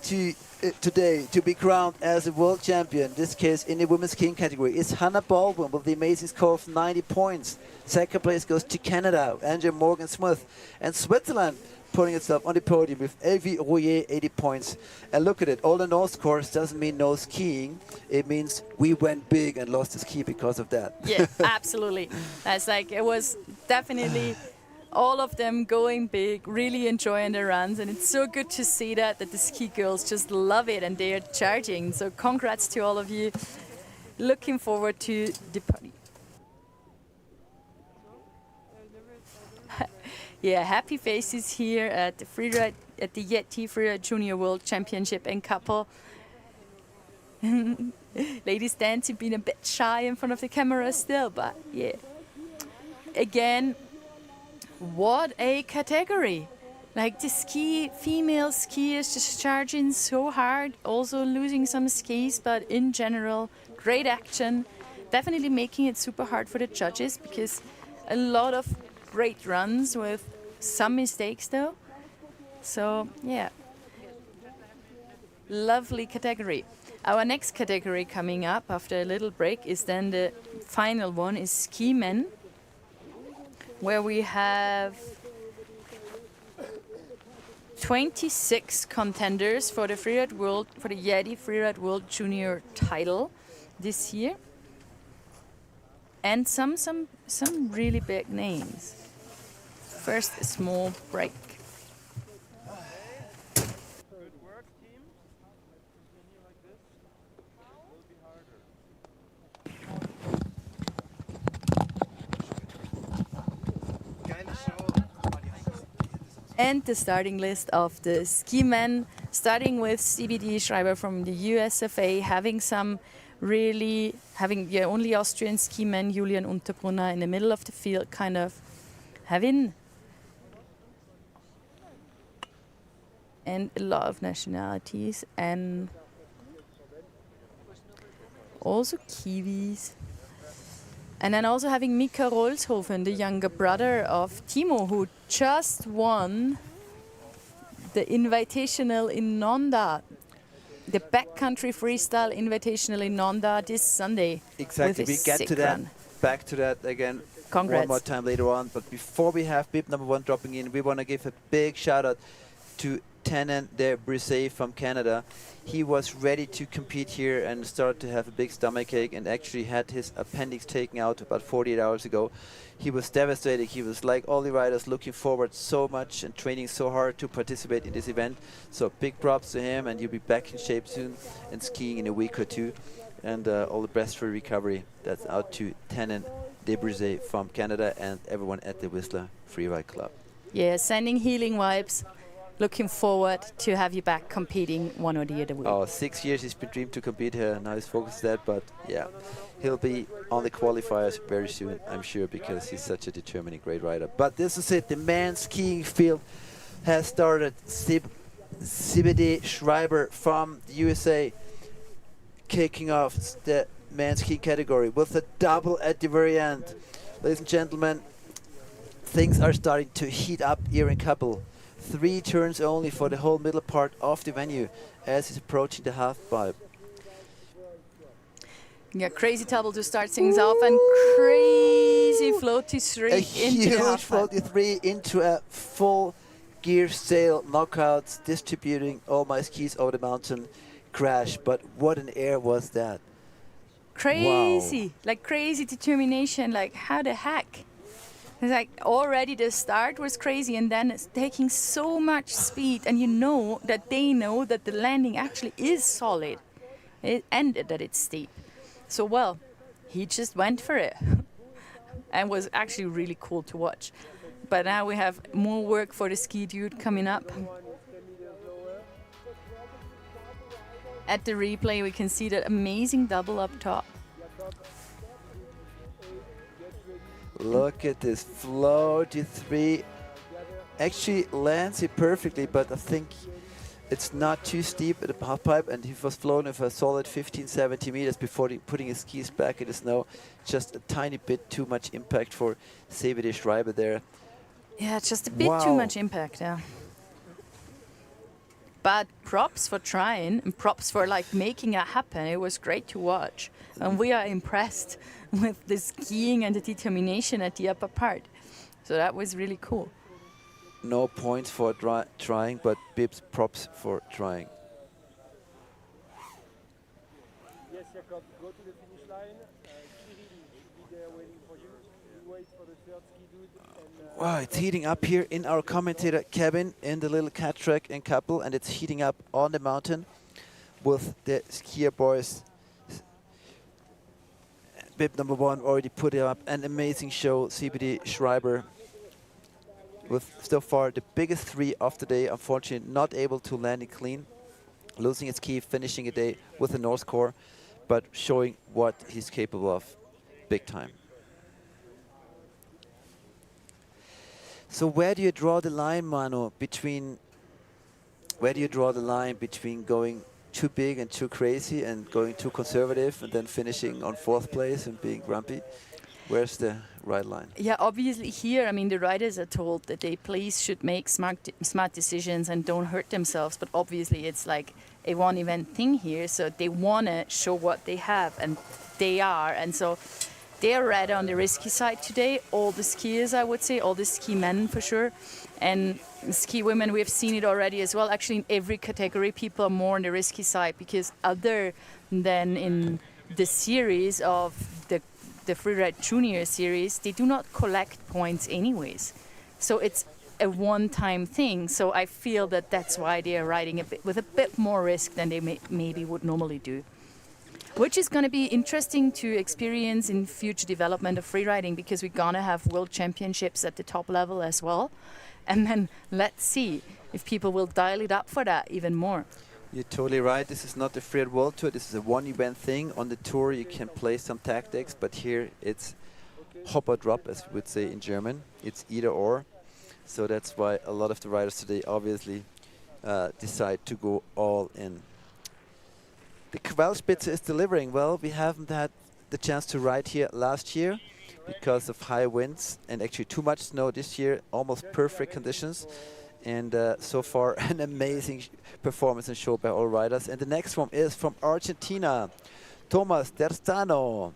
today to be crowned as a world champion, in this case in the women's skiing category, is Hannah Baldwin with the amazing score of 90 points. Second place goes to Canada, Andrea Morgan-Smith, and Switzerland putting itself on the podium with Evie Rouillet, 80 points. And look at it, all the no scores doesn't mean no skiing. It means we went big and lost the ski because of that. yeah, absolutely. That's like, it was definitely all of them going big, really enjoying their runs, and it's so good to see that the ski girls just love it and they're charging. So congrats to all of you. Looking forward to the party. Yeah, happy faces here at the YETI Freeride Junior World Championship in Kappl. Ladies dancing, being a bit shy in front of the camera still, but yeah. Again, what a category. Like the female skiers just charging so hard, also losing some skis, but in general, great action. Definitely making it super hard for the judges because a lot of great runs with some mistakes though. So yeah, lovely category. Our next category coming up after a little break is then the final one is ski men, where we have 26 contenders for the YETI Freeride World Junior title this year, and some really big names. First, a small break. And the starting list of the ski men, starting with CBD Schreiber from the USFA, having only Austrian ski men, Julian Unterbrunner in the middle of the field, kind of having, and a lot of nationalities, and also Kiwis. And then also having Mika Rolshofen, the younger brother of Timo, who just won the Invitational in Nonda, the backcountry freestyle Invitational in Nonda this Sunday. Exactly, we get to that, back to that again. Congrats. One more time later on. But before we have bib number 1 dropping in, we want to give a big shout out to Tannen de Brisset from Canada. He was ready to compete here and started to have a big stomachache and actually had his appendix taken out about 48 hours ago. He was devastated. He was like all the riders looking forward so much and training so hard to participate in this event. So big props to him, and he'll be back in shape soon and skiing in a week or two. And all the best for recovery. That's out to Tannen de Brisset from Canada and everyone at the Whistler Freeride Club. Yeah, sending healing vibes. Looking forward to have you back competing one or the other week. Oh, 6 years he's been dreamed to compete here. Now he's focused that, but yeah, he'll be on the qualifiers very soon, I'm sure, because he's such a determining great rider. But this is it. The men's skiing field has started. CBD Schreiber from the USA kicking off the men's skiing category with a double at the very end. Ladies and gentlemen, things are starting to heat up here in Kappl. 3 turns only for the whole middle part of the venue as he's approaching the half pipe. Yeah, crazy double to start things off, and crazy floaty 3 into the half pipe. A huge floaty 3 into a full gear sail knockouts, distributing all my skis over the mountain crash. But what an air was that. Crazy, wow. Like crazy determination, like how the heck? It's like already the start was crazy, and then it's taking so much speed, and you know that they know that the landing actually is solid. It ended that it's steep. So well, he just went for it and was actually really cool to watch. But now we have more work for the ski dude coming up. At the replay we can see that amazing double up top. Look at this floaty 3. Actually lands it perfectly, but I think it's not too steep at the half pipe, and he was flown with a solid 15-17 meters before putting his skis back in the snow. Just a tiny bit too much impact for CBD Schreiber there. Yeah, just a bit too much impact, yeah. But props for trying, and props for like making it happen. It was great to watch, and we are impressed with the skiing and the determination at the upper part. So that was really cool. No points for trying, but bibs props for trying. Yes, Jakob, go to the finish line. Kirill will be there waiting for you. We wait for the third ski dude. Wow, it's heating up here in our commentator cabin in the little cat track in Kappl, and it's heating up on the mountain with the skier boys. Bib number 1 already put up an amazing show. CBD Schreiber with so far the biggest 3 of the day. Unfortunately, not able to land it clean. losing his key, finishing a day with the North Core, but showing what he's capable of big time. So where do you draw the line, Manu, between going too big and too crazy and going too conservative and then finishing on 4th place and being grumpy? Where's the right line? Yeah, obviously here, I mean, the riders are told that they please should make smart decisions and don't hurt themselves. But obviously it's like a one event thing here. So they want to show what they have, and they are. And so they're rather on the risky side today. All the skiers, I would say, all the ski men for sure. And ski women, we've seen it already as well. Actually, in every category, people are more on the risky side, because other than in the series of the Freeride Junior series, they do not collect points anyways. So it's a one-time thing. So I feel that that's why they are riding with a bit more risk than they maybe would normally do. Which is going to be interesting to experience in future development of freeriding, because we're going to have world championships at the top level as well. And then let's see if people will dial it up for that even more. You're totally right. This is not the Freeride World Tour. This is a one-event thing. On the tour, you can play some tactics, but here it's hop or drop, as we would say in German. It's either or. So that's why a lot of the riders today obviously decide to go all in. The Quellspitze is delivering well. We haven't had the chance to ride here last year because of high winds and actually too much snow this year. Almost perfect conditions. And so far, an amazing performance and show by all riders. And the next one is from Argentina, Thomas Terzano,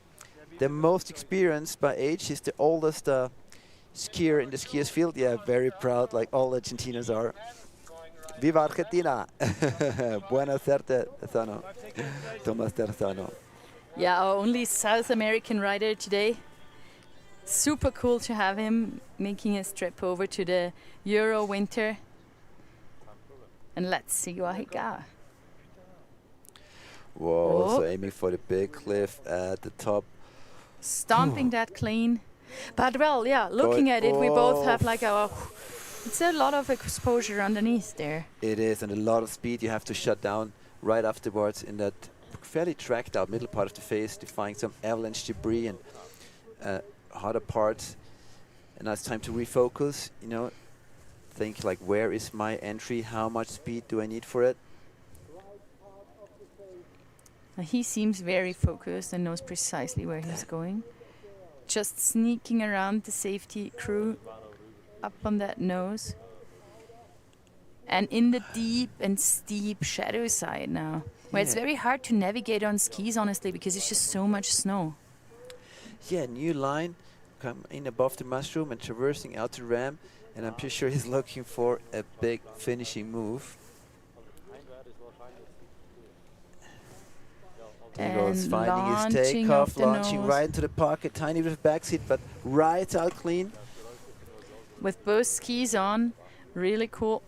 the most experienced by age. He's the oldest skier in the skiers field. Yeah, very proud, like all Argentinians are. Viva Argentina! Buena suerte, Terzano. Thomas Terzano. Yeah, our only South American rider today. Super cool to have him making his trip over to the Euro Winter. And let's see what he got. Whoa, so aiming for the big cliff at the top. Stomping that clean. But well, yeah, looking at it, we both have like our... It's a lot of exposure underneath there. It is, and a lot of speed. You have to shut down right afterwards in that fairly tracked out middle part of the face, defying some avalanche debris and harder parts. And now it's time to refocus, you know, think like, where is my entry? How much speed do I need for it? He seems very focused and knows precisely where he's going. Just sneaking around the safety crew up on that nose. And in the deep and steep shadow side now, where it's very hard to navigate on skis, honestly, because it's just so much snow. Yeah, new line, come in above the mushroom and traversing out the ramp, and I'm pretty sure he's looking for a big finishing move. There he goes, finding his takeoff, launching right into the pocket, tiny bit of backseat, but rides out clean. With both skis on, really cool.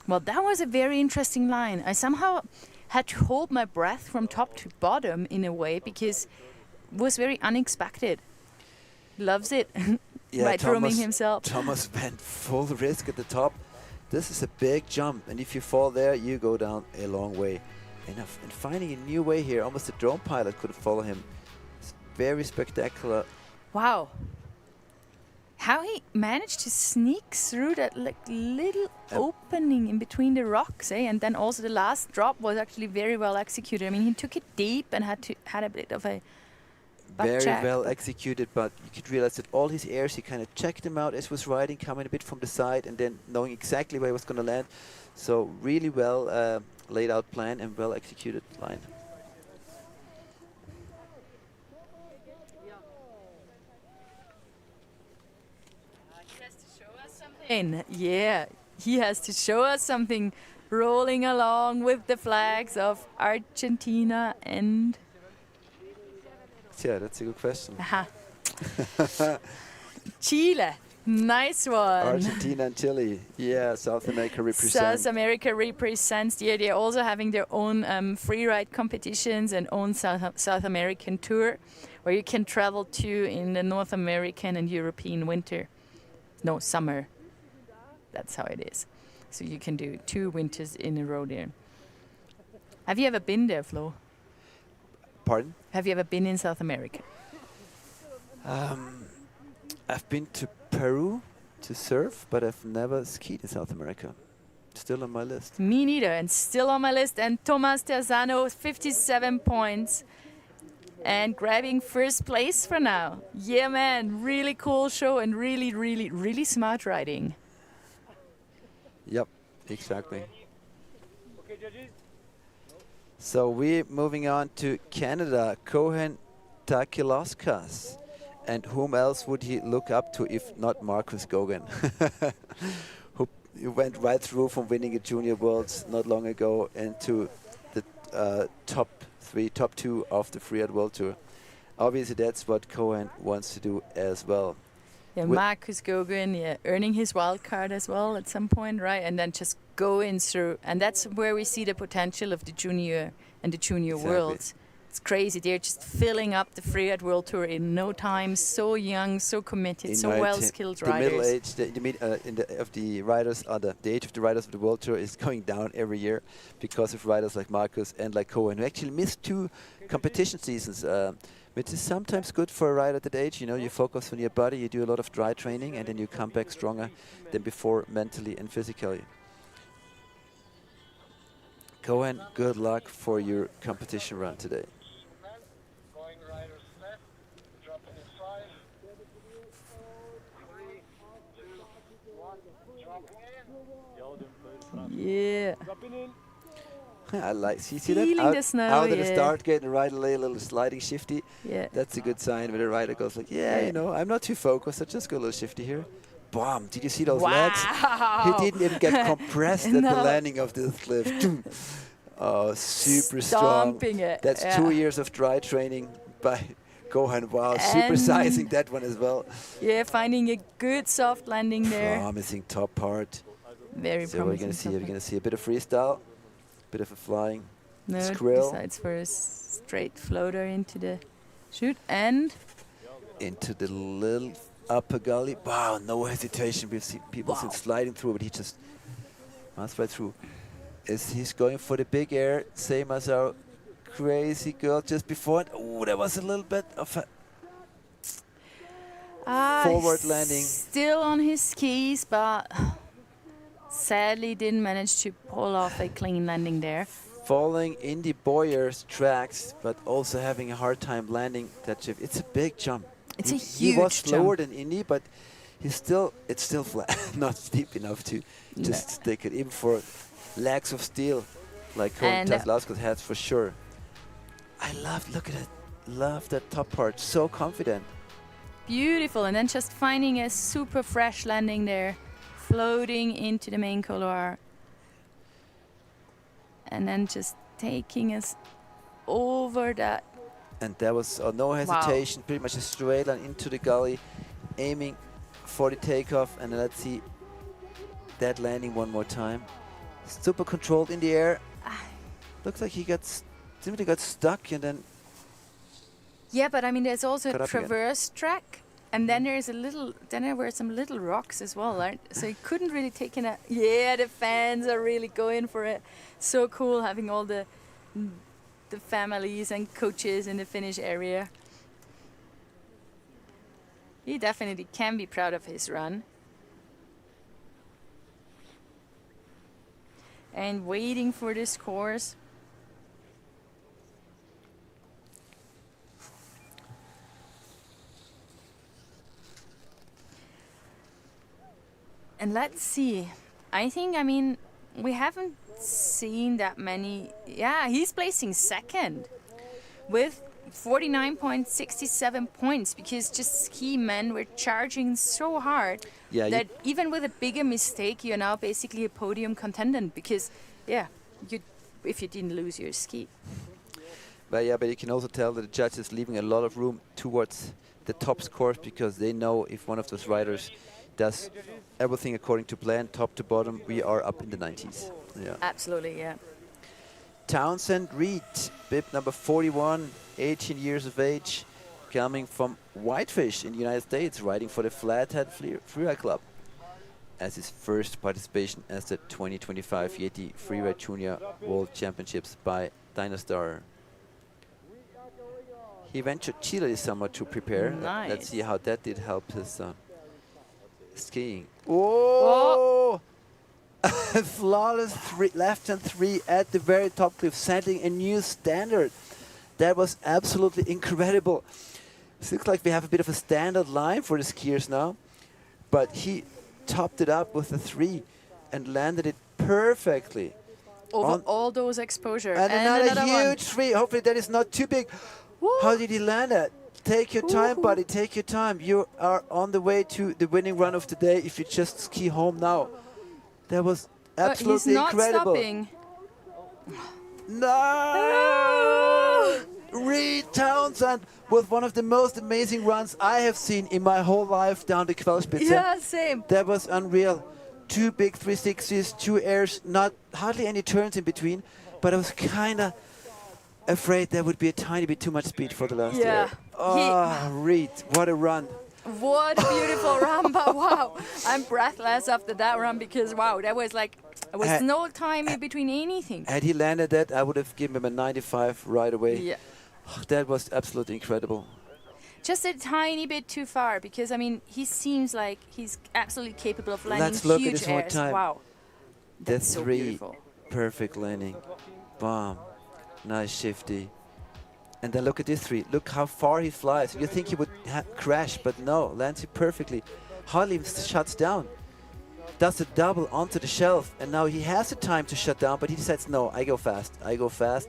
Well, that was a very interesting line. I somehow had to hold my breath from top to bottom in a way, because it was very unexpected. Loves it. Yeah, right, roaming himself. Thomas went full risk at the top. This is a big jump, and if you fall there, you go down a long way. And finding a new way here, almost a drone pilot could follow him. It's very spectacular. Wow. How he managed to sneak through that like little opening in between the rocks, eh? And then also the last drop was actually very well executed. I mean, he took it deep and had a bit of a very well executed, but you could realize that all his airs, he kind of checked them out as he was riding, coming a bit from the side and then knowing exactly where he was going to land. So really well laid out plan and well executed line. Yeah, he has to show us something, rolling along with the flags of Argentina and... Yeah, that's a good question. Chile, nice one. Argentina and Chile, yeah, South America represents. South America represents, yeah, they're also having their own freeride competitions and own South American tour, where you can travel to in the North American and European winter. No, summer. That's how it is. So you can do 2 winters in a row there. Have you ever been there, Flo? Pardon? Have you ever been in South America? I've been to Peru to surf, but I've never skied in South America. Still on my list. Me neither, and still on my list. And Thomas Terzano, 57 points. And grabbing first place for now. Yeah, man, really cool show and really, really, really smart riding. Yep, exactly. So we're moving on to Canada, Kohen Takilauskas. And whom else would he look up to if not Marcus Gauguin, who went right through from winning a Junior Worlds not long ago into the top 2 of the Freeride World Tour. Obviously, that's what Cohen wants to do as well. Yeah, Marcus Gauguin, yeah, earning his wild card as well at some point, right? And then just going through, and that's where we see the potential of the junior and the junior worlds. It's crazy. They're just filling up the Freeride World Tour in no time. So young, so committed, so well-skilled riders. The middle age of the riders, the age of the riders of the World Tour is going down every year because of riders like Marcus and like Cohen, who actually missed 2 competition seasons, which is sometimes good for a rider at that age. You know, you focus on your body, you do a lot of dry training, and then you come back stronger than before, mentally and physically. Cohen, good luck for your competition run today. Yeah. I like, see that? Feeling the snow, out at the start, getting the rider a little sliding shifty. Yeah. That's a good sign when the rider goes like, yeah, you know, I'm not too focused, I just go a little shifty here. Bam! Did you see those legs? He didn't even get compressed at the landing of this cliff. Oh, super Stomping strong. It. That's 2 years of dry training by Gohan. Wow, supersizing that one as well. Yeah, finding a good soft landing there. Promising top part. Very so promising. we're gonna see a bit of freestyle, bit of a flying No, skrill. decides for a straight floater into the chute and into the little upper gully. Wow, no hesitation. We've seen people since sliding through, but he just must right through. As he's going for the big air, same as our crazy girl just before. Oh, there was a little bit of a forward landing. Still on his skis, but sadly didn't manage to pull off a clean landing there. Falling in the Boyer's tracks, but also having a hard time landing that shift. It's a big jump. It's a huge He was slower jump. than Indy, but it's still flat, not steep enough to just stick it, even for legs of steel, like Kohen Takilauskas has for sure. I look at it, love that top part, so confident. Beautiful, and then just finding a super fresh landing there, floating into the main couloir, and then just taking us over that. And there was no hesitation, pretty much a straight line into the gully, aiming for the takeoff, and let's see that landing one more time. Super controlled in the air. Looks like he simply got stuck and then. Yeah, but I mean, there's also Got a up again. traverse track, and then there were some little rocks as well, right? So he couldn't really take in a. Yeah, the fans are really going for it. So cool having all the families and coaches in the Finnish area. He definitely can be proud of his run. And waiting for the scores. And let's see. I mean, we haven't seen that many. Yeah, he's placing second with 49.67 points because just ski men were charging so hard that even with a bigger mistake, you're now basically a podium contender because, if you didn't lose your ski. But you can also tell that the judges leaving a lot of room towards the top scores because they know if one of those riders does everything according to plan, top to bottom, we are up in the 90s. Yeah. Absolutely, yeah. Townsend Reed, bib number 41, 18 years of age, coming from Whitefish in the United States, riding for the Flathead Freeride Club. as his first participation as the 2025 YETI Freeride Junior World Championships by Dynastar. He went to Chile this summer to prepare. Nice. Let's see how that did help his skiing. Whoa! Flawless left hand 3 at the very top cliff, setting a new standard. That was absolutely incredible. It looks like we have a bit of a standard line for the skiers now, but he topped it up with a 3 and landed it perfectly. Over all those exposure. And another huge one. 3. Hopefully that is not too big. Woo. How did he land that? Take your time, buddy. Take your time. You are on the way to the winning run of the day if you just ski home now. That was absolutely incredible. He's not stopping. No! Reed Townsend with one of the most amazing runs I have seen in my whole life down the Quellspitze. Yeah, same. That was unreal. 2 big 360s, 2 airs, hardly any turns in between, but I was kind of afraid there would be a tiny bit too much speed for the last air. Oh, Reed, what a run. What a beautiful run, but wow. I'm breathless after that run because, wow, that was like, there was no time in between anything. Had he landed that, I would have given him a 95 right away. Yeah. That was absolutely incredible. Just a tiny bit too far because, I mean, he seems like he's absolutely capable of landing Let's look huge at this one airs. time. Wow. That's so 3, beautiful. perfect landing. Bam, nice shifty. And then look at this 3. Look how far he flies. You think he would crash, but no, lands it perfectly. Hardly even shuts down. Does a double onto the shelf, and now he has the time to shut down, but he decides, no, I go fast. I go fast.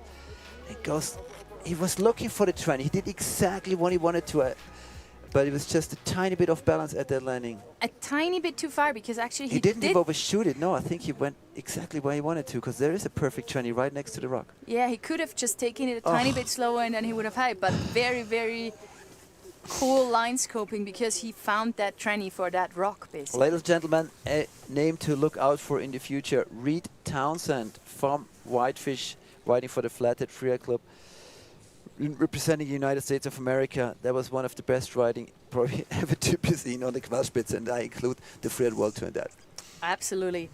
It goes. He was looking for the trend. He did exactly what he wanted to, but it was just a tiny bit off balance at that landing. A tiny bit too far because actually he didn't even overshoot it. No, I think he went exactly where he wanted to because there is a perfect tranny right next to the rock. Yeah, he could have just taken it a tiny bit slower and then he would have had, but very, very cool line scoping because he found that tranny for that rock, basically. Ladies and gentlemen, a name to look out for in the future. Reed Townsend from Whitefish, riding for the Flathead Freeride Club, representing the United States of America. That was one of the best riding probably ever to be seen on the Quellspitze, and I include the Freeride World Tour in that. Absolutely.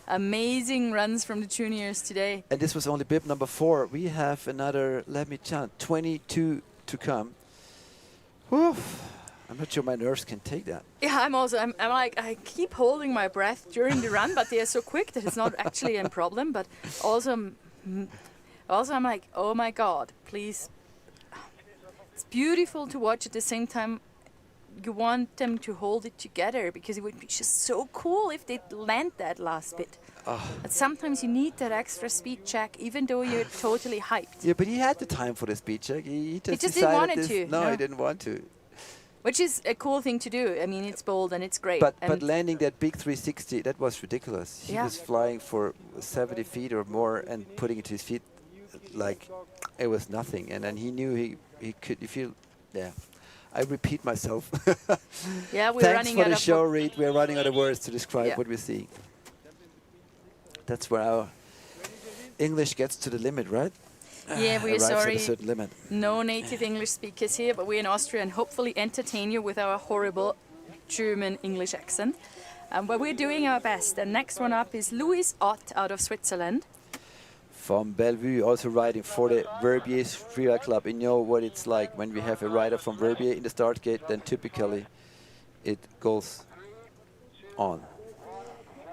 Amazing runs from the juniors today. And this was only bib number 4. We have another, let me count, 22 to come. Whew. I'm not sure my nerves can take that. Yeah, I'm like, I keep holding my breath during the run, but they are so quick that it's not actually a problem. But also I'm like, oh my God, please. It's beautiful to watch. At the same time, you want them to hold it together because it would be just so cool if they land that last bit. But sometimes you need that extra speed check, even though you're totally hyped. Yeah, but he had the time for the speed check. He just didn't want it to. No, he didn't want to. Which is a cool thing to do. I mean, it's bold and it's great. But landing that big 360, that was ridiculous. He was flying for 70 feet or more and putting it to his feet like it was nothing. And then he knew he could, if you, I repeat myself. Yeah, we're Thanks running for out the of show, Reed. We're running out of words to describe what we see. That's where our English gets to the limit, right? Yeah, we're sorry. At a certain limit. No native English speakers here, but we're in Austria and hopefully entertain you with our horrible German English accent. But we're doing our best. The next one up is Louis Ott out of Switzerland. From Bellevue, also riding for the Verbier Freeride Club. You know what it's like when we have a rider from Verbier in the start gate, then typically it goes on.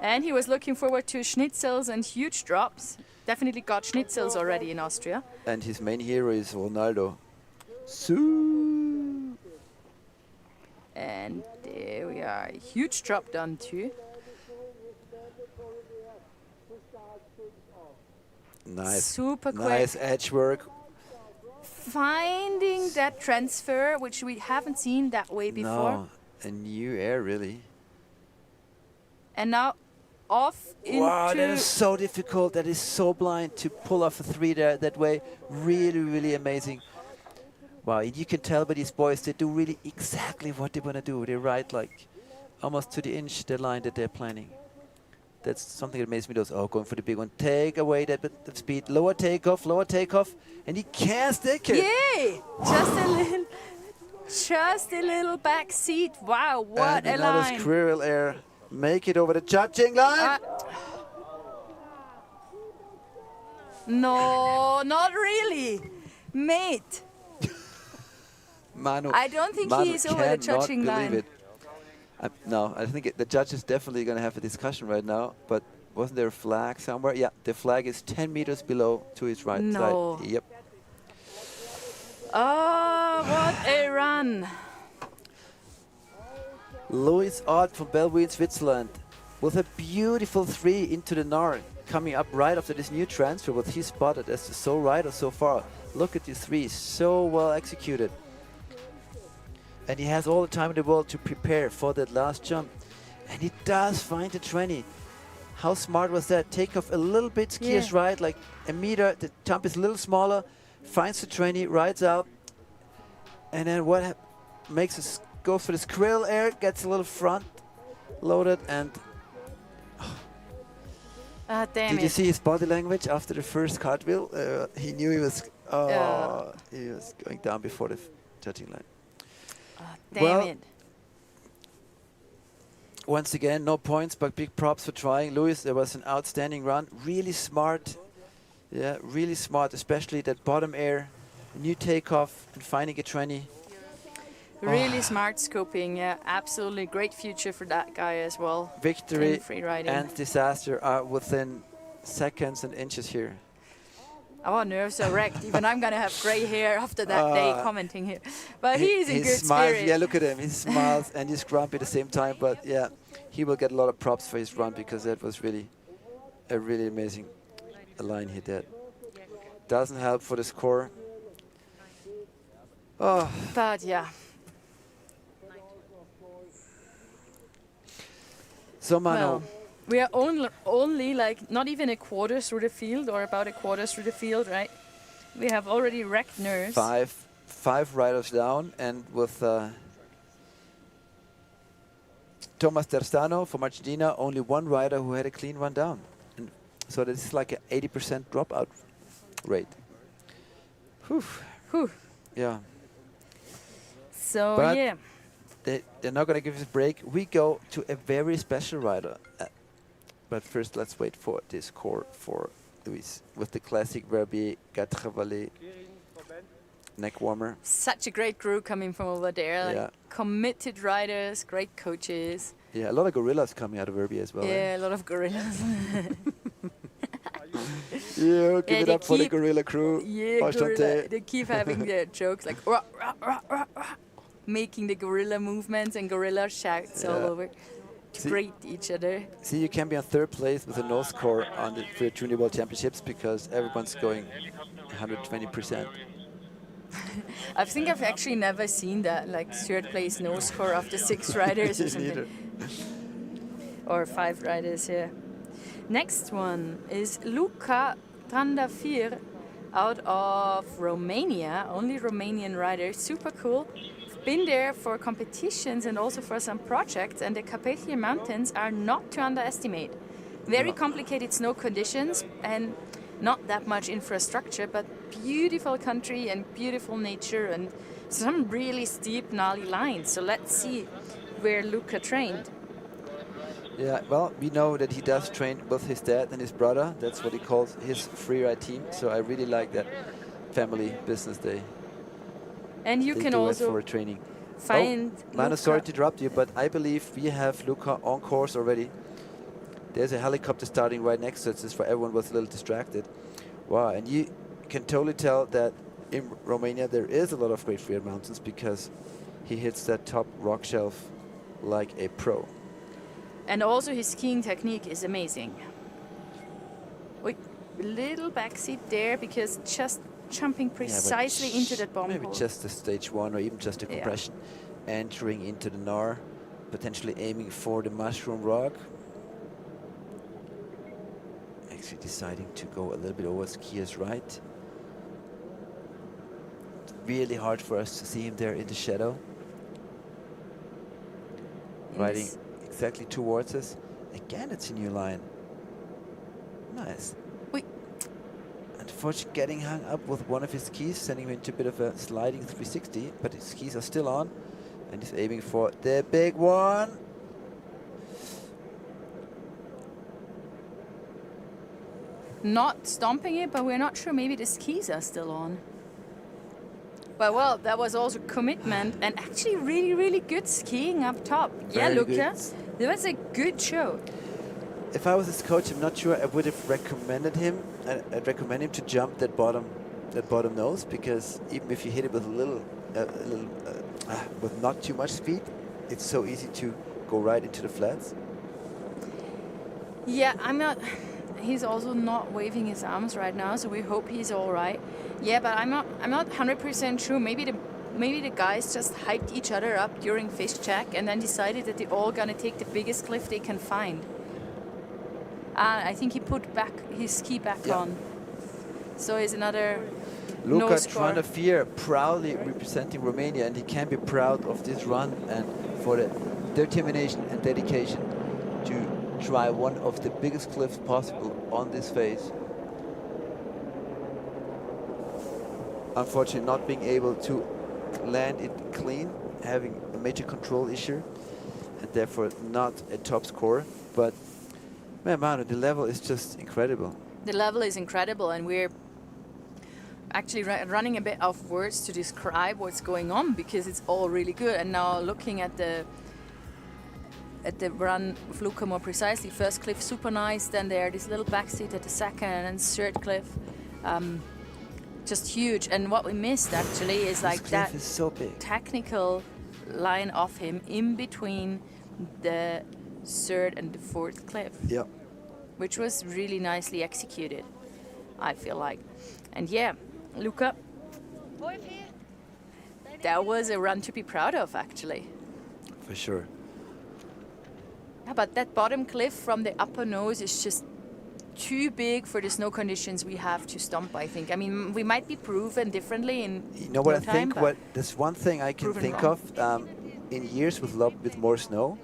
And he was looking forward to schnitzels and huge drops. Definitely got schnitzels already in Austria. And his main hero is Ronaldo. Sue. And there we are. Huge drop done too. Nice. Super quick. Nice edge work. Finding that transfer, which we haven't seen that way before. No, a new air really. And now off into... Wow, that is so difficult. That is so blind to pull off a 3 there that way. Really, really amazing. Wow, you can tell by these boys, they do really exactly what they want to do. They ride like almost to the inch the line that they're planning. That's something that makes me those, going for the big one. Take away that bit of speed. Lower takeoff, and he can't stick it. Yay! Just a little back seat. Wow, what and a line. another squirrel air. make it over the judging line. No, not really. Mate. Manu, I don't think he is over the judging line. It. No, I think the judge is definitely going to have a discussion right now. But wasn't there a flag somewhere? Yeah, the flag is 10 meters below to his right side. Yep. Oh, what a run. Louis Ott from Baldwin, Switzerland, with a beautiful 3 into the Nar, coming up right after this new transfer, what he spotted as the sole rider so far. Look at these 3, so well executed. And he has all the time in the world to prepare for that last jump. And he does find the 20. How smart was that? Take off a little bit, skiers right, like a meter, the jump is a little smaller, finds the 20, rides out. And then what makes us go for this krill air, gets a little front loaded and... damn Did you see his body language after the first cartwheel? He knew he was he was going down before the judging line. Damn it. Once again, no points, but big props for trying. Louis, there was an outstanding run. Really smart. Yeah, really smart, especially that bottom air, new takeoff and finding a 20. Really smart scoping, yeah, absolutely great future for that guy as well. Victory free riding. and disaster are within seconds and inches here. Our nerves are wrecked. Even I'm gonna have gray hair after that day commenting here. But he's in good spirit. Yeah, look at him. He smiles and he's grumpy at the same time. But yeah, he will get a lot of props for his run because that was really a really amazing line he did. Doesn't help for the score. Oh. But yeah. So Manu. Well, we are only like not even a quarter through the field, or about a quarter through the field, right? We have already wrecked nerves. Five riders down, and with Thomas Terstano from Argentina, only 1 rider who had a clean run down. And so this is like an 80% dropout rate. Whew. Whew. Yeah. So but yeah. They're not going to give us a break. We go to a very special rider. But first, let's wait for this score for Luis with the classic Verbier 4 neck warmer. Such a great crew coming from over there. Like committed riders, great coaches. Yeah, a lot of gorillas coming out of Verbier as well. Yeah, a lot of gorillas. Yeah, give it up for the gorilla crew. Yeah, gorilla. They keep having their jokes like rah, rah, rah, rah, rah, making the gorilla movements and gorilla shouts all over to greet each other. See, you can be on 3rd place with a no score on the Freeride Junior World Championships because everyone's going 120%. I think I've actually never seen that, like 3rd place no score after 6 riders or something. Or 5 riders, yeah. Next one is Luca Trandafir out of Romania, only Romanian rider, super cool. Been there for competitions and also for some projects, and the Carpathian Mountains are not to underestimate. Very complicated snow conditions and not that much infrastructure, but beautiful country and beautiful nature and some really steep, gnarly lines. So let's see where Luca trained. Yeah, well, we know that he does train with his dad and his brother. That's what he calls his freeride team. So I really like that family business day. And you can also for training. Find Manu, sorry to interrupt you, but I believe we have Luca on course already. There's a helicopter starting right next to us, just for everyone was a little distracted. Wow, and you can totally tell that in Romania there is a lot of great freeride mountains because he hits that top rock shelf like a pro. And also his skiing technique is amazing. Wait, a little backseat there because just jumping precisely into that bomb maybe hole. just the stage 1 or even just a compression. Entering into the Nar, potentially aiming for the mushroom rock. Actually deciding to go a little bit over skiers right. It's really hard for us to see him there in the shadow. Riding exactly towards us. Again, it's a new line. Nice. Unfortunately, getting hung up with one of his skis, sending him into a bit of a sliding 360, but his skis are still on, and he's aiming for the big one. not stomping it, but we're not sure. Maybe the skis are still on. But well, that was also commitment and actually really, really good skiing up top. Very Luca, good. that was a good show. If I was his coach, I'm not sure I would have recommended him. I'd recommend him to jump that bottom nose, because even if you hit it with with not too much speed, it's so easy to go right into the flats. Yeah, he's also not waving his arms right now, so we hope he's all right. Yeah, but I'm not 100% sure. Maybe the guys just hyped each other up during fish check and then decided that they're all gonna take the biggest cliff they can find. I think he put his ski back on. So it's another Luca no score. Trandafir proudly representing Romania, and he can be proud of this run and for the determination and dedication to try one of the biggest cliffs possible on this phase. Unfortunately, not being able to land it clean, having a major control issue, and therefore not a top score. But man, Manu, the level is just incredible. The level is incredible, and we're actually running a bit out of words to describe what's going on, because it's all really good. And now looking at the run with Luca more precisely, first cliff super nice, then there this little backseat at the second, and then third cliff just huge. And what we missed actually is like that is so big. Technical line off him in between the third and the fourth cliff. Yeah. Which was really nicely executed, I feel like. And yeah, Luca, that was a run to be proud of, actually. For sure. Yeah, but that bottom cliff from the upper nose is just too big for the snow conditions we have to stomp, I think. I mean, we might be proven differently in You know what no I think? time, There's one thing I can proven think wrong. of. In years with more snow,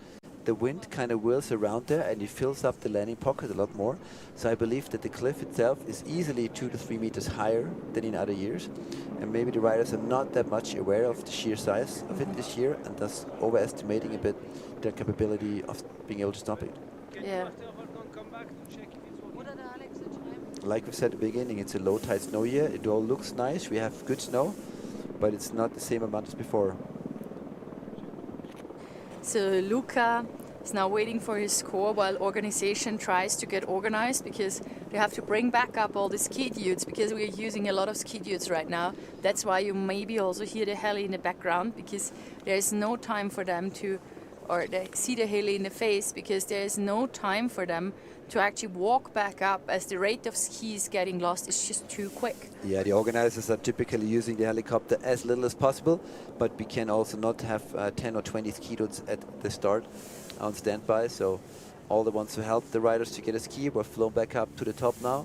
the wind kind of whirls around there and it fills up the landing pocket a lot more. So I believe that the cliff itself is easily 2 to 3 meters higher than in other years. And maybe the riders are not that much aware of the sheer size of it this year, and thus overestimating a bit their capability of being able to stop it. Yeah. Like we said at the beginning, it's a low tide snow year. It all looks nice. We have good snow, but it's not the same amount as before. So Luca is now waiting for his score while organization tries to get organized, because they have to bring back up all the ski dudes, because we are using a lot of ski dudes right now. That's why you maybe also hear the heli in the background, because there is no time for them to, or they see the heli in the face, because there is no time for them to actually walk back up, as the rate of skis getting lost is just too quick. Yeah, the organizers are typically using the helicopter as little as possible, but we can also not have 10 or 20 ski dudes at the start on standby. So all the ones who help the riders to get a ski were flown back up to the top now,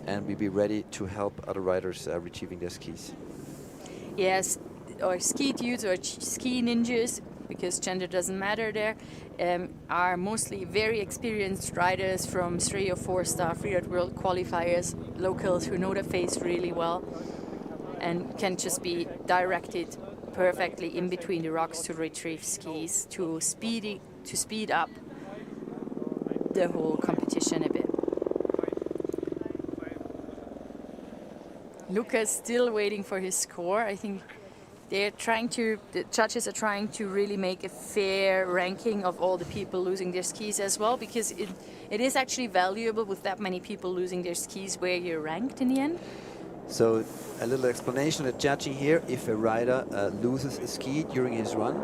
and we'll be ready to help other riders retrieving their skis. Yes, or ski dudes or ski ninjas, because gender doesn't matter there, are mostly very experienced riders from 3 or 4 star Freeride World qualifiers, locals who know the face really well and can just be directed perfectly in between the rocks to retrieve skis, to speed up the whole competition a bit. Luca's still waiting for his score. I think the judges are trying to really make a fair ranking of all the people losing their skis as well, because it is actually valuable with that many people losing their skis where you're ranked in the end. So a little explanation of judging here. If a rider loses a ski during his run,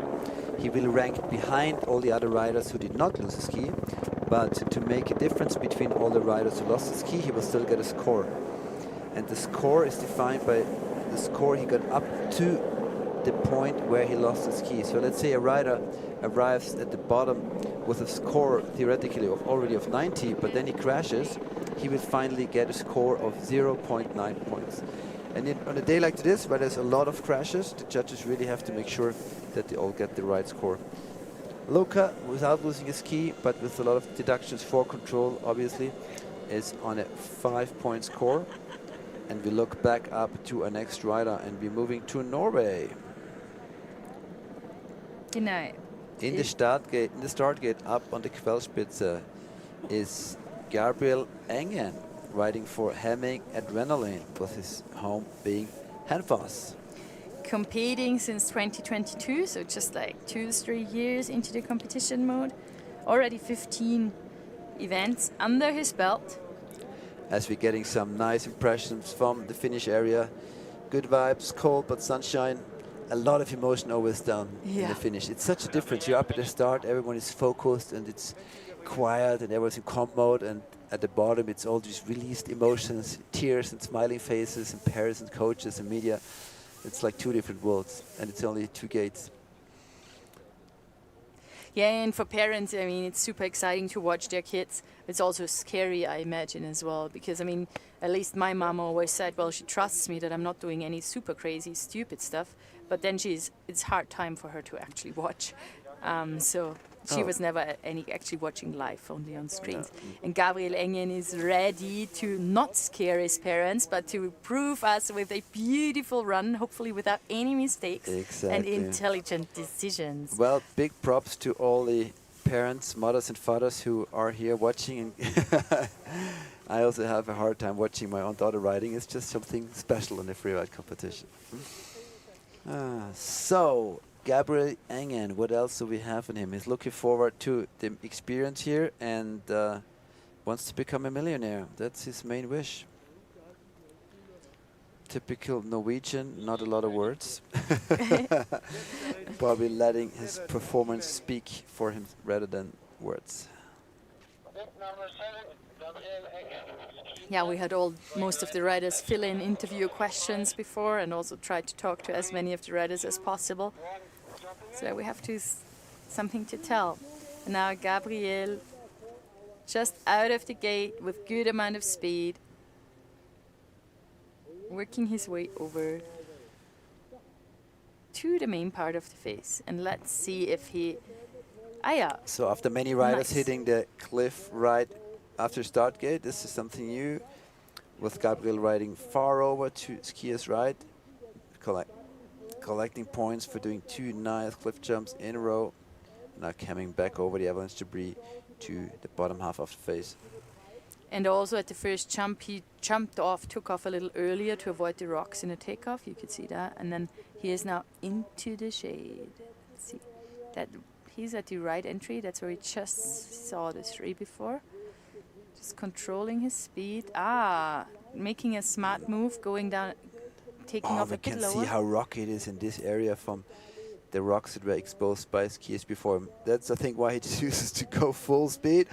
he will rank behind all the other riders who did not lose a ski. But to make a difference between all the riders who lost a ski, he will still get a score. And the score is defined by the score he got up to the point where he lost the ski. So let's say a rider arrives at the bottom with a score theoretically already of 90, but then he crashes, he will finally get a score of 0.9 points. And on a day like this, where there's a lot of crashes, the judges really have to make sure that they all get the right score. Luca, without losing a ski, but with a lot of deductions for control, obviously, is on a 5-point score. And we look back up to our next rider, and we're moving to Norway. In the start gate up on the Quellspitze is Gabriel Engen, riding for Hemming Adrenaline, with his home being Hanfors. Competing since 2022, so just like 2-3 years into the competition mode. Already 15 events under his belt. As we're getting some nice impressions from the finish area. Good vibes, cold but sunshine. A lot of emotion always down in the finish. It's such a difference. You're up at the start, everyone is focused and it's quiet and everyone's in comp mode, and at the bottom it's all these released emotions, tears and smiling faces and parents and coaches and media. It's like two different worlds, and it's only 2 gates. Yeah, and for parents, I mean, it's super exciting to watch their kids. It's also scary, I imagine, as well, because, I mean, at least my mom always said, well, she trusts me that I'm not doing any super crazy, stupid stuff, but then it's hard time for her to actually watch. So she was never actually watching live, only on screens. And Gabriel Engen is ready to not scare his parents, but to prove us with a beautiful run, hopefully without any mistakes and intelligent decisions. Well, big props to all the parents, mothers and fathers who are here watching. And I also have a hard time watching my own daughter riding. It's just something special in the freeride competition. So, Gabriel Engen, what else do we have in him? He's looking forward to the experience here and wants to become a millionaire. That's his main wish. Typical Norwegian, not a lot of words. Probably letting his performance speak for him rather than words. Yeah, we had most of the riders fill in interview questions before and also tried to talk to as many of the riders as possible. So we have something to tell. And now Gabriel, just out of the gate with good amount of speed, working his way over to the main part of the face. And let's see if he... So after many riders hitting the cliff right after start gate, this is something new, with Gabriel riding far over to skier's right, collecting points for doing 2 nice cliff jumps in a row. Now coming back over the avalanche debris to the bottom half of the face. And also at the first jump, he took off a little earlier to avoid the rocks in the takeoff. You could see that. And then he is now into the shade. Let's see. He's at the right entry. That's where we just saw the 3 before. Just controlling his speed. Making a smart move, going down, taking off a bit lower. We can see how rocky it is in this area from the rocks that were exposed by skiers before him. That's, I think, why he chooses to go full speed.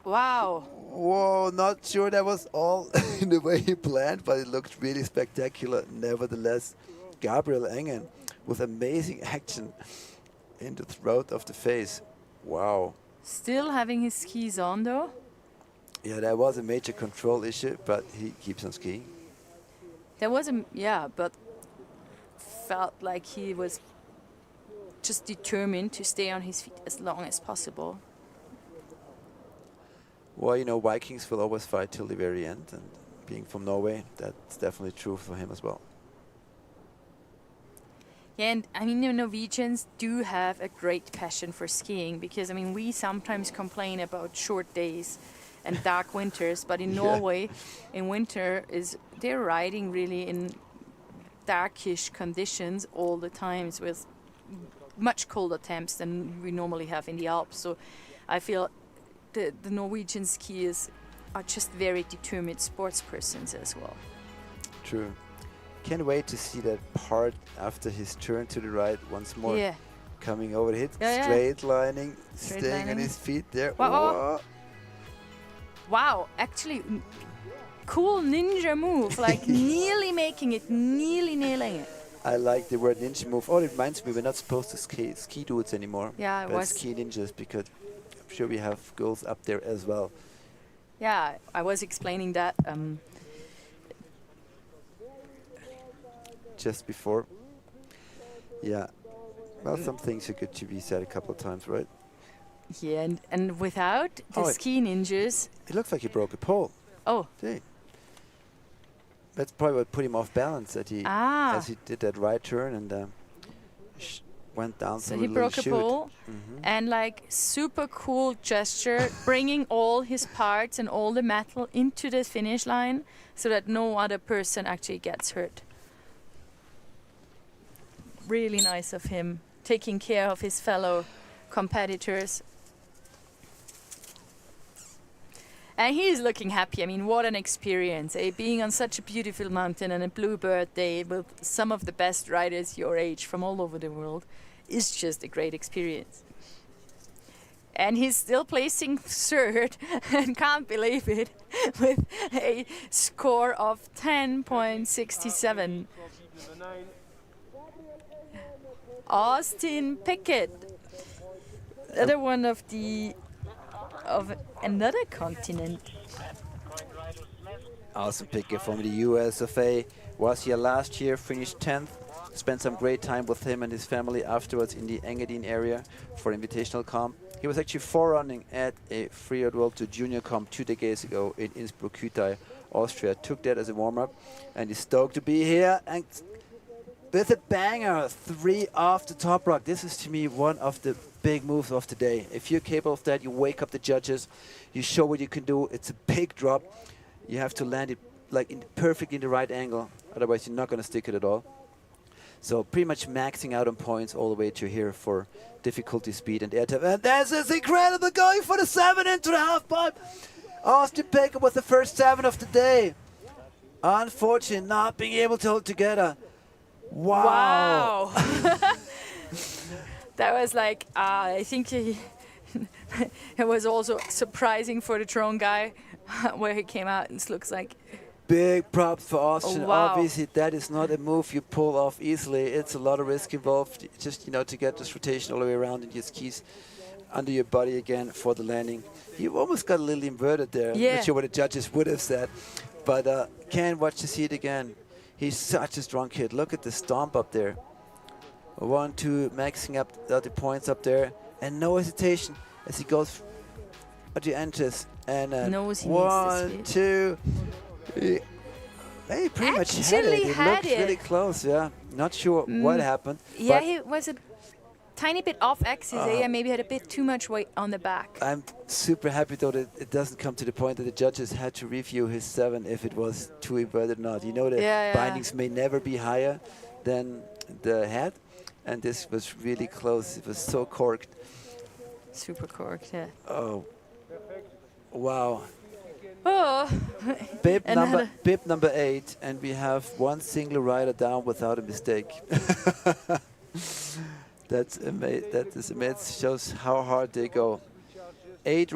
Wow. Whoa, not sure that was all in the way he planned, but it looked really spectacular. Nevertheless, Gabriel Engen with amazing action in the throat of the face. Wow. Still having his skis on, though. Yeah, that was a major control issue, but he keeps on skiing. There was but felt like he was just determined to stay on his feet as long as possible. Well, you know, Vikings will always fight till the very end, and being from Norway, that's definitely true for him as well. Yeah, and I mean, the Norwegians do have a great passion for skiing, because, I mean, we sometimes complain about short days and dark winters, but in Norway, in winter, they're riding really in darkish conditions all the times with much colder temps than we normally have in the Alps. So I feel the Norwegian skiers are just very determined sports persons as well. True. Can't wait to see that part after his turn to the right once more. Yeah. Coming over the hit, straight lining, staying on his feet there. Wow, actually, cool ninja move, like nearly making it, nearly nailing it. I like the word ninja move. Oh, it reminds me, we're not supposed to ski dudes anymore. Yeah, it was. Ski ninjas, because I'm sure we have girls up there as well. Yeah, I was explaining that just before. Yeah, well, some things are good to be said a couple of times, right? Yeah, and without the ski ninjas... It looks like he broke a pole. Oh. See? That's probably what put him off balance, that he, as he did that right turn and went down. So through he a little broke a chute. pole, and like super cool gesture, bringing all his parts and all the metal into the finish line so that no other person actually gets hurt. Really nice of him, taking care of his fellow competitors. And he's looking happy. I mean, what an experience, eh? Being on such a beautiful mountain on a bluebird day with some of the best riders your age from all over the world is just a great experience. And he's still placing third and can't believe it with a score of 10.67. Austin Pickett, another one of another continent. Austin Pickett from the USFA was here last year, finished 10th. Spent some great time with him and his family afterwards in the Engadin area for invitational comp. He was actually forerunning at a Freeride World Tour Junior comp 2 decades ago in Innsbruck, Austria. Took that as a warm-up and he's stoked to be here. And with a banger, 3 off the top rock. This is to me one of the big moves of the day. If you're capable of that, you wake up the judges, you show what you can do. It's a big drop. You have to land it like perfectly in the right angle. Otherwise, you're not going to stick it at all. So pretty much maxing out on points all the way to here for difficulty, speed, and air time. And this is incredible, going for the 7 into the half pipe. Austin Pickett with the first 7 of the day. Unfortunately, not being able to hold together. Wow. That was like, I think it was also surprising for the drone guy where he came out and looks like. Big props for Austin. Oh, wow. Obviously, that is not a move you pull off easily. It's a lot of risk involved. Just, you know, to get this rotation all the way around and your skis under your body again for the landing. You almost got a little inverted there. Yeah. I'm not sure what the judges would have said. But can't watch to see it again. He's such a strong kid. Look at the stomp up there. 1, 2, maxing up the points up there. And no hesitation as he goes at the entrance. And knows he 1, 2. He pretty much had it. It looked really close, yeah. Not sure what happened. Yeah, he was a tiny bit off axis, and maybe had a bit too much weight on the back. I'm super happy though that it doesn't come to the point that the judges had to review his 7 if it was too inverted or not. You know, the bindings may never be higher than the head, and this was really close. It was so corked. Super corked, yeah. Oh, wow. Oh. Bib number 8, and we have one single rider down without a mistake. That's amazing. That is amazing. Shows how hard they go. 8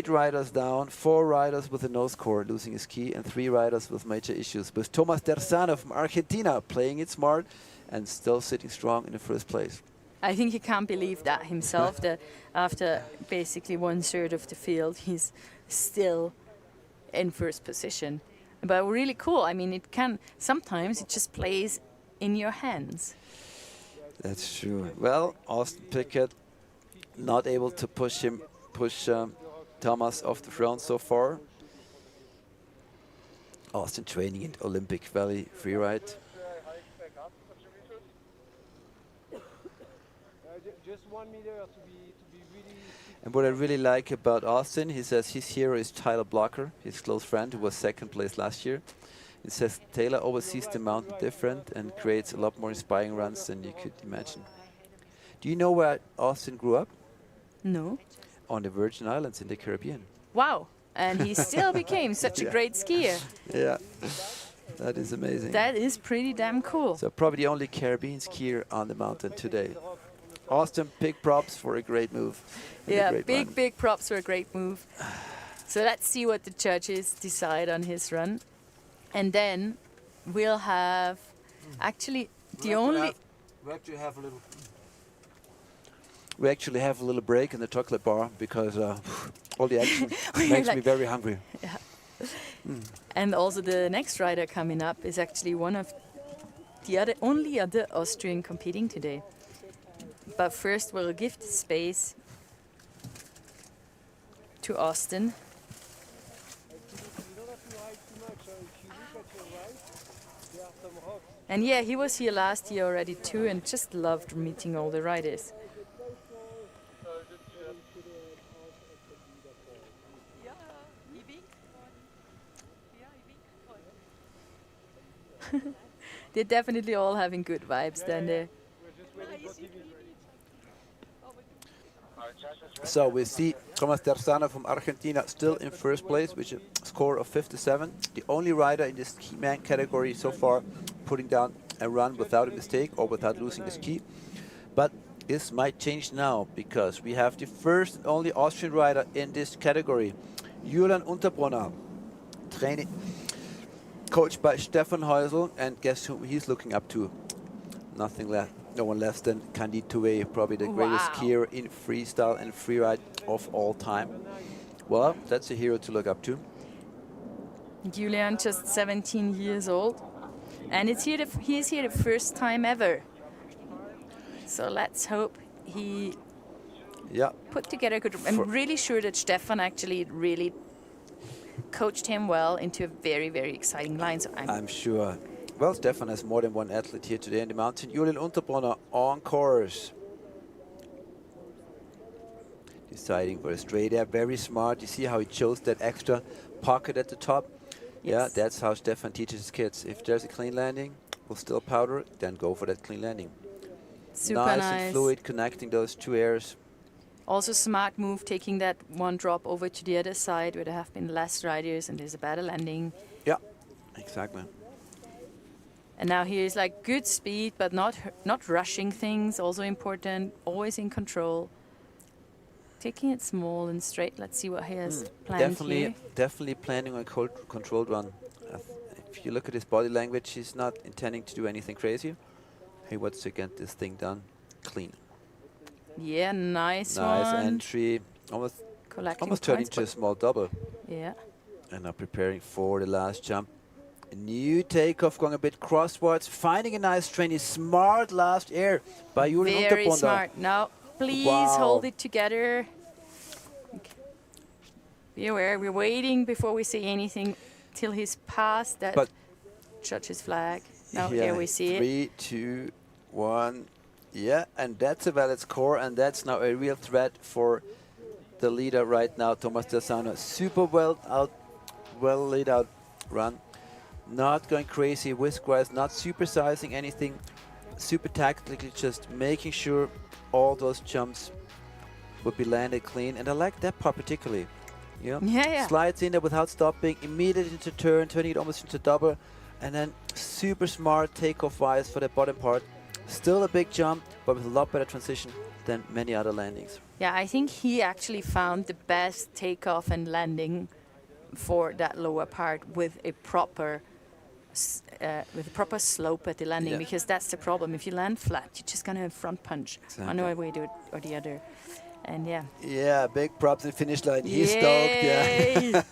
riders down, 4 riders with a nose core losing his key, and 3 riders with major issues. With Thomas Terzano from Argentina playing it smart and still sitting strong in the first place. I think he can't believe that himself, that after basically 1/3 of the field, he's still in first position. But really cool. I mean, sometimes it just plays in your hands. That's true. Well, Austin Pickett not able to push Thomas off the front so far. Austin training in Olympic Valley Freeride. Just 1 meter to be really. And what I really like about Austin, he says his hero is Tyler Blocker, his close friend who was 2nd place last year. He says Taylor always sees the mountain different and creates a lot more inspiring runs than you could imagine. Do you know where Austin grew up? No. On the Virgin Islands in the Caribbean. Wow. And he still became such a great skier. Yeah. That is amazing. That is pretty damn cool. So probably the only Caribbean skier on the mountain today. Austin, big props for a great move. Yeah, big props for a great move. So let's see what the judges decide on his run. And then we'll have actually the only... We actually have a little break in the chocolate bar because all the action makes me very hungry. Yeah. And also the next rider coming up is actually one of the only other Austrian competing today. But first we'll give the space to Austin. And yeah, he was here last year already too, and just loved meeting all the riders. They're definitely all having good vibes down there. So we see Thomas Terzana from Argentina still in first place with a score of 57. The only rider in this key man category so far putting down a run without a mistake or without losing his key. But this might change now because we have the first and only Austrian rider in this category, Julian Unterbrunner, training, coached by Stefan Heusel, and guess who he's looking up to? Nothing less. No one less than Candide Toué, probably the greatest skier in freestyle and freeride of all time. Well, that's a hero to look up to. Julian, just 17 years old, and he's here the first time ever. So let's hope he put together a good. I'm really sure that Stefan actually really coached him well into a very, very exciting line. So I'm sure. Well, Stefan has more than one athlete here today in the mountain. Julian Unterbrunner on course. Deciding for a straight air, very smart. You see how he chose that extra pocket at the top? Yes. Yeah, that's how Stefan teaches his kids. If there's a clean landing, we'll still powder it, then go for that clean landing. Super nice. And fluid, connecting those two airs. Also smart move, taking that one drop over to the other side where there have been less riders and there's a better landing. Yeah, exactly. And now here's like good speed, but not rushing things, also important, always in control. Taking it small and straight. Let's see what he has planned here. Definitely planning on a controlled run. If you look at his body language, he's not intending to do anything crazy. He wants to get this thing done clean. Yeah, nice Nice one. entry. Almost Collecting turning to a small double. Yeah. And now preparing for the last jump. A new takeoff, going a bit crosswards, finding a nice trainee. Smart last air by Julian Unterbrunner. Very smart. Now, please hold it together. Okay. Be aware, we're waiting before we say anything till he's past that judge's flag. Now, here we see 3, 2, 1. Yeah, and that's a valid score, and that's now a real threat for the leader right now, Thomas Terzana. Super well laid out run. Not going crazy whisk-wise, not supersizing anything, super tactically, just making sure all those jumps would be landed clean. And I like that part particularly. You know? Slides in there without stopping, immediately into turn, turning it almost into double, and then super smart takeoff-wise for the bottom part. Still a big jump, but with a lot better transition than many other landings. Yeah, I think he actually found the best takeoff and landing for that lower part with a proper slope at the landing, because that's the problem. If you land flat, you're just gonna have front punch on one way or the other. And yeah, big props in the finish line. He's stoked. Yeah,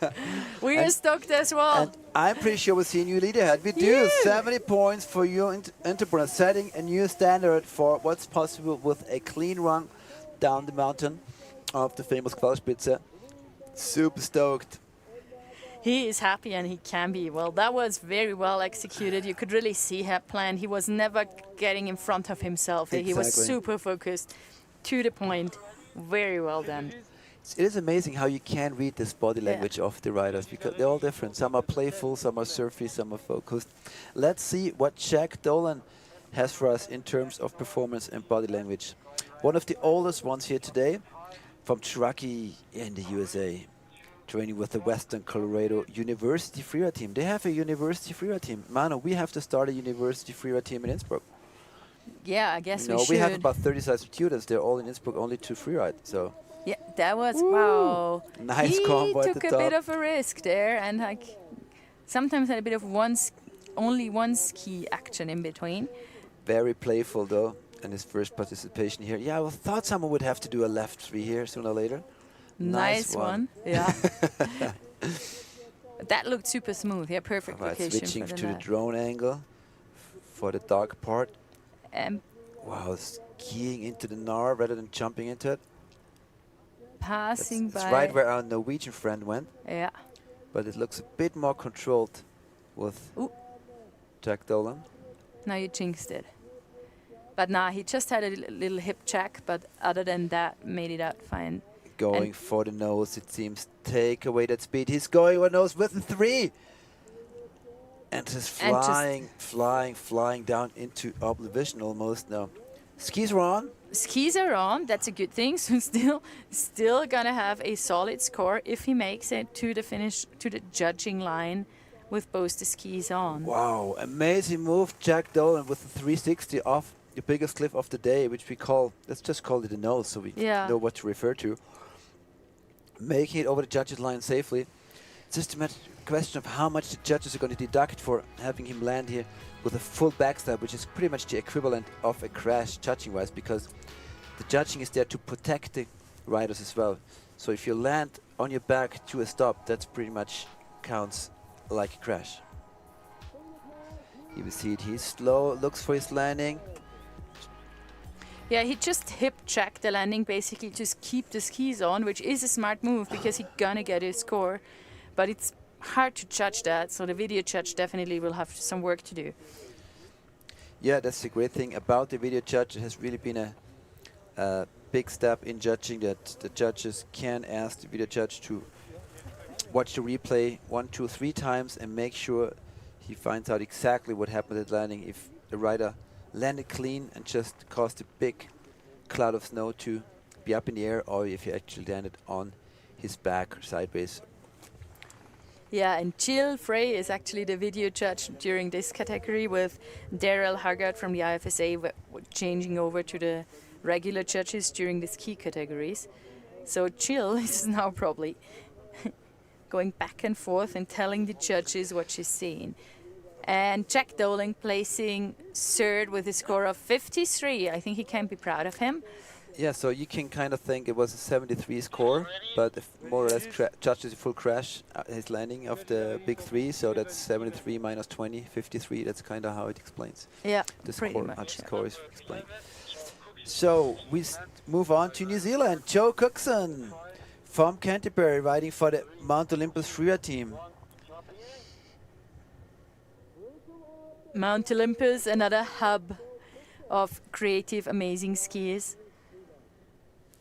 we're stoked as well. And I'm pretty sure we'll see a new leader ahead. We do 70 points for you, Unterbrunner, setting a new standard for what's possible with a clean run down the mountain of the famous Qualspitze. Super stoked. He is happy, and he can be. Well, that was very well executed. You could really see his plan. He was never getting in front of himself. Exactly. He was super focused, to the point. Very well done. It is amazing how you can read this body language of the riders, because they're all different. Some are playful, some are surfy, some are focused. Let's see what Jack Dolan has for us in terms of performance and body language. One of the oldest ones here today, from Truckee in the USA. Training with the Western Colorado University Freeride team. They have a University Freeride team. Manu, we have to start a University Freeride team in Innsbruck. Yeah, I guess we should. We have about 30 students. They're all in Innsbruck, only to freeride. So. Yeah, that was wow. Nice combo at the top. He took a bit of a risk there, and like sometimes had a bit of only one ski action in between. Very playful though, in his first participation here. Yeah, I thought someone would have to do a left 3 here sooner or later. Nice one. Yeah. That looked super smooth. Yeah, perfect location. Switching to the drone angle for the dark part. Wow, skiing into the Nar rather than jumping into it. Passing by. It's right where our Norwegian friend went. Yeah. But it looks a bit more controlled with Jack Dolan. Now you jinxed it. But nah, he just had a little hip check, but other than that, made it out fine. Going And for the nose, it seems. Take away that speed. He's going for nose with the 3. And just flying down into oblivion almost now. Skis are on. Skis are on. That's a good thing. So still gonna have a solid score if he makes it to the finish, to the judging line, with both the skis on. Wow, amazing move, Jack Dolan with the 360 off the biggest cliff of the day, which we call, let's just call it a nose so we know what to refer to. Making it over the judges line safely. It's just a question of how much the judges are going to deduct for having him land here with a full backstab, which is pretty much the equivalent of a crash judging-wise, because the judging is there to protect the riders as well. So if you land on your back to a stop, that's pretty much counts like a crash. You will see it, he's slow, looks for his landing. Yeah, he just hip checked the landing, basically just keep the skis on, which is a smart move because he's gonna get his score. But it's hard to judge that, so the video judge definitely will have some work to do. Yeah, that's the great thing about the video judge. It has really been a big step in judging, that the judges can ask the video judge to watch the replay 1, 2, 3 times and make sure he finds out exactly what happened at landing. If the rider landed clean and just caused a big cloud of snow to be up in the air, or if he actually landed on his back or sideways. Yeah, and Jill Frey is actually the video judge during this category, with Daryl Haggard from the IFSA changing over to the regular judges during the ski categories. So Jill is now probably going back and forth and telling the judges what she's seeing. And Jack Dolan placing 3rd with a score of 53. I think he can be proud of him. Yeah, so you can kind of think it was a 73 score, but if more or less judges a full crash his landing of the big 3, so that's 73 minus 20, 53. That's kind of how it explains. Yeah, the pretty score, much. how the score is explained. So we move on to New Zealand. Joe Cookson from Canterbury, riding for the Mount Olympus Freeride team. Mount Olympus, another hub of creative, amazing skiers.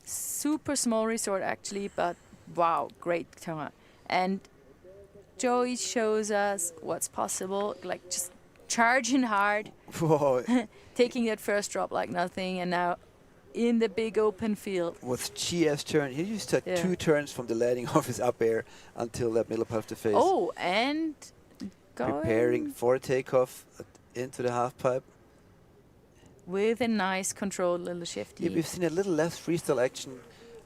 Super small resort actually, but wow, great tour. And Joey shows us what's possible, like just charging hard, taking that first drop like nothing, and now in the big open field. With GS turn, he used to have 2 turns from the landing of his up air until that middle part of the face. Oh, and preparing for takeoff into the half pipe. With a nice controlled little shifty. Yeah, we've seen a little less freestyle action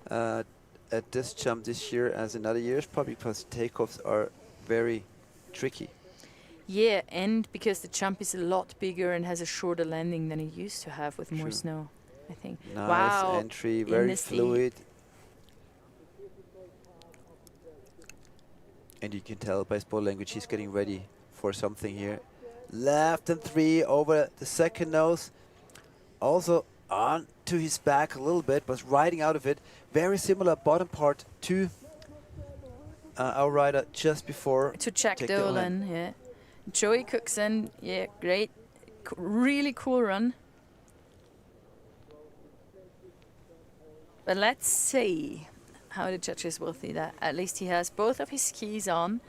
at this jump this year as in other years, probably because takeoffs are very tricky. Yeah, and because the jump is a lot bigger and has a shorter landing than it used to have with more snow, I think. Nice wow. entry, very fluid. And you can tell by his body language he's getting ready for something here. Left and 3 over the second nose. Also on to his back a little bit, but riding out of it. Very similar bottom part to our rider just before. To Jack Dolan, yeah. Joey Cookson, yeah, great. Really cool run. But let's see how the judges will see that. At least he has both of his skis on.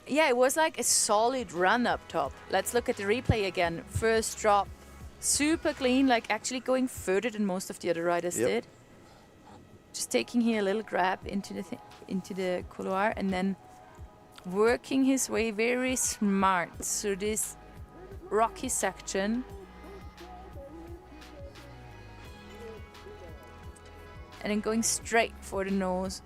It was like a solid run up top. Let's look at the replay again. First drop, super clean, like actually going further than most of the other riders did. Just taking here a little grab into the couloir and then working his way very smart through this rocky section. And then going straight for the nose.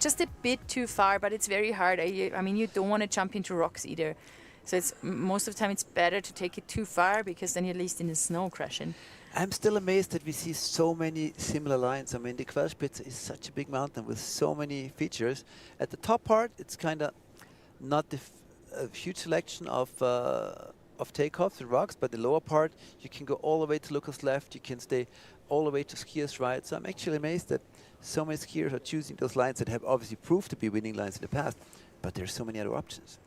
Just a bit too far, but it's very hard. I mean, you don't want to jump into rocks either. So it's most of the time it's better to take it too far, because then you're at least in the snow crashing. I'm still amazed that we see so many similar lines. I mean, the Quellspitze is such a big mountain with so many features. At the top part, it's kind of not a huge selection of takeoffs and rocks, but the lower part, you can go all the way to Lucas left, you can stay all the way to skiers right. So I'm actually amazed that so many skiers are choosing those lines that have obviously proved to be winning lines in the past, but there's so many other options.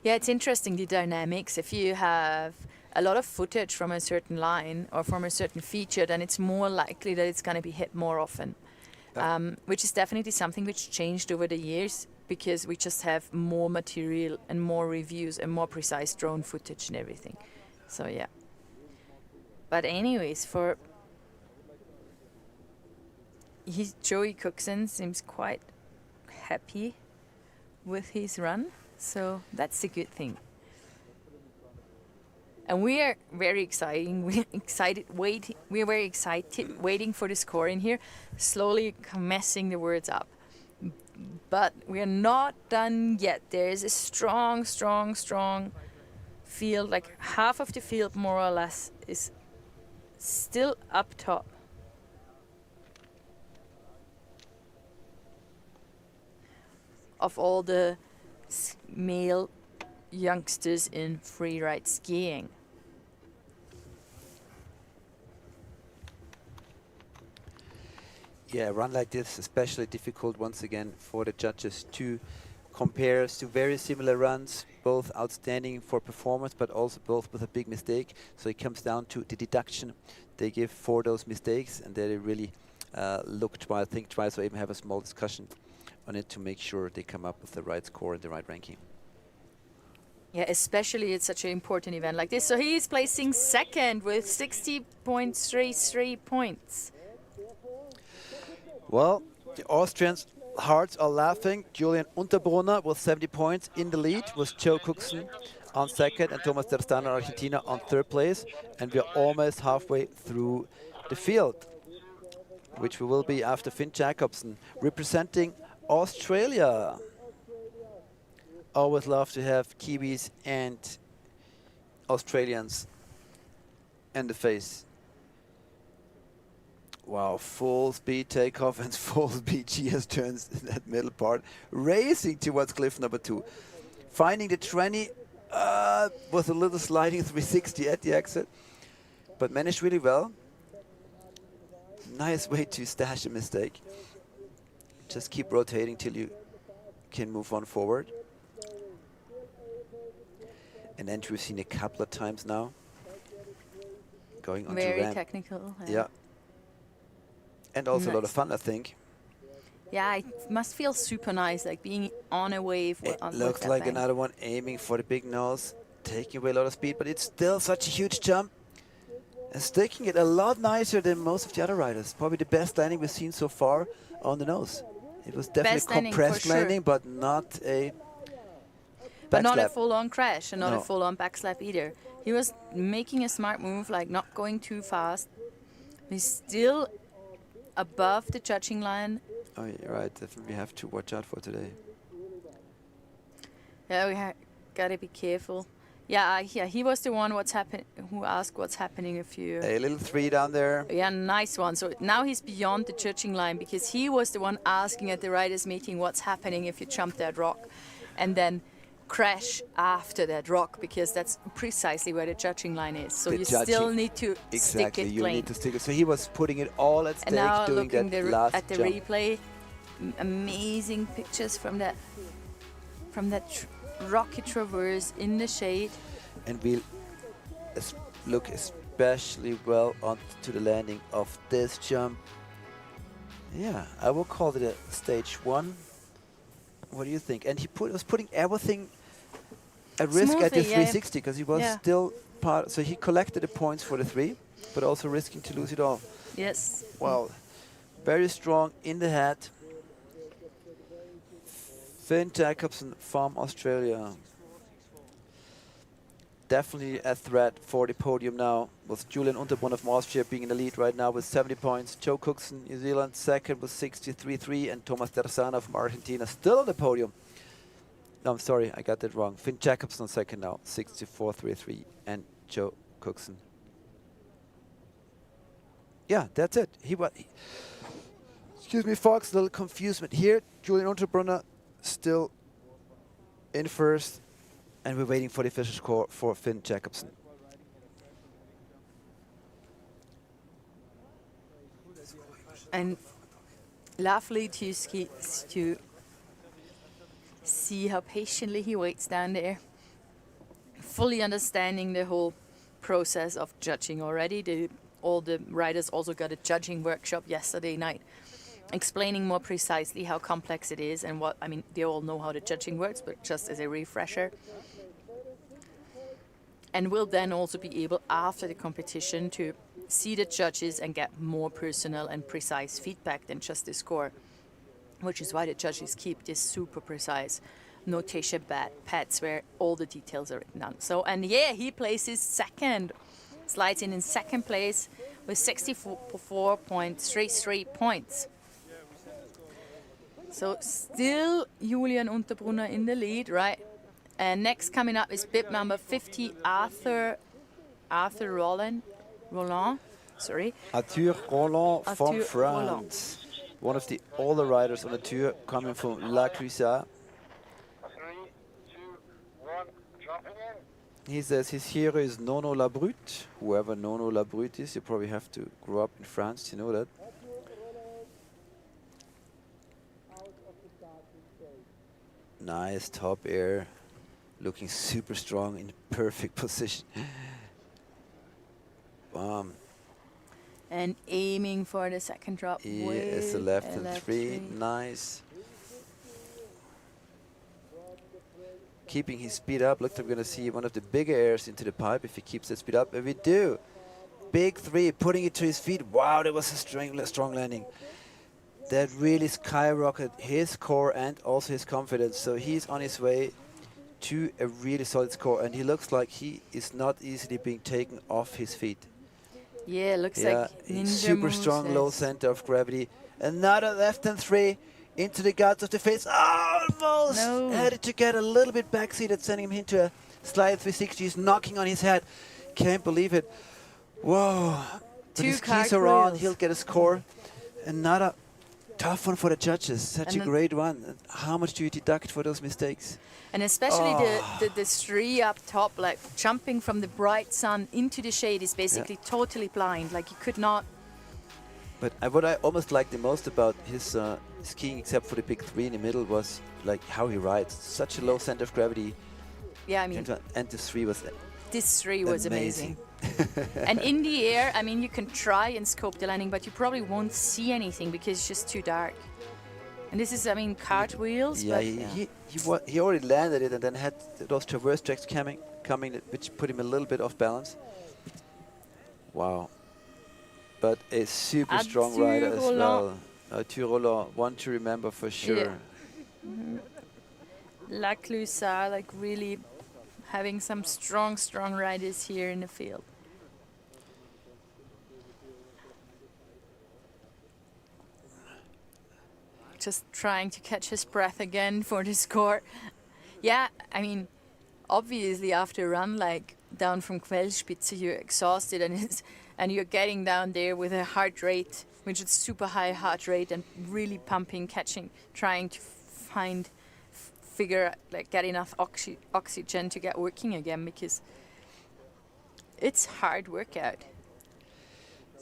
Yeah, it's interesting, the dynamics. If you have a lot of footage from a certain line or from a certain feature, then it's more likely that it's going to be hit more often, which is definitely something which changed over the years because we just have more material and more reviews and more precise drone footage and everything. So, yeah. But anyways, Joey Cookson seems quite happy with his run, so that's a good thing. And we are very exciting. We're very excited, waiting for the score in here, slowly messing the words up. But we're not done yet. There is a strong field. Like half of the field, more or less, is still up top. Of all the male youngsters in freeride skiing. Yeah, a run like this, especially difficult once again for the judges to compare to very similar runs, both outstanding for performance, but also both with a big mistake. So it comes down to the deduction they give for those mistakes, and they really look twice, think twice, or even have a small discussion on it to make sure they come up with the right score and the right ranking. Yeah, especially it's such an important event like this. So he is placing second with 60.33 points. Well, the Austrians' hearts are laughing. Julian Unterbrunner with 70 points in the lead, with Joe Cookson on second and Thomas Derstana, Argentina, on third place. And we are almost halfway through the field, which we will be after Finn Jacobsen, representing Australia. Always love to have Kiwis and Australians in the face. Wow, full speed takeoff and full speed GS turns in that middle part. Racing towards cliff number 2. Finding the 20 with a little sliding 360 at the exit. But managed really well. Nice way to stash a mistake. Just keep rotating till you can move on forward. An entry we've seen a couple of times now. Going on Very to ramp. technical. Yeah. And also Nice. a lot of fun, I think. Yeah, it must feel super nice, like being on a wave. It with looks that like thing. another one aiming for the big nose, taking away a lot of speed, but it's still such a huge jump. And sticking it a lot nicer than most of the other riders. Probably the best landing we've seen so far on the nose. It was definitely Best landing, compressed for sure. landing, but not a But not a backslap. full-on crash and not No. a full-on backslap either. He was making a smart move, like not going too fast. He's still above the judging line. Oh, you're right. Definitely have to watch out for today. Yeah, we gotta be careful. Yeah, he was the one who asked what's happening if you... A little 3 down there. Yeah, nice one. So now he's beyond the judging line because he was the one asking at the riders meeting what's happening if you jump that rock and then crash after that rock, because that's precisely where the judging line is. So The you judging- still need to stick Exactly, it you clean. need to stick it. So he was putting it all at And stake, now doing looking that last at the jump. replay, amazing pictures from that rocky traverse in the shade. And we'll look especially well onto the landing of this jump. Yeah, I will call it a stage 1. What do you think? And he was putting everything at risk at the Smoothly, yeah. 360, because he was Yeah. still part. So he collected the points for the 3, but also risking to lose it all. Yes. Wow, very strong in the head. Finn Jacobsen from Australia. Definitely a threat for the podium now, with Julian Unterbrunner from Austria being in the lead right now with 70 points. Joe Cookson, New Zealand, second with 63.3, and Thomas Dersana from Argentina still on the podium. No, I'm sorry, I got that wrong. Finn Jacobsen on second now, 64.33, and Joe Cookson. Yeah, that's it. Excuse me, Fox, a little confusement here. Julian Unterbrunner still in first, and we're waiting for the official score for Finn Jacobsen. And lovely to See how patiently he waits down there. Fully understanding the whole process of judging already. All the riders also got a judging workshop yesterday night, explaining more precisely how complex it is and what, I mean, they all know how the judging works, but just as a refresher. And will then also be able, after the competition, to see the judges and get more personal and precise feedback than just the score, which is why the judges keep this super precise notation pads where all the details are written down. So, and yeah, he places second, slides in second place with 64.33 points. So still Julian Unterbrunner in the lead, right? And next coming up is bib number 50, Arthur Roland, sorry. Arthur Roland from Arthur France. Roland. One of the older riders on the tour, coming from La Clusaz. 3, 2, 1, jumping in. He says his hero is Nono Labrute. Whoever Nono Labrute is, you probably have to grow up in France to know that. Nice top air, looking super strong in perfect position. Bam. And aiming for the second drop. It's a left and three. Nice. Keeping his speed up. Looks like we're going to see one of the bigger airs into the pipe if he keeps that speed up. And we do. Big three, putting it to his feet. Wow, that was a strong landing. That really skyrocketed his score and also his confidence. So he's on his way to a really solid score. And he looks like he is not easily being taken off his feet. Yeah, looks like ninja super moves, strong, yes. low center of gravity. Another left and three into the guts of the face. Almost had it to get a little bit backseated, sending him into a slide 360. He's knocking on his head. Can't believe it. Whoa. But his keys are on. He'll get a score. Another tough one for the judges. Such a great one. How much do you deduct for those mistakes? And especially the three up top, like jumping from the bright sun into the shade is basically totally blind. Like you could not. But what I almost liked the most about his skiing, except for the big three in the middle, was like how he rides. Such a low center of gravity. Yeah, I mean. And this three was amazing. And in the air, I mean, you can try and scope the landing, but you probably won't see anything because it's just too dark. And this is, I mean, cartwheels. Yeah, but he already landed it and then had those traverse tracks coming, which put him a little bit off balance. Wow. But a super strong rider as well. Arthur Roland, one to remember for sure. Yeah. La Clusaz, like really having some strong riders here in the field. Just trying to catch his breath again for the score. Yeah, I mean, obviously after a run like down from Quellspitze, you're exhausted and you're getting down there with a heart rate, which is super high heart rate and really pumping, catching, trying to figure like get enough oxygen to get working again because it's hard workout.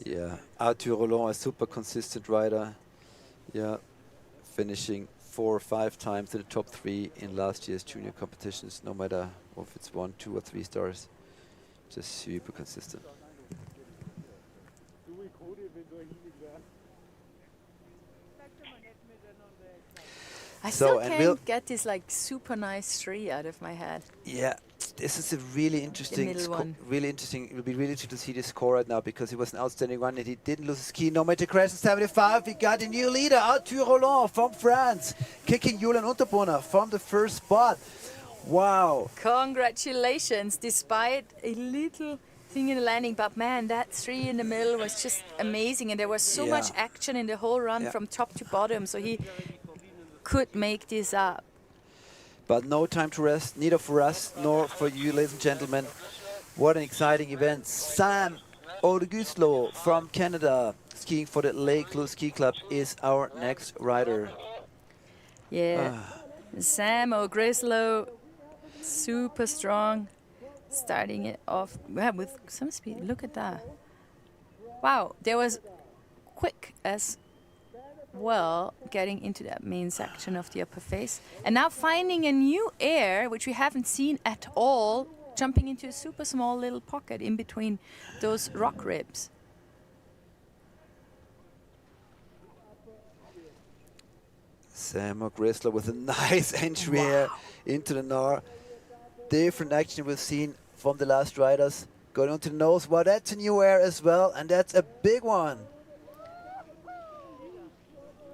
Yeah, Arthur Roland, a super consistent rider. Yeah. Finishing 4 or 5 times in the top 3 in last year's junior competitions, no matter if it's 1, 2 or 3 stars. Just super consistent. I still can't get this like super nice 3 out of my head. Yeah, this is a really interesting, It will be really interesting to see the score right now because it was an outstanding run and he didn't lose his key. No matter crash 75, we got a new leader, Arthur Roland from France, kicking Julian Unterbrunner from the first spot. Wow. Congratulations, despite a little thing in the landing, but man, that 3 in the middle was just amazing and there was so much action in the whole run from top to bottom, so he could make this up. But no time to rest, neither for us nor for you, ladies and gentlemen. What an exciting event. Sam Auguslo from Canada, skiing for the Lake Louise Ski Club, is our next rider. Yeah, Sam Auguslo, super strong, starting it off with some speed. Look at that. Wow, there was quick as well getting into that main section of the upper face. And now finding a new air, which we haven't seen at all, jumping into a super small little pocket in between those rock ribs. Sam Grisler with a nice entry here into the Nar. Different action we've seen from the last riders. Going onto the nose. Well, that's a new air as well, and that's a big one.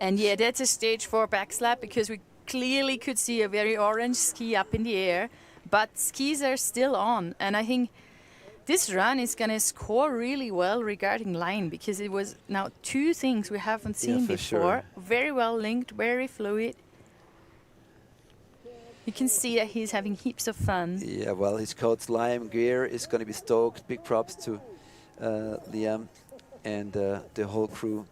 And yeah, that's a stage 4 backslap, because we clearly could see a very orange ski up in the air, but skis are still on. And I think this run is going to score really well regarding line, because it was now 2 things we haven't seen before. Sure. Very well linked, very fluid. You can see that he's having heaps of fun. Yeah, well, his coach Liam Gear is going to be stoked. Big props to Liam and the whole crew.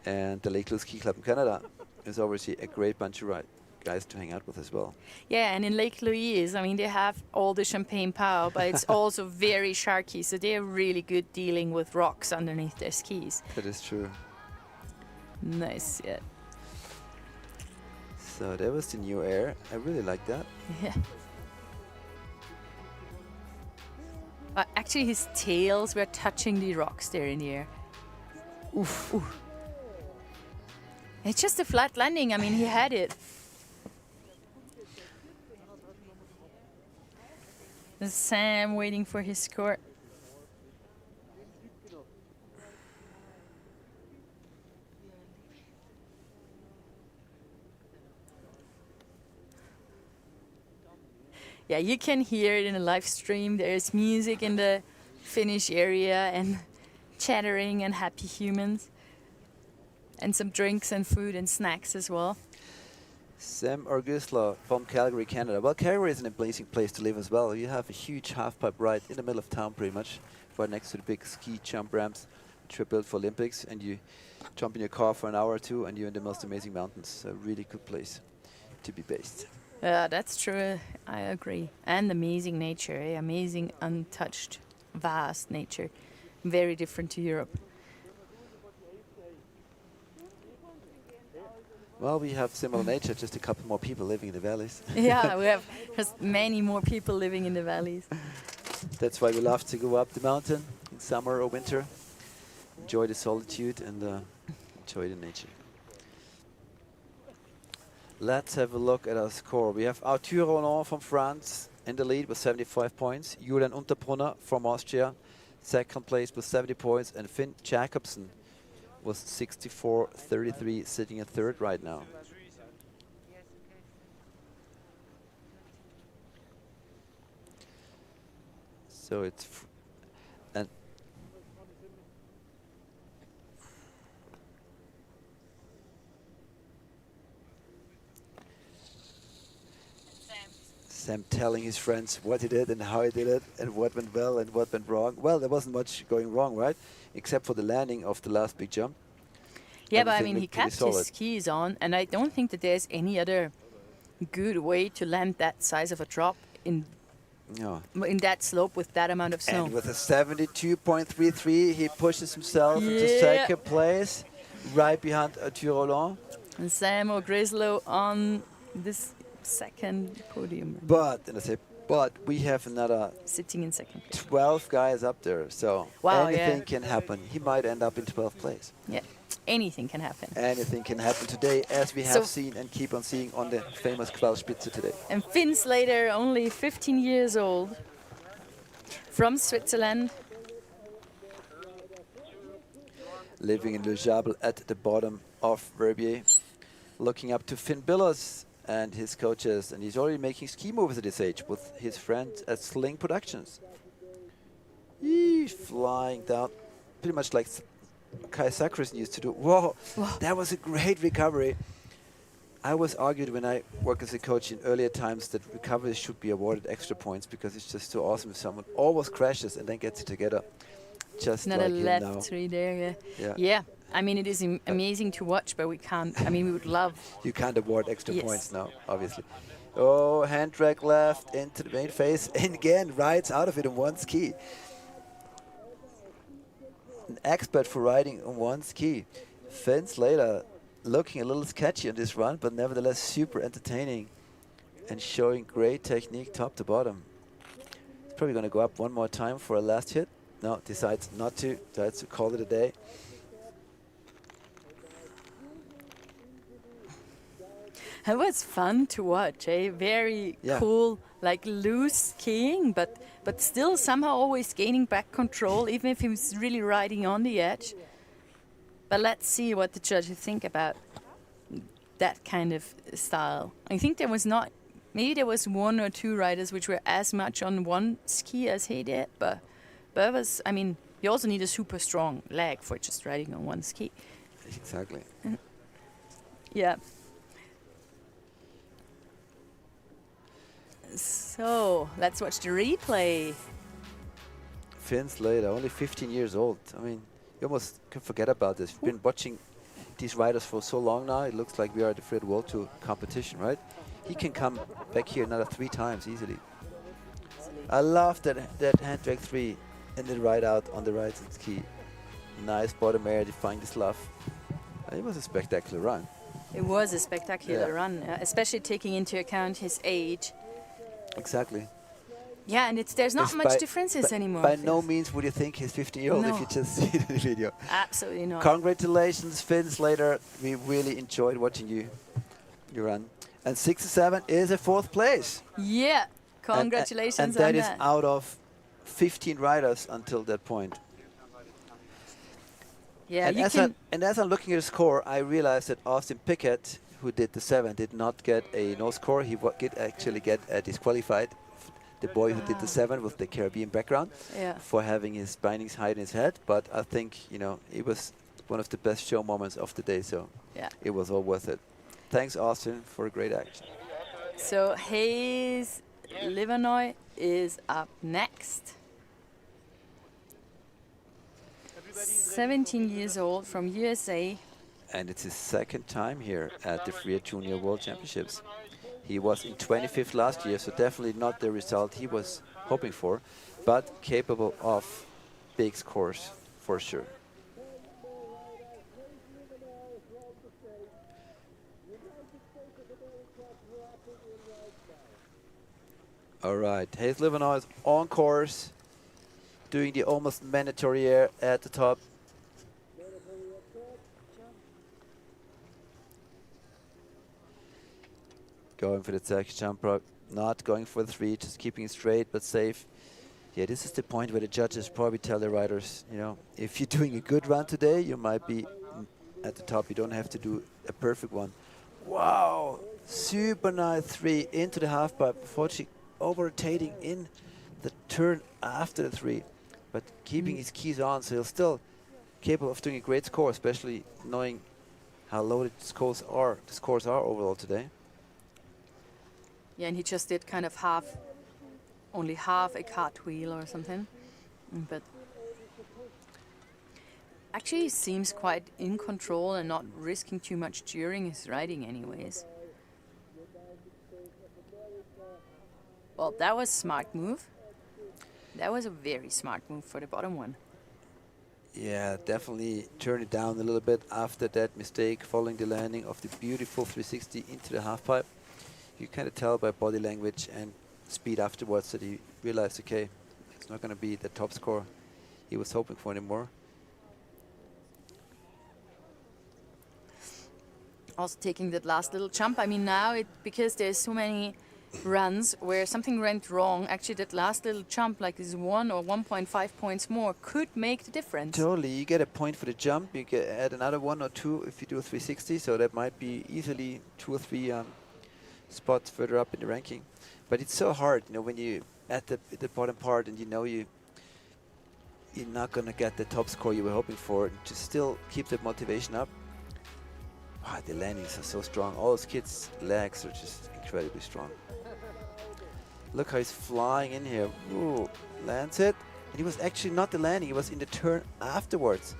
And the Lake Louise Ski Club in Canada is obviously a great bunch of guys to hang out with as well. Yeah, and in Lake Louise, I mean, they have all the champagne power, but it's also very sharky, so they're really good dealing with rocks underneath their skis. That is true. Nice, yeah. So that was the new air. I really like that. Yeah. Actually, his tails were touching the rocks there in the air. Oof. Oof. It's just a flat landing. I mean, he had it. There's Sam waiting for his score. Yeah, you can hear it in the live stream. There's music in the finish area and chattering and happy humans. And some drinks and food and snacks as well. Sam Gisler from Calgary, Canada. Well, Calgary is an amazing place to live as well. You have a huge half-pipe ride in the middle of town pretty much, right next to the big ski jump ramps, which were built for Olympics, and you jump in your car for an hour or two and you're in the most amazing mountains. A really good place to be based. Yeah, that's true. I agree. And amazing nature, amazing, untouched, vast nature. Very different to Europe. Well, we have similar nature, just a couple more people living in the valleys. Yeah, we have just many more people living in the valleys. That's why we love to go up the mountain in summer or winter, enjoy the solitude and enjoy the nature. Let's have a look at our score. We have Arthur Roland from France in the lead with 75 points. Julian Unterbrunner from Austria, second place with 70 points. And Finn Jacobsen was 64.33, sitting in third right now. So it's and Sam telling his friends what he did and how he did it and what went well and what went wrong. Well, there wasn't much going wrong, right? Except for the landing of the last big jump. Yeah, but I mean, he kept his skis on, and I don't think that there's any other good way to land that size of a drop in that slope with that amount of snow. And with a 72.33, he pushes himself into second place, right behind Arthur Roland. And Sam Grisler on this second podium. But we have another sitting in second place. 12 guys up there, so anything can happen. He might end up in 12th place. Yeah, anything can happen. Anything can happen today, as we have seen and keep on seeing on the famous Quellspitze today. And Finn Slater, only 15 years old, from Switzerland. Living in Le Jabel at the bottom of Verbier. Looking up to Finn Billers and his coaches, and he's already making ski moves at this age with his friends at Sling Productions. He's flying down, pretty much like Kea Chretien used to do. Whoa, that was a great recovery. I was argued when I worked as a coach in earlier times that recoveries should be awarded extra points because it's just so awesome if someone almost crashes and then gets it together. Just not like a left three there, yeah. I mean, it is amazing to watch, but we can't. I mean, we would love. You can't award extra points now, obviously. Oh, hand drag left into the main face, and again rides out of it on one ski. An expert for riding on one ski. Finn Slater looking a little sketchy on this run, but nevertheless super entertaining and showing great technique top to bottom. He's probably going to go up one more time for a last hit. No, decides not to. Decides to call it a day. It was fun to watch, eh? Very cool, like loose skiing, but still somehow always gaining back control, even if he was really riding on the edge. But let's see what the judges think about that kind of style. I think there was not, maybe there was one or two riders which were as much on one ski as he did, but it was, I mean, you also need a super strong leg for just riding on one ski. Exactly. Yeah. So, let's watch the replay. Finn Slater, only 15 years old. I mean, you almost can forget about this. We've been watching these riders for so long now. It looks like we are at the Freeride World Tour competition, right? He can come back here another 3 times easily. I love that hand drag 3 and the ride out on the right ski. Nice bottom air, defying the slough. It was a spectacular run. It was a spectacular run, especially taking into account his age. Exactly. Yeah, and there's not much differences anymore. By no means would you think he's 15-year-old if you just see the video. Absolutely not. Congratulations, Finn Slater. We really enjoyed watching you run. And 67 is a 4th place. Yeah, congratulations and on that. And that is out of 15 riders until that point. Yeah, and as I'm looking at the score, I realized that Austin Pickett, who did the 7, did not get a no score. He did actually get disqualified. The boy who did the 7 with the Caribbean background for having his bindings hide in his head. But I think, you know, it was one of the best show moments of the day. So it was all worth it. Thanks, Austin, for a great action. So Hayes Livernoy is up next. 17 years old from USA. And it's his 2nd time here at the Freeride Junior World Championships. He was in 25th last year, so definitely not the result he was hoping for, but capable of big scores for sure. All right, Hayes Livernoy is on course, doing the almost mandatory air at the top. Going for the second jump rope, not going for the 3, just keeping it straight but safe. Yeah, this is the point where the judges probably tell the riders, you know, if you're doing a good run today, you might be at the top. You don't have to do a perfect one. Wow, super nice 3 into the half pipe before she over-rotating in the turn after the 3, but keeping his keys on, so he's still capable of doing a great score, especially knowing how low the scores are overall today. Yeah, and he just did kind of only half a cartwheel or something. But actually he seems quite in control and not risking too much during his riding anyways. Well, that was a smart move. That was a very smart move for the bottom one. Yeah, definitely turn it down a little bit after that mistake following the landing of the beautiful 360 into the half pipe. You kind of tell by body language and speed afterwards that he realized, okay, it's not going to be the top score he was hoping for anymore. Also taking that last little jump. I mean, now because there's so many runs where something went wrong, actually that last little jump, like this 1 or 1.5 points more, could make the difference. Totally. You get a point for the jump. You can add another 1 or 2 if you do a 360. So that might be easily 2 or 3 spots further up in the ranking. But it's so hard, you know, when you at the bottom part and you know you're not going to get the top score you were hoping for, to still keep that motivation up. Wow, the landings are so strong. All those kids' legs are just incredibly strong. Look how he's flying in here. Ooh, lands it. And he was actually not the landing, he was in the turn afterwards.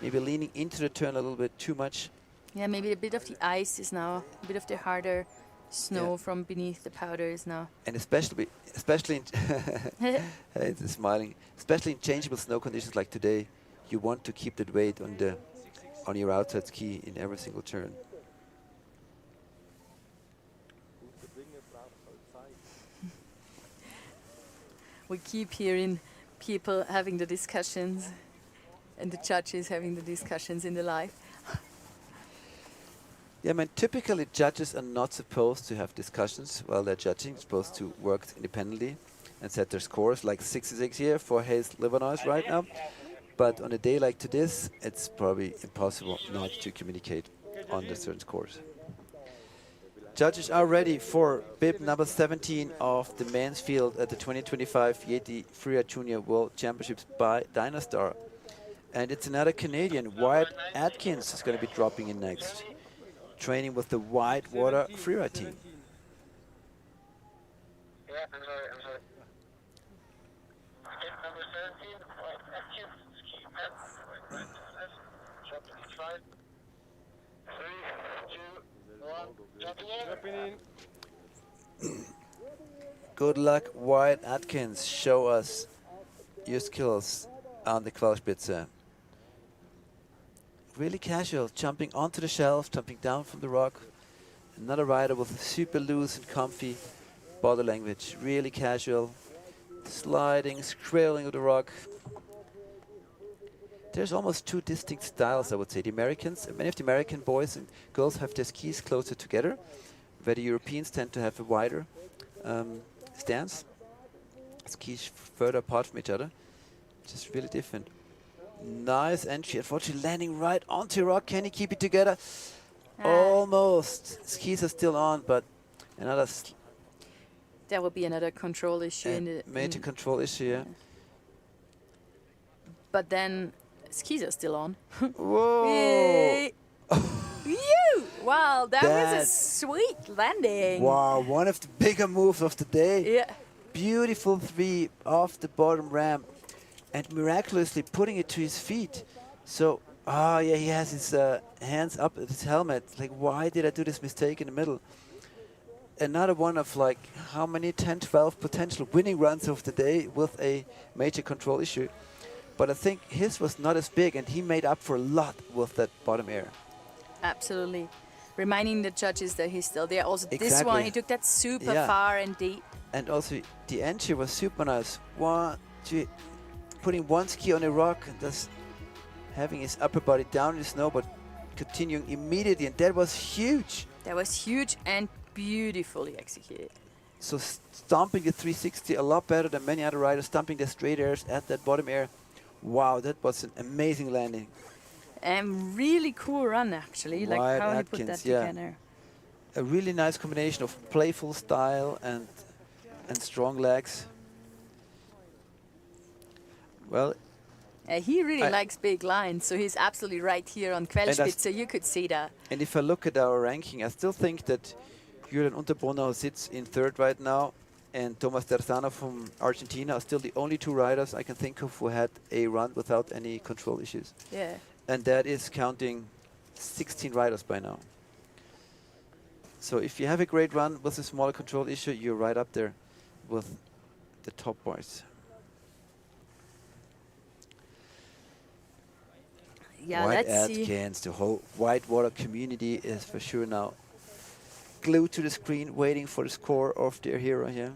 Maybe leaning into the turn a little bit too much. Yeah, maybe a bit of the ice is now, a bit of the harder snow from beneath the powder is now. And especially in it's smiling. Especially in changeable snow conditions like today, you want to keep that weight on on your outside ski in every single turn. We keep hearing people having the discussions and the judges having the discussions in the live. Yeah, I mean, typically judges are not supposed to have discussions while they're judging. They're supposed to work independently and set their scores, like 66 here for Hayes Livernois right now. But on a day like to this, it's probably impossible not to communicate on the certain scores. Judges are ready for bib number 17 of the men's field at the 2025 YETI Freeride Junior World Championships by Dynastar. And it's another Canadian, Wyatt Atkins, is going to be dropping in next, training with the Whitewater Freeride team. Yeah, I'm sorry. Bib number 17, Wyatt Atkins, ski pants, right to left, jumping inside. 3, 2, 1, jumping in. Good luck, Wyatt Atkins. Show us your skills on the Qualspitze. Really casual, jumping onto the shelf, jumping down from the rock. Another rider with super loose and comfy body language. Really casual, sliding, scrolling of the rock. There's almost two distinct styles, I would say. The Americans, many of the American boys and girls have their skis closer together, where the Europeans tend to have a wider stance. Skis further apart from each other. Just really different. Nice entry. Unfortunately, landing right onto rock. Can he keep it together? Almost. Skis are still on, but another. There will be another control issue in the major control issue. Yeah. But then skis are still on. Whoa! Wow, that was a sweet landing. Wow, one of the bigger moves of the day. Yeah. Beautiful 3 off the bottom ramp. And miraculously putting it to his feet. So, yeah, he has his hands up at his helmet. Like, why did I do this mistake in the middle? Another one of like, how many, 10, 12 potential winning runs of the day with a major control issue. But I think his was not as big, and he made up for a lot with that bottom air. Absolutely. Reminding the judges that he's still there. Also, Exactly. this one, he took that super far and deep. And also, the entry was super nice. 1, 2, putting one ski on a rock and just having his upper body down in the snow, but continuing immediately, and that was huge. That was huge and beautifully executed. So stomping the 360 a lot better than many other riders, stomping the straight airs at that bottom air. Wow, that was an amazing landing. And really cool run, actually, like Wyatt how Atkins, he put that yeah. together. A really nice combination of playful style and strong legs. Well, he really likes big lines, so he's absolutely right here on Quellspitze, so you could see that. And if I look at our ranking, I still think that Julian Unterbrunner sits in 3rd right now, and Thomas Terzano from Argentina are still the only 2 riders I can think of who had a run without any control issues. Yeah. And that is counting 16 riders by now. So if you have a great run with a smaller control issue, you're right up there with the top boys. Yeah, Wyatt let's see. Atkins, the whole Whitewater community is for sure now glued to the screen, waiting for the score of their hero here.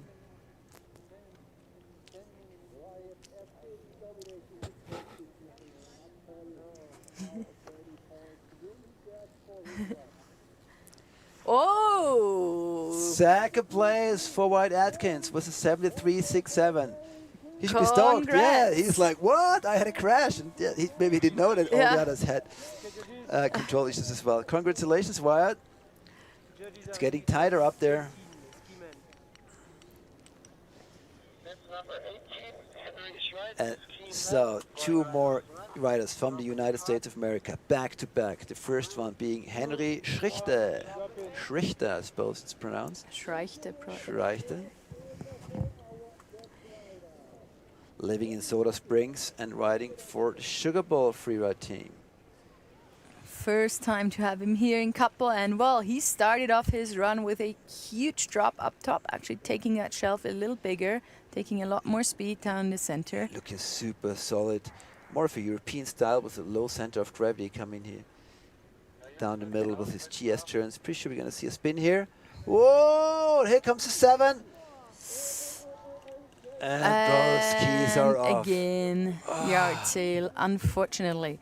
Oh! Second place for Wyatt Atkins with a 73.67. He should be stoked. Yeah, he's like, what? I had a crash. And yeah, maybe he didn't know that all the others had control issues as well. Congratulations, Wyatt. It's getting tighter up there. So 2 more riders from the United States of America, back to back. The first one being Henry Schrichter. Schrichter, I suppose it's pronounced. Schrichter. Schrichter. Living in Soda Springs and riding for the Sugar Bowl Freeride team. First time to have him here in Kappl, and well, he started off his run with a huge drop up top, actually taking that shelf a little bigger, taking a lot more speed down the center. Looking super solid. More of a European style with a low center of gravity coming here. down the middle with his GS turns. Pretty sure we're going to see a spin here. Whoa! Here comes the 7. And those skis are off. Again, yard tail, unfortunately.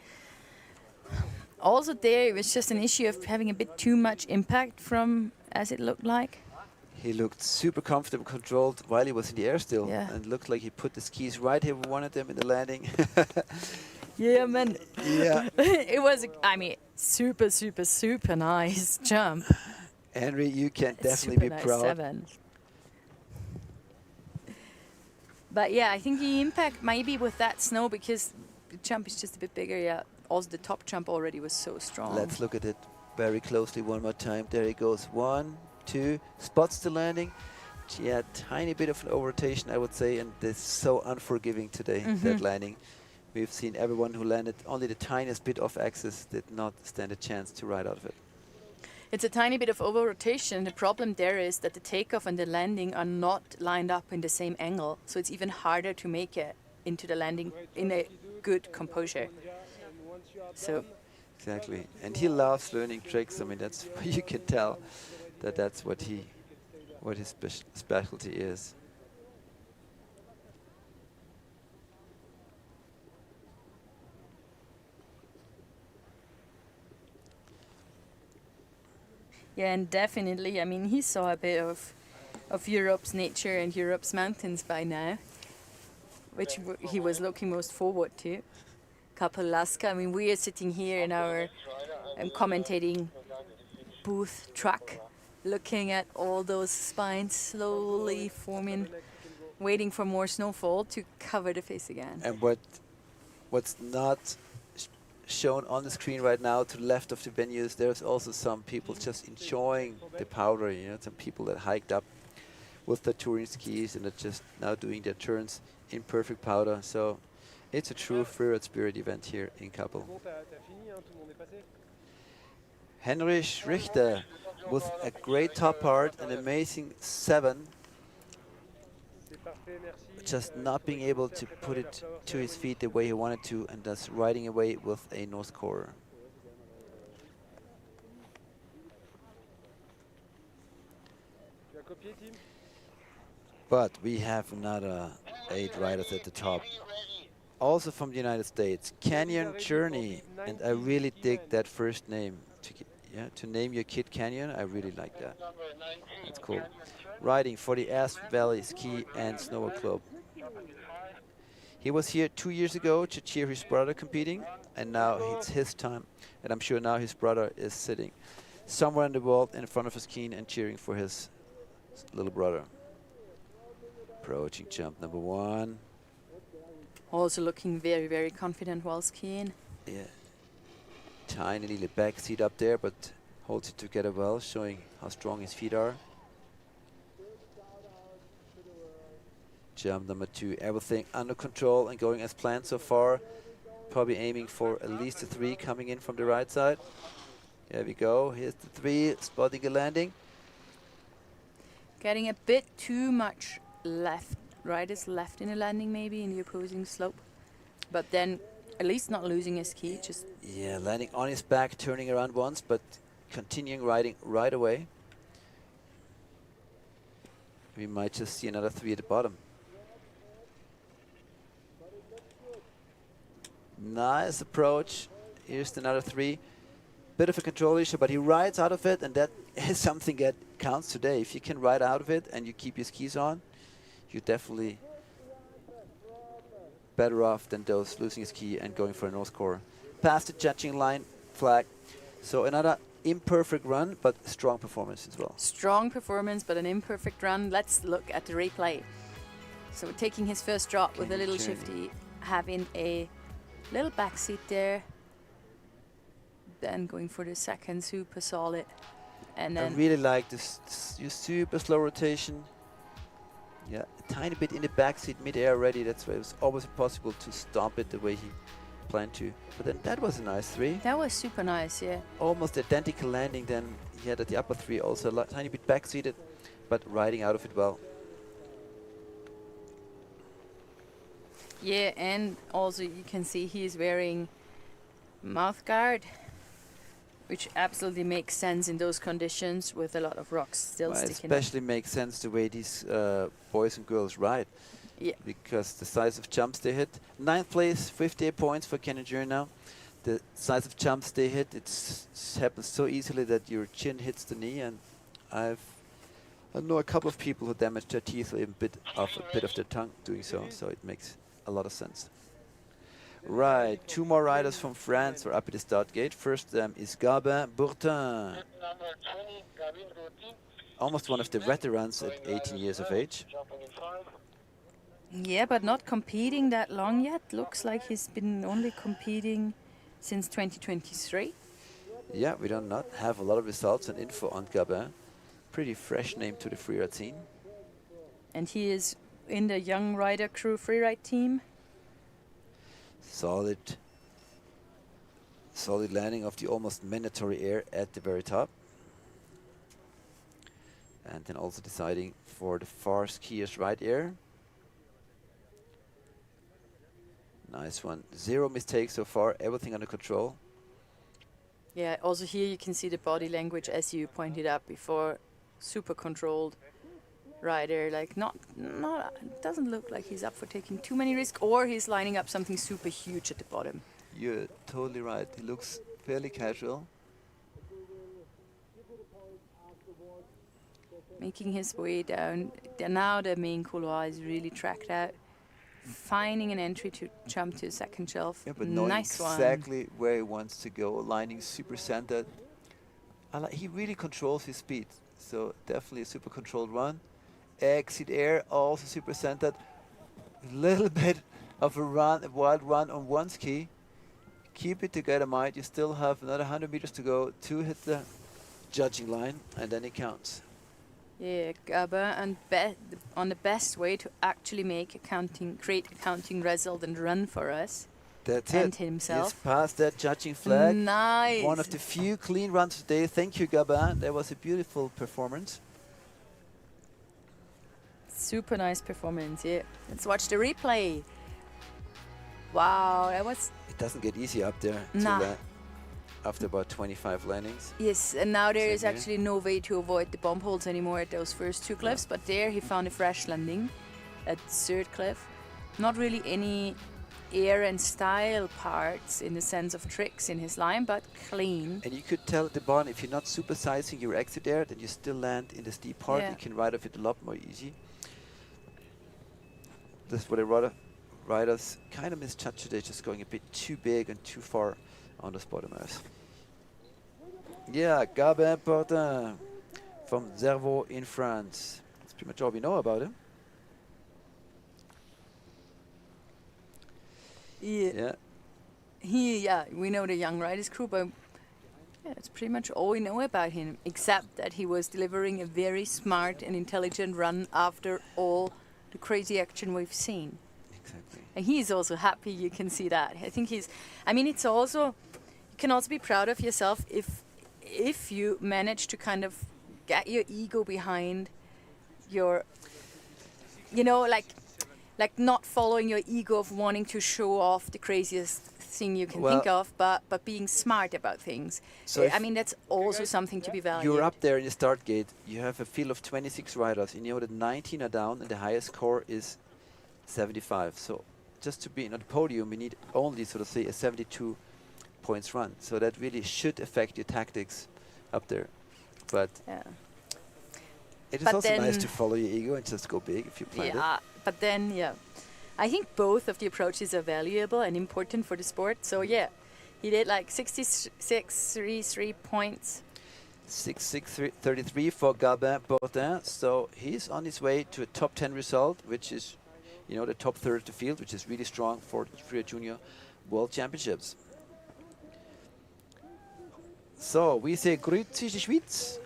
Also there, it was just an issue of having a bit too much impact from, as it looked like. He looked super comfortable, controlled while he was in the air still. Yeah. And looked like he put the skis right here, one of them in the landing. Yeah, man. Yeah. It was, I mean, super, super, super nice jump. Henry, you can definitely Super be nice proud. 7. But yeah, I think the impact maybe with that snow, because the jump is just a bit bigger, yeah. Also, the top jump already was so strong. Let's look at it very closely one more time. There he goes. 1, 2, spots the landing. Yeah, tiny bit of an over-rotation, I would say, and this is so unforgiving today, that landing. We've seen everyone who landed only the tiniest bit off axis did not stand a chance to ride out of it. It's a tiny bit of over-rotation. The problem there is that the takeoff and the landing are not lined up in the same angle, so it's even harder to make it into the landing in a good composure. So Exactly, and he loves learning tricks. I mean, that's you can tell that that's what his specialty is. yeah, and definitely, I mean, he saw a bit of Europe's nature and Europe's mountains by now, which he was looking most forward to. Kappl Laska. I mean, we are sitting here in our commentating booth truck, looking at all those spines slowly forming, waiting for more snowfall to cover the face again. And what's not shown on the screen right now to the left of the venues, there's also some people just enjoying the powder. You know, some people that hiked up with the touring skis and are just now doing their turns in perfect powder. So it's a true Freeride Spirit event here in Kappl. Henry Schrichter with a great top part, an amazing 7. Just not being able to put it to his feet the way he wanted to, and thus riding away with a no scorer. But we have another 8 riders at the top. Also from the United States, Canyon Journey, and I really dig that first name. To name your kid Canyon, I really like that. That's cool. Riding for the Asp Valley Ski and Snowboard Club. He was here 2 years ago to cheer his brother competing, and now it's his time. And I'm sure now his brother is sitting somewhere in the world in front of a ski and cheering for his little brother. Approaching jump number 1. Also looking very, very confident while skiing. Yeah. Tiny little back seat up there, but holds it together well, showing how strong his feet are. Jump number 2, everything under control and going as planned so far. Probably aiming for at least a 3 coming in from the right side. There we go, here's the 3, spotting a landing. Getting a bit too much left, riders left in the landing maybe in the opposing slope. But then at least not losing his ski, just... Yeah, landing on his back, turning around once, but continuing riding right away. We might just see another 3 at the bottom. Nice approach. Here's another 3. Bit of a control issue, but he rides out of it, and that is something that counts today. If you can ride out of it and you keep your skis on, you're definitely better off than those losing a ski and going for a no score. Past the judging line flag. So another imperfect run, but strong performance as well. Strong performance, but an imperfect run. Let's look at the replay. So taking his first drop with a little shifty, having a little backseat there, then going for the second, super solid. And then I really like this super slow rotation. Yeah, a tiny bit in the backseat, mid-air already. That's why it was always possible to stomp it the way he planned to. But then that was a nice 3. That was super nice, yeah. Almost identical landing than he had at the upper 3. Also a tiny bit backseated, but riding out of it well. Yeah, and also you can see he's wearing mouth guard Which absolutely makes sense in those conditions with a lot of rocks still Well, sticking up. especially makes sense the way these boys and girls ride. Yeah. Because the size of jumps they hit. 9th place, 58 points for Kea Chretien now. The size of jumps they hit, it happens so easily that your chin hits the knee, and I know a couple of people who damaged their teeth or even bit of their tongue doing so. So it makes a lot of sense. Right, 2 more riders from France are up at the start gate. First is Gabin Bourtin. Almost one of the veterans at 18 years of age. Yeah, but not competing that long yet. Looks like he's been only competing since 2023. Yeah, we do not have a lot of results and info on Gabin. Pretty fresh name to the freeride scene. And he is in the young rider crew freeride team. Solid landing of the almost mandatory air at the very top. And then also deciding for the far skiers right air. Nice one. 0 mistakes so far, everything under control. Yeah, also here you can see the body language as you pointed out before. Super controlled rider, like not doesn't look like he's up for taking too many risks, or he's lining up something super huge at the bottom. You're totally right. He looks fairly casual. Making his way down. Now the main couloir is really tracked out. Finding an entry to jump to the second shelf. Yeah, but knowing nice exactly where he wants to go, lining super centered. He really controls his speed. So definitely a super controlled run. Exit air, also super centered. A little bit of a wild run on one ski. Keep it together, Mike. You still have another 100 meters to go to hit the judging line, and then it counts. Yeah, Gabin and on the best way to actually create a counting result and run for us. That's and it. himself. He's past that judging flag. Nice. One of the few clean runs today. Thank you, Gabin. That was a beautiful performance. Super nice performance, yeah. Let's watch the replay. Wow, that was... It doesn't get easy up there to land after about 25 landings. Yes, and now there is actually no way to avoid the bump holes anymore at those first 2 cliffs, but there he found a fresh landing at the 3rd cliff. Not really any air and style parts in the sense of tricks in his line, but clean. And you could tell at the bottom, if you're not supersizing your exit air, then you still land in the steep part. Yeah. You can ride off it a lot more easy. That's what a riders kind of misjudged today, just going a bit too big and too far on the bottomers. Yeah, Gabin Bourtin from Zervaux in France. That's pretty much all we know about him. Yeah. Yeah, we know the young riders crew, but yeah, that's pretty much all we know about him, except that he was delivering a very smart and intelligent run after all the crazy action we've seen. Exactly. And he's also happy, you can see that. I think it's also, you can also be proud of yourself if you manage to kind of get your ego behind your, like not following your ego of wanting to show off the craziest thing you can think of, but being smart about things. So that's also something to be valued. You're up there in the start gate. You have a field of 26 riders. You know that 19 are down, and the highest score is 75. So just to be on the podium, we need only, so to say, a 72 points run. So that really should affect your tactics up there. But it is also nice to follow your ego and just go big if you plan it. But then, I think both of the approaches are valuable and important for the sport. So yeah, he did like 66.33 points. 66.33 for Gabin Bourtin. So he's on his way to a top 10 result, which is, the top third of the field, which is really strong for the Freeride Junior World Championships. So we say Grüezi die Schweiz.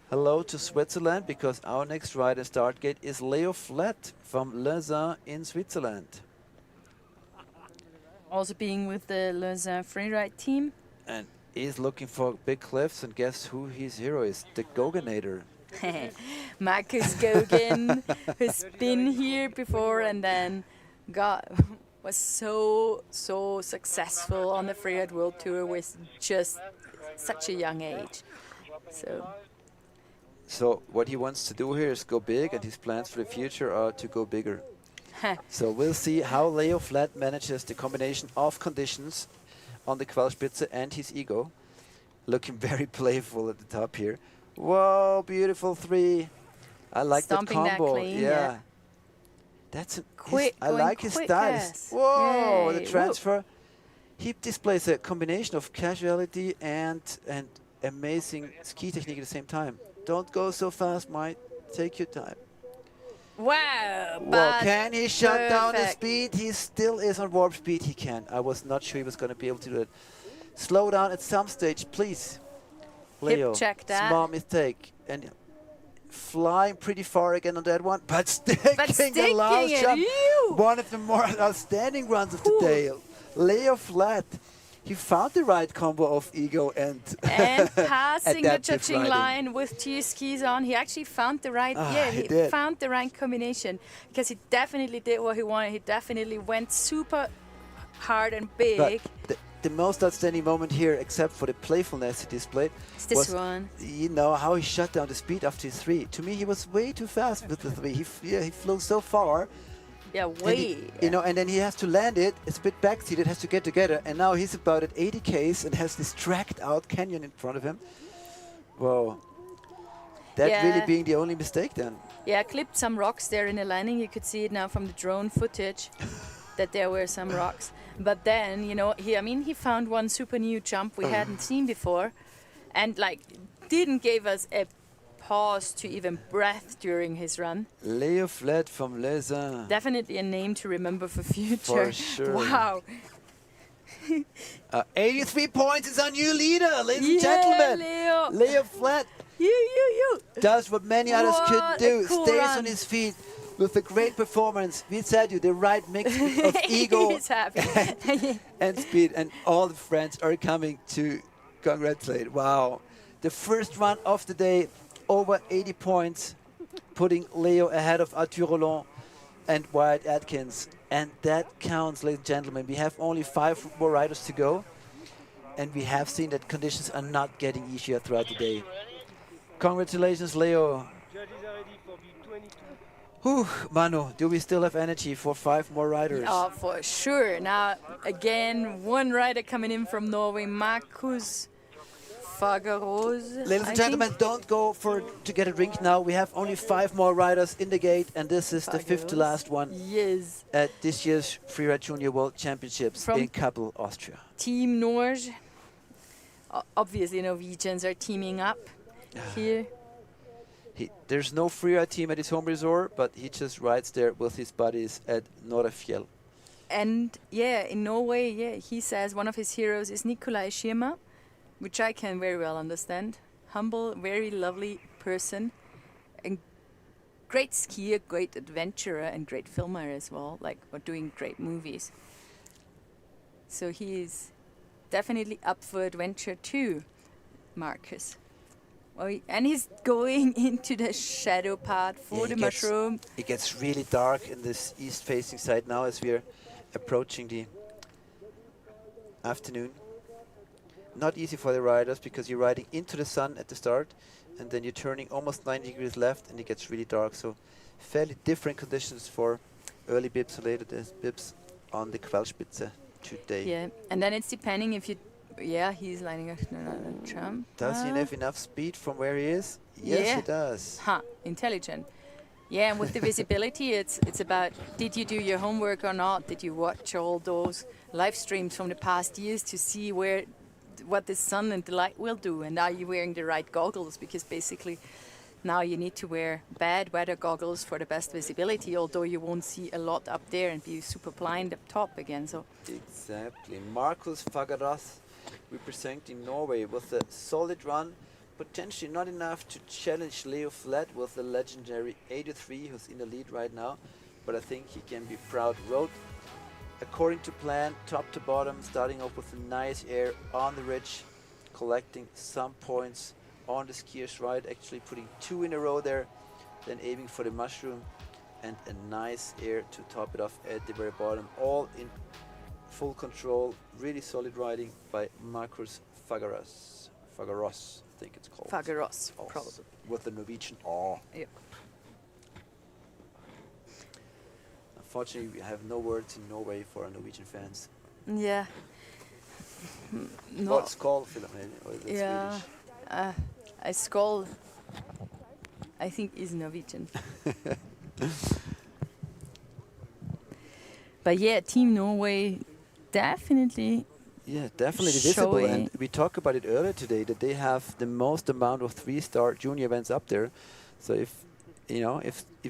Hello to Switzerland, because our next rider start gate is Leo Flett from Lausanne in Switzerland. Also being with the Lausanne Freeride team. And he's looking for big cliffs, and guess who his hero is? The Goganator. Marcus Gogan, who's been here before and then was so successful on the Freeride World Tour with just such a young age. So what he wants to do here is go big, and his plans for the future are to go bigger. So we'll see how Leo Flat manages the combination of conditions on the Quellspitze and his ego. Looking very playful at the top here. Whoa, beautiful 3. I like Stomping that combo. that clean, yeah. yeah. That's Quick, I like his style. Whoa, the transfer. He displays a combination of casuality and amazing ski technique at the same time. Don't go so fast, mate. Take your time. Wow. Well, can he shut down the perfect. speed? He still is on warp speed. He can. I was not sure he was going to be able to do it. Slow down at some stage, please. Leo, check that. small mistake. And flying pretty far again on that one, but sticking the last it. jump. Ew. One of the more outstanding runs of the day. Leo Flat. He found the right combo of ego and passing the adaptive judging riding. line with 2 skis on. He actually found the right, he he did. found the right combination, because he definitely did what he wanted. He definitely went super hard and big. But the most outstanding moment here, except for the playfulness he displayed, It's this was one. you know how he shut down the speed after his 3. To me, he was way too fast with the 3. He flew so far. Yeah, And way. you know, and then he has to land it. It's a bit backseated, has to get together, and now he's about at 80 k's and has this tracked out canyon in front of him. Whoa, that really being the only mistake then. Yeah, clipped some rocks there in the landing. You could see it now from the drone footage that there were some rocks. But then, you know, he found one super new jump we hadn't seen before, and like didn't give us a pause to even breath during his run. Leo Flat from Lausanne. Definitely a name to remember for future. For sure. Wow. 83 points is our new leader, ladies and gentlemen. Leo. Leo Flat You. does what many others What couldn't a do. cool Stays run. on his feet with a great performance. We said you the right mix of ego He's happy. and speed, and all the friends are coming to congratulate. Wow. The first run of the day, over 80 points, putting Leo ahead of Arthur Roland and Wyatt Atkins. And that counts, ladies and gentlemen. We have only 5 more riders to go. And we have seen that conditions are not getting easier throughout the day. Congratulations, Leo. Judges are ready for V22. Whew, Manu, do we still have energy for 5 more riders? Oh, for sure. Now, again, one rider coming in from Norway, Markus Fagerås. Ladies and gentlemen, don't go to get a drink now. We have only 5 more riders in the gate, and this is the 5th to last one Yes. at this year's Freeride Junior World Championships From in Kappl, Austria. Team Norge. Obviously, Norwegians are teaming up here. There's no Freeride team at his home resort, but he just rides there with his buddies at Norafjell. And yeah, in Norway, he says one of his heroes is Nikolai Schirmer, which I can very well understand. Humble, very lovely person, and great skier, great adventurer, and great filmer as well, or doing great movies. So he's definitely up for adventure too, Marcus. And he's going into the shadow part for the mushroom. It gets really dark in this east-facing side now as we're approaching the afternoon. Not easy for the riders because you're riding into the sun at the start and then you're turning almost 90 degrees left and it gets really dark. So fairly different conditions for early bibs or later bibs on the Quellspitze today. Yeah, and then it's depending if you... Yeah, he's lining up another jump. Does he have enough speed from where he is? Yes, he does. Intelligent. Yeah, and with the visibility, it's about, did you do your homework or not? Did you watch all those live streams from the past years to see what the sun and the light will do? And are you wearing the right goggles? Because basically now you need to wear bad weather goggles for the best visibility, although you won't see a lot up there and be super blind up top again. So exactly. Markus Fagerås representing Norway with a solid run, potentially not enough to challenge Leo Flat with the legendary 83 who's in the lead right now, but I think he can be proud. Rode according to plan, top to bottom, starting off with a nice air on the ridge, collecting some points on the skier's ride, actually putting 2 in a row there, then aiming for the mushroom and a nice air to top it off at the very bottom, all in full control, really solid riding by Markus Fagerås Fagerås, I think it's called. Fagerås, Also, probably. with the Norwegian R. Yep. Unfortunately, we have no words in Norway for our Norwegian fans. Yeah. No. What's called, Philomene? Or is it Yeah. Swedish? I skull. I think is Norwegian. But yeah, Team Norway definitely. Yeah, definitely visible. Showing. And we talked about it earlier today that they have the most amount of 3-star junior events up there. So if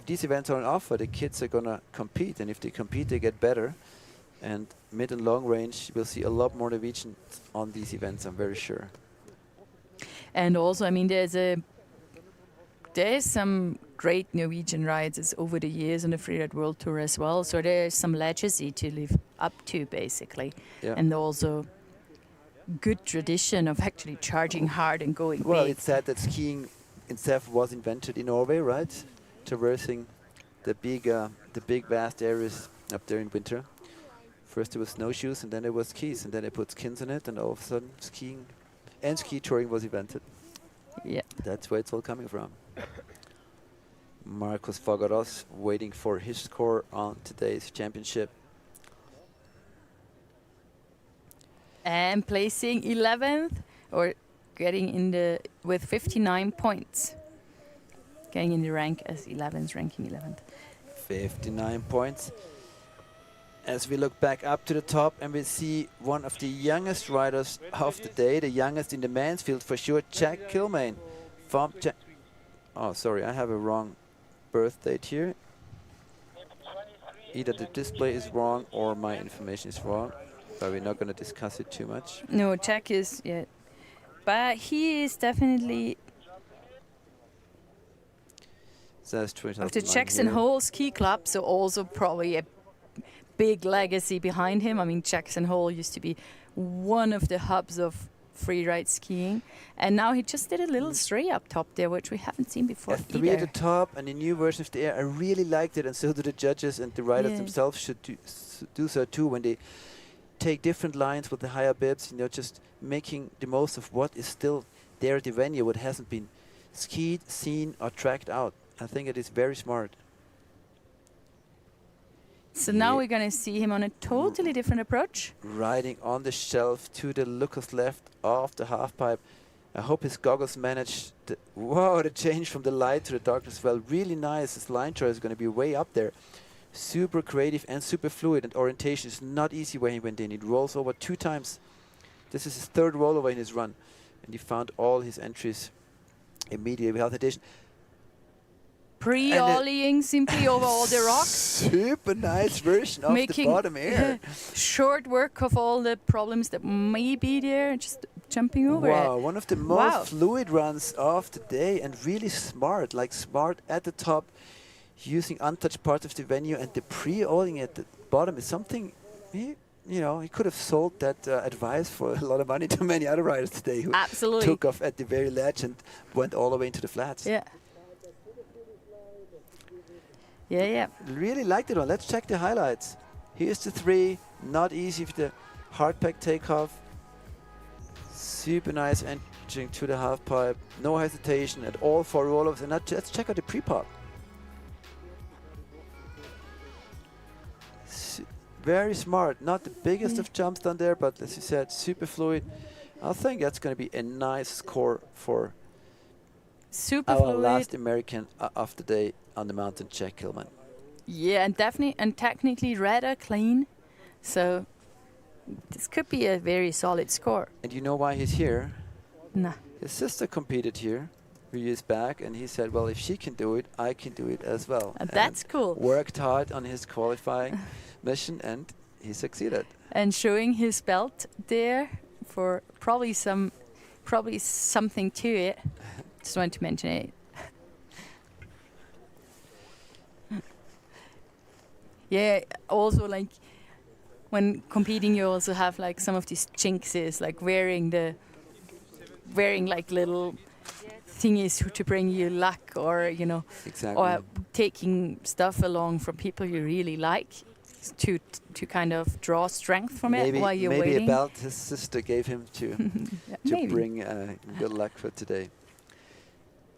these events are on offer, the kids are gonna compete, and if they compete, they get better. And mid and long range, we'll see a lot more Norwegians on these events, I'm very sure. And also, I mean, there's some great Norwegian riders over the years on the Freeride World Tour as well. So there's some legacy to live up to, basically. Yeah. And also good tradition of actually charging hard and going Well, big. it's said that skiing itself was invented in Norway, right? Traversing the big vast areas up there in winter. First it was snowshoes, and then it was skis, and then they put skins on it, and all of a sudden skiing and ski touring was invented. Yeah. That's where it's all coming from. Marcus Fagerås waiting for his score on today's championship. And placing 11th, or getting in the with 59 points. Getting in the rank as 11th, ranking 11th. 59 points. As we look back up to the top, and we see one of the youngest riders of the day, the youngest in the men's field for sure, Jack Kilmaine. From oh, sorry, I have a wrong birth date here. Either the display is wrong or my information is wrong, but we're not going to discuss it too much. No, Jack is, yeah. But he is definitely Says 2009 of the Jackson here. Hole Ski Club, so also probably a big legacy behind him. I mean, Jackson Hole used to be one of the hubs of freeride skiing, and now he just did a little stray up top there, which we haven't seen before A 3 at the either. top and a new version of the air. I really liked it, and so do the judges, and the riders Yeah. themselves should do so too when they take different lines with the higher bibs, just making the most of what is still there at the venue, what hasn't been skied, seen, or tracked out. I think it is very smart. So now we're going to see him on a totally different approach. Riding on the shelf to the looker's left of the half pipe. I hope his goggles managed the change from the light to the darkness. Well, really nice. His line choice is going to be way up there. Super creative and super fluid, and orientation is not easy where he went in. It rolls over 2 times. This is his 3rd rollover in his run, and he found all his entries immediately without hesitation. Pre-ollying simply over all the rocks. Super nice version of the bottom air. Short work of all the problems that may be there, just jumping over Wow, it. one of the most fluid runs of the day, and really smart, like smart at the top, using untouched parts of the venue, and the pre-ollying at the bottom is something, he could have sold that advice for a lot of money to many other riders today who Absolutely. took off at the very ledge and went all the way into the flats. Yeah. Yeah. Really liked it one. Let's check the highlights. Here's the 3, not easy with the hard pack takeoff. Super nice entering to the half pipe. No hesitation at all 4 rollovers. And let's check out the pre-pop. Very smart. Not the biggest of jumps done there, but as you said, super fluid. I think that's going to be a nice score for Super our fluid. last American of the day on the mountain, Jack Kilman. Yeah, and definitely and technically rather clean. So this could be a very solid score. And you know why he's here? Nah. His sister competed here a few years back, and he said, well, if she can do it, I can do it as well. That's cool. Worked hard on his qualifying mission, and he succeeded. And showing his belt there for probably something to it. Just wanted to mention it. Yeah, also like when competing you also have like some of these jinxes, like wearing like little thingies to bring you luck, or Exactly. or taking stuff along from people you really like. to kind of draw strength from it while you're maybe waiting. a belt his sister gave him to Maybe. bring good luck for today.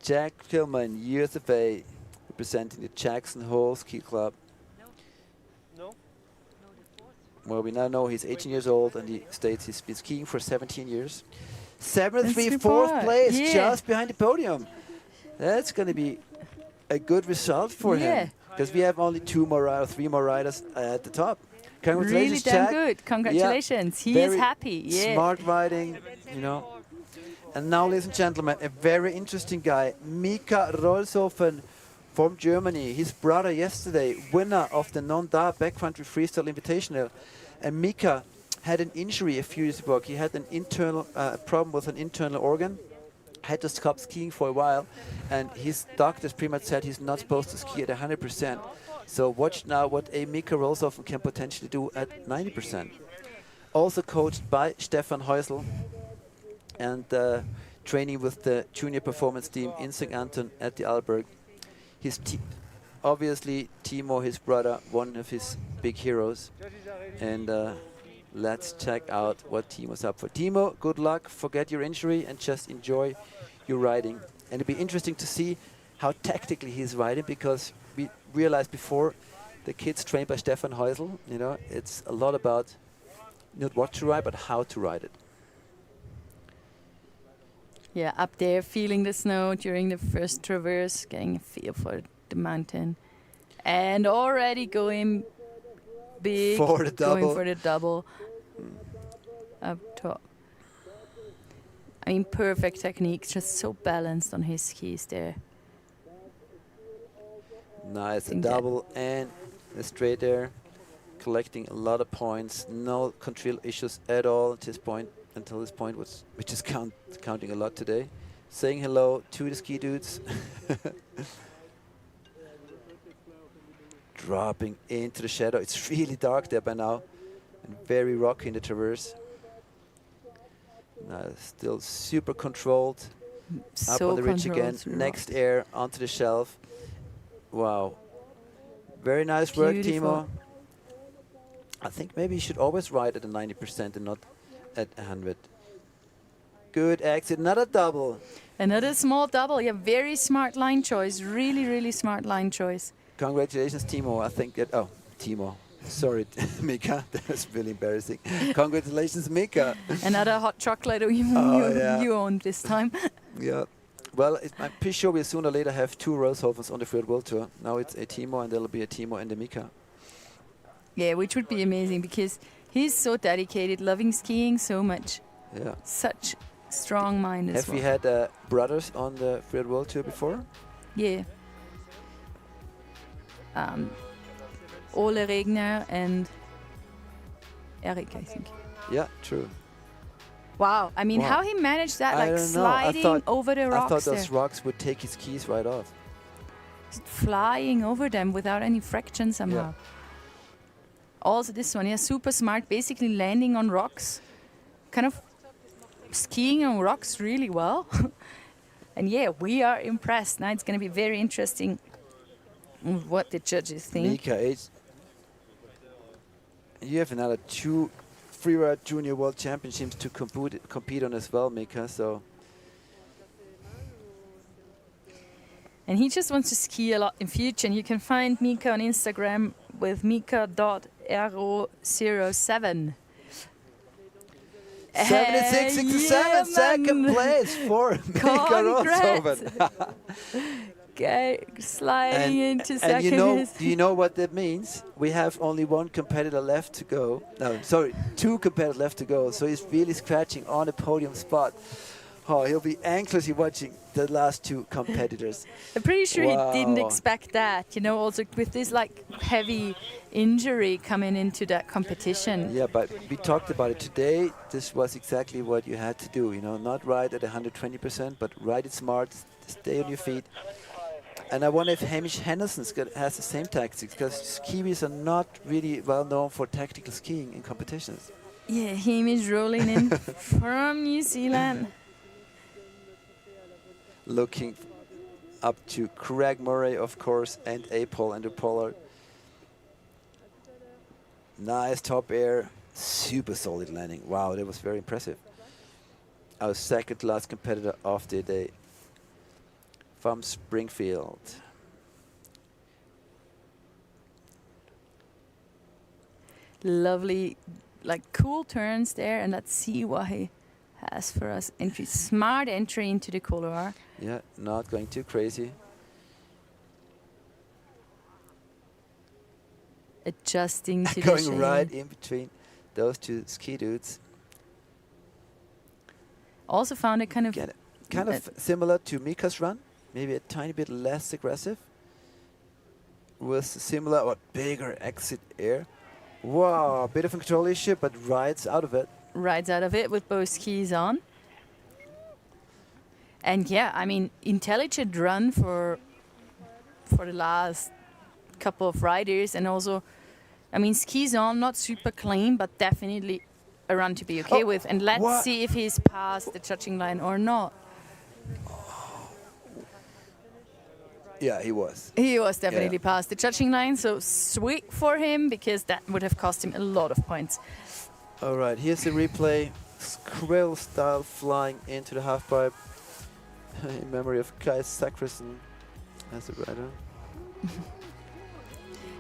Jack Tillman, years of age, representing the Jackson Hole Ski Club. Well, we now know he's 18 years old, and he states he's been skiing for 17 years. 73, fourth place, just behind the podium. That's going to be a good result for him, because we have only 3 more riders at the top. Congratulations, really damn Jack. good. Congratulations. He is happy. Smart riding, you know. And now, ladies and gentlemen, a very interesting guy, Mika Rolshofen from Germany. His brother yesterday, winner of the non-DA backcountry freestyle invitational. And Mika had an injury a few years ago. He had an internal problem with an internal organ. Had to stop skiing for a while, and his doctors pretty much said he's not supposed to ski at 100%. So watch now what a Mika Rolshofen can potentially do at 90%. Also coached by Stefan Heusel and training with the junior performance team in St. Anton at the Alberg. Obviously Timo, his brother, one of his big heroes. And let's check out what Timo's up for. Timo, good luck, forget your injury and just enjoy your riding. And it'll be interesting to see how tactically he's riding, because we realized before the kids trained by Stefan Heusel, you know, it's a lot about not what to ride, but how to ride it. Yeah, up there, feeling the snow during the first traverse, getting a feel for the mountain. And already going big, for the double. going for the double up top. I mean, perfect technique, just so balanced on his skis there. Nice, a double and a straight air, collecting a lot of points. No control issues at all at this point, until this point, which is counting a lot today. Saying hello to the ski dudes. Dropping into the shadow. It's really dark there by now, and very rocky in the traverse. Still super controlled. Up on the ridge again. Next air onto the shelf. Wow. Very nice work, Timo. I think maybe you should always ride at a 90% and not at 100. Good exit. Another double. Another small double. Yeah, very smart line choice. Really, really smart line choice. Congratulations, Timo. I think that. Oh, Timo. Sorry, Mika. That was really embarrassing. Congratulations, Mika. Another hot chocolate you own this time. Yeah. Well, I'm pretty sure we'll sooner or later have 2 Rolshofens on the Freeride World Tour. Now it's a Timo, and there'll be a Timo and a Mika. Yeah, which would be amazing, because he's so dedicated, loving skiing so much. Yeah. Such strong mind as well. Have we had brothers on the Freeride World Tour before? Yeah. Ole Regner and Eric, I think. Yeah, true. Wow, I mean, how he managed that, like sliding over the rocks. I thought those rocks would take his skis right off. Just flying over them without any friction somehow. Yeah. Also this one, yeah, super smart, basically landing on rocks. Kind of skiing on rocks really well. And yeah, we are impressed. Now it's going to be very interesting what the judges think. Mika, you have another 2 Freeride Junior World Championships to compete on as well, Mika. So. And he just wants to ski a lot in future. And you can find Mika on Instagram with mika.ro07. 76.67, second place for Mika Rolshofen. Sliding into second. And do you know what that means? We have only 1 competitor left to go. No, sorry, 2 competitors left to go. So he's really scratching on a podium spot. Oh, he'll be anxiously watching the last 2 competitors. I'm pretty sure he didn't expect that, you know, also with this like heavy injury coming into that competition. Yeah, but we talked about it today. This was exactly what you had to do, you know, not ride at 120%, but ride it smart, stay on your feet. And I wonder if Hamish Henderson has the same tactics, because Kiwis are not really well known for tactical skiing in competitions. Yeah, Hamish rolling in from New Zealand. Looking up to Craig Murray, of course, and Apol and Pollard. Nice top air, super solid landing. Wow, that was very impressive. Our second last competitor of the day from Springfield. Lovely, like cool turns there, and let's see what he has for us. Entry, smart entry into the couloir. Yeah, not going too crazy. Adjusting to the Going shade. right in between those two ski dudes. Also found it kind of similar to Mika's run, maybe a tiny bit less aggressive. With similar or bigger exit air. Wow, a bit of a control issue, but rides out of it. Rides out of it with both skis on. And yeah, I mean, intelligent run for the last couple of riders, and also, I mean, skis on, not super clean, but definitely a run to be okay with. And let's see if he's past the judging line or not. Yeah, he was. He was definitely past the judging line, so sweet for him, because that would have cost him a lot of points. All right, here's the replay. Squirrel style flying into the half pipe. In memory of Kea Chretien as a rider.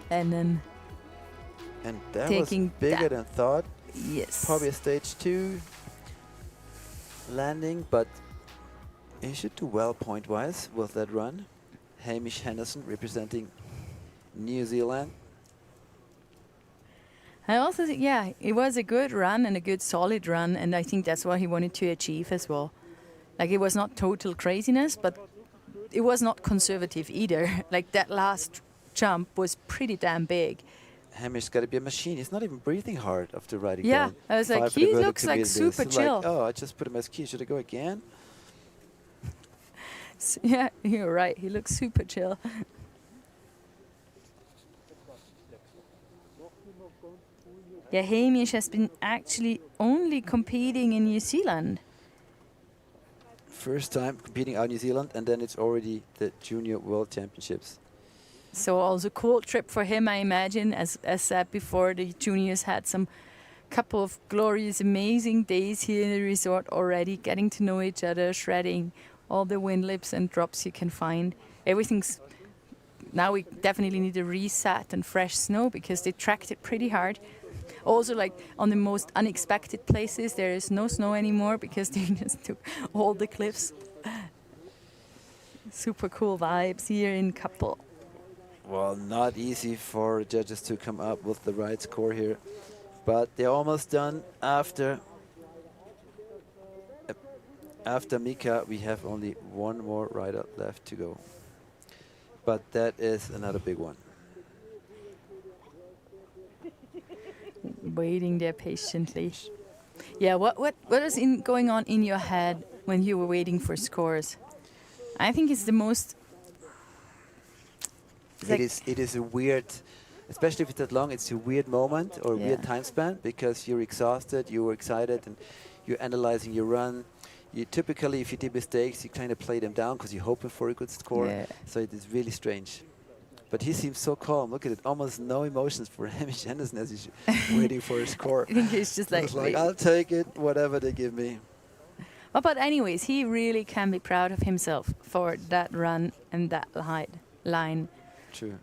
And then that was bigger than thought. Yes. Probably a stage 2 landing, but he should do well point-wise with that run. Hamish Henderson representing New Zealand. I also think, yeah, it was a good run and a good solid run, and I think that's what he wanted to achieve as well. Like, it was not total craziness, but it was not conservative either. Like, that last jump was pretty damn big. Hamish's got to be a machine. He's not even breathing hard after riding Yeah, down. I was like, he looks like super chill. Like, oh, I just put him as ski. Should I go again? Yeah, you're right. He looks super chill. Yeah, Hamish has been actually only competing in New Zealand. First time competing out in New Zealand, and then it's already the Junior World Championships. So also cool trip for him, I imagine. As said before, the juniors had some couple of glorious, amazing days here in the resort already, getting to know each other, shredding all the wind lips and drops you can find. Everything's... Now we definitely need a reset and fresh snow, because they tracked it pretty hard. Also, like, on the most unexpected places, there is no snow anymore because they just took all the cliffs. Super cool vibes here in Kappl. Well, not easy for judges to come up with the right score here, but they're almost done. After Mika, we have only one more rider left to go, but that is another big one. Waiting there patiently. Yeah, what is going on in your head when you were waiting for scores? I think it's the most... It is a weird, especially if it's that long, it's a weird moment or a weird time span, because you're exhausted, you're excited, and you're analyzing your run. You typically, if you did mistakes, you kind of play them down because you're hoping for a good score. Yeah. So it is really strange. But he seems so calm. Look at it, almost no emotions for Hamish Henderson as he's waiting for a score. I think he's just like I'll take it, whatever they give me. Well, but anyways, he really can be proud of himself for that run and that line. True.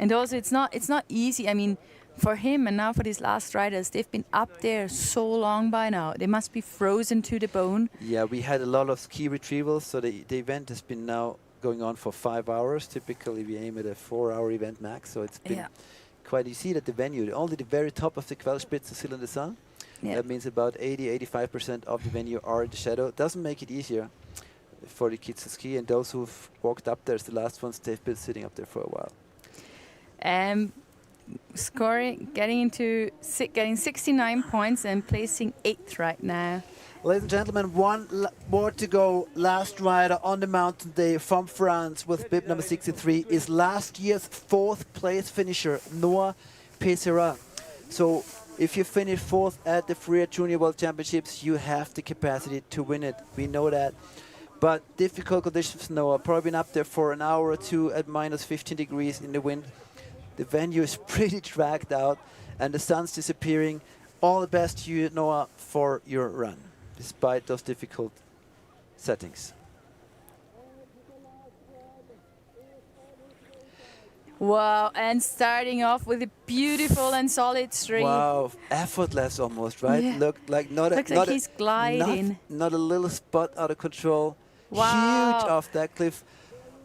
And also, it's not easy. I mean, for him and now for these last riders, they've been up there so long by now. They must be frozen to the bone. Yeah, we had a lot of ski retrievals, so the event has been now going on for 5 hours. Typically, we aim at a 4-hour event max, so it's been quite... You see it at the venue, only the very top of the Quellspitze is still in the sun. Yeah. That means about 80-85% of the venue are in the shadow. It doesn't make it easier for the kids to ski, and those who've walked up there as the last ones, they've been sitting up there for a while. Scoring, getting 69 points and placing 8th right now. Ladies and gentlemen, one more to go. Last rider on the mountain day from France with bib number 63 is last year's 4th place finisher, Noah Peizerat. So if you finish 4th at the Freeride Junior World Championships, you have the capacity to win it. We know that. but difficult conditions for Noah. Probably been up there for an hour or two at minus 15 degrees in the wind. The venue is pretty dragged out, and the sun's disappearing. All the best to you, Noah, for your run, despite those difficult settings. Wow, and starting off with a beautiful and solid straight. Wow, effortless almost, right? Yeah. Look like not Looks a, like not he's gliding. not a little spot out of control. Wow. Huge off that cliff.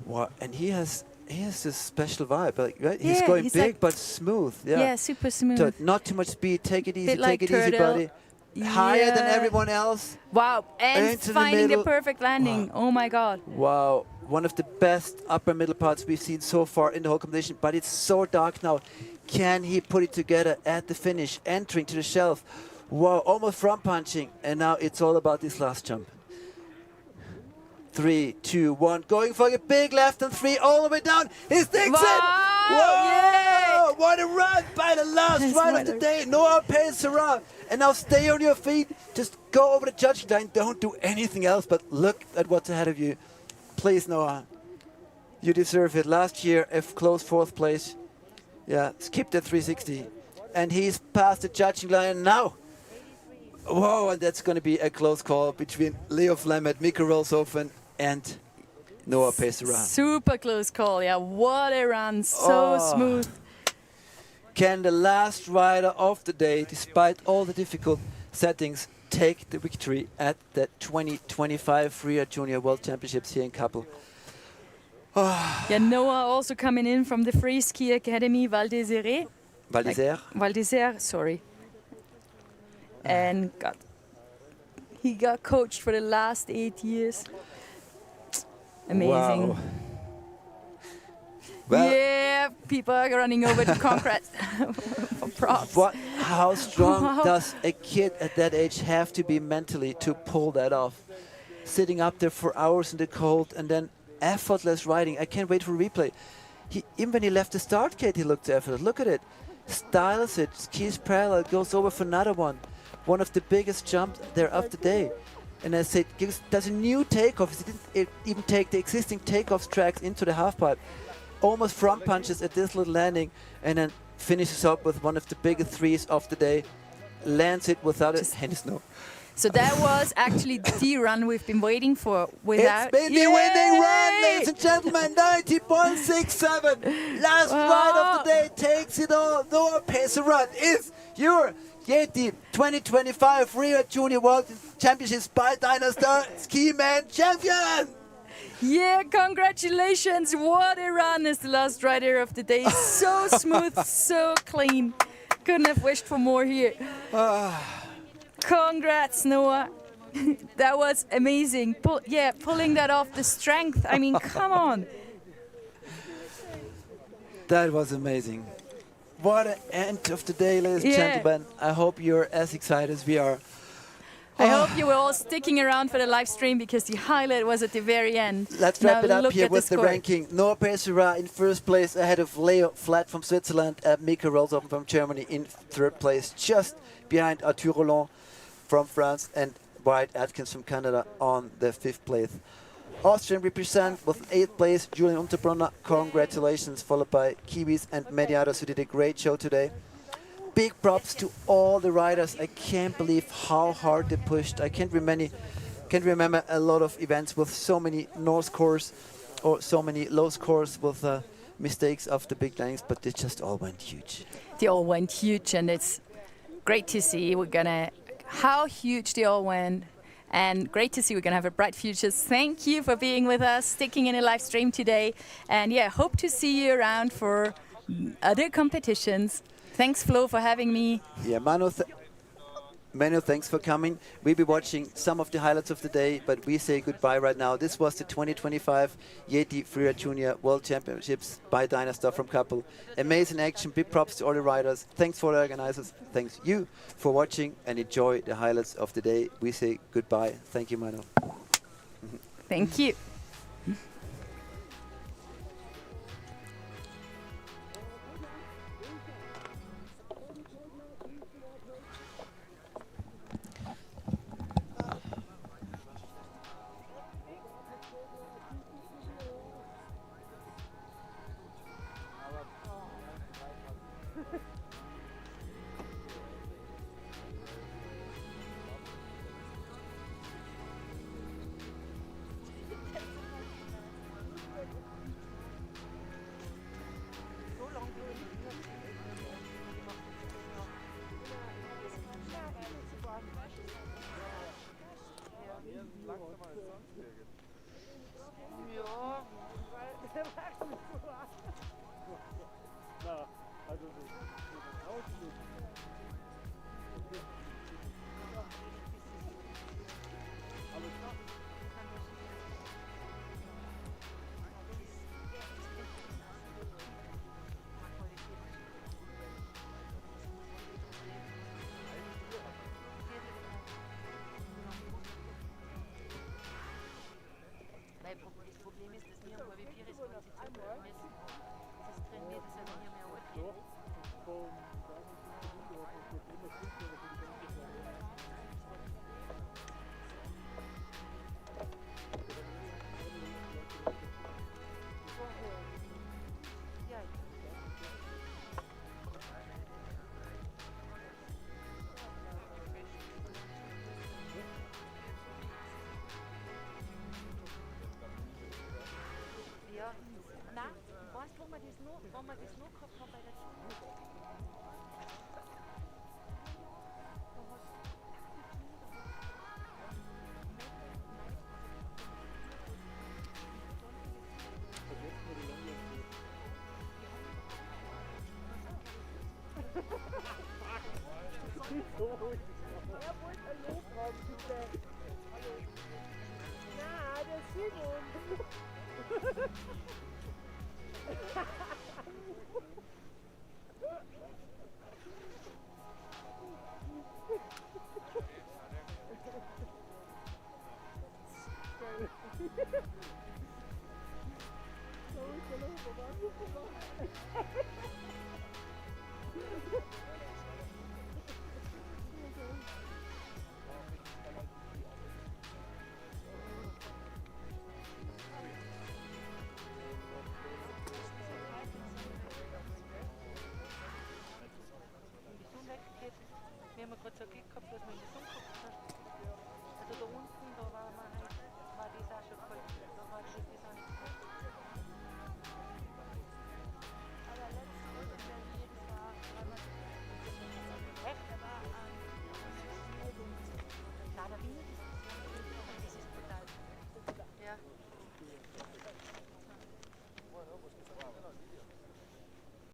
Wow, and he has this special vibe, like, right? He's Yeah, going he's big like- but smooth. Yeah, Yeah, super smooth. So not too much speed. Take it easy. Bit like Take it easy, turtle. buddy. Higher than Yeah. everyone else. Wow, and Into the finding the middle. perfect landing. Oh my God. Wow, one of the best upper middle parts we've seen so far in the whole competition, but it's so dark now. Can he put it together at the finish, entering to the shelf? Wow, almost front punching, and now it's all about this last jump. 3, 2, 1, going for a big left and 3 all the way down. He sticks it! Whoa! Yay! What a run by the last That's ride of the day. Noah Peizerat. And now stay on your feet. Just go over the judging line. Don't do anything else but look at what's ahead of you. Please, Noah. You deserve it. Last year, a close 4th place. Yeah, skipped at 360. And he's past the judging line now. Whoa, and that's going to be a close call between Leo Flemeth, Mikko Rolshofen, and Noah Peizerat. Super close call. Yeah, what a run. So Oh. smooth. Can the last rider of the day, despite all the difficult settings, take the victory at the 2025 Freeride Junior World Championships here in Kappl? Yeah, Noah also coming in from the Free Ski Academy Val d'Isère. Val d'Isère? Val d'Isère, sorry. And he got coached for the last 8 years. Amazing. Wow. Well, Yeah, people are running over to congrats for props. how strong Wow. does a kid at that age have to be mentally to pull that off? Sitting up there for hours in the cold and then effortless riding. I can't wait for replay. Even when he left the start gate, he looked effortless. Look at it. Styles it, skis parallel, goes over for another one. One of the biggest jumps there of the day. And I said, does a new takeoff. He didn't even take the existing takeoff tracks into the half pipe. Almost front punches at this little landing and then finishes up with one of the biggest threes of the day. Lands it without a hand snow. So that was actually the run we've been waiting for. Without It's been the winning run, ladies and gentlemen, 90.67. Last ride of the day takes it all. Noah Peizerat is your YETI 2025 Freeride Junior World Championships by Dynastar Ski Man Champion. Yeah, congratulations. What a run as the last rider of the day. So smooth, so clean. Couldn't have wished for more here. Congrats, Noah. That was amazing. Pulling that off, the strength. I mean, come on. That was amazing. What an end of the day, ladies and Yeah. gentlemen. I hope you're as excited as we are. I hope you were all sticking around for the live stream because the highlight was at the very end. Let's Now wrap it up look here at with the score. ranking. Noah Peizerat in 1st place ahead of Leo Flat from Switzerland and Mikko Rolshofen from Germany in 3rd place, just behind Arthur Roland from France and Wyatt Atkins from Canada on the 5th place. Austrian represent with 8th place, Julian Unterbrunner. Congratulations, followed by Kiwis and Mediados who did a great show today. Big props to all the riders. I can't believe how hard they pushed. I can't remember a lot of events with so many no scores or so many low scores with mistakes of the big landings, but they just all went huge. They all went huge, and it's great to see. How huge they all went, and great to see we're gonna have a bright future. Thank you for being with us, sticking in a live stream today, and yeah, hope to see you around for other competitions. Thanks, Flo, for having me. Yeah, Manu, thanks for coming. We'll be watching some of the highlights of the day, but we say goodbye right now. This was the 2025 YETI Freeride Junior World Championships by Dynastar from Kappl. Amazing action. Big props to all the riders. Thanks for the organizers. Thanks you for watching and enjoy the highlights of the day. We say goodbye. Thank you, Manu. Thank you. Ja. Na, also Ausflug. Alles klar. Weil das Problem ist, dass wir am HWP Responsibilität messen. Das trainiert, das hat wir mehr angegeben. Ja, nein, weißt du, wo wir das noch gehabt